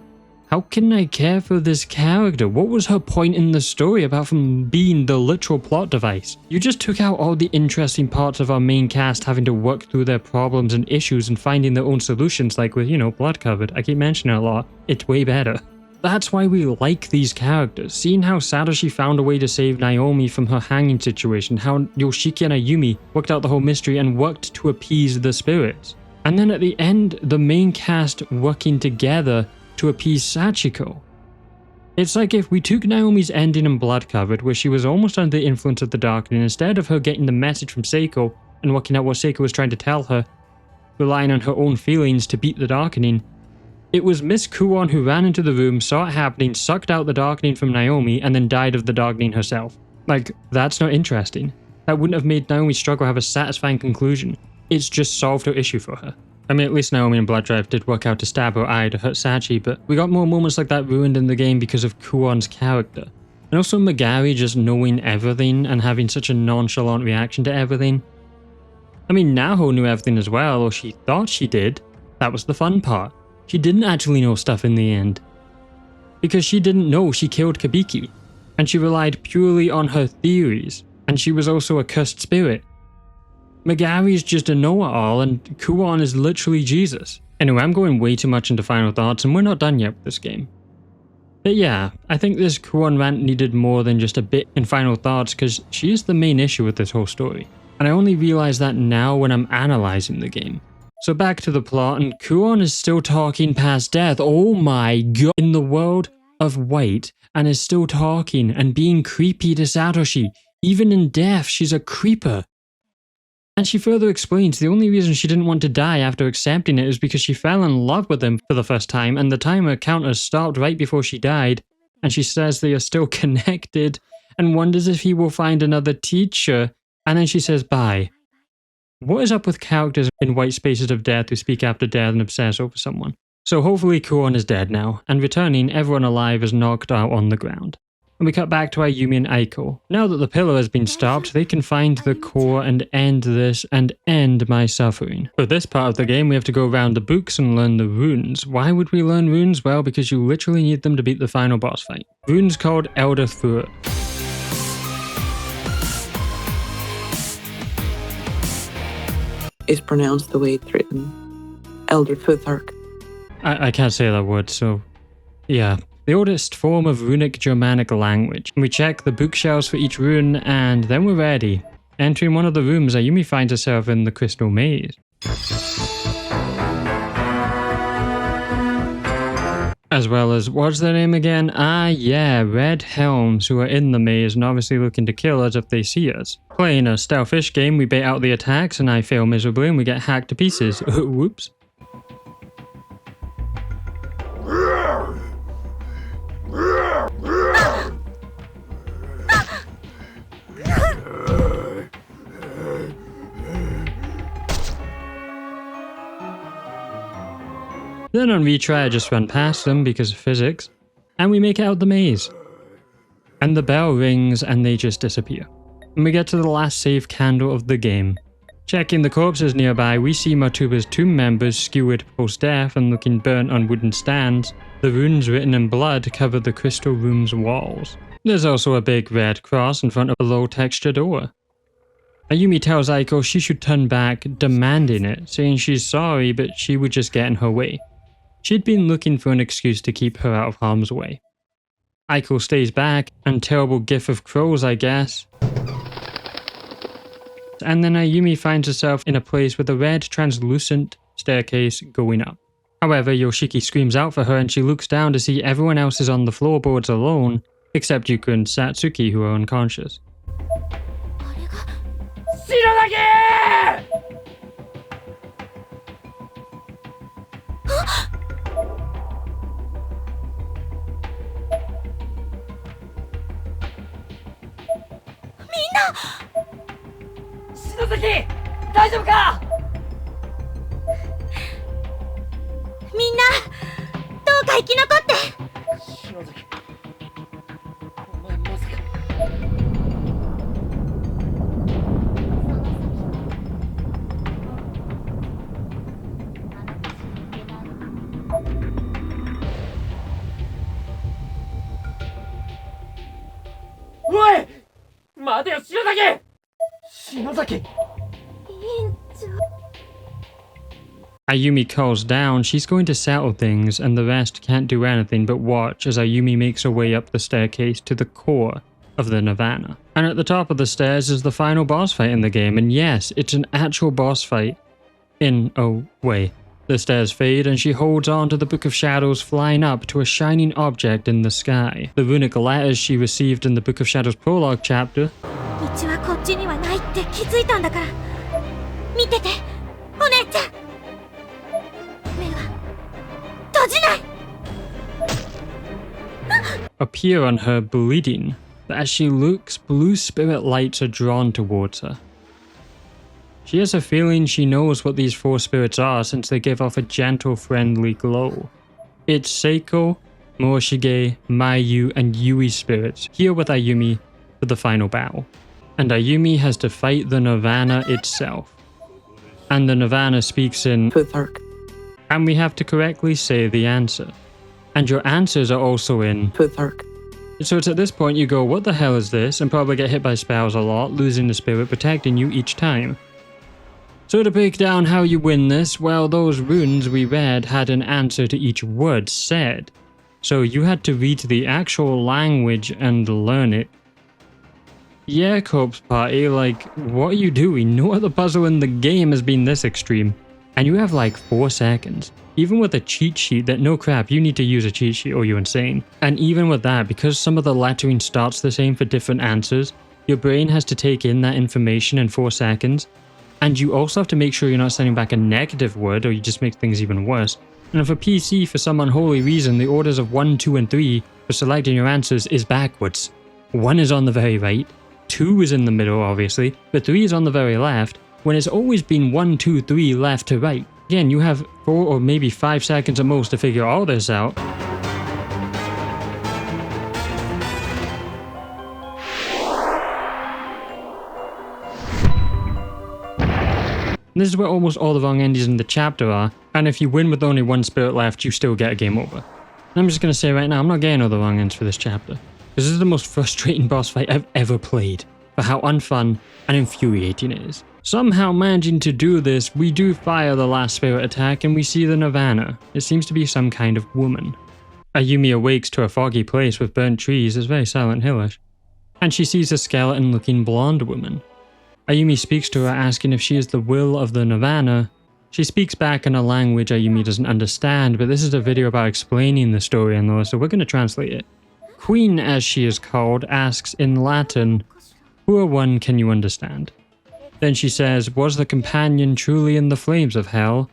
How can I care for this character? What was her point in the story apart from being the literal plot device? You just took out all the interesting parts of our main cast having to work through their problems and issues and finding their own solutions, like with, you know, Blood Covered. I keep mentioning it a lot. It's way better. That's why we like these characters. Seeing how Satoshi found a way to save Naomi from her hanging situation, how Yoshiki and Ayumi worked out the whole mystery and worked to appease the spirits. And then at the end, the main cast working together to appease Sachiko. It's like if we took Naomi's ending in Blood Covered, where she was almost under the influence of the Darkening, instead of her getting the message from Seiko and working out what Seiko was trying to tell her, relying on her own feelings to beat the Darkening, it was Miss Kuon who ran into the room, saw it happening, sucked out the Darkening from Naomi, and then died of the Darkening herself. Like, that's not interesting. That wouldn't have made Naomi's struggle have a satisfying conclusion. It's just solved her issue for her. I mean, at least Naomi in Blood Drive did work out to stab her eye to hurt Sachi, but we got more moments like that ruined in the game because of Kuon's character. And also Magari just knowing everything and having such a nonchalant reaction to everything. I mean, Naho knew everything as well, or she thought she did. That was the fun part. She didn't actually know stuff in the end. Because she didn't know she killed Kabiki, and she relied purely on her theories, and she was also a cursed spirit. Megari's just a know-it-all and Kuon is literally Jesus. Anyway, I'm going way too much into final thoughts and we're not done yet with this game. But yeah, I think this Kuon rant needed more than just a bit in final thoughts because she is the main issue with this whole story. And I only realize that now when I'm analyzing the game. So back to the plot, and Kuon is still talking past death. Oh my god, in the world of White, and is still talking and being creepy to Satoshi. Even in death, she's a creeper. And she further explains the only reason she didn't want to die after accepting it is because she fell in love with him for the first time, and the timer counter stopped right before she died, and she says they are still connected, and wonders if he will find another teacher, and then she says bye. What is up with characters in white spaces of death who speak after death and obsess over someone? So hopefully Kuon is dead now, and returning, everyone alive is knocked out on the ground. And we cut back to Ayumi and Aiko. Now that the pillar has been stopped, they can find the core and end this and end my suffering. For this part of the game, we have to go around the books and learn the runes. Why would we learn runes? Well, because you literally need them to beat the final boss fight. Runes called Elder Thur. Is pronounced the way it's written. Elder Futhark. I can't say that word, so yeah. The oldest form of runic Germanic language. We check the bookshelves for each rune, and then we're ready. Entering one of the rooms, Ayumi finds herself in the Crystal Maze. As well as, what's their name again? Ah yeah, Red Helms, who are in the maze and obviously looking to kill us if they see us. Playing a stealthish game, we bait out the attacks and I fail miserably and we get hacked to pieces. Whoops. Then on retry I just run past them because of physics, and we make it out the maze. And the bell rings and they just disappear. And we get to the last safe candle of the game. Checking the corpses nearby, we see Matuba's tomb members skewered post-death and looking burnt on wooden stands. The runes written in blood cover the crystal room's walls. There's also a big red cross in front of a low-texture door. Ayumi tells Aiko she should turn back, demanding it, saying she's sorry but she would just get in her way. She'd been looking for an excuse to keep her out of harm's way. Aiko stays back, and terrible gif of crows, I guess. And then Ayumi finds herself in a place with a red translucent staircase going up. However, Yoshiki screams out for her and she looks down to see everyone else is on the floorboards alone, except Yuka and Satsuki who are unconscious. Ayumi calls down, she's going to settle things, and the rest can't do anything but watch as Ayumi makes her way up the staircase to the core of the Nirvana. And at the top of the stairs is the final boss fight in the game, and yes, it's an actual boss fight in a way. The stairs fade and she holds on to the Book of Shadows, flying up to a shining object in the sky. The runic letters she received in the Book of Shadows prologue chapter appear on her bleeding, but as she looks, blue spirit lights are drawn towards her. She has a feeling she knows what these four spirits are since they give off a gentle, friendly glow. It's Seiko, Morishige, Mayu, and Yui spirits here with Ayumi for the final battle. And Ayumi has to fight the Nirvana itself. And the Nirvana speaks in Futhark. And we have to correctly say the answer. And your answers are also in Futhark. So it's at this point you go, what the hell is this? And probably get hit by spells a lot, losing the spirit protecting you each time. So to break down how you win this, well, those runes we read had an answer to each word said. So you had to read the actual language and learn it. Yeah, Corpse Party, like, what are you doing? No other puzzle in the game has been this extreme. And you have like 4 seconds. Even with a cheat sheet that, no crap, you need to use a cheat sheet or you're insane. And even with that, because some of the lettering starts the same for different answers, your brain has to take in that information in 4 seconds. And you also have to make sure you're not sending back a negative word or you just make things even worse. And for PC, for some unholy reason, the orders of 1, 2, and 3 for selecting your answers is backwards. 1 is on the very right, 2 is in the middle obviously, but 3 is on the very left, when it's always been 1, 2, 3 left to right. Again, you have 4 or maybe 5 seconds at most to figure all this out. This is where almost all the wrong endings in the chapter are, and if you win with only 1 spirit left, you still get a game over. And I'm just going to say right now, I'm not getting all the wrong ends for this chapter, because this is the most frustrating boss fight I've ever played, for how unfun and infuriating it is. Somehow managing to do this, we do fire the last spirit attack and we see the Nirvana. It seems to be some kind of woman. Ayumi awakes to a foggy place with burnt trees. It's very Silent Hillish. And she sees a skeleton-looking blonde woman. Ayumi speaks to her asking if she is the will of the Nirvana. She speaks back in a language Ayumi doesn't understand, but this is a video about explaining the story and all, so we're going to translate it. Queen, as she is called, asks in Latin, "Poor one, can you understand?" Then she says, "Was the companion truly in the flames of hell?"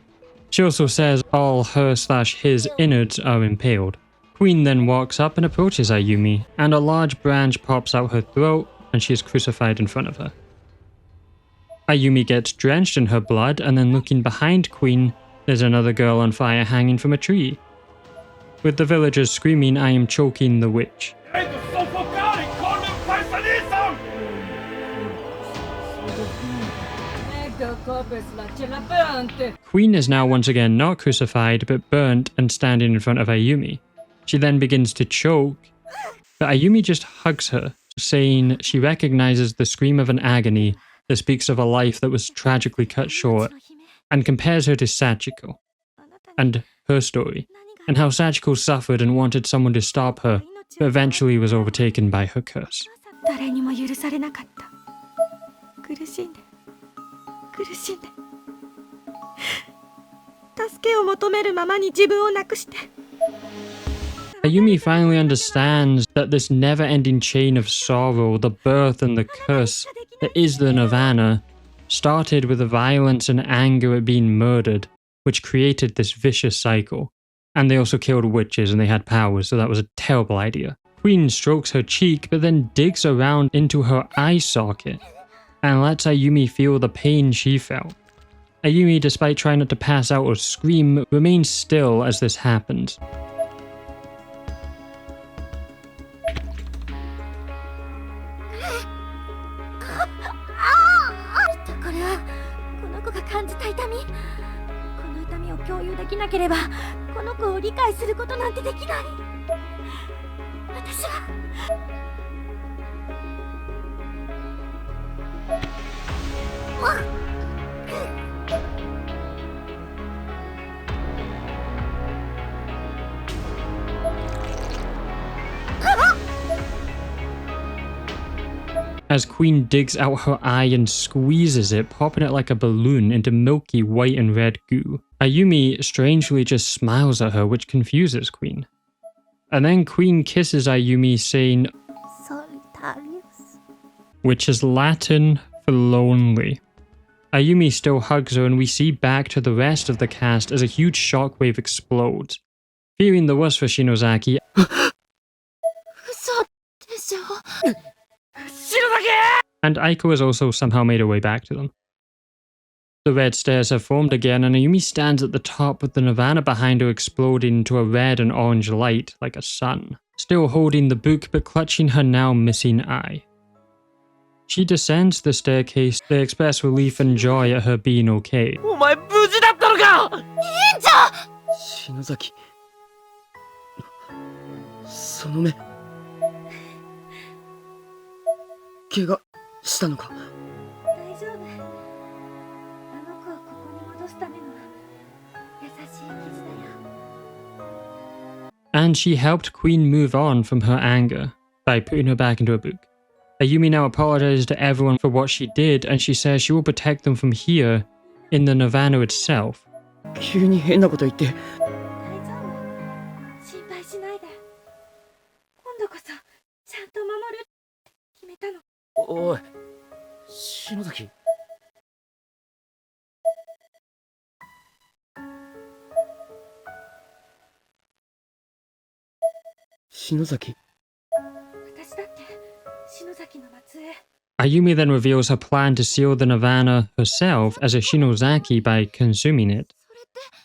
She also says all her/his innards are impaled. Queen then walks up and approaches Ayumi, and a large branch pops out her throat, and she is crucified in front of her. Ayumi gets drenched in her blood, and then looking behind Queen, there's another girl on fire hanging from a tree. With the villagers screaming, "I am choking the witch." Queen is now once again not crucified, but burnt and standing in front of Ayumi. She then begins to choke, but Ayumi just hugs her, saying she recognizes the scream of an agony that speaks of a life that was tragically cut short, and compares her to Sachiko and her story, and how Sachiko suffered and wanted someone to stop her, but eventually was overtaken by her curse. Ayumi finally understands that this never-ending chain of sorrow, the birth and the curse that is the Nirvana, started with the violence and anger at being murdered, which created this vicious cycle. And they also killed witches and they had powers, so that was a terrible idea. Queen strokes her cheek, but then digs around into her eye socket and lets Ayumi feel the pain she felt. Ayumi, despite trying not to pass out or scream, remains still as this happens. As Queen digs out her eye and squeezes it, popping it like a balloon into milky white and red goo. Ayumi strangely just smiles at her, which confuses Queen. And then Queen kisses Ayumi, saying, Solitarius, which is Latin for lonely. Ayumi still hugs her, and we see back to the rest of the cast as a huge shockwave explodes. Fearing the worst for Shinozaki, and Aiko has also somehow made her way back to them. The red stairs have formed again, and Ayumi stands at the top with the Nirvana behind her exploding into a red and orange light like a sun, still holding the book but clutching her now missing eye. She descends the staircase. They express relief and joy at her being okay. お前無事だったのか！忍者！篠崎。その目。怪我したのか？大丈夫。あの And she helped Queen move on from her anger by putting her back into a book. Ayumi now apologizes to everyone for what she did, and she says she will protect them from here in the Nirvana itself. 急に変なこと言って。大丈夫。心配しないで。今度こそちゃんと守るって決めたの。おい、篠崎。篠崎。私だって篠崎の末裔。Ayumi then reveals her plan to seal the Nirvana herself as a Shinozaki by consuming it.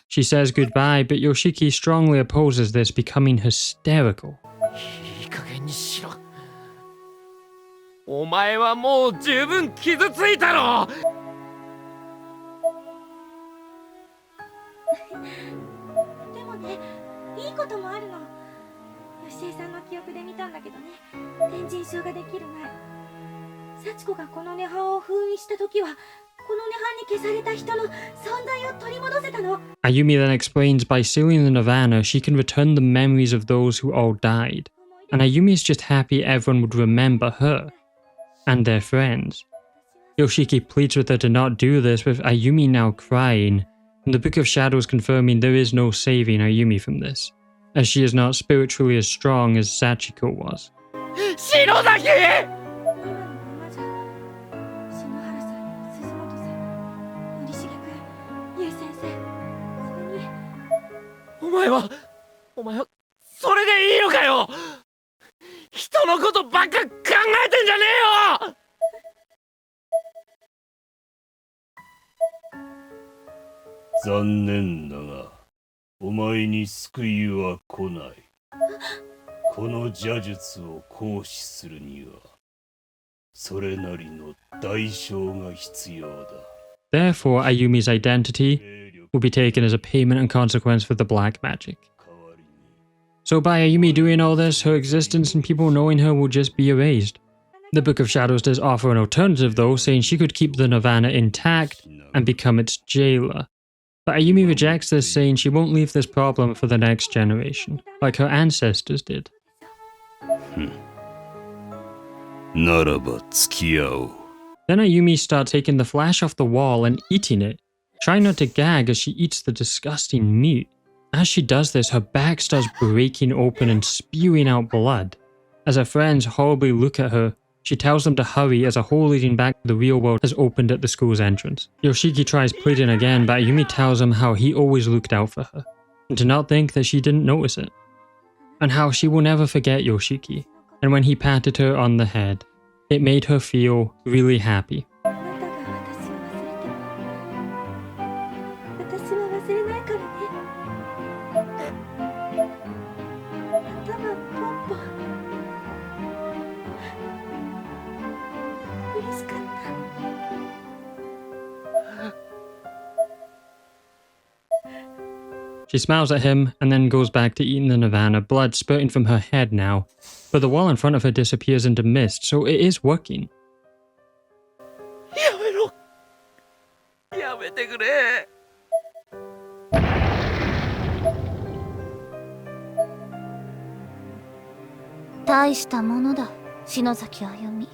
She says goodbye, but Yoshiki strongly opposes this, becoming hysterical. いい加減にしろ。お前はもう十分傷ついたろ。でもね、いいこともあるの。吉江さんの記憶で見たんだけどね、天神衆ができる前、幸子がこの涅槃を封印した時は、この涅槃に消された人の存在を取り戻せたの。Ayumi then explains by sealing the Nirvana, she can return the memories of those who all died. And Ayumi is just happy everyone would remember her and their friends. Yoshiki pleads with her to not do this, with Ayumi now crying, and the Book of Shadows confirming there is no saving Ayumi from this, as she is not spiritually as strong as Sachiko was. 篠崎！お前はそれでいいのかよ。人のことばっか考えてんじゃねえよ。残念だが、お前に救いは来ない。この邪術を行使するには、それなりの代償が必要だ。Therefore, Ayumi's identity will be taken as a payment and consequence for the black magic. So by Ayumi doing all this, her existence and people knowing her will just be erased. The Book of Shadows does offer an alternative though, saying she could keep the Nirvana intact and become its jailer. But Ayumi rejects this, saying she won't leave this problem for the next generation, like her ancestors did. ならば付き合おう。 Then Ayumi starts taking the flesh off the wall and eating it, trying not to gag as she eats the disgusting meat. As she does this, her back starts breaking open and spewing out blood. As her friends horribly look at her, she tells them to hurry as a hole leading back to the real world has opened at the school's entrance. Yoshiki tries pleading again, but Ayumi tells him how he always looked out for her, and to not think that she didn't notice it, and how she will never forget Yoshiki, and when he patted her on the head, it made her feel really happy. 嬉しかった。 She smiles at him and then goes back to eating the Nirvana, blood spurting from her head now, but the wall in front of her disappears into mist, so it is working. やめろ。やめてくれ。大したものだ、篠崎あゆみ。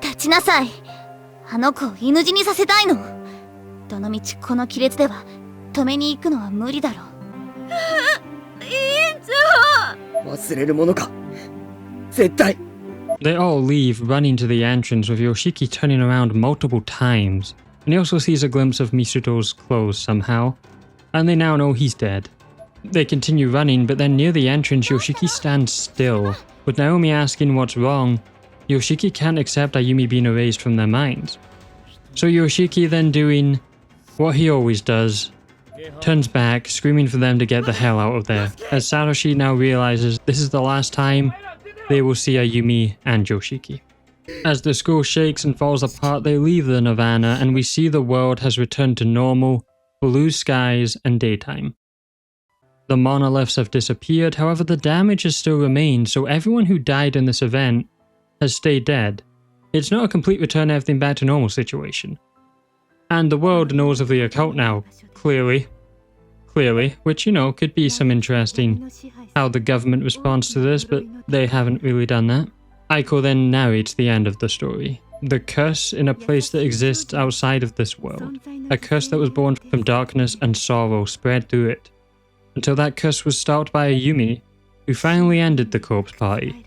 立ちなさい。あの子を犬死にさせたいの。どのみちこの亀裂では止めに行くのは無理だろう。委員長。忘れるものか。絶対。 They all leave, running to the entrance with Yoshiki turning around multiple times, and he also sees a glimpse of Misuto's clothes somehow, and they now know he's dead. They continue running, but then near the entrance Yoshiki stands still, with Naomi asking what's wrong. Yoshiki can't accept Ayumi being erased from their minds. So Yoshiki then doing what he always does, turns back, screaming for them to get the hell out of there, as Satoshi now realizes this is the last time they will see Ayumi and Yoshiki. As the school shakes and falls apart, they leave the Nirvana, and we see the world has returned to normal, blue skies and daytime. The monoliths have disappeared, however the damage has still remained, so everyone who died in this event has stayed dead. It's not a complete return of everything back to normal situation. And the world knows of the occult now, clearly. clearly, which, you know, could be some interesting how the government responds to this, but they haven't really done that. Aiko then narrates the end of the story. The curse in a place that exists outside of this world. A curse that was born from darkness and sorrow spread through it. Until that curse was stopped by Ayumi, who finally ended the corpse party.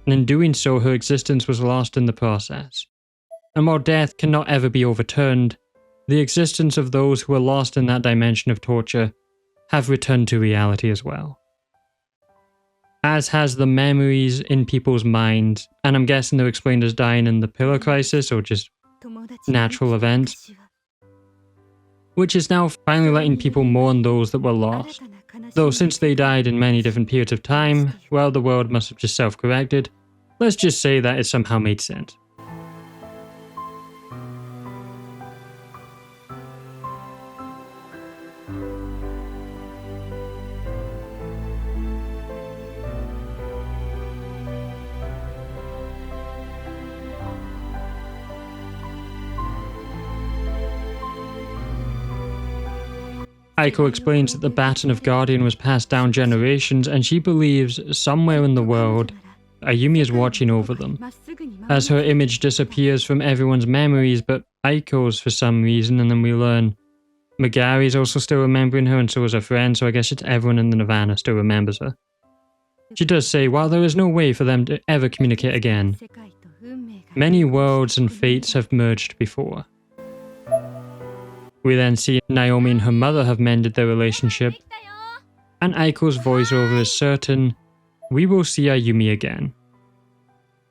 And in doing so, her existence was lost in the process. And while death cannot ever be overturned, the existence of those who were lost in that dimension of torture have returned to reality as well. As has the memories in people's minds, and I'm guessing they're explained as dying in the pillar crisis or just natural events, which is now finally letting people mourn those that were lost. Though since they died in many different periods of time, well, the world must have just self-corrected. Let's just say that it somehow made sense. Aiko explains that the baton of Guardian was passed down generations, and she believes somewhere in the world, Ayumi is watching over them. As her image disappears from everyone's memories, but Aiko's for some reason, and then we learn Megari's also still remembering her, and so is her friend, so I guess it's everyone in the Nirvana still remembers her. She does say, while there is no way for them to ever communicate again, many worlds and fates have merged before. We then see Naomi and her mother have mended their relationship, and Aiko's voiceover is certain we will see Ayumi again.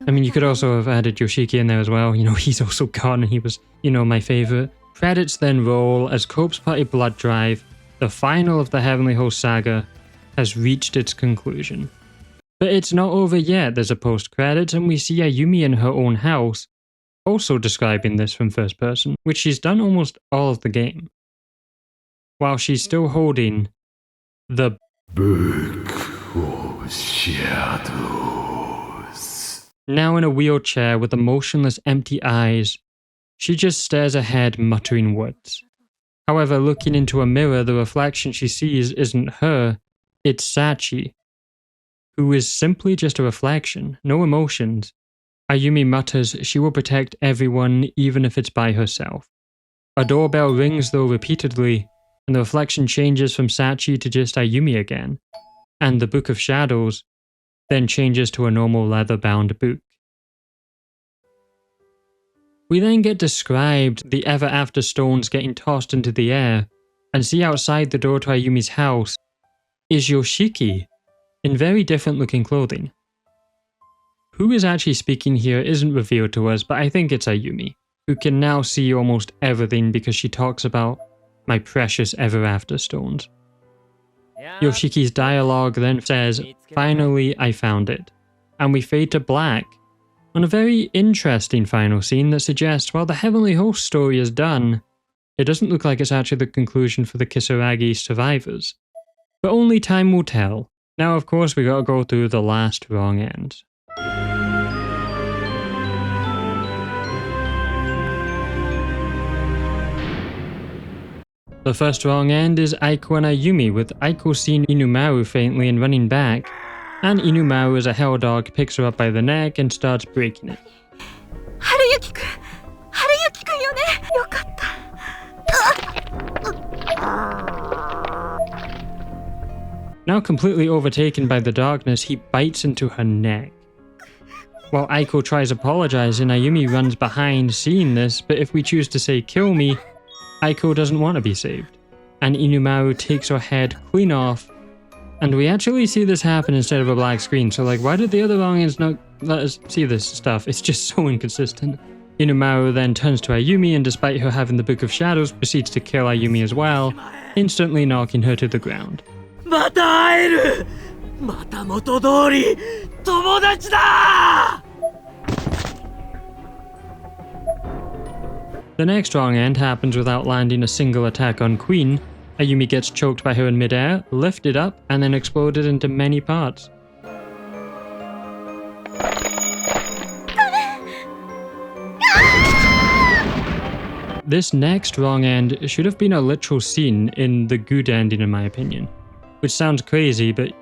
I mean, you could also have added Yoshiki in there as well, you know, he's also gone and he was, you know, my favourite. Credits then roll as Corpse Party Blood Drive, the final of the Heavenly Host saga, has reached its conclusion. But it's not over yet, there's a post-credits and we see Ayumi in her own house, also describing this from first person, which she's done almost all of the game, while she's still holding the Book of Shadows. Now in a wheelchair with emotionless empty eyes, she just stares ahead muttering words. However, looking into a mirror, the reflection she sees isn't her, it's Sachi, who is simply just a reflection, no emotions. Ayumi mutters she will protect everyone even if it's by herself. A doorbell rings though repeatedly, and the reflection changes from Sachi to just Ayumi again, and the Book of Shadows then changes to a normal leather-bound book. We then get described the ever after stones getting tossed into the air, and see outside the door to Ayumi's house is Yoshiki, in very different looking clothing. Who is actually speaking here isn't revealed to us, but I think it's Ayumi, who can now see almost everything because she talks about my precious ever after stones. Yoshiki's dialogue then says, "Finally I found it," and we fade to black on a very interesting final scene that suggests while the Heavenly Host story is done, it doesn't look like it's actually the conclusion for the Kisaragi survivors. But only time will tell. Now of course we gotta go through the last wrong end. The first wrong end is Aiko and Ayumi, with Aiko seeing Inumaru faintly and running back, and Inumaru as a hell dog picks her up by the neck and starts breaking it. Haruyuki-kunよね。よかった。Now completely overtaken by the darkness, he bites into her neck. While Aiko tries apologizing, Ayumi runs behind, seeing this, but if we choose to say "kill me," Aiko doesn't want to be saved, and Inumaru takes her head clean off, and we actually see this happen instead of a black screen, so like why did the other wrong ends not let us see this stuff? It's just so inconsistent. Inumaru then turns to Ayumi and despite her having the Book of Shadows proceeds to kill Ayumi as well, instantly knocking her to the ground. また会える。また元通り友達だ。 The next wrong end happens without landing a single attack on Queen. Ayumi gets choked by her in midair, lifted up, and then exploded into many parts. This next wrong end should have been a literal scene in the good ending in my opinion. Which sounds crazy, but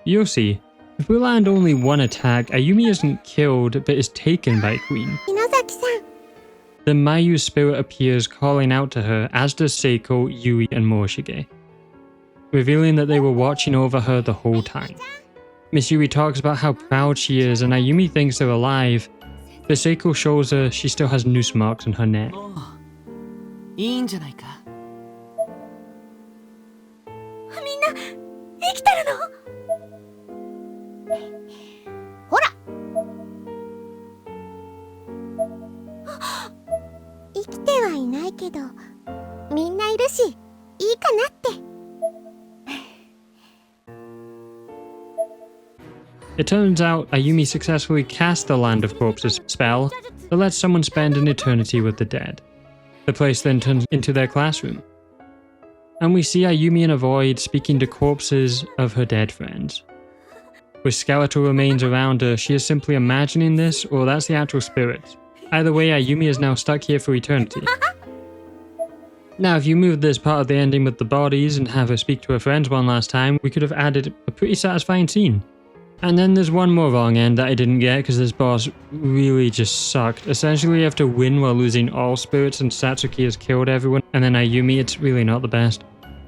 you'll see. If we land only one attack, Ayumi isn't killed but is taken by Queen. Then Mayu's spirit appears calling out to her, as does Seiko, Yui and Morishige, revealing that they were watching over her the whole time. Miss Yui talks about how proud she is and Ayumi thinks they're alive, but Seiko shows her she still has noose marks on her neck. いいんじゃないか。みんな生きてるの？ほら。生きてはいないけど、みんないるし、いいかなって。It turns out Ayumi successfully cast the Land of Corpses spell that lets someone spend an eternity with the dead. The place then turns into their classroom. And we see Ayumi in a void speaking to corpses of her dead friends. With skeletal remains around her, she is simply imagining this, or that's the actual spirit. Either way, Ayumi is now stuck here for eternity. Now, if you move this part of the ending with the bodies and have her speak to her friends one last time, we could have added a pretty satisfying scene. And then there's one more wrong end that I didn't get because this boss really just sucked. Essentially you have to win while losing all spirits and Satsuki has killed everyone, and then Ayumi, it's really not the best.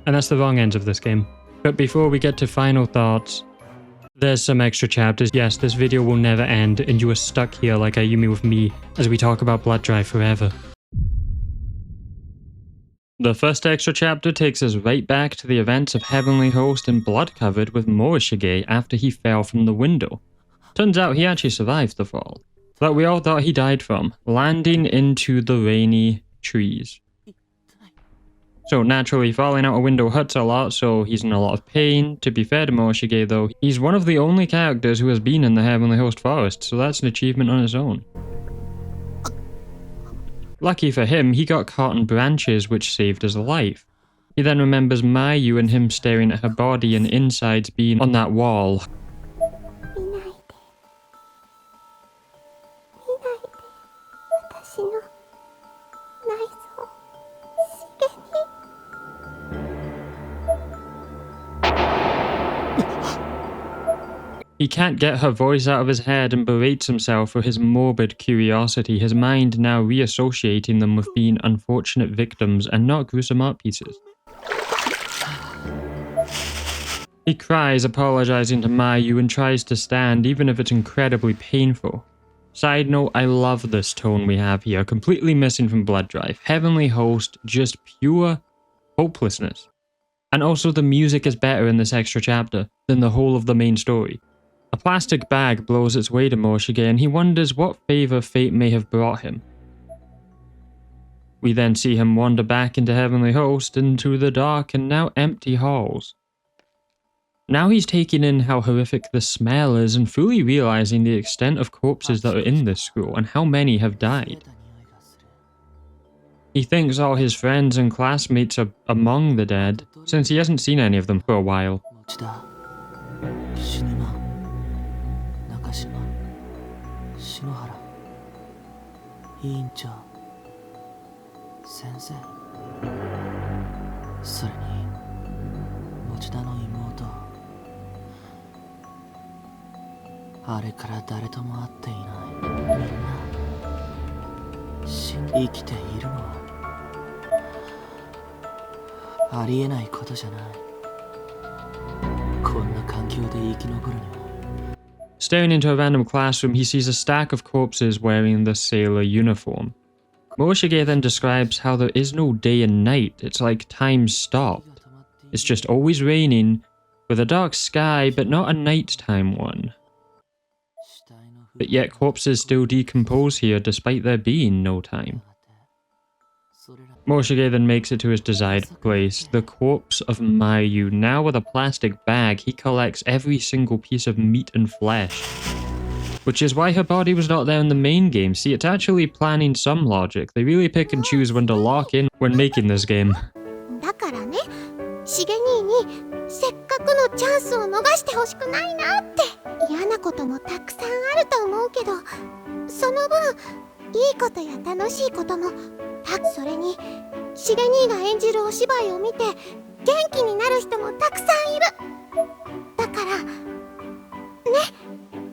And that's the wrong ends of this game. But before we get to final thoughts, there's some extra chapters. Yes, this video will never end and you are stuck here like Ayumi with me as we talk about Blood Drive forever. The first extra chapter takes us right back to the events of Heavenly Host and blood covered with Morishige after he fell from the window. Turns out he actually survived the fall, that we all thought he died from, landing into the rainy trees. So naturally, falling out a window hurts a lot, so he's in a lot of pain. To be fair to Morishige though, he's one of the only characters who has been in the Heavenly Host Forest, so that's an achievement on its own. Lucky for him, he got caught in branches which saved his life. He then remembers Mayu and him staring at her body and insides being on that wall. He can't get her voice out of his head and berates himself for his morbid curiosity, his mind now reassociating them with being unfortunate victims and not gruesome art pieces. He cries, apologizing to Mayu, and tries to stand, even if it's incredibly painful. Side note, I love this tone we have here, completely missing from Blood Drive. Heavenly Host, just pure hopelessness. And also the music is better in this extra chapter than the whole of the main story. A plastic bag blows its way to Morishige and he wonders what favor fate may have brought him. We then see him wander back into Heavenly Host, into the dark and now empty halls. Now he's taking in how horrific the smell is and fully realizing the extent of corpses that are in this school and how many have died. He thinks all his friends and classmates are among the dead, since he hasn't seen any of them for a while. Staring into a random classroom, he sees a stack of corpses wearing the sailor uniform. Morishige then describes how there is no day and night, it's like time stopped. It's just always raining, with a dark sky but not a nighttime one. But yet corpses still decompose here despite there being no time. Morishige then makes it to his desired place, the corpse of Mayu. Now with a plastic bag, he collects every single piece of meat and flesh. Which is why her body was not there in the main game. See, it's actually planning some logic. They really pick and choose when to lock in when making this game. だからね、シゲ兄にせっかくのチャンスを逃してほしくないなって。嫌なこともたくさんあると思うけど、その分いことや楽しいこともそれにシゲ兄が演じるお芝居を見て元気になる人もたくさんいる。だからね、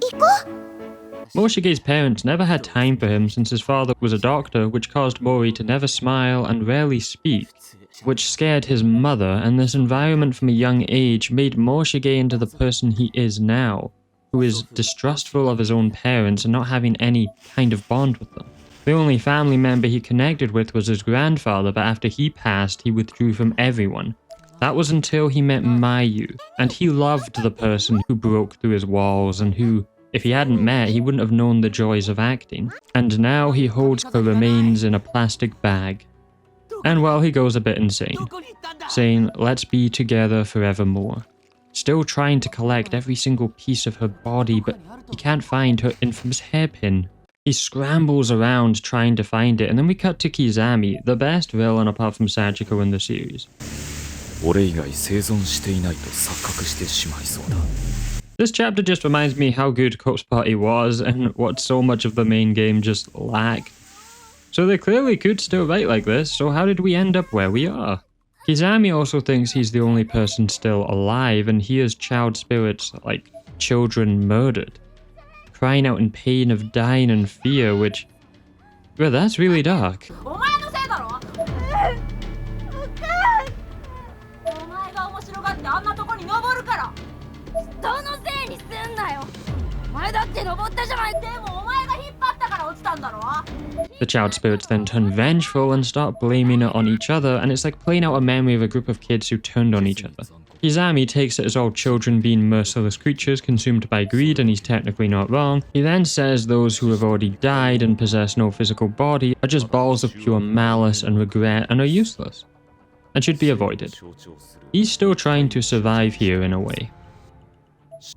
行こう。 Morishite's parents never had time for him since his father was a doctor, which caused Mori to never smile and rarely speak, which scared his mother, and this environment from a young age made Morishige into the person he is now, who is distrustful of his own parents and not having any kind of bond with them. The only family member he connected with was his grandfather, but after he passed, he withdrew from everyone. That was until he met Mayu, and he loved the person who broke through his walls and who, if he hadn't met, he wouldn't have known the joys of acting. And now he holds her remains in a plastic bag. And well, he goes a bit insane, saying, "Let's be together forevermore." Still trying to collect every single piece of her body, but he can't find her infamous hairpin. He scrambles around trying to find it, and then we cut to Kizami, the best villain apart from Sachiko in the series. This chapter just reminds me how good Corpse Party was and what so much of the main game just lacked. So they clearly could still write like this, so how did we end up where we are? Kizami also thinks he's the only person still alive and hears child spirits like children murdered, crying out in pain of dying and fear, which, well, that's really dark. The child spirits then turn vengeful and start blaming it on each other, and it's like playing out a memory of a group of kids who turned on each other. Kizami takes it as all children being merciless creatures consumed by greed, and he's technically not wrong. He then says those who have already died and possess no physical body are just balls of pure malice and regret and are useless, and should be avoided. He's still trying to survive here in a way.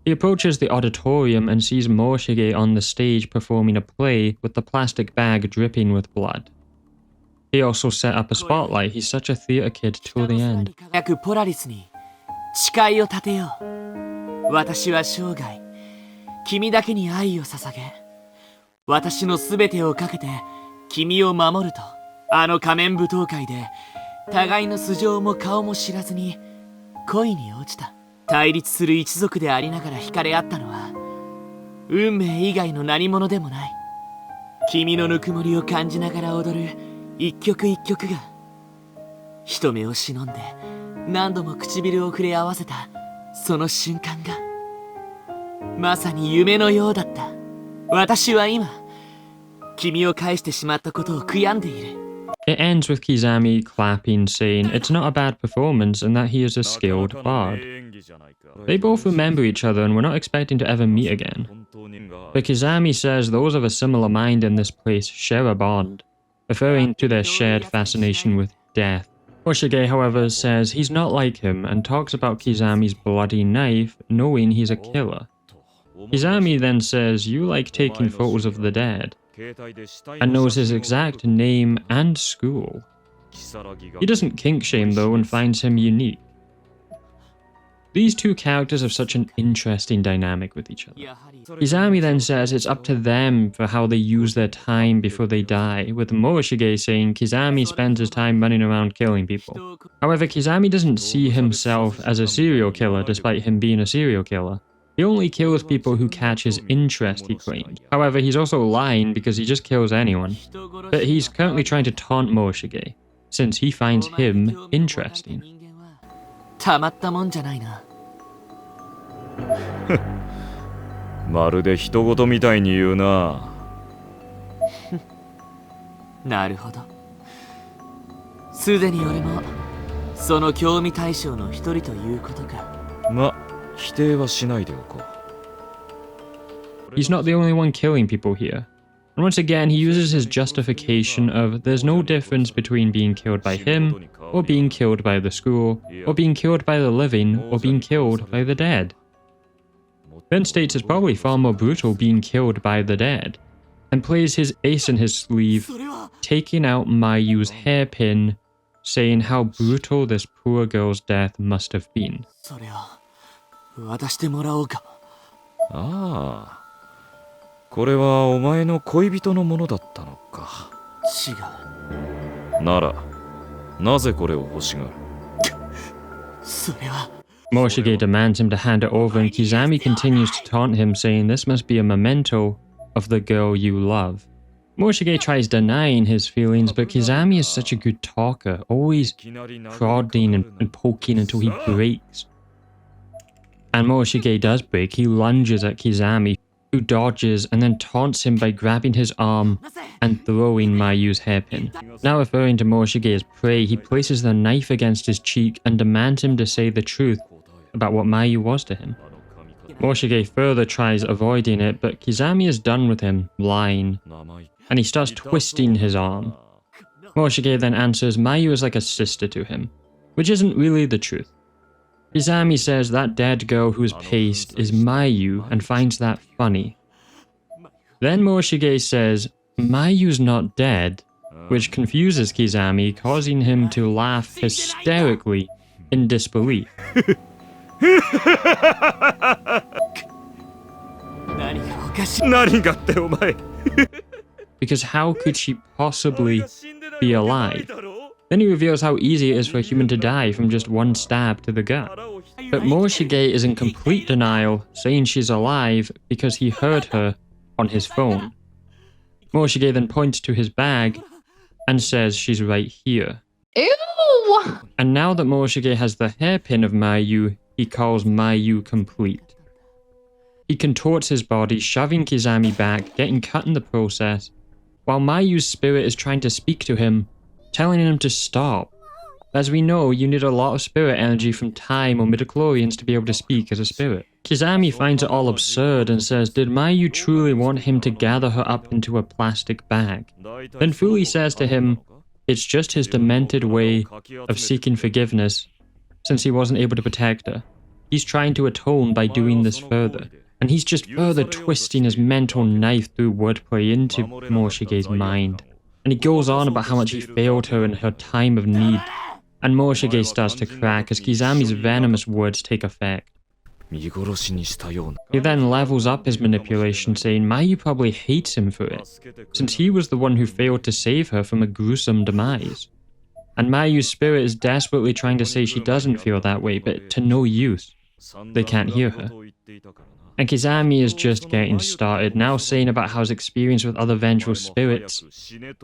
He approaches the auditorium and sees Morishige on the stage performing a play with the plastic bag dripping with blood. He also set up a spotlight. He's such a theater kid till the end. 誓いを立てよう。私は生涯君だけに愛を捧げ、私のすべてをかけて君を守ると、あの仮面舞踏会で互いの素性も顔も知らずに恋に落ちた。対立する一族でありながら惹かれ合ったのは運命以外の何者でもない。君のぬくもりを感じながら踊る一曲一曲が人目を忍んで何度も唇を触れ合わせたその瞬間がまさに夢のようだった。私は今君を返してしまったことを悔やんでいる。 It ends with Kizami clapping, saying it's not a bad performance and that he is a skilled bard. They both remember each other and we're not expecting to ever meet again. But Kizami says those of a similar mind in this place share a bond, referring to their shared fascination with death. Morishige, however, says he's not like him and talks about Kizami's bloody knife, knowing he's a killer. Kizami then says you like taking photos of the dead, and knows his exact name and school. He doesn't kink shame though and finds him unique. These two characters have such an interesting dynamic with each other. Kizami then says it's up to them for how they use their time before they die, with Morishige saying Kizami spends his time running around killing people. However, Kizami doesn't see himself as a serial killer despite him being a serial killer. He only kills people who catch his interest, he claimed. However, he's also lying because he just kills anyone. But he's currently trying to taunt Morishige, since he finds him interesting. たまったもんじゃないな。まるで人事みたいに言うな。なるほど。すでに俺もその興味対象の一人ということか。ま、否定はしないでおこう。 He's not the only one killing people here. And once again, he uses his justification of there's no difference between being killed by him, or being killed by the school, or being killed by the living, or being killed by the dead. Ben states it's probably far more brutal being killed by the dead, and plays his ace in his sleeve, taking out Mayu's hairpin, saying how brutal this poor girl's death must have been. それを渡してもらおうか。ああ。これはお前の恋人のものだったのか。違う。なら、なぜこれを欲しがる？それは。Morishige demands him to hand it over, and Kizami continues to taunt him, saying this must be a memento of the girl you love. Morishige tries denying his feelings, but Kizami is such a good talker, always prodding and poking until he breaks. And Morishige does break. He lunges at Kizami, who dodges and then taunts him by grabbing his arm and throwing Mayu's hairpin. Now referring to Morishige as prey, he places the knife against his cheek and demands him to say the truth about what Mayu was to him. Morishige further tries avoiding it, but Kizami is done with him lying, and he starts twisting his arm. Morishige then answers Mayu is like a sister to him, which isn't really the truth. Kizami says that dead girl who is paced is Mayu and finds that funny. Then Morishige says Mayu's not dead, which confuses Kizami, causing him to laugh hysterically in disbelief. Because how could she possibly be alive? Then he reveals how easy it is for a human to die from just one stab to the gut. But Morishige is in complete denial, saying she's alive because he heard her on his phone. Morishige then points to his bag and says she's right here. Ew! And now that Morishige has the hairpin of Mayu, he calls Mayu complete. He contorts his body, shoving Kizami back, getting cut in the process, while Mayu's spirit is trying to speak to him, telling him to stop. As we know, you need a lot of spirit energy from time or midichlorians to be able to speak as a spirit. Kizami finds it all absurd and says, did Mayu truly want him to gather her up into a plastic bag? Then Fuli says to him, it's just his demented way of seeking forgiveness, since he wasn't able to protect her. He's trying to atone by doing this further, and he's just further twisting his mental knife through wordplay into Morishige's mind. And he goes on about how much he failed her in her time of need. And Morishige starts to crack as Kizami's venomous words take effect. He then levels up his manipulation, saying Mayu probably hates him for it, since he was the one who failed to save her from a gruesome demise. And Mayu's spirit is desperately trying to say she doesn't feel that way, but to no use. They can't hear her. And Kizami is just getting started, now saying about how his experience with other vengeful spirits,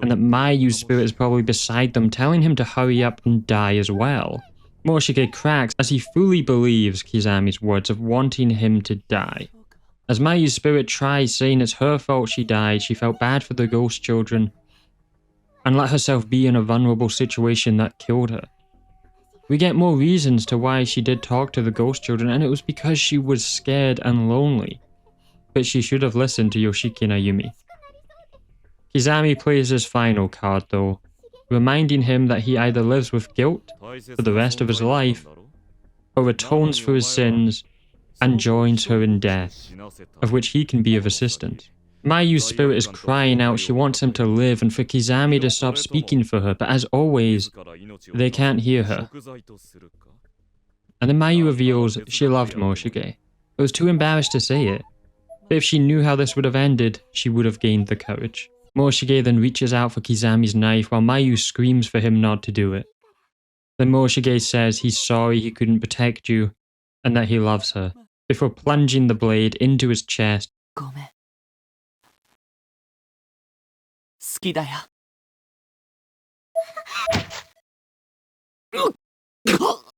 and that Mayu's spirit is probably beside them, telling him to hurry up and die as well. Morishige cracks as he fully believes Kizami's words of wanting him to die. As Mayu's spirit tries saying it's her fault she died, she felt bad for the ghost children, and let herself be in a vulnerable situation that killed her. We get more reasons to why she did talk to the ghost children, and it was because she was scared and lonely. But she should have listened to Yoshiki and Ayumi. Kizami plays his final card though, reminding him that he either lives with guilt for the rest of his life, or atones for his sins and joins her in death, of which he can be of assistance. Mayu's spirit is crying out she wants him to live and for Kizami to stop speaking for her, but as always, they can't hear her. And then Mayu reveals she loved Morishige, but was too embarrassed to say it. But if she knew how this would have ended, she would have gained the courage. Morishige then reaches out for Kizami's knife while Mayu screams for him not to do it. Then Morishige says he's sorry he couldn't protect you, and that he loves her, before plunging the blade into his chest. 好きだよ。嘘。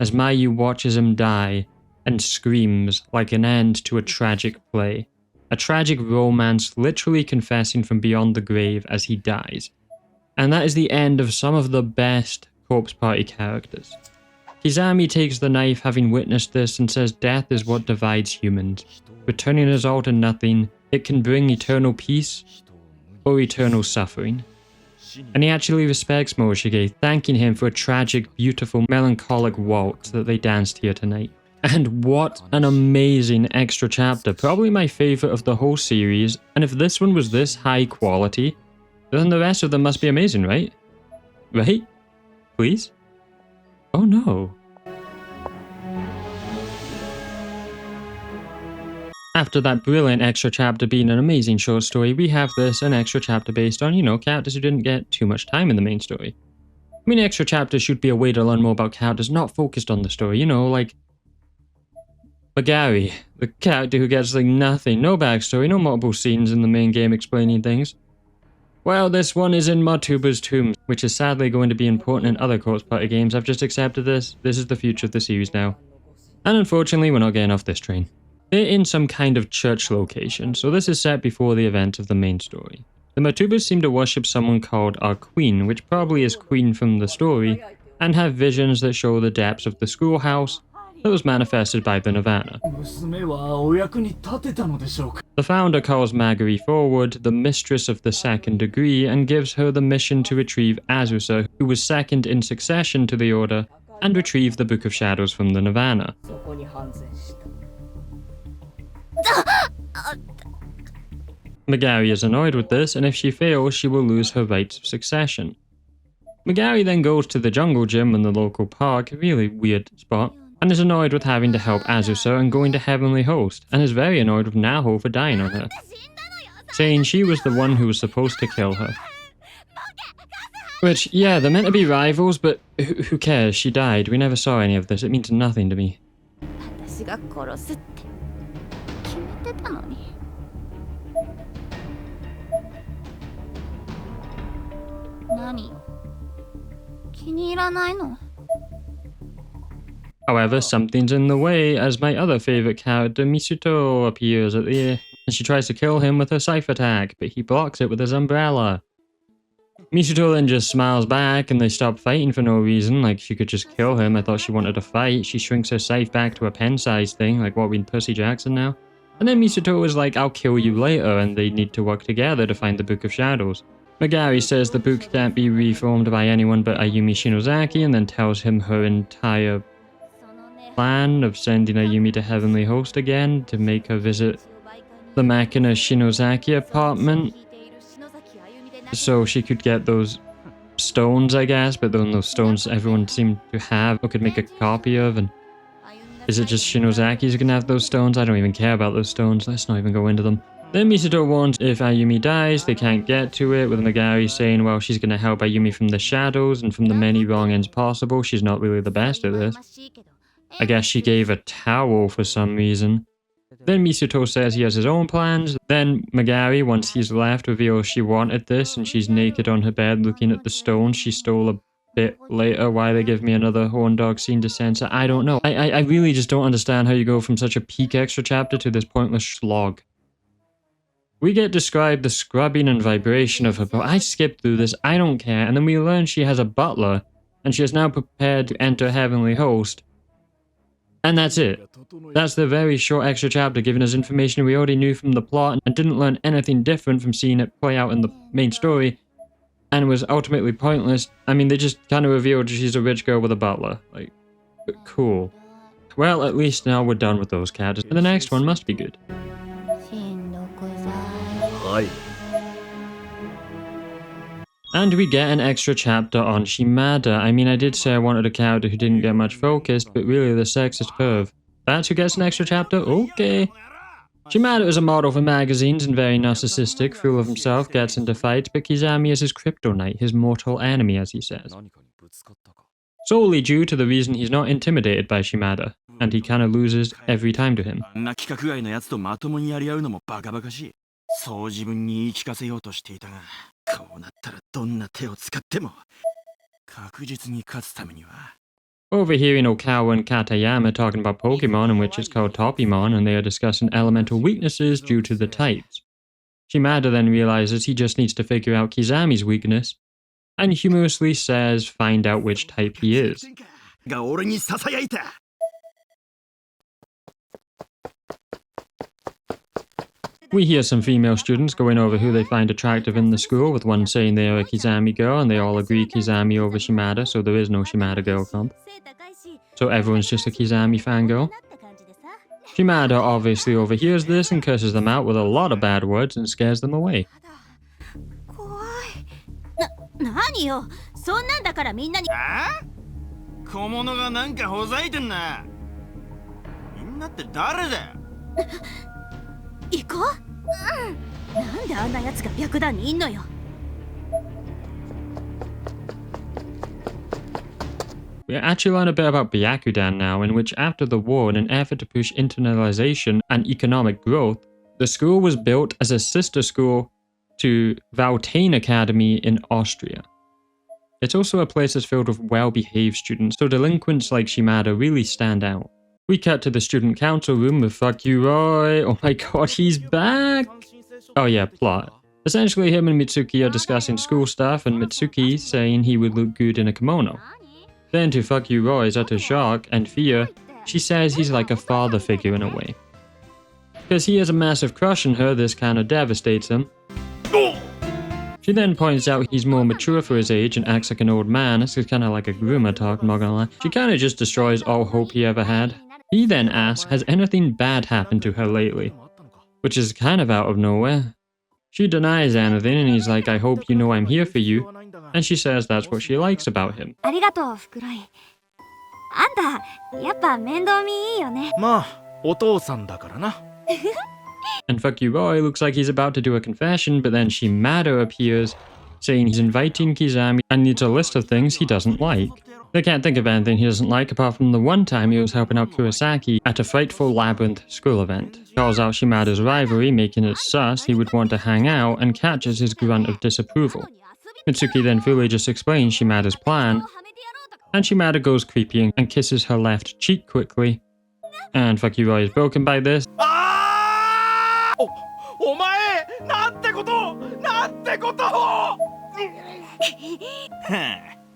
As Mayu watches him die and screams like an end to a tragic play. A tragic romance literally confessing from beyond the grave as he dies. And that is the end of some of the best corpse party characters. Kizami takes the knife having witnessed this and says death is what divides humans. Returning us all to nothing, it can bring eternal peace or eternal suffering. And he actually respects Moshige, thanking him for a tragic, beautiful, melancholic waltz that they danced here tonight. And what an amazing extra chapter, probably my favourite of the whole series, and if this one was this high quality, then the rest of them must be amazing, right? Right? Please? Oh no. After that brilliant extra chapter being an amazing short story, we have this, an extra chapter based on, characters who didn't get too much time in the main story. I mean, extra chapters should be a way to learn more about characters not focused on the story, like Magari, the character who gets nothing, no backstory, no multiple scenes in the main game explaining things. Well, this one is in Matuba's tomb, which is sadly going to be important in other corpse party games. I've just accepted this. This is the future of the series now. And unfortunately, we're not getting off this train. They're in some kind of church location, so this is set before the events of the main story. The Matubas seem to worship someone called our queen, which probably is Queen from the story, and have visions that show the depths of the schoolhouse that was manifested by the Nirvana. The founder calls Magari forward, the mistress of the second degree, and gives her the mission to retrieve Azusa, who was second in succession to the order, and retrieve the Book of Shadows from the Nirvana. Magari is annoyed with this, and if she fails, she will lose her rights of succession. Magari then goes to the jungle gym in the local park, a really weird spot, and is annoyed with having to help Azusa and going to Heavenly Host, and is very annoyed with Naho for dying on her, saying she was the one who was supposed to kill her. Which, yeah, they're meant to be rivals, but who cares? She died. We never saw any of this. It means nothing to me. However, something's in the way as my other favorite character, Misuto, appears at the end, and she tries to kill him with her scythe attack, but he blocks it with his umbrella. Misuto then just smiles back and they stop fighting for no reason, like she could just kill him. I thought she wanted to fight. She shrinks her scythe back to a pen-sized thing, like what, we in Percy Jackson now? And then Misuto is like, I'll kill you later, and they need to work together to find the Book of Shadows. Magari says the book can't be reformed by anyone but Ayumi Shinozaki, and then tells him her entire plan of sending Ayumi to Heavenly Host again to make her visit the Makina Shinozaki apartment so she could get those stones, I guess, but then those stones everyone seemed to have or could make a copy of, and is it just Shinozaki's gonna have those stones? I don't even care about those stones, let's not even go into them. Then Misuto warns if Ayumi dies, they can't get to it, with Magari saying, well, she's gonna help Ayumi from the shadows and from the many wrong ends possible. She's not really the best at this. I guess she gave a towel for some reason. Then Misuto says he has his own plans. Then Magari, once he's left, reveals she wanted this and she's naked on her bed looking at the stones she stole a bit later. Why they give me another horn dog scene to censor, I don't know. I really just don't understand how you go from such a peak extra chapter to this pointless slog. We get described the scrubbing and vibration of her, but I skipped through this, I don't care. And then we learn she has a butler and she is now prepared to enter Heavenly Host. And that's it. That's the very short extra chapter giving us information we already knew from the plot and didn't learn anything different from seeing it play out in the main story, and was ultimately pointless. I mean, they just kind of revealed she's a rich girl with a butler. Like, cool. Well, at least now we're done with those characters, and the next one must be good. And we get an extra chapter on Shimada. I mean, I did say I wanted a character who didn't get much focused, but really the sexist perv. That's who gets an extra chapter? Okay. Shimada is a model for magazines and very narcissistic, full of himself, gets into fights, but Kizami is his kryptonite, his mortal enemy, as he says. Solely due to the reason he's not intimidated by Shimada, and he kinda loses every time to him. Overhearing Okawa and Katayama talking about Pokemon, in which it's called Toppimon, and they are discussing elemental weaknesses due to the types. Shimada then realizes he just needs to figure out Kizami's weakness, and humorously says find out which type he is. が俺に囁いた。 We hear some female students going over who they find attractive in the school, with one saying they are a Kizami girl, and they all agree Kizami over Shimada, so there is no Shimada girl comp. So everyone's just a Kizami fangirl. Shimada obviously overhears this and curses them out with a lot of bad words and scares them away. 何よ、そんなんだからみんなに。あ？小物がなんかほざいてんな。みんなって誰だよ。行こう。なんであんな奴が白檀にいんのよ。We actually learn a bit about Byakudan now, in which after the war, in an effort to push internalization and economic growth, the school was built as a sister school to Valtane Academy in Austria. It's also a place that's filled with well-behaved students, so delinquents like Shimada really stand out. We cut to the student council room with Fuck You Roy. Oh my god, he's back! Oh yeah, plot. Essentially, him and Mitsuki are discussing school stuff, and Mitsuki saying he would look good in a kimono. Then, to Fuck You Roy's utter shock and fear, she says he's like a father figure in a way. Because he has a massive crush on her, this kinda devastates him. She then points out he's more mature for his age and acts like an old man. This is kinda like a groomer talk, I'm not gonna lie. She kinda just destroys all hope he ever had. He then asks, has anything bad happened to her lately? Which is kind of out of nowhere. She denies anything and he's like, I hope you know I'm here for you. And she says that's what she likes about him. ありがとう、フクロイ。あんた、やっぱ面倒見いいよね。まあ、お父さんだからな。And Fuck You Roy looks like he's about to do a confession, but then Shimada appears, saying he's inviting Kizami and needs a list of things he doesn't like. They can't think of anything he doesn't like apart from the one time he was helping out Kurosaki at a Frightful Labyrinth school event. Calls out Shimada's rivalry, making it sus he would want to hang out, and catches his grunt of disapproval. Mitsuki then fully just explains Shimada's plan, and Shimada goes creepy and kisses her left cheek quickly. And Fuck You Roy is broken by this. お前、なんてことなんてことを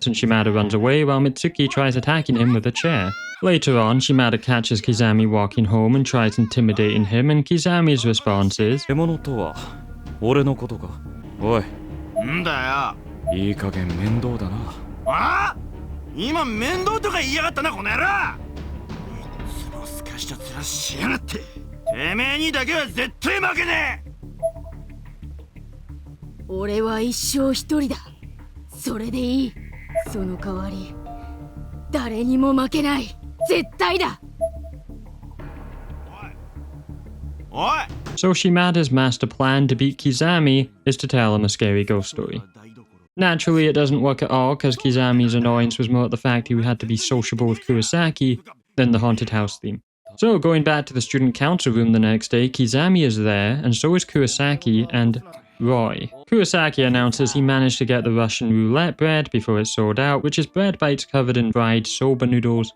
And Shimada runs away while Mitsuki tries attacking him with a chair. Later on, Shimada catches Kizami walking home and tries intimidating him, and Kizami's response is, 獣とは俺のことか。おい。んだよ。いい加減面倒だな。あ？今面倒とか言いやがったな、この野郎。いつもすかした面しやがって。てめえにだけは絶対負けねえ。俺は一生一人だ。それでいい。その代わり誰にも負けない。絶対だ。おい。 So Shimada's master plan to beat Kizami is to tell him a scary ghost story. Naturally, it doesn't work at all because Kizami's annoyance was more at the fact he had to be sociable with Kurosaki than the haunted house theme. So going back to the student council room the next day, Kizami is there, and so is Kurosaki and Roy. Kurosaki announces he managed to get the Russian roulette bread before it's sold out, which is bread bites covered in fried soba noodles.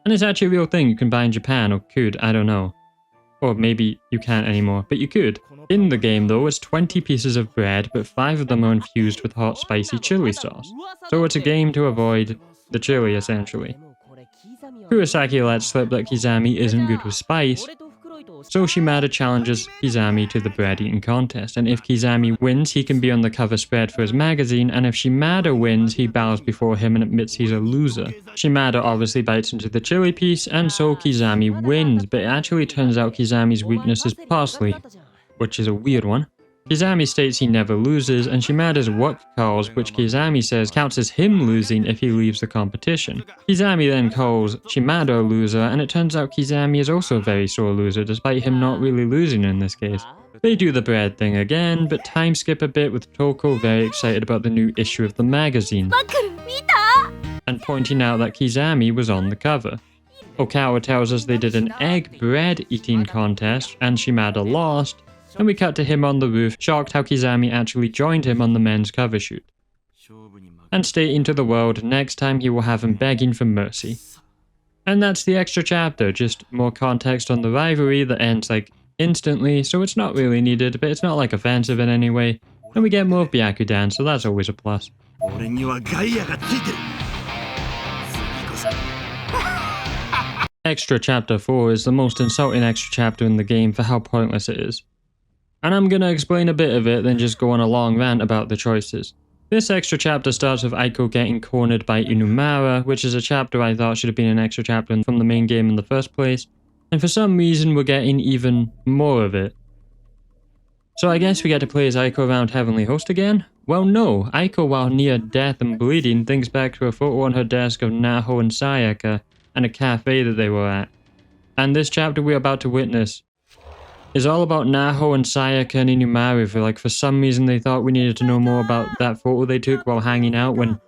And it's actually a real thing you can buy in Japan, or could, I don't know. Or maybe you can't anymore, but you could. In the game though, it's 20 pieces of bread, but 5 of them are infused with hot spicy chili sauce. So it's a game to avoid the chili essentially. Kurosaki lets slip that Kizami isn't good with spice, so Shimada challenges Kizami to the bread eating contest, and if Kizami wins, he can be on the cover spread for his magazine, and if Shimada wins, he bows before him and admits he's a loser. Shimada obviously bites into the chili piece, and so Kizami wins, but it actually turns out Kizami's weakness is parsley, which is a weird one. Kizami states he never loses, and Shimada's work calls, which Kizami says counts as him losing if he leaves the competition. Kizami then calls Shimada a loser, and it turns out Kizami is also a very sore loser, despite him not really losing in this case. They do the bread thing again, but time skip a bit with Toko very excited about the new issue of the magazine, and pointing out that Kizami was on the cover. Okawa tells us they did an egg bread eating contest, and Shimada lost, and we cut to him on the roof, shocked how Kizami actually joined him on the men's cover shoot, and stating to the world next time he will have him begging for mercy. And that's the extra chapter, just more context on the rivalry that ends like instantly, so it's not really needed, but it's not like offensive in any way, and we get more of Byakudan, so that's always a plus. 俺にはガイアがついてる。次こそ。Extra Chapter 4 is the most insulting extra chapter in the game for how pointless it is. And I'm gonna explain a bit of it, then just go on a long rant about the choices. This extra chapter starts with Aiko getting cornered by Inumara, which is a chapter I thought should have been an extra chapter from the main game in the first place, and for some reason we're getting even more of it. So I guess we get to play as Aiko around Heavenly Host again? Well no, Aiko while near death and bleeding thinks back to a photo on her desk of Naho and Sayaka, and a cafe that they were at. And this chapter we're about to witness is all about Naho and Sayaka and Inumara. For some reason they thought we needed to know more about that photo they took while hanging out when...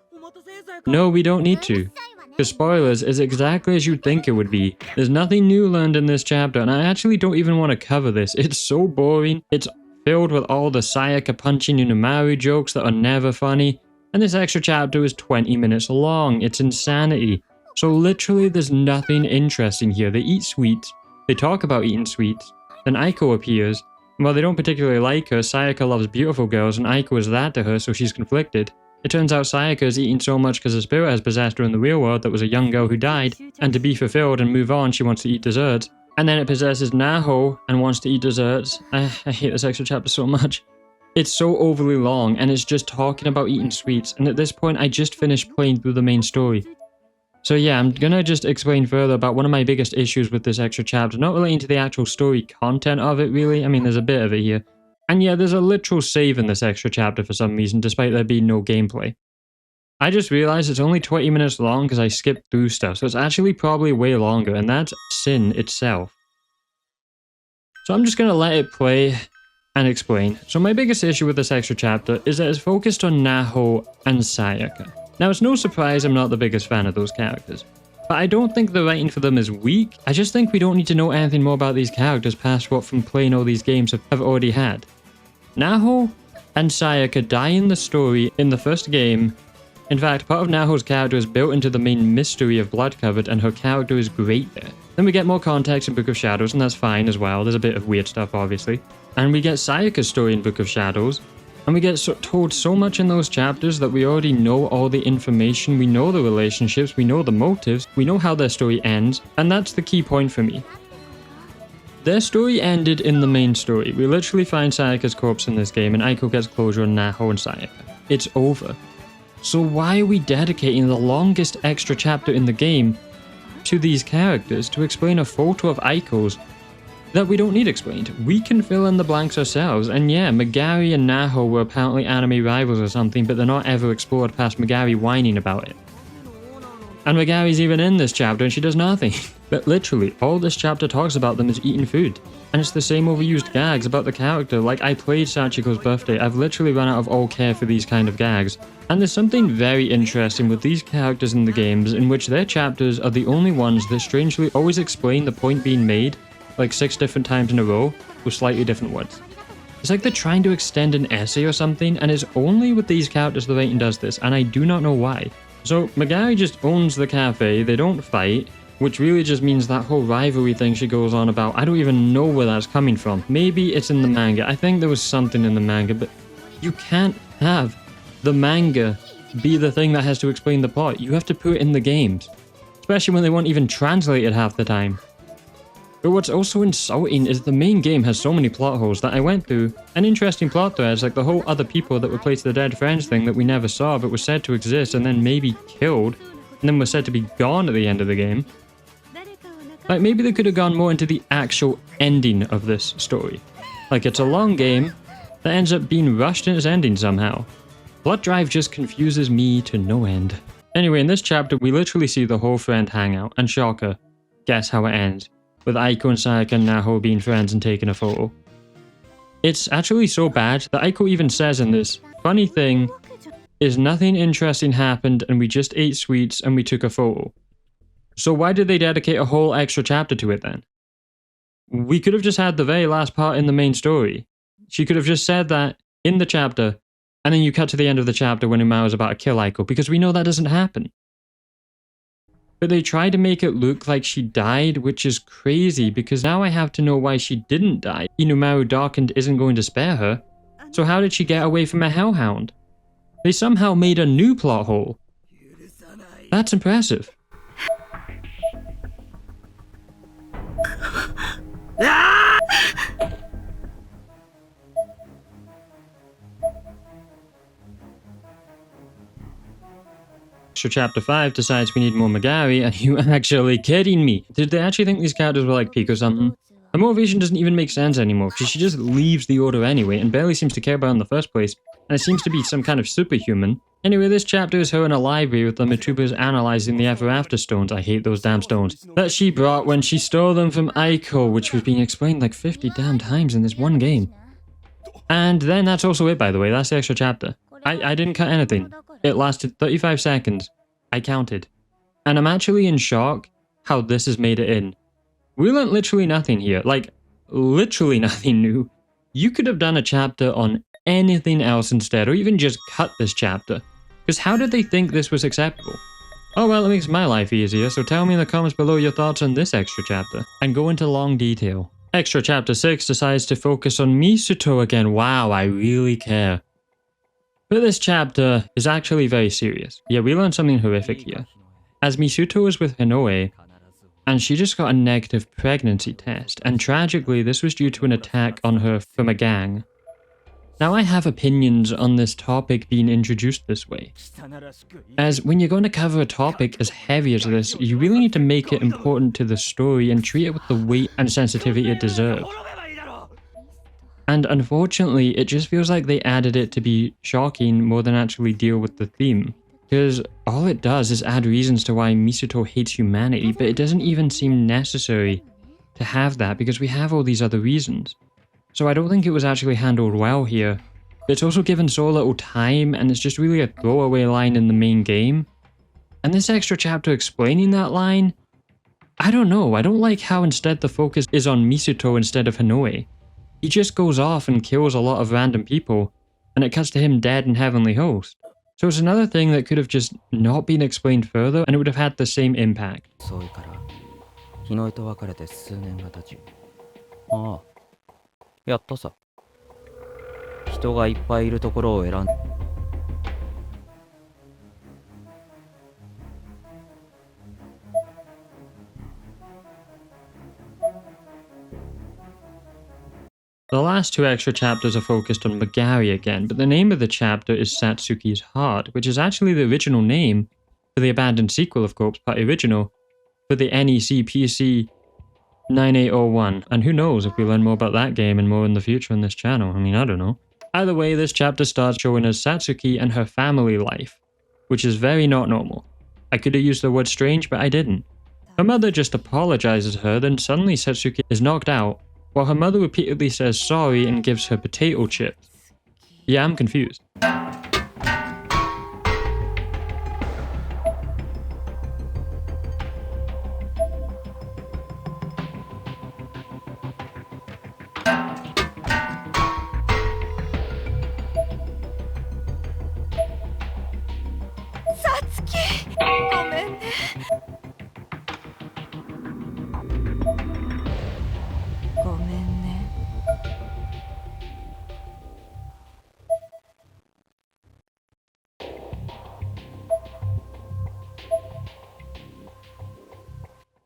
No, we don't need to. Because spoilers is exactly as you'd think it would be. There's nothing new learned in this chapter, and I actually don't even want to cover this. It's so boring. It's filled with all the Sayaka punching Inumara jokes that are never funny. And this extra chapter is 20 minutes long. It's insanity. So literally there's nothing interesting here. They eat sweets, they talk about eating sweets, then Aiko appears, and while they don't particularly like her, Sayaka loves beautiful girls and Aiko is that to her, so she's conflicted. It turns out Sayaka is eating so much because a spirit has possessed her in the real world that was a young girl who died, and to be fulfilled and move on she wants to eat desserts. And then it possesses Naho and wants to eat desserts. I hate this extra chapter so much. It's so overly long and it's just talking about eating sweets, and at this point I just finished playing through the main story. So yeah, I'm gonna just explain further about one of my biggest issues with this extra chapter, not relating to the actual story content of it really, I mean there's a bit of it here. And yeah, there's a literal save in this extra chapter for some reason, despite there being no gameplay. I just realized it's only 20 minutes long because I skipped through stuff, so it's actually probably way longer, and that's sin itself. So I'm just gonna let it play and explain. So my biggest issue with this extra chapter is that it's focused on Naho and Sayaka. Now, it's no surprise I'm not the biggest fan of those characters, but I don't think the writing for them is weak. I just think we don't need to know anything more about these characters past what from playing all these games have already had. Naho and Sayaka die in the story in the first game. In fact, part of Naho's character is built into the main mystery of Bloodcovered, and her character is great there. Then we get more context in Book of Shadows, and that's fine as well. There's a bit of weird stuff, obviously. And we get Sayaka's story in Book of Shadows, and we get told so much in those chapters that we already know all the information, we know the relationships, we know the motives, we know how their story ends, and that's the key point for me. Their story ended in the main story. We literally find Sayaka's corpse in this game, and Aiko gets closure on Naho and Sayaka. It's over. So why are we dedicating the longest extra chapter in the game to these characters to explain a photo of Aiko's that we don't need explained? We can fill in the blanks ourselves, and yeah, Megari and Naho were apparently anime rivals or something, but they're not ever explored past Megari whining about it. And Megari's even in this chapter and she does nothing. But literally, all this chapter talks about them is eating food. And it's the same overused gags about the character. Like, I played Sachiko's birthday, I've literally run out of all care for these kind of gags. And there's something very interesting with these characters in the games in which their chapters are the only ones that strangely always explain the point being made, like 6 different times in a row, with slightly different words. It's like they're trying to extend an essay or something, and it's only with these characters the writing does this, and I do not know why. So Megari just owns the cafe, they don't fight, which really just means that whole rivalry thing she goes on about, I don't even know where that's coming from. Maybe it's in the manga, I think there was something in the manga, but you can't have the manga be the thing that has to explain the plot. You have to put it in the games, especially when they won't even translate it half the time. But what's also insulting is the main game has so many plot holes that I went through, and interesting plot threads like the whole other people that replaced the dead friends thing that we never saw but were said to exist and then maybe killed, and then were said to be gone at the end of the game. Like, maybe they could have gone more into the actual ending of this story. Like, it's a long game that ends up being rushed in its ending somehow. Blood Drive just confuses me to no end. Anyway, in this chapter we literally see the whole friend hangout, and shocker, guess how it ends? With Aiko and Sayaka and Naho being friends and taking a photo. It's actually so bad that Aiko even says in this, funny thing is nothing interesting happened and we just ate sweets and we took a photo. So why did they dedicate a whole extra chapter to it then? We could have just had the very last part in the main story. She could have just said that in the chapter, and then you cut to the end of the chapter when Umaru's about to kill Aiko, because we know that doesn't happen. But they try to make it look like she died, which is crazy, because now I have to know why she didn't die. Inumaru Darkened isn't going to spare her, so how did she get away from a hellhound? They somehow made a new plot hole. That's impressive. So chapter 5 decides we need more Magari. Are you actually kidding me? Did they actually think these characters were like peak or something? Her motivation doesn't even make sense anymore, because she just leaves the order anyway and barely seems to care about it in the first place, and it seems to be some kind of superhuman. Anyway, this chapter is her in a library with the Matubas analysing the Ever After stones, I hate those damn stones, that she brought when she stole them from Aiko, which was being explained like 50 damn times in this one game. And then that's also it, by the way, that's the extra chapter. I didn't cut anything. It lasted 35 seconds. I counted. And I'm actually in shock how this has made it in. We learned literally nothing here. Like, literally nothing new. You could have done a chapter on anything else instead, or even just cut this chapter. Because how did they think this was acceptable? Oh well, it makes my life easier, so tell me in the comments below your thoughts on this extra chapter, and go into long detail. Extra chapter 6 decides to focus on Misuto again. Wow, I really care. But this chapter is actually very serious. Yeah, we learned something horrific here. As Misuto was with Hinoe, and she just got a negative pregnancy test, and tragically this was due to an attack on her from a gang. Now I have opinions on this topic being introduced this way, as when you're going to cover a topic as heavy as this, you really need to make it important to the story and treat it with the weight and sensitivity it deserves. And unfortunately, it just feels like they added it to be shocking more than actually deal with the theme. Because all it does is add reasons to why Misuto hates humanity, but it doesn't even seem necessary to have that because we have all these other reasons. So I don't think it was actually handled well here. It's also given so little time, and it's just really a throwaway line in the main game. And this extra chapter explaining that line, I don't know, I don't like how instead the focus is on Misuto instead of Hinoe. He just goes off and kills a lot of random people, and it cuts to him dead in Heavenly Host. So it's another thing that could have just not been explained further, and it would have had the same impact. The last two extra chapters are focused on Magari again, but the name of the chapter is Satsuki's Heart, which is actually the original name for the abandoned sequel of Corpse Party Original for the NEC PC 9801, and who knows if we learn more about that game and more in the future on this channel. I mean, I don't know. Either way, this chapter starts showing us Satsuki and her family life, which is very not normal. I could have used the word strange, but I didn't. Her mother just apologizes to her, then suddenly Satsuki is knocked out, while her mother repeatedly says sorry and gives her potato chips. Yeah, I'm confused.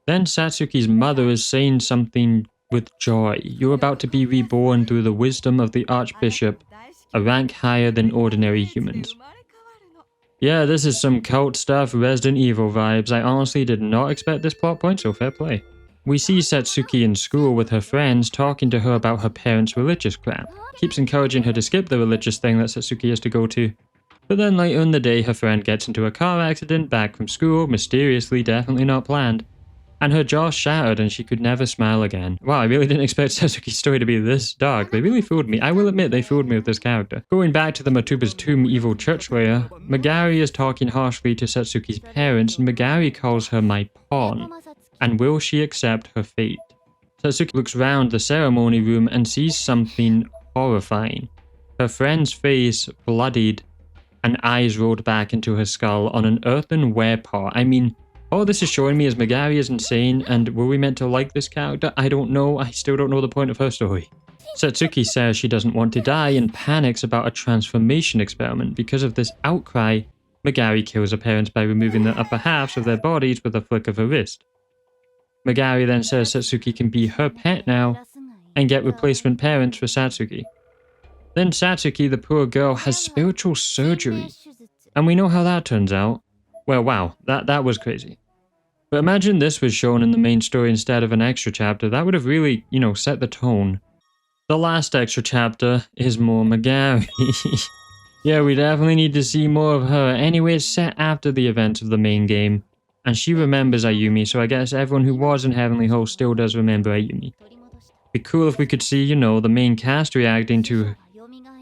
Then Satsuki's mother is saying something with joy. You're about to be reborn through the wisdom of the Archbishop, a rank higher than ordinary humans. Yeah, this is some cult stuff, Resident Evil vibes. I honestly did not expect this plot point, so fair play. We see Satsuki in school with her friends talking to her about her parents' religious crap. Keeps encouraging her to skip the religious thing that Satsuki has to go to. But then later in the day, her friend gets into a car accident back from school, mysteriously, definitely not planned. And her jaw shattered and she could never smile again. Wow, I really didn't expect Satsuki's story to be this dark. They really fooled me. I will admit they fooled me with this character. Going back to the Matuba's tomb evil church layer, Magari is talking harshly to Satsuki's parents and Magari calls her my pawn. And will she accept her fate? Satsuki looks round the ceremony room and sees something horrifying. Her friend's face bloodied and eyes rolled back into her skull on an earthen werepot. I mean, all this is showing me is Magari is insane, and were we meant to like this character? I don't know. I still don't know the point of her story. Satsuki says she doesn't want to die and panics about a transformation experiment. Because of this outcry, Megari kills her parents by removing the upper halves of their bodies with a flick of her wrist. Megari then says Satsuki can be her pet now and get replacement parents for Satsuki. Then Satsuki, the poor girl, has spiritual surgery. And we know how that turns out. Well, wow, that was crazy. But imagine this was shown in the main story instead of an extra chapter. That would have really, set the tone. The last extra chapter is more Megari. Yeah, we definitely need to see more of her. Anyway, it's set after the events of the main game. And she remembers Ayumi, so I guess everyone who was in Heavenly Host still does remember Ayumi. Be cool if we could see, the main cast reacting to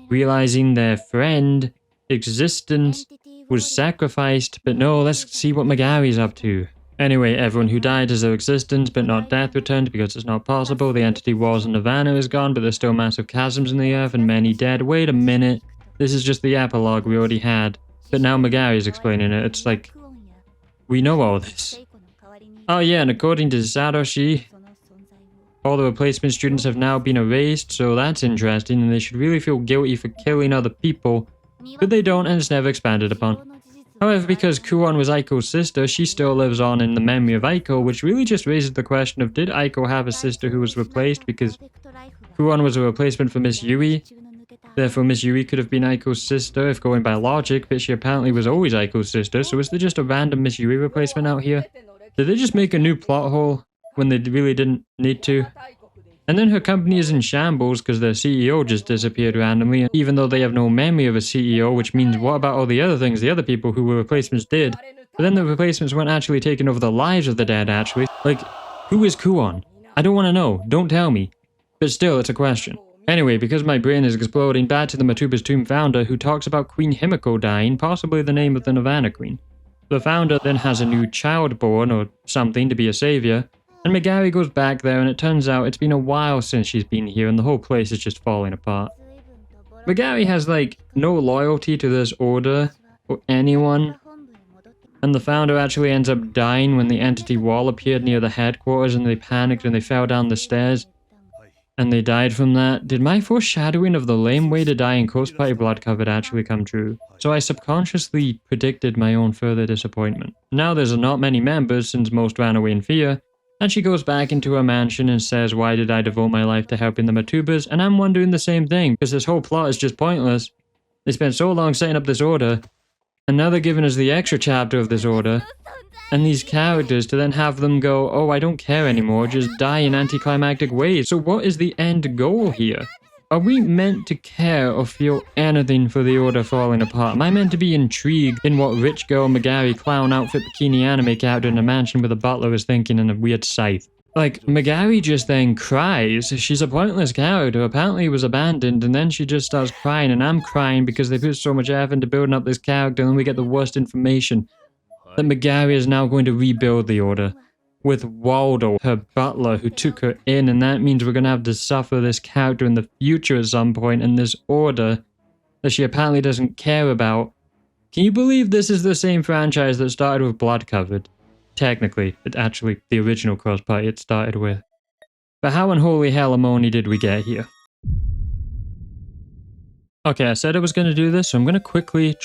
realizing their friend existence was sacrificed, but no, let's see what Megari's up to. Anyway, everyone who died as their existence but not death returned because it's not possible. The entity walls in Nirvana is gone, but there's still massive chasms in the earth and many dead. Wait a minute, this is just the epilogue we already had, but now Megari's explaining it. It's like, we know all this. Oh yeah, and according to Satoshi, all the replacement students have now been erased, so that's interesting, and they should really feel guilty for killing other people, but they don't, and it's never expanded upon. However, because Kuon was Aiko's sister, she still lives on in the memory of Aiko, which really just raises the question of, did Aiko have a sister who was replaced because Kuon was a replacement for Miss Yui? Therefore, Miss Yui could have been Aiko's sister if going by logic, but she apparently was always Aiko's sister, so is there just a random Miss Yui replacement out here? Did they just make a new plot hole when they really didn't need to? And then her company is in shambles because their CEO just disappeared randomly, even though they have no memory of a CEO, which means what about all the other things the other people who were replacements did? But then the replacements weren't actually taking over the lives of the dead, actually. Like, who is Kuon? I don't want to know, don't tell me. But still, it's a question. Anyway, because my brain is exploding, back to the Matuba's Tomb founder who talks about Queen Himiko dying, possibly the name of the Nirvana Queen. The founder then has a new child born or something to be a savior, and Megari goes back there and it turns out it's been a while since she's been here and the whole place is just falling apart. Megari has no loyalty to this order or anyone, and the founder actually ends up dying when the entity wall appeared near the headquarters and they panicked and they fell down the stairs and they died from that. Did my foreshadowing of the lame way to die in Coast Party Blood Covered actually come true? So I subconsciously predicted my own further disappointment. Now there's not many members since most ran away in fear, and she goes back into her mansion and says, why did I devote my life to helping the Matubas? And I'm wondering the same thing, because this whole plot is just pointless. They spent so long setting up this order, and now they're giving us the extra chapter of this order, and these characters to then have them go, oh, I don't care anymore, just die in anticlimactic ways. So what is the end goal here? Are we meant to care or feel anything for the order falling apart? Am I meant to be intrigued in what rich girl Megari clown outfit bikini anime character in a mansion with a butler is thinking in a weird scythe? Like, Megari just then cries. She's a pointless character, apparently was abandoned, and then she just starts crying, and I'm crying because they put so much effort into building up this character, and then we get the worst information. That Megari is now going to rebuild the order. With Waldo, her butler, who took her in, and that means we're going to have to suffer this character in the future at some point in this order that she apparently doesn't care about. Can you believe this is the same franchise that started with Blood Covered? Technically, it's actually the original Cross Party it started with. But how in holy helimony did we get here? Okay, I said I was going to do this, so I'm going to quickly,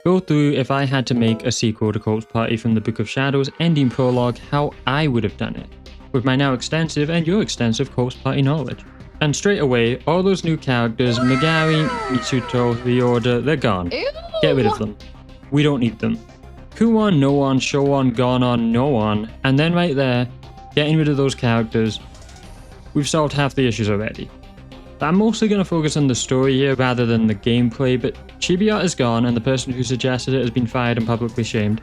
go through if I had to make a sequel to Corpse Party from the Book of Shadows ending prologue, how I would have done it, with my now extensive and your extensive Corpse Party knowledge. And straight away, all those new characters, Megari, Mitsuto, the Order, they're gone. Get rid of them. We don't need them. Kuon, no one, Showon, Gonon, no one, and then right there, getting rid of those characters, we've solved half the issues already. I'm mostly going to focus on the story here rather than the gameplay, but Chibiya is gone and the person who suggested it has been fired and publicly shamed.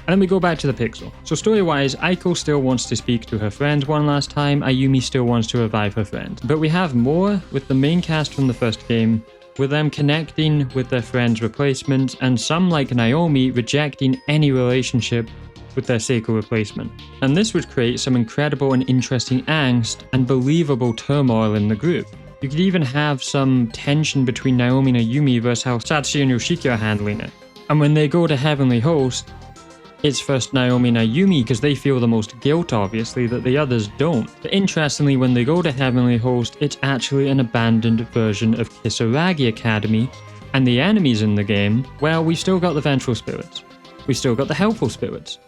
And then we go back to the pixel. So story-wise, Aiko still wants to speak to her friends one last time, Ayumi still wants to revive her friend. But we have more with the main cast from the first game, with them connecting with their friends' replacements, and some like Naomi rejecting any relationship with their Seiko replacement. And this would create some incredible and interesting angst and believable turmoil in the group. You could even have some tension between Naomi and Ayumi versus how Satsuki and Yoshiki are handling it. And when they go to Heavenly Host, it's first Naomi and Ayumi because they feel the most guilt, obviously, that the others don't. But interestingly, when they go to Heavenly Host, it's actually an abandoned version of Kisaragi Academy, and the enemies in the game, well, we've still got the Vengeful Spirits. We've still got the Helpful Spirits.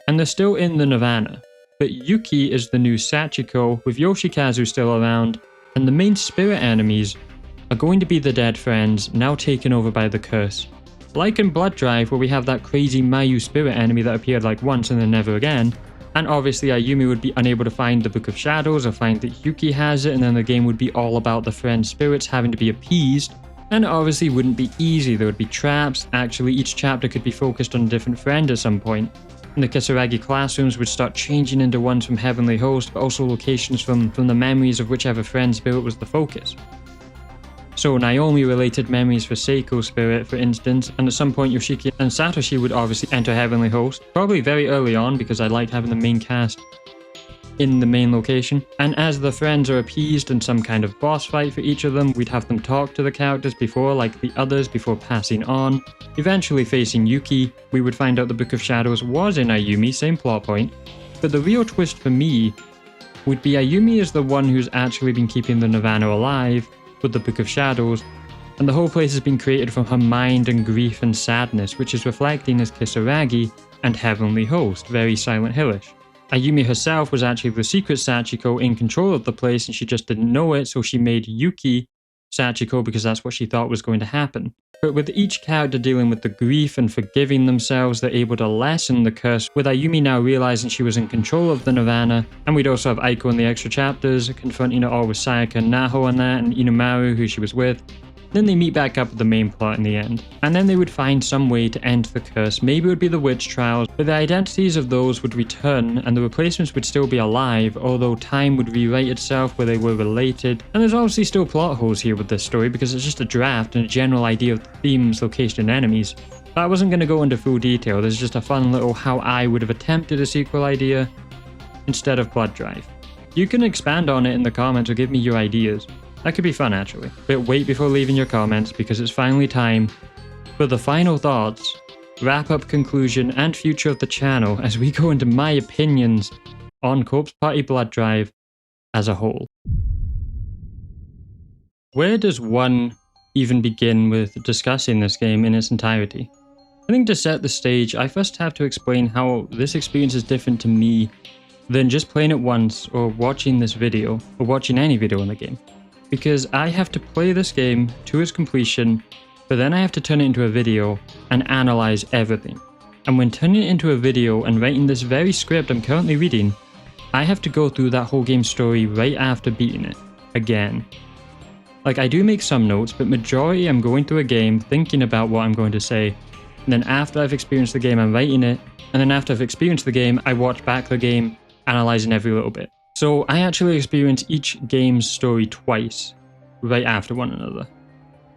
And they're still in the Nirvana. But Yuki is the new Sachiko, with Yoshikazu still around, and the main spirit enemies are going to be the dead friends, now taken over by the curse. Like in Blood Drive, where we have that crazy Mayu spirit enemy that appeared like once and then never again, and obviously Ayumi would be unable to find the Book of Shadows or find that Yuki has it, and then the game would be all about the friend spirits having to be appeased, and it obviously wouldn't be easy, there would be traps. Actually, each chapter could be focused on a different friend at some point, and the Kisaragi classrooms would start changing into ones from Heavenly Host, but also locations from the memories of whichever friend spirit was the focus. So Naomi related memories for Seiko's spirit, for instance, and at some point Yoshiki and Satoshi would obviously enter Heavenly Host, probably very early on because I like having the main cast in the main location. And as the friends are appeased in some kind of boss fight for each of them, we'd have them talk to the characters before, like the others, before passing on. Eventually facing Yuki, we would find out the Book of Shadows was in Ayumi, same plot point. But the real twist for me would be Ayumi is the one who's actually been keeping the Nirvana alive with the Book of Shadows, and the whole place has been created from her mind and grief and sadness, which is reflecting as Kisaragi and Heavenly Host, very Silent Hillish. Ayumi herself was actually the secret Sachiko in control of the place, and she just didn't know it, so she made Yuki Sachiko because that's what she thought was going to happen. But with each character dealing with the grief and forgiving themselves, they're able to lessen the curse, with Ayumi now realizing she was in control of the Nirvana, and we'd also have Aiko in the extra chapters, confronting it all with Sayaka and Naho on that, and Inumaru, who she was with. Then they meet back up with the main plot in the end. And then they would find some way to end the curse. Maybe it would be the witch trials, but the identities of those would return and the replacements would still be alive, although time would rewrite itself where they were related. And there's obviously still plot holes here with this story because it's just a draft and a general idea of the themes, location, and enemies. But I wasn't going to go into full detail. There's just a fun little how I would have attempted a sequel idea instead of Blood Drive. You can expand on it in the comments or give me your ideas. That could be fun actually. But wait before leaving your comments because it's finally time for the final thoughts, wrap-up conclusion, and future of the channel as we go into my opinions on Corpse Party Blood Drive as a whole. Where does one even begin with discussing this game in its entirety? I think to set the stage, I first have to explain how this experience is different to me than just playing it once or watching this video or watching any video in the game. Because I have to play this game to its completion, but then I have to turn it into a video and analyze everything. And when turning it into a video and writing this very script I'm currently reading, I have to go through that whole game story right after beating it, again. Like I do make some notes, but majority I'm going through a game thinking about what I'm going to say, and then after I've experienced the game I'm writing it, and then after I've experienced the game I watch back the game, analyzing every little bit. So I actually experience each game's story twice, right after one another.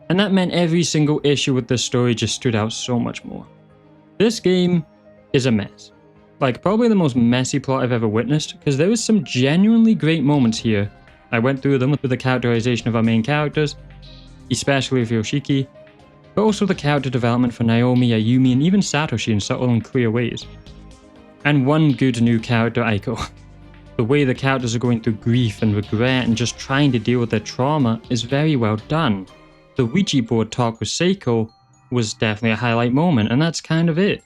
And that meant every single issue with this story just stood out so much more. This game is a mess. Like probably the most messy plot I've ever witnessed, because there is some genuinely great moments here. I went through them with the characterization of our main characters, especially with Yoshiki, but also the character development for Naomi, Ayumi, and even Satoshi in subtle and clear ways. And one good new character, Aiko. The way the characters are going through grief and regret and just trying to deal with their trauma is very well done. The Ouija board talk with Seiko was definitely a highlight moment, and that's kind of it.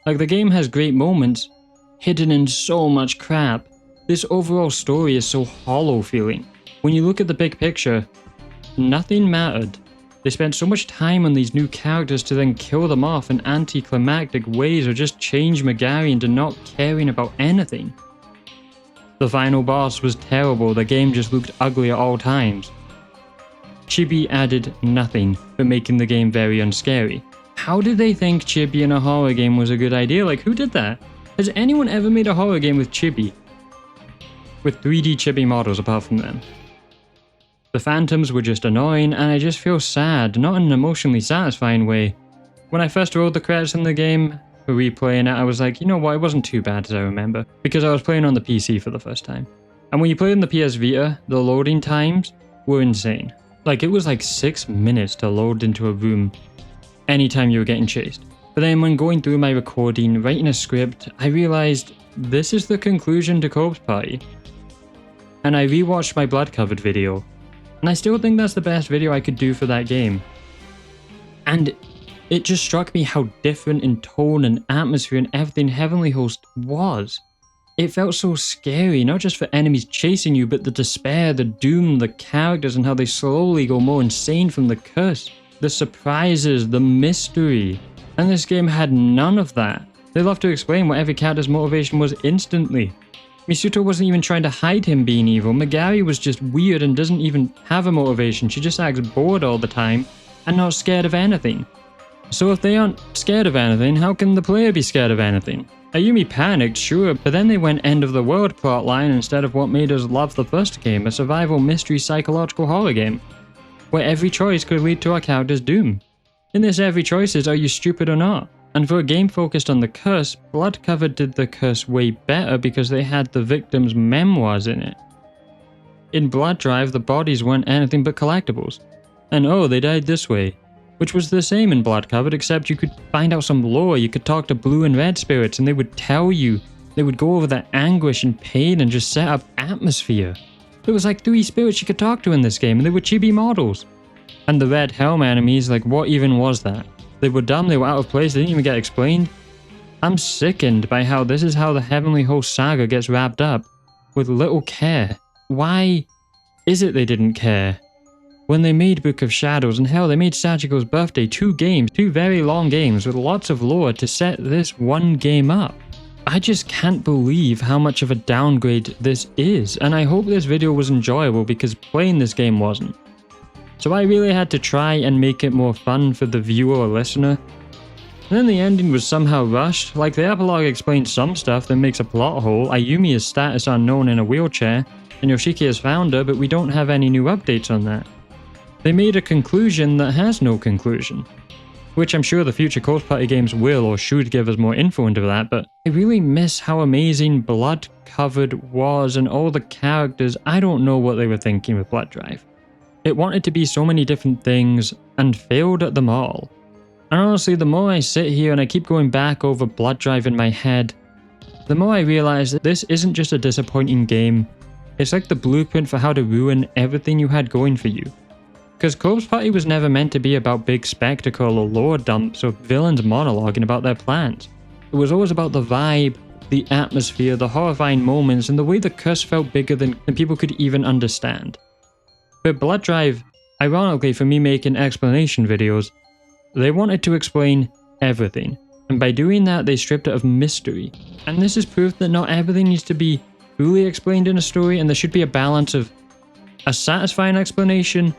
Like the game has great moments, hidden in so much crap. This overall story is so hollow feeling. When you look at the big picture, nothing mattered. They spent so much time on these new characters to then kill them off in anticlimactic ways or just change Megari into not caring about anything. The final boss was terrible, the game just looked ugly at all times. Chibi added nothing but making the game very unscary. How did they think Chibi in a horror game was a good idea? Like who did that? Has anyone ever made a horror game with Chibi? With 3D Chibi models apart from them? The phantoms were just annoying and I just feel sad, not in an emotionally satisfying way. When I first rolled the credits in the game, for replaying it, I was like, you know what, it wasn't too bad as I remember, because I was playing on the PC for the first time. And when you play on the PS Vita, the loading times were insane. Like it was like 6 minutes to load into a room anytime you were getting chased. But then when going through my recording, writing a script, I realized this is the conclusion to Corpse Party. And I rewatched my blood covered video, and I still think that's the best video I could do for that game. And it just struck me how different in tone and atmosphere and everything Heavenly Host was. It felt so scary, not just for enemies chasing you, but the despair, the doom, the characters, and how they slowly go more insane from the curse. The surprises, the mystery. And this game had none of that. They love to explain what every character's motivation was instantly. Misuto wasn't even trying to hide him being evil. Megari was just weird and doesn't even have a motivation. She just acts bored all the time and not scared of anything. So if they aren't scared of anything, how can the player be scared of anything? Ayumi panicked, sure, but then they went end of the world plotline instead of what made us love the first game, a survival mystery psychological horror game, where every choice could lead to our character's doom. In this, every choice is, are you stupid or not? And for a game focused on the curse, Blood Covered did the curse way better because they had the victim's memoirs in it. In Blood Drive, the bodies weren't anything but collectibles. And oh, they died this way. Which was the same in Blood Covered, except you could find out some lore, you could talk to blue and red spirits and they would tell you, they would go over their anguish and pain and just set up atmosphere. There was like 3 spirits you could talk to in this game and they were chibi models. And the red helm enemies, like what even was that? They were dumb, they were out of place, they didn't even get explained. I'm sickened by how this is how the Heavenly Host saga gets wrapped up, with little care. Why is it they didn't care? When they made Book of Shadows, and hell, they made Sachiko's Birthday, 2 games, 2 very long games with lots of lore to set this one game up. I just can't believe how much of a downgrade this is, and I hope this video was enjoyable because playing this game wasn't. So I really had to try and make it more fun for the viewer or listener. And then the ending was somehow rushed, like the epilogue explains some stuff that makes a plot hole, Ayumi is status unknown in a wheelchair, and Yoshiki is found her, but we don't have any new updates on that. They made a conclusion that has no conclusion. Which I'm sure the future Corpse Party games will or should give us more info into that, but I really miss how amazing Blood Covered was and all the characters. I don't know what they were thinking with Blood Drive. It wanted to be so many different things and failed at them all. And honestly, the more I sit here and I keep going back over Blood Drive in my head, the more I realize that this isn't just a disappointing game, it's like the blueprint for how to ruin everything you had going for you. Because Corpse Party was never meant to be about big spectacle or lore dumps or villains monologuing about their plans. It was always about the vibe, the atmosphere, the horrifying moments, and the way the curse felt bigger than people could even understand. But Blood Drive, ironically for me making explanation videos, they wanted to explain everything. And by doing that, they stripped it of mystery. And this is proof that not everything needs to be fully explained in a story, and there should be a balance of a satisfying explanation,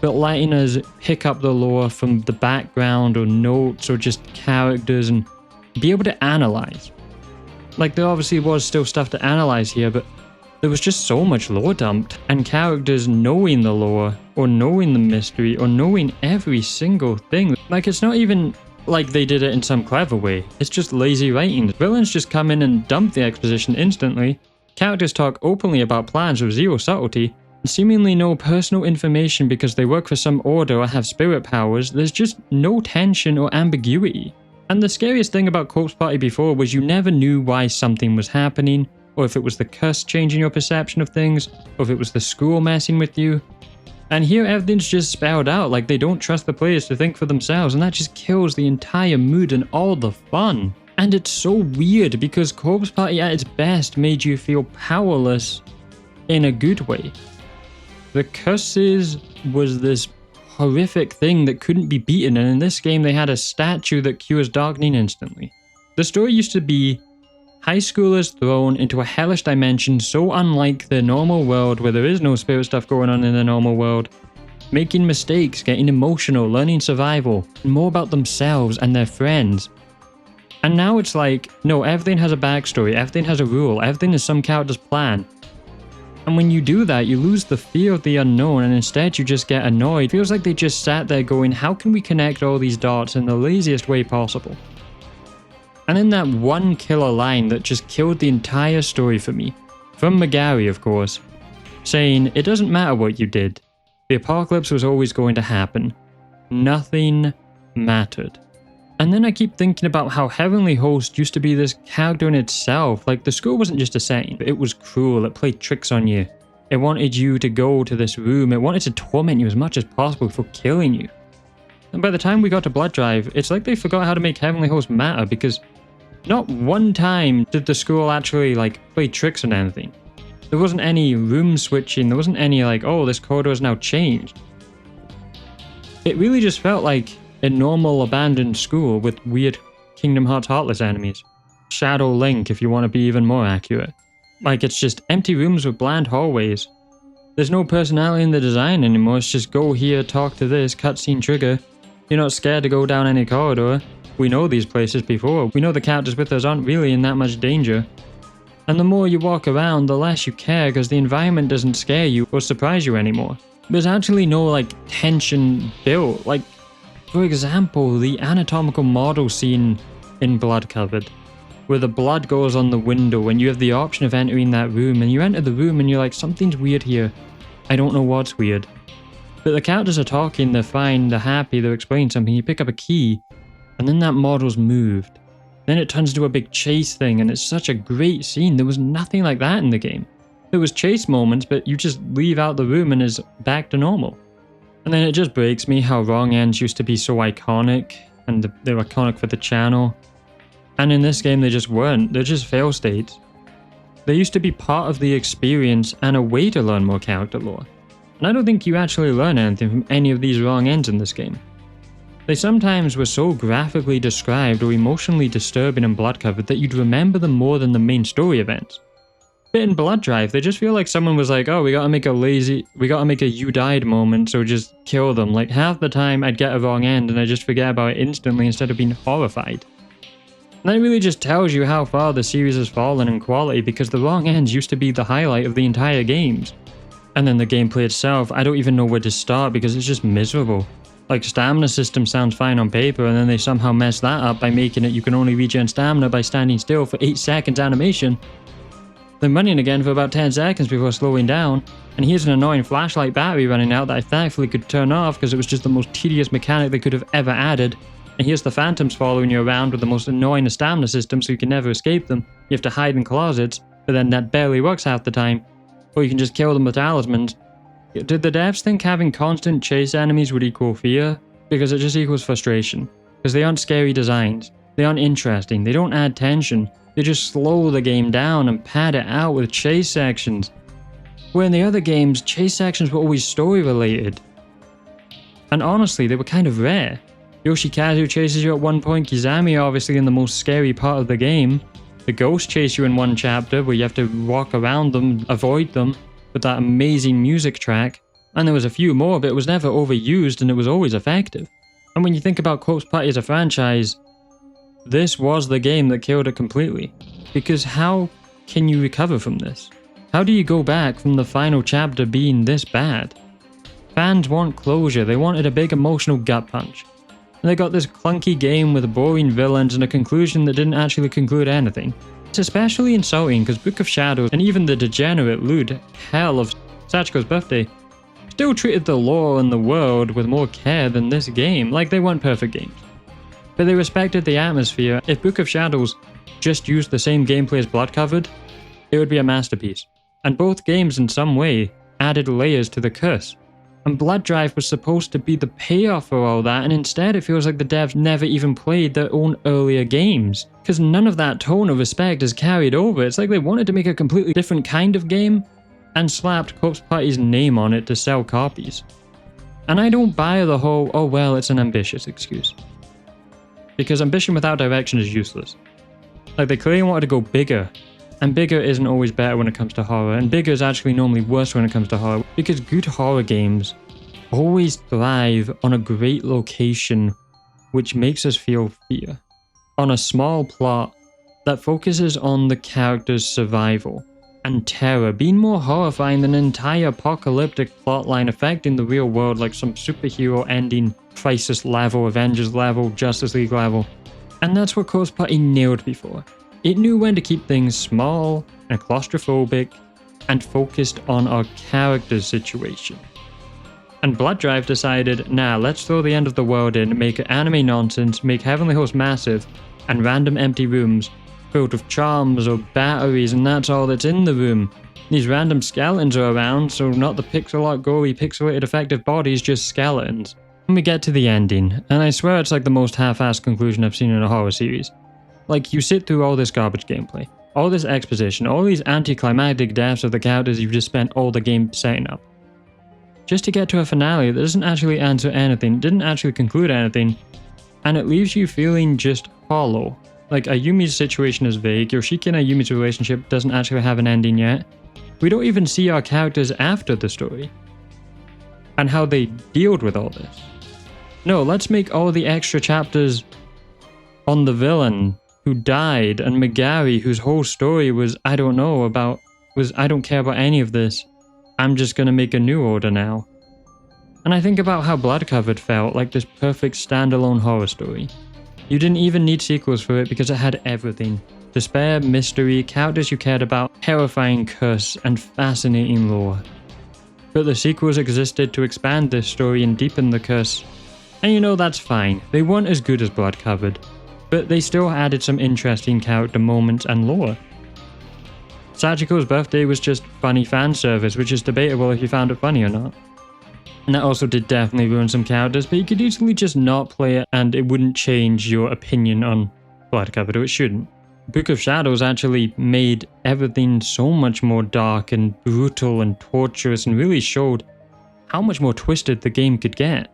but letting us pick up the lore from the background or notes or just characters and be able to analyze. Like there obviously was still stuff to analyze here, but there was just so much lore dumped and characters knowing the lore or knowing the mystery or knowing every single thing. Like it's not even like they did it in some clever way. It's just lazy writing. Villains just come in and dump the exposition instantly. Characters talk openly about plans with zero subtlety. Seemingly no personal information because they work for some order or have spirit powers. There's just no tension or ambiguity. And the scariest thing about Corpse Party before was you never knew why something was happening, or if it was the curse changing your perception of things, or if it was the school messing with you. And here everything's just spelled out, like they don't trust the players to think for themselves, and that just kills the entire mood and all the fun. And it's so weird because Corpse Party at its best made you feel powerless in a good way. The curses was this horrific thing that couldn't be beaten, and in this game they had a statue that cures darkening instantly. The story used to be high schoolers thrown into a hellish dimension so unlike their normal world where there is no spirit stuff going on in the normal world, making mistakes, getting emotional, learning survival, and more about themselves and their friends. And now it's like, no, everything has a backstory, everything has a rule, everything is some character's plan. And when you do that, you lose the fear of the unknown and instead you just get annoyed. It feels like they just sat there going, how can we connect all these dots in the laziest way possible? And then that one killer line that just killed the entire story for me, from Megari of course, saying, it doesn't matter what you did, the apocalypse was always going to happen. Nothing mattered. And then I keep thinking about how Heavenly Host used to be this character in itself. Like, the school wasn't just a setting, but it was cruel. It played tricks on you. It wanted you to go to this room. It wanted to torment you as much as possible before killing you. And by the time we got to Blood Drive, it's like they forgot how to make Heavenly Host matter, because not one time did the school actually, like, play tricks on anything. There wasn't any room switching. There wasn't any, like, oh, this corridor has now changed. It really just felt like a normal abandoned school with weird Kingdom Hearts Heartless enemies. Shadow Link, if you want to be even more accurate. Like, it's just empty rooms with bland hallways. There's no personality in the design anymore. It's just go here, talk to this, cutscene trigger. You're not scared to go down any corridor. We know these places before. We know the characters with us aren't really in that much danger. And the more you walk around, the less you care, because the environment doesn't scare you or surprise you anymore. There's actually no, like, tension built. Like, for example, the anatomical model scene in Blood Covered, where the blood goes on the window and you have the option of entering that room, and you enter the room and you're like, something's weird here. I don't know what's weird. But the characters are talking, they're fine, they're happy, they're explaining something, you pick up a key, and then that model's moved. Then it turns into a big chase thing, and it's such a great scene. There was nothing like that in the game. There was chase moments, but you just leave out the room and is back to normal. And then it just breaks me how wrong ends used to be so iconic, and they were iconic for the channel. And in this game they just weren't, they're just fail states. They used to be part of the experience and a way to learn more character lore. And I don't think you actually learn anything from any of these wrong ends in this game. They sometimes were so graphically described or emotionally disturbing and Blood Covered that you'd remember them more than the main story events. But in Blood Drive, they just feel like someone was like, oh, we gotta make a you died moment, so just kill them. Like, half the time I'd get a wrong end and I just forget about it instantly instead of being horrified. And that really just tells you how far the series has fallen in quality, because the wrong ends used to be the highlight of the entire games. And then the gameplay itself, I don't even know where to start because it's just miserable. Like, stamina system sounds fine on paper, and then they somehow mess that up by making it you can only regen stamina by standing still for 8 seconds animation, then running again for about 10 seconds before slowing down, and here's an annoying flashlight battery running out that I thankfully could turn off because it was just the most tedious mechanic they could have ever added, and here's the phantoms following you around with the most annoying stamina system so you can never escape them. You have to hide in closets, but then that barely works half the time, or you can just kill them with talismans. Did the devs think having constant chase enemies would equal fear? Because it just equals frustration. Because they aren't scary designs, they aren't interesting, they don't add tension, they just slow the game down and pad it out with chase sections. Where in the other games, chase sections were always story related. And honestly, they were kind of rare. Yoshikazu chases you at one point, Kizami obviously in the most scary part of the game. The ghosts chase you in one chapter where you have to walk around them, avoid them, with that amazing music track. And there was a few more, but it was never overused and it was always effective. And when you think about Corpse Party as a franchise, this was the game that killed it completely. Because how can you recover from this? How do you go back from the final chapter being this bad? Fans want closure, they wanted a big emotional gut punch. And they got this clunky game with boring villains and a conclusion that didn't actually conclude anything. It's especially insulting because Book of Shadows and even the degenerate lewd hell of Sachiko's Birthday still treated the lore and the world with more care than this game. Like, they weren't perfect games, but they respected the atmosphere. If Book of Shadows just used the same gameplay as Blood Covered, it would be a masterpiece. And both games in some way added layers to the curse. And Blood Drive was supposed to be the payoff for all that, and instead it feels like the devs never even played their own earlier games. Because none of that tone of respect is carried over. It's like they wanted to make a completely different kind of game and slapped Corpse Party's name on it to sell copies. And I don't buy the whole, oh well, it's an ambitious excuse. Because ambition without direction is useless. Like, they clearly wanted to go bigger. And bigger isn't always better when it comes to horror, and bigger is actually normally worse when it comes to horror, because good horror games always thrive on a great location which makes us feel fear. On a small plot that focuses on the character's survival and terror being more horrifying than an entire apocalyptic plotline affecting the real world, like some superhero ending Crisis level, Avengers level, Justice League level. And that's what Corpse Party nailed before. It knew when to keep things small and claustrophobic and focused on our character's situation. And Blood Drive decided, nah, let's throw the end of the world in, make it anime nonsense, make Heavenly Host massive, and random empty rooms filled with charms or batteries, and that's all that's in the room. These random skeletons are around, so not the pixel art gory pixelated effective bodies, just skeletons. And we get to the ending, and I swear it's like the most half-assed conclusion I've seen in a horror series. Like, you sit through all this garbage gameplay, all this exposition, all these anticlimactic deaths of the characters you've just spent all the game setting up, just to get to a finale that doesn't actually answer anything, didn't actually conclude anything, and it leaves you feeling just hollow. Like, Ayumi's situation is vague, Yoshiki and Ayumi's relationship doesn't actually have an ending yet. We don't even see our characters after the story, and how they dealt with all this. No, let's make all the extra chapters on the villain who died, and Megari, whose whole story was, I don't care about any of this. I'm just gonna make a new order now. And I think about how Bloodcovered felt like this perfect standalone horror story. You didn't even need sequels for it because it had everything. Despair, mystery, characters you cared about, terrifying curse, and fascinating lore. But the sequels existed to expand this story and deepen the curse. And you know, that's fine. They weren't as good as Bloodcovered, but they still added some interesting character moments and lore. Sachiko's birthday was just funny fan service, which is debatable if you found it funny or not. And that also did definitely ruin some characters, but you could easily just not play it and it wouldn't change your opinion on Bloodcovered, or it shouldn't. Book of Shadows actually made everything so much more dark and brutal and torturous, and really showed how much more twisted the game could get.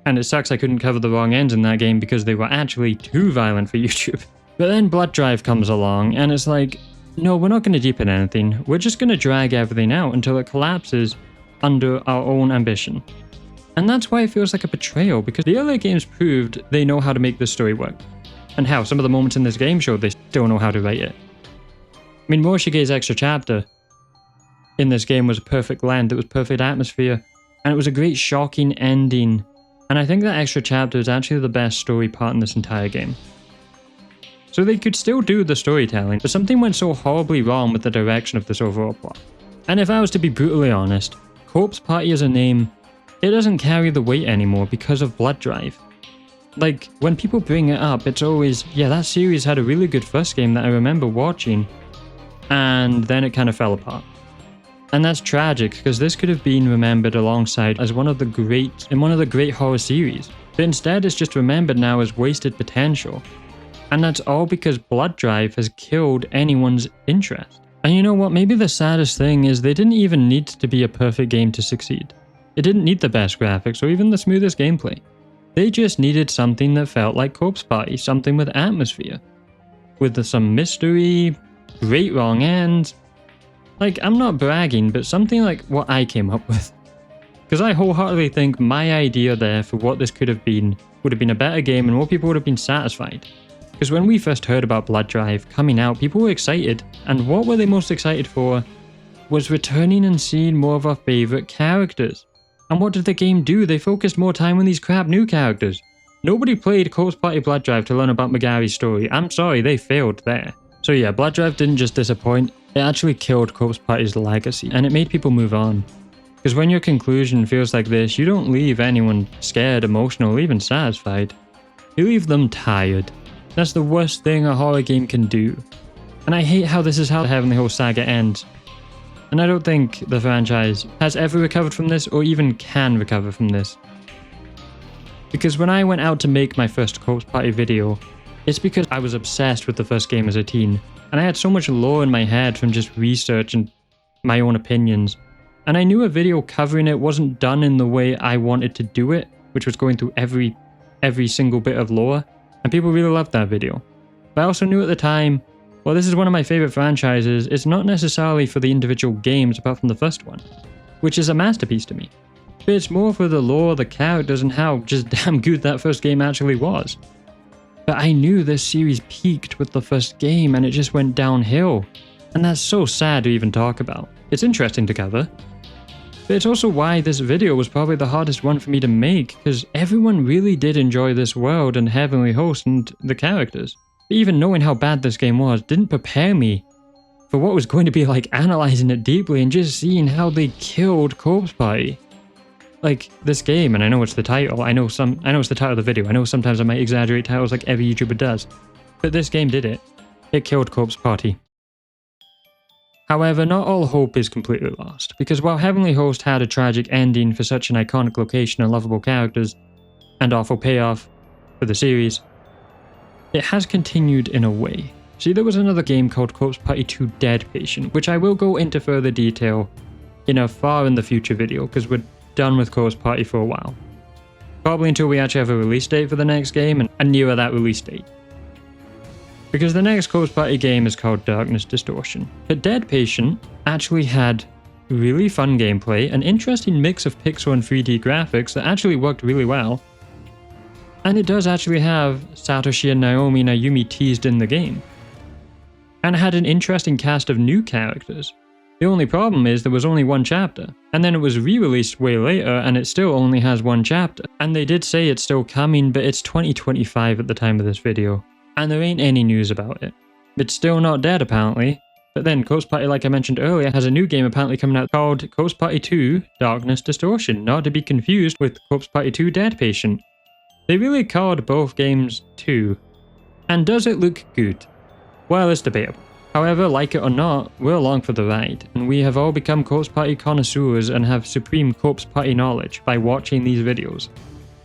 And it sucks I couldn't cover the wrong ends in that game because they were actually too violent for YouTube. But then Blood Drive comes along and it's like, no, we're not going to deepen anything. We're just going to drag everything out until it collapses under our own ambition. And that's why it feels like a betrayal, because the earlier games proved they know how to make this story work. And how some of the moments in this game showed they still know how to write it. I mean, Moroshige's extra chapter in this game was a perfect blend, it was perfect atmosphere, and it was a great shocking ending. And I think that extra chapter is actually the best story part in this entire game. So they could still do the storytelling, but something went so horribly wrong with the direction of this overall plot. And if I was to be brutally honest, Corpse Party as a name, it doesn't carry the weight anymore because of Blood Drive. Like, when people bring it up, it's always, yeah, that series had a really good first game that I remember watching, and then it kind of fell apart. And that's tragic, because this could have been remembered alongside as one of the great horror series. But instead it's just remembered now as wasted potential. And that's all because Blood Drive has killed anyone's interest. And you know what, maybe the saddest thing is they didn't even need to be a perfect game to succeed. It didn't need the best graphics or even the smoothest gameplay. They just needed something that felt like Corpse Party, something with atmosphere. With some mystery, great wrong ends. Like, I'm not bragging, but something like what I came up with. Because I wholeheartedly think my idea there for what this could have been would have been a better game and more people would have been satisfied. Because when we first heard about Blood Drive coming out, people were excited, and what were they most excited for was returning and seeing more of our favourite characters. And what did the game do? They focused more time on these crap new characters. Nobody played Corpse Party Blood Drive to learn about Megari's story. I'm sorry, they failed there. So yeah, Blood Drive didn't just disappoint, it actually killed Corpse Party's legacy, and it made people move on. Because when your conclusion feels like this, you don't leave anyone scared, emotional, or even satisfied. You leave them tired. That's the worst thing a horror game can do. And I hate how this is how the Heavenly Host saga ends. And I don't think the franchise has ever recovered from this, or even can recover from this. Because when I went out to make my first Corpse Party video, it's because I was obsessed with the first game as a teen, and I had so much lore in my head from just research and my own opinions. And I knew a video covering it wasn't done in the way I wanted to do it, which was going through every single bit of lore, and people really loved that video. But I also knew at the time, well, this is one of my favorite franchises, it's not necessarily for the individual games apart from the first one, which is a masterpiece to me. But it's more for the lore, the characters, and how just damn good that first game actually was. But I knew this series peaked with the first game and it just went downhill. And that's so sad to even talk about. It's interesting to cover. But it's also why this video was probably the hardest one for me to make, because everyone really did enjoy this world and Heavenly Host and the characters. But even knowing how bad this game was didn't prepare me for what was going to be like analysing it deeply and just seeing how they killed Corpse Party. like this game, and I know it's the title. I know it's the title of the video. I know sometimes I might exaggerate titles like every YouTuber does, but this game did it. It killed Corpse Party. However, not all hope is completely lost, because while Heavenly Host had a tragic ending for such an iconic location and lovable characters, and awful payoff for the series, it has continued in a way. See, there was another game called Corpse Party 2 Dead Patient, which I will go into further detail in a far in the future video, because we're done with Corpse Party for a while. Probably until we actually have a release date for the next game, and nearer that release date. Because the next Corpse Party game is called Darkness Distortion. But Dead Patient actually had really fun gameplay, an interesting mix of pixel and 3D graphics that actually worked really well. And it does actually have Satoshi and Naomi and Ayumi teased in the game. And it had an interesting cast of new characters. The only problem is there was only one chapter, and then it was re-released way later and it still only has one chapter. And they did say it's still coming, but it's 2025 at the time of this video. And there ain't any news about it. It's still not dead apparently, but then Corpse Party, like I mentioned earlier, has a new game apparently coming out called Corpse Party 2 Darkness Distortion, not to be confused with Corpse Party 2 Dead Patient. They really called both games 2. And does it look good? Well, it's debatable. However, like it or not, we're along for the ride, and we have all become Corpse Party connoisseurs and have supreme Corpse Party knowledge by watching these videos.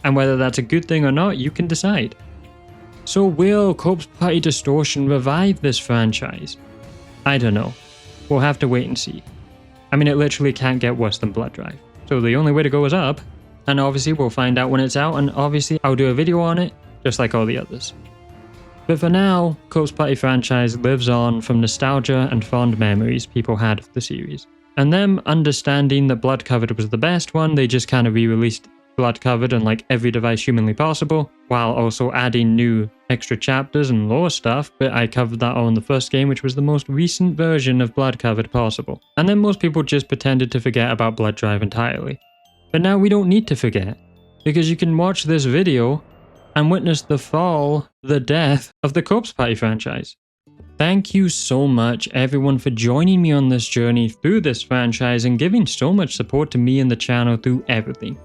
And whether that's a good thing or not, you can decide. So will Corpse Party Distortion revive this franchise? I don't know. We'll have to wait and see. I mean, it literally can't get worse than Blood Drive. So the only way to go is up. And obviously we'll find out when it's out, and obviously I'll do a video on it, just like all the others. But for now, Corpse Party franchise lives on from nostalgia and fond memories people had of the series. And them understanding that Blood Covered was the best one, they just kind of re-released Blood Covered on like every device humanly possible, while also adding new extra chapters and lore stuff, but I covered that all in the first game, which was the most recent version of Blood Covered possible. And then most people just pretended to forget about Blood Drive entirely. But now we don't need to forget, because you can watch this video and witness the fall, the death of the Corpse Party franchise. Thank you so much everyone for joining me on this journey through this franchise and giving so much support to me and the channel through everything.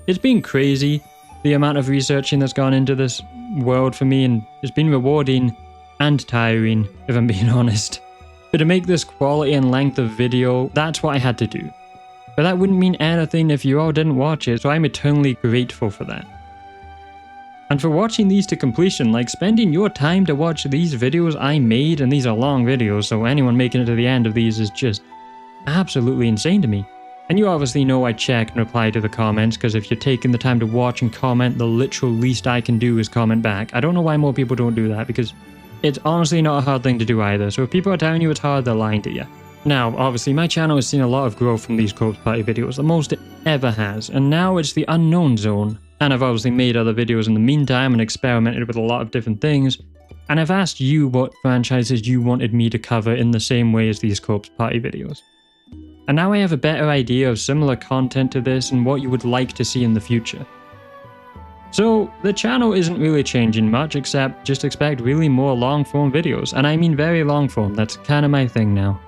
It's been crazy, the amount of researching that's gone into this world for me, and it's been rewarding and tiring, if I'm being honest. But to make this quality and length of video, that's what I had to do. But that wouldn't mean anything if you all didn't watch it, so I'm eternally grateful for that. And for watching these to completion, like spending your time to watch these videos I made, and these are long videos, so anyone making it to the end of these is just absolutely insane to me. And you obviously know I check and reply to the comments, because if you're taking the time to watch and comment, the literal least I can do is comment back. I don't know why more people don't do that, because it's honestly not a hard thing to do either, so if people are telling you it's hard, they're lying to you. Now, obviously, my channel has seen a lot of growth from these Corpse Party videos, the most it ever has, and now it's the unknown zone. And I've obviously made other videos in the meantime and experimented with a lot of different things, and I've asked you what franchises you wanted me to cover in the same way as these Corpse Party videos. And now I have a better idea of similar content to this and what you would like to see in the future. So, the channel isn't really changing much, except just expect really more long form videos, and I mean very long form, that's kind of my thing now.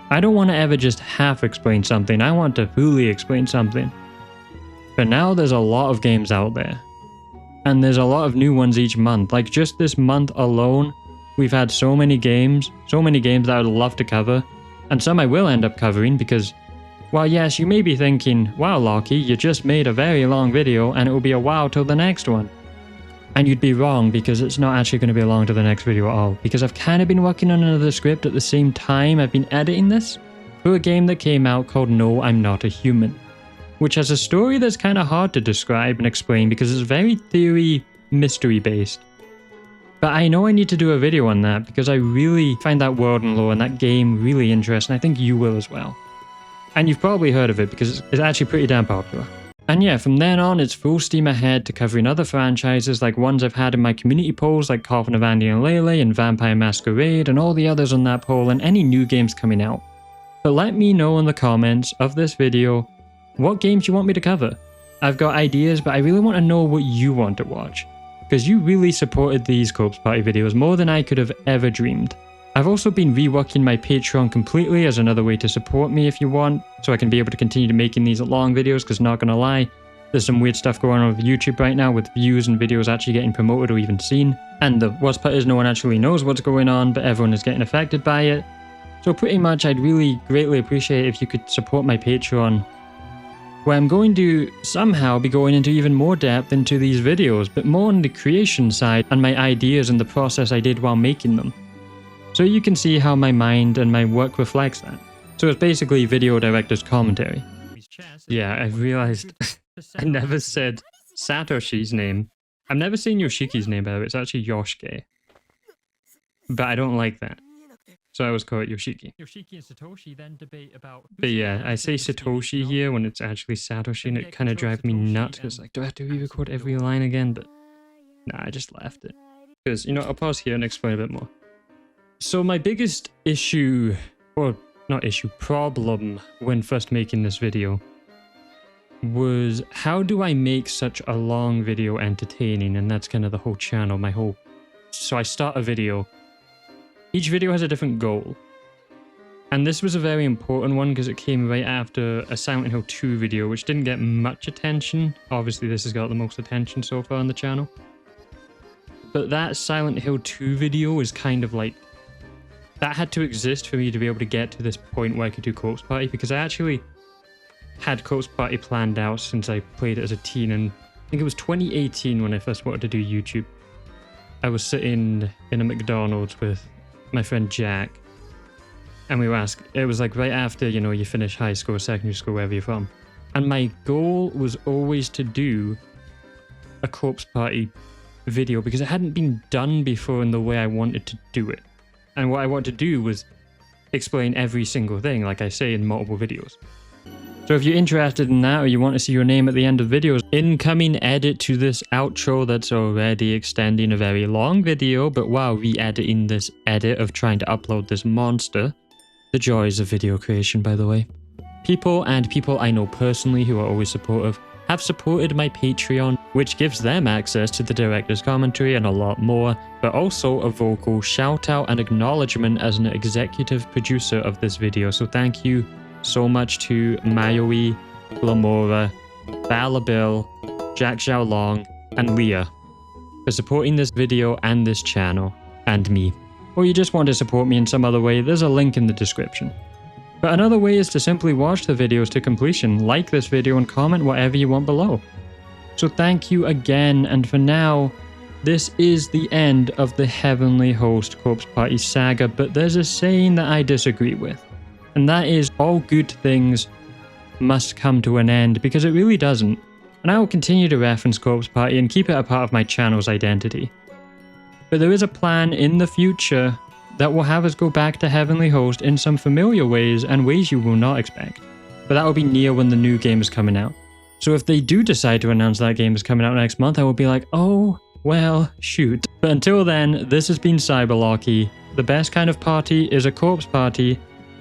I don't want to ever just half explain something, I want to fully explain something. But now there's a lot of games out there. And there's a lot of new ones each month, like just this month alone, we've had so many games that I would love to cover. And some I will end up covering because, while yes, you may be thinking, wow Locky, you just made a very long video and it will be a while till the next one. And you'd be wrong, because it's not actually going to be long to the next video at all, because I've kind of been working on another script at the same time I've been editing this, for a game that came out called No, I'm Not a Human, which has a story that's kind of hard to describe and explain because it's very theory, mystery based. But I know I need to do a video on that because I really find that world and lore and that game really interesting. I think you will as well. And you've probably heard of it because it's actually pretty damn popular. And yeah, from then on it's full steam ahead to covering other franchises like ones I've had in my community polls like Coffin of Andy and Lele and Vampire Masquerade and all the others on that poll and any new games coming out. But let me know in the comments of this video what games you want me to cover. I've got ideas, but I really want to know what you want to watch, because you really supported these Corpse Party videos more than I could have ever dreamed. I've also been reworking my Patreon completely as another way to support me if you want, so I can be able to continue to making these long videos, because not gonna lie, there's some weird stuff going on with YouTube right now with views and videos actually getting promoted or even seen. And the worst part is no one actually knows what's going on, but everyone is getting affected by it. So pretty much I'd really greatly appreciate if you could support my Patreon, where I'm going to somehow be going into even more depth into these videos, but more on the creation side and my ideas and the process I did while making them. So you can see how my mind and my work reflects that. So it's basically video director's commentary. Yeah, I realized I never said Satoshi's name. I've never seen Yoshiki's name, by the way. It's actually Yoshike. But I don't like that. So I always call it Yoshiki. Yoshiki and Satoshi then debate about... But yeah, I say Satoshi here when it's actually Satoshi, and it kind of drives me nuts, because like, do I have to re-record every line again? But nah, I just left it. Because, you know, I'll pause here and explain a bit more. So my biggest issue, or not issue, problem when first making this video was, how do I make such a long video entertaining? And that's kind of the whole channel, so I start a video. Each video has a different goal. And this was a very important one because it came right after a Silent Hill 2 video, which didn't get much attention. Obviously this has got the most attention so far on the channel. But that Silent Hill 2 video is kind of like, that had to exist for me to be able to get to this point where I could do Corpse Party, because I actually had Corpse Party planned out since I played it as a teen, and I think it was 2018 when I first wanted to do YouTube. I was sitting in a McDonald's with my friend Jack, and we were asked, it was like right after, you know, you finish high school or secondary school, wherever you're from. And my goal was always to do a Corpse Party video, because it hadn't been done before in the way I wanted to do it. And what I wanted to do was explain every single thing, like I say in multiple videos. So if you're interested in that, or you want to see your name at the end of videos, incoming edit to this outro that's already extending a very long video, but while re-editing this edit of trying to upload this monster. The joys of video creation, by the way. People I know personally who are always supportive have supported my Patreon, which gives them access to the director's commentary and a lot more, but also a vocal shout out and acknowledgement as an executive producer of this video. So thank you so much to Mayoi, Glamora, Balabil, Jack Xiaolong, and Leah for supporting this video and this channel, and me. Or you just want to support me in some other way, there's a link in the description. But another way is to simply watch the videos to completion, like this video and comment whatever you want below. So thank you again, and for now, this is the end of the Heavenly Host Corpse Party saga, but there's a saying that I disagree with. And that is, all good things must come to an end, because it really doesn't. And I will continue to reference Corpse Party and keep it a part of my channel's identity. But there is a plan in the future that will have us go back to Heavenly Host in some familiar ways and ways you will not expect. But that will be near when the new game is coming out. So if they do decide to announce that game is coming out next month, I will be like, oh, well, shoot. But until then, this has been CyberLocky. The best kind of party is a corpse party,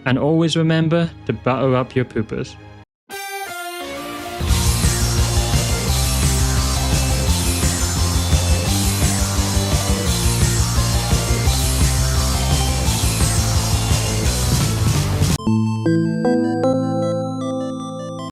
and always remember to butter up your poopers.